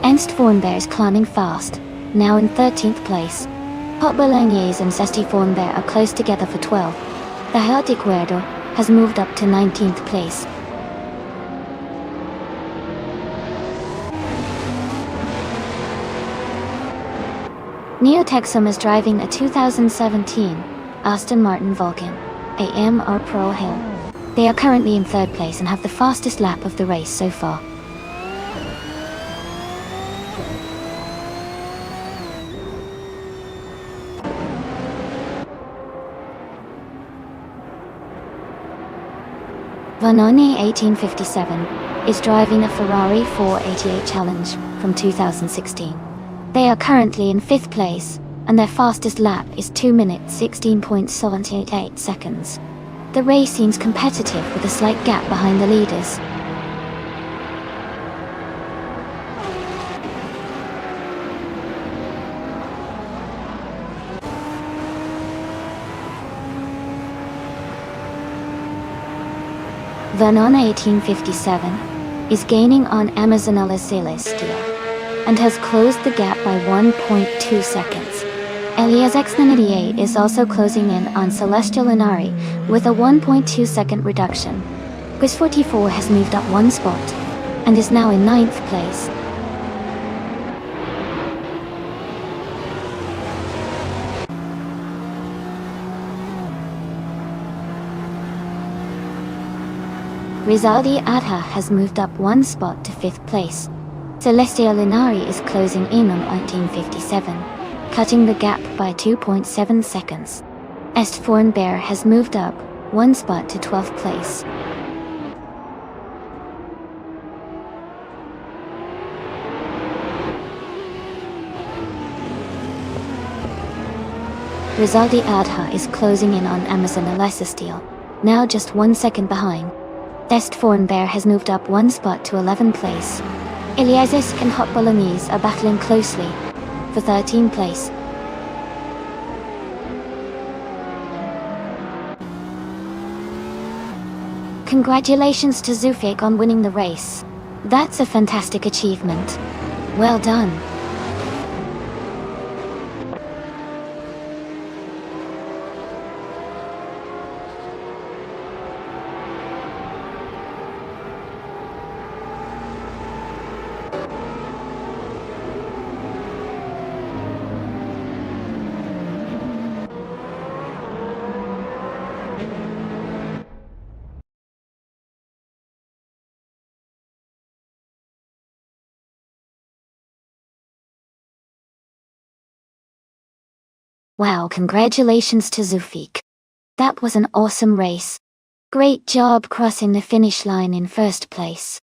Ernst Forenbear is climbing fast, now in 13th place. Hot Bolognaise and Zesty Forenbear are close together for 12th. The Herdic Werdo has moved up to 19th place. Neo Texum is driving a 2017 Aston Martin Vulcan AMR Pro Hill. They are currently in 3rd place and have the fastest lap of the race so far. Vanoni 1857 is driving a Ferrari 488 Challenge from 2016. They are currently in 5th place, and their fastest lap is 2 minutes 16.788 seconds. The race seems competitive with a slight gap behind the leaders. Vernon 1857 is gaining on Amazonella Celestia and has closed the gap by 1.2 seconds. Elias X98 is also closing in on Celestial Inari with a 1.2 second reduction. Quiz 44 has moved up 1 spot and is now in 9th place. Rizaldi Adha has moved up 1 spot to 5th place. Celestial Inari is closing in on 1957, cutting the gap by 2.7 seconds. Est Forenbear has moved up 1 spot to 12th place. Rizaldi Adha is closing in on Amazon Alessa Steel, now just 1 second behind. Est Forenbear has moved up 1 spot to 11th place. Eliasis and Hot Bolognese are battling closely for 13th place. Congratulations to Zufik on winning the race. That's a fantastic achievement. Well done. Wow, congratulations to Zufik. That was an awesome race. Great job crossing the finish line in first place.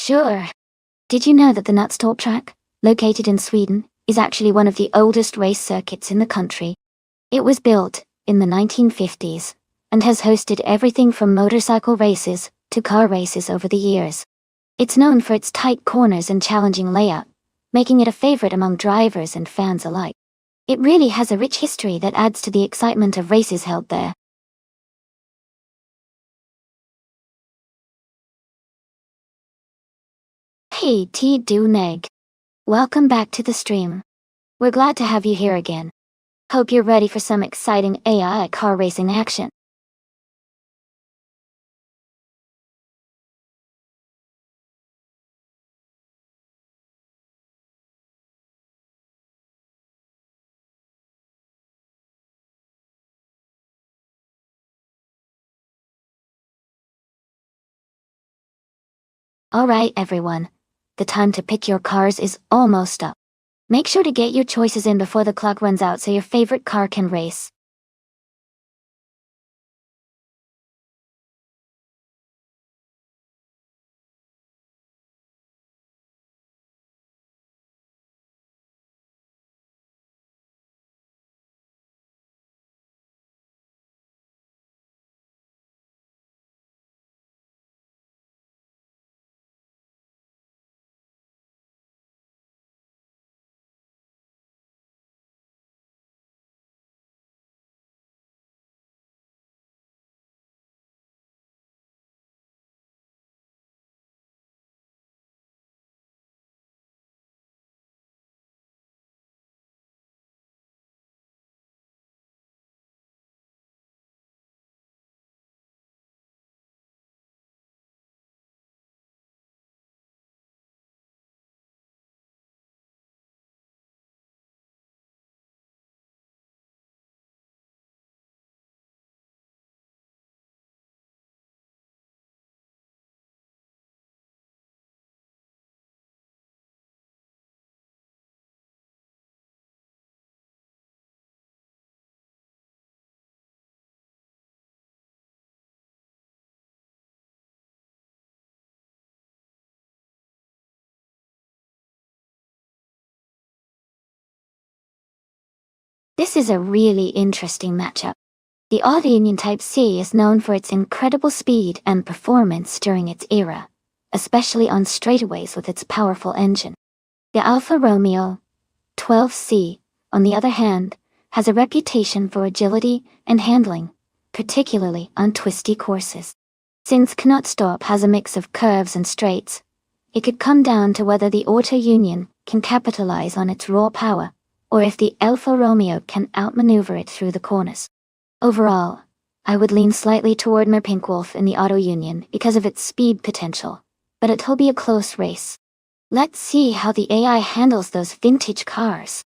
Sure. Did you know that the Nonstop track, located in Sweden, is actually one of the oldest race circuits in the country? It was built in the 1950s and has hosted everything from motorcycle races to car races over the years. It's known for its tight corners and challenging layout, making it a favorite among drivers and fans alike. It really has a rich history that adds to the excitement of races held there. Hey T. Duneg. Welcome back to the stream. We're glad to have you here again. Hope you're ready for some exciting AI car racing action. Alright everyone, the time to pick your cars is almost up. Make sure to get your choices in before the clock runs out so your favorite car can race. This is a really interesting matchup. The Auto Union Type C is known for its incredible speed and performance during its era, especially on straightaways with its powerful engine. The Alfa Romeo 12C, on the other hand, has a reputation for agility and handling, particularly on twisty courses. Since Nonstop has a mix of curves and straights, it could come down to whether the Auto Union can capitalize on its raw power, or if the Alfa Romeo can outmaneuver it through the corners. Overall, I would lean slightly toward Merpinkwolf in the Auto Union because of its speed potential, but it'll be a close race. Let's see how the AI handles those vintage cars.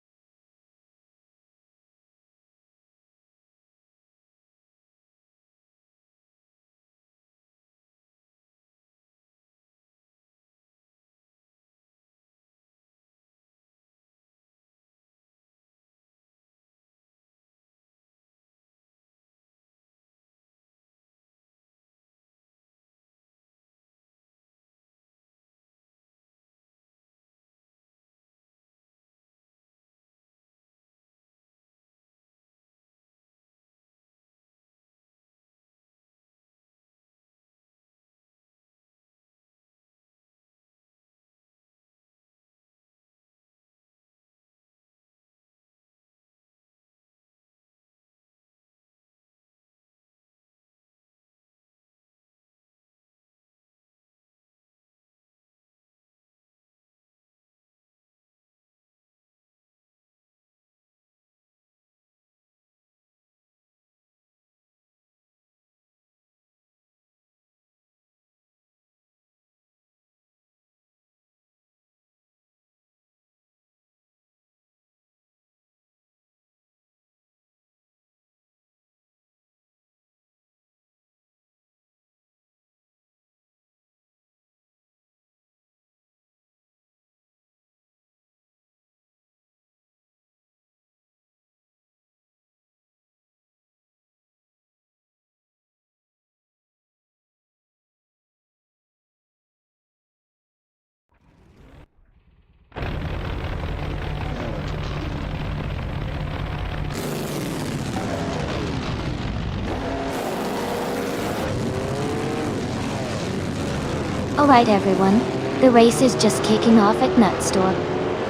Alright everyone, the race is just kicking off at Nonstop.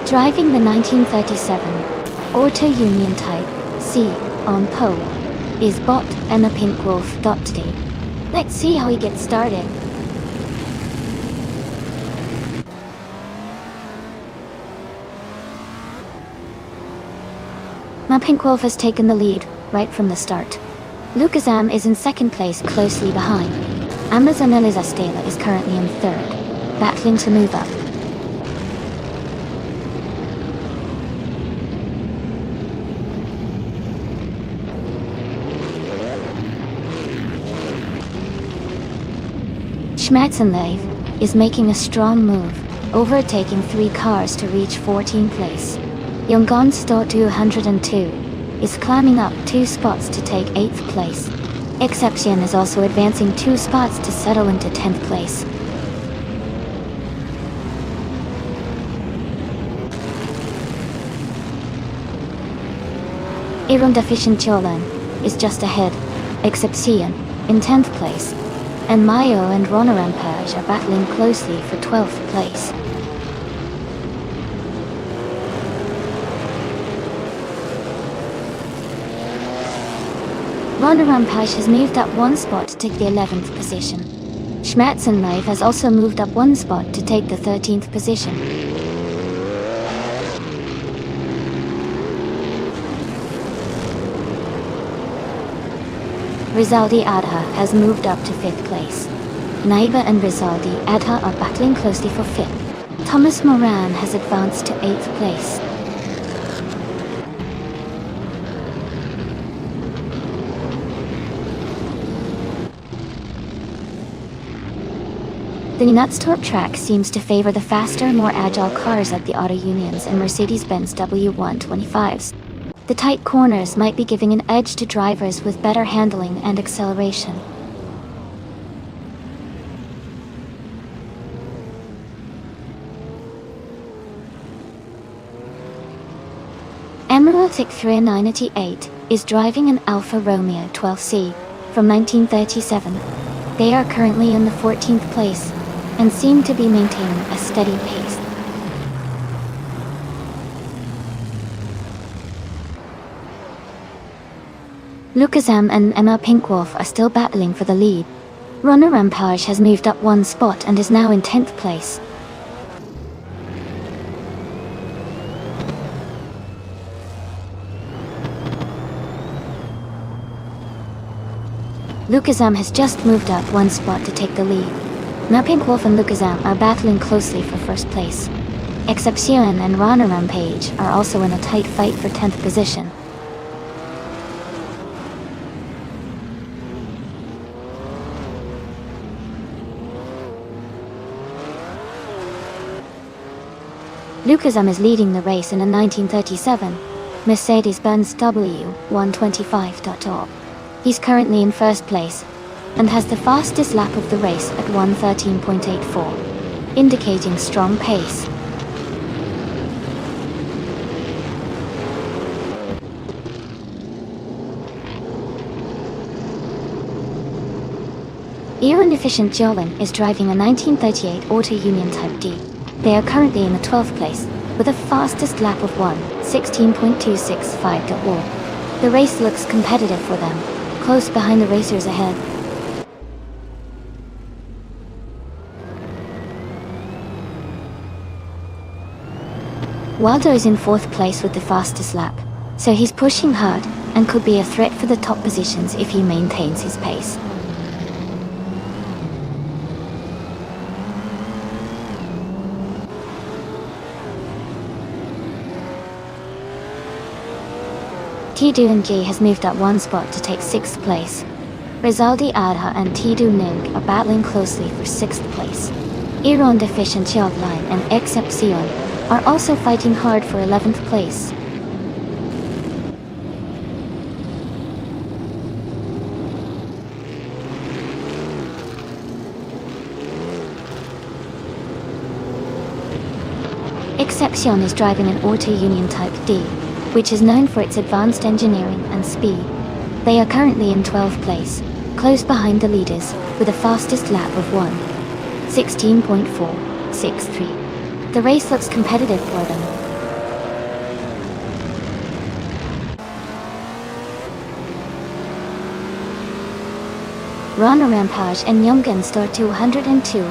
Driving the 1937 Auto Union Type C on pole is bot Emma Pinkwolf.d. Let's see how he gets started. My Pinkwolf has taken the lead right from the start. Lucasam is in second place closely behind. Amazon Eliza Stela is currently in third, battling to move up. Schmerzenleif is making a strong move, overtaking 3 cars to reach 14th place. Nonstop 202 is climbing up 2 spots to take 8th place. Exception is also advancing 2 spots to settle into 10th place. Irundeficientiolan is just ahead, Exception in 10th place, and Mayo and Ronarampage are battling closely for 12th place. Ronarampage has moved up 1 spot to take the 11th position. Schmerzenleif has also moved up 1 spot to take the 13th position. Rizaldi Adha has moved up to 5th place. Naiba and Rizaldi Adha are battling closely for 5th. Thomas Moran has advanced to 8th place. The Nonstop track seems to favor the faster, more agile cars like the Auto Unions and Mercedes-Benz W125s. The tight corners might be giving an edge to drivers with better handling and acceleration. Emeraldic 398 is driving an Alfa Romeo 12C from 1937. They are currently in the 14th place and seem to be maintaining a steady pace. Lucasam and Emma Pinkwolf are still battling for the lead. Ronarampage has moved up 1 spot and is now in 10th place. Lucasam has just moved up 1 spot to take the lead. Now Pinkwolf and Lucasam are battling closely for 1st place. Exception and Ronarampage are also in a tight fight for 10th position. Lucasam is leading the race in a 1937 Mercedes-Benz W125.0. He's currently in 1st place and has the fastest lap of the race at 1:13.84, indicating strong pace. Efficient Jolin is driving a 1938 Auto Union Type D. They are currently in the 12th place with a fastest lap of 1:16.265. The race looks competitive for them, close behind the racers ahead. Waldo is in 4th place with the fastest lap, so he's pushing hard and could be a threat for the top positions if he maintains his pace. Tidu Ng has moved up 1 spot to take 6th place. Rizaldi Adha and Tidu Ning are battling closely for 6th place. Irundeficientiolan and Excepcion are also fighting hard for 11th place. Excepcion is driving an Auto Union Type D, which is known for its advanced engineering and speed. They are currently in 12th place, close behind the leaders, with a fastest lap of 1. 16.463. The race looks competitive for them. Rana Rampage and Younggun Store 202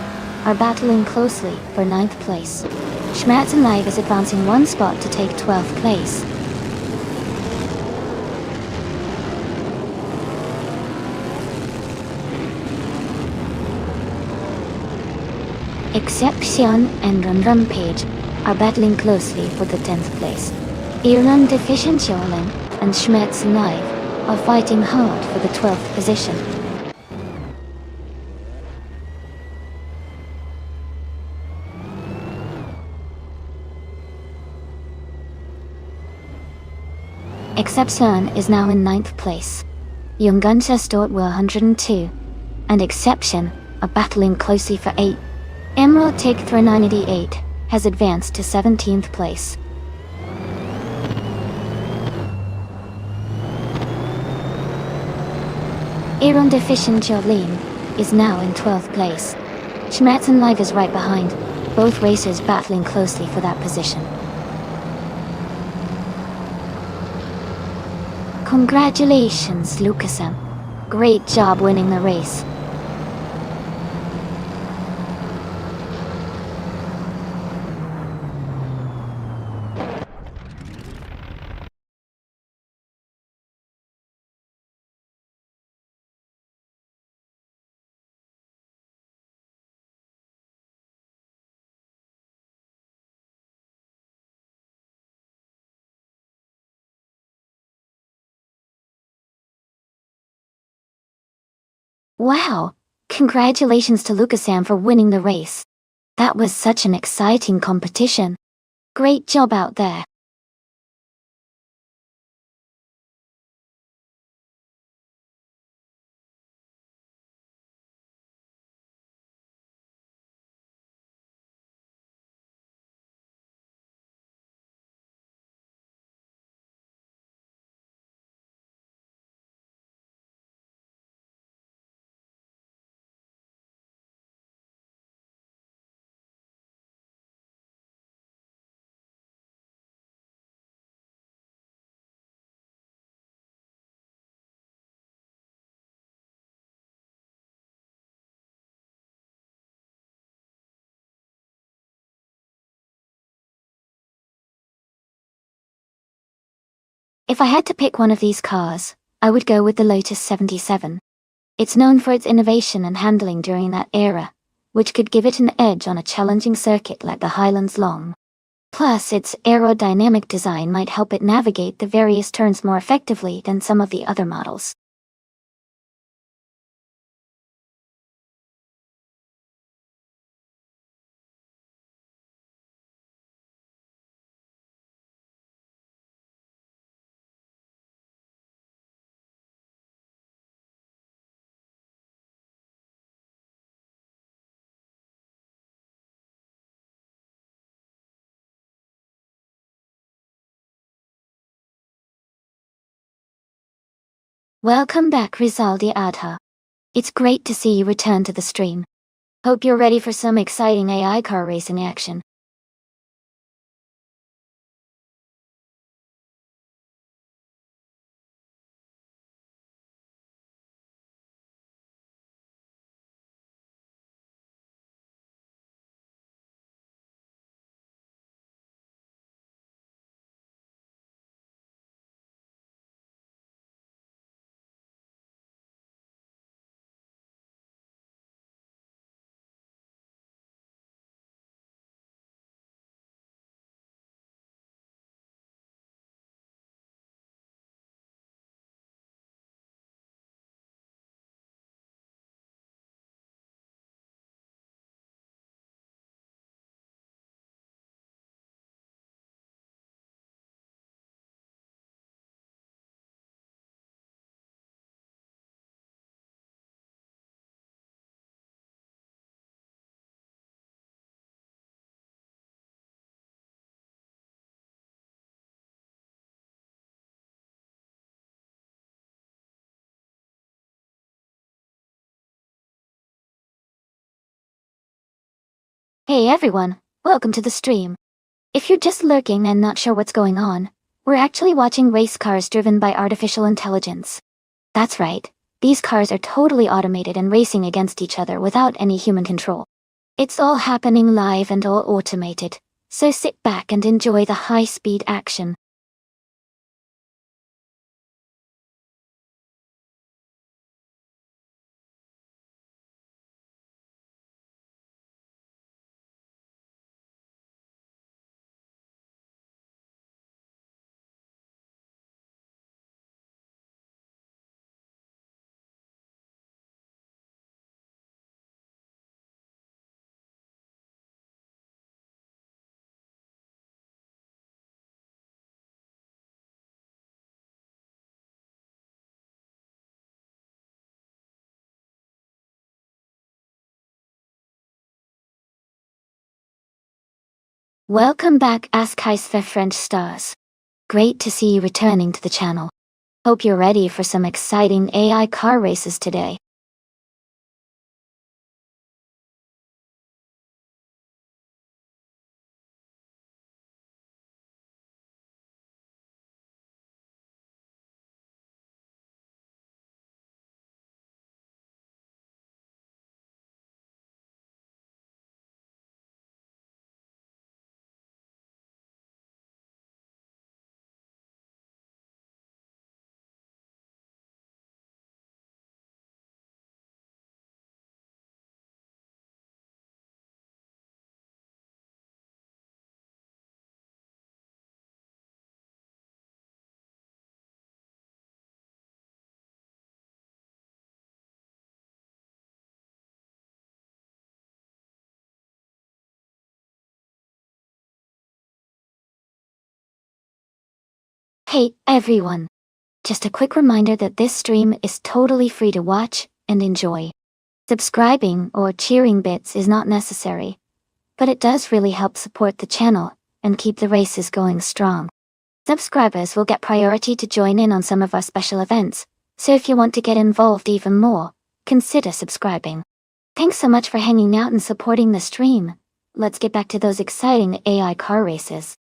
are battling closely for 9th place. Schmerzen Live is advancing one spot to take 12th place. Exception and Run Rampage are battling closely for the 10th place. Irland Deficient Jolin and Schmerzen Live are fighting hard for the 12th position. Exception is now in 9th place. Jungancha Stort 102 and Exception are battling closely for 8. Emerald Take 398 has advanced to 17th place. Iron Deficient Jolene is now in 12th place. Schmerzen Live is right behind, both racers battling closely for that position. Congratulations, Lucasem. Great job winning the race. Wow! Congratulations to Lucasam for winning the race. That was such an exciting competition. Great job out there. If I had to pick one of these cars, I would go with the Lotus 77. It's known for its innovation and handling during that era, which could give it an edge on a challenging circuit like the Highlands Long. Plus, its aerodynamic design might help it navigate the various turns more effectively than some of the other models. Welcome back, Rizaldi Adha. It's great to see you return to the stream. Hope you're ready for some exciting AI car racing action. Hey everyone, welcome to the stream. If you're just lurking and not sure what's going on, we're actually watching race cars driven by artificial intelligence. That's right, these cars are totally automated and racing against each other without any human control. It's all happening live and all automated, so sit back and enjoy the high-speed action. Welcome back Askheis French stars. Great to see you returning to the channel. Hope you're ready for some exciting AI car races today. Hey everyone! Just a quick reminder that this stream is totally free to watch and enjoy. Subscribing or cheering bits is not necessary, but it does really help support the channel and keep the races going strong. Subscribers will get priority to join in on some of our special events, so if you want to get involved even more, consider subscribing. Thanks so much for hanging out and supporting the stream. Let's get back to those exciting AI car races.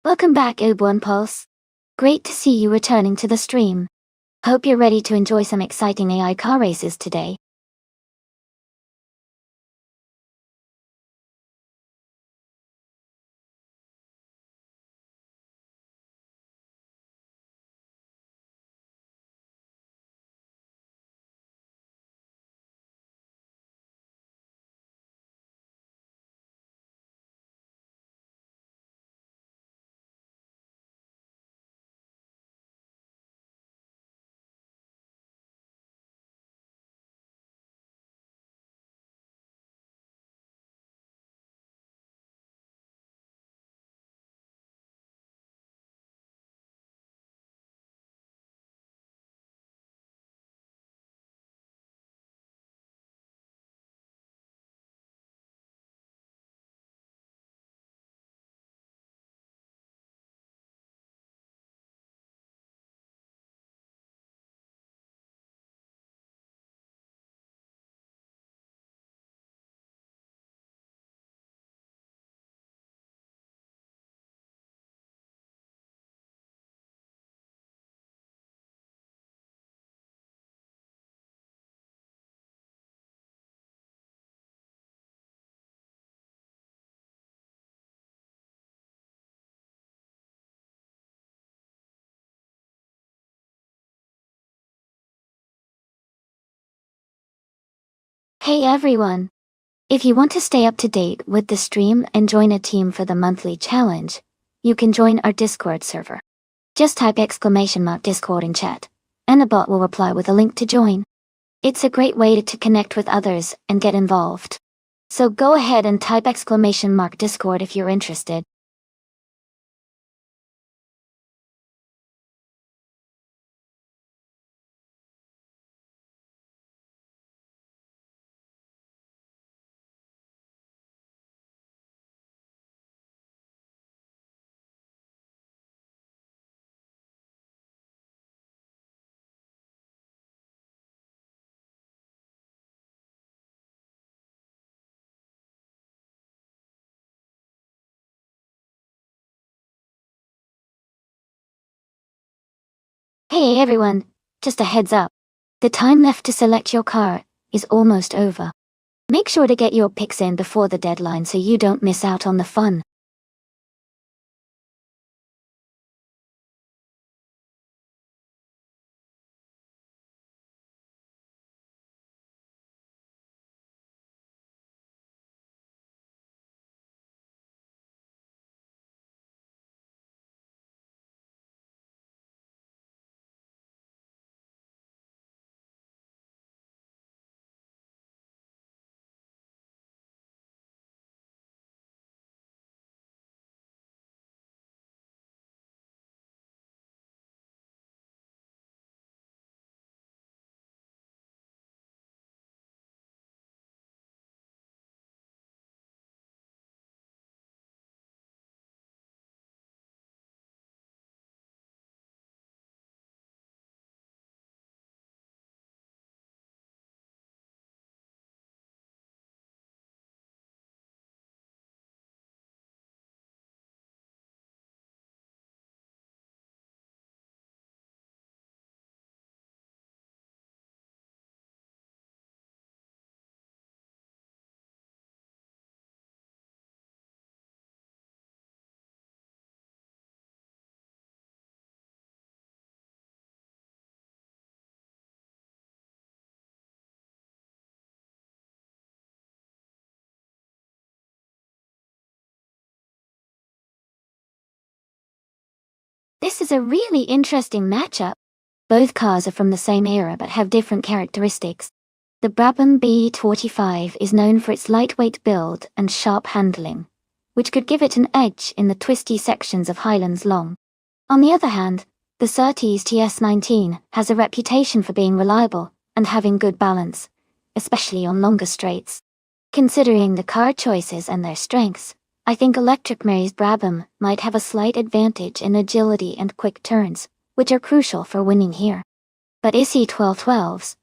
Welcome back, One Pulse. Great to see you returning to the stream. Hope you're ready to enjoy some exciting AI car races today. Hey everyone! If you want to stay up to date with the stream and join a team for the monthly challenge, you can join our Discord server. Just type !Discord in chat, and a bot will reply with a link to join. It's a great way to connect with others and get involved. So go ahead and type !Discord if you're interested. Hey everyone, just a heads up. The time left to select your car is almost over. Make sure to get your picks in before the deadline so you don't miss out on the fun. This is a really interesting matchup. Both cars are from the same era but have different characteristics. The Brabham B45 is known for its lightweight build and sharp handling, which could give it an edge in the twisty sections of Highlands Long. On the other hand, the Surtees TS19 has a reputation for being reliable and having good balance, especially on longer straights. Considering the car choices and their strengths, I think Electric Mary's Brabham might have a slight advantage in agility and quick turns, which are crucial for winning here. But IC1212's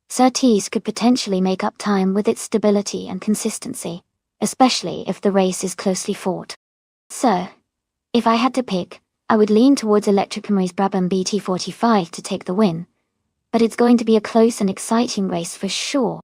Surtees could potentially make up time with its stability and consistency, especially if the race is closely fought. So, if I had to pick, I would lean towards Electric Mary's Brabham BT45 to take the win, but it's going to be a close and exciting race for sure.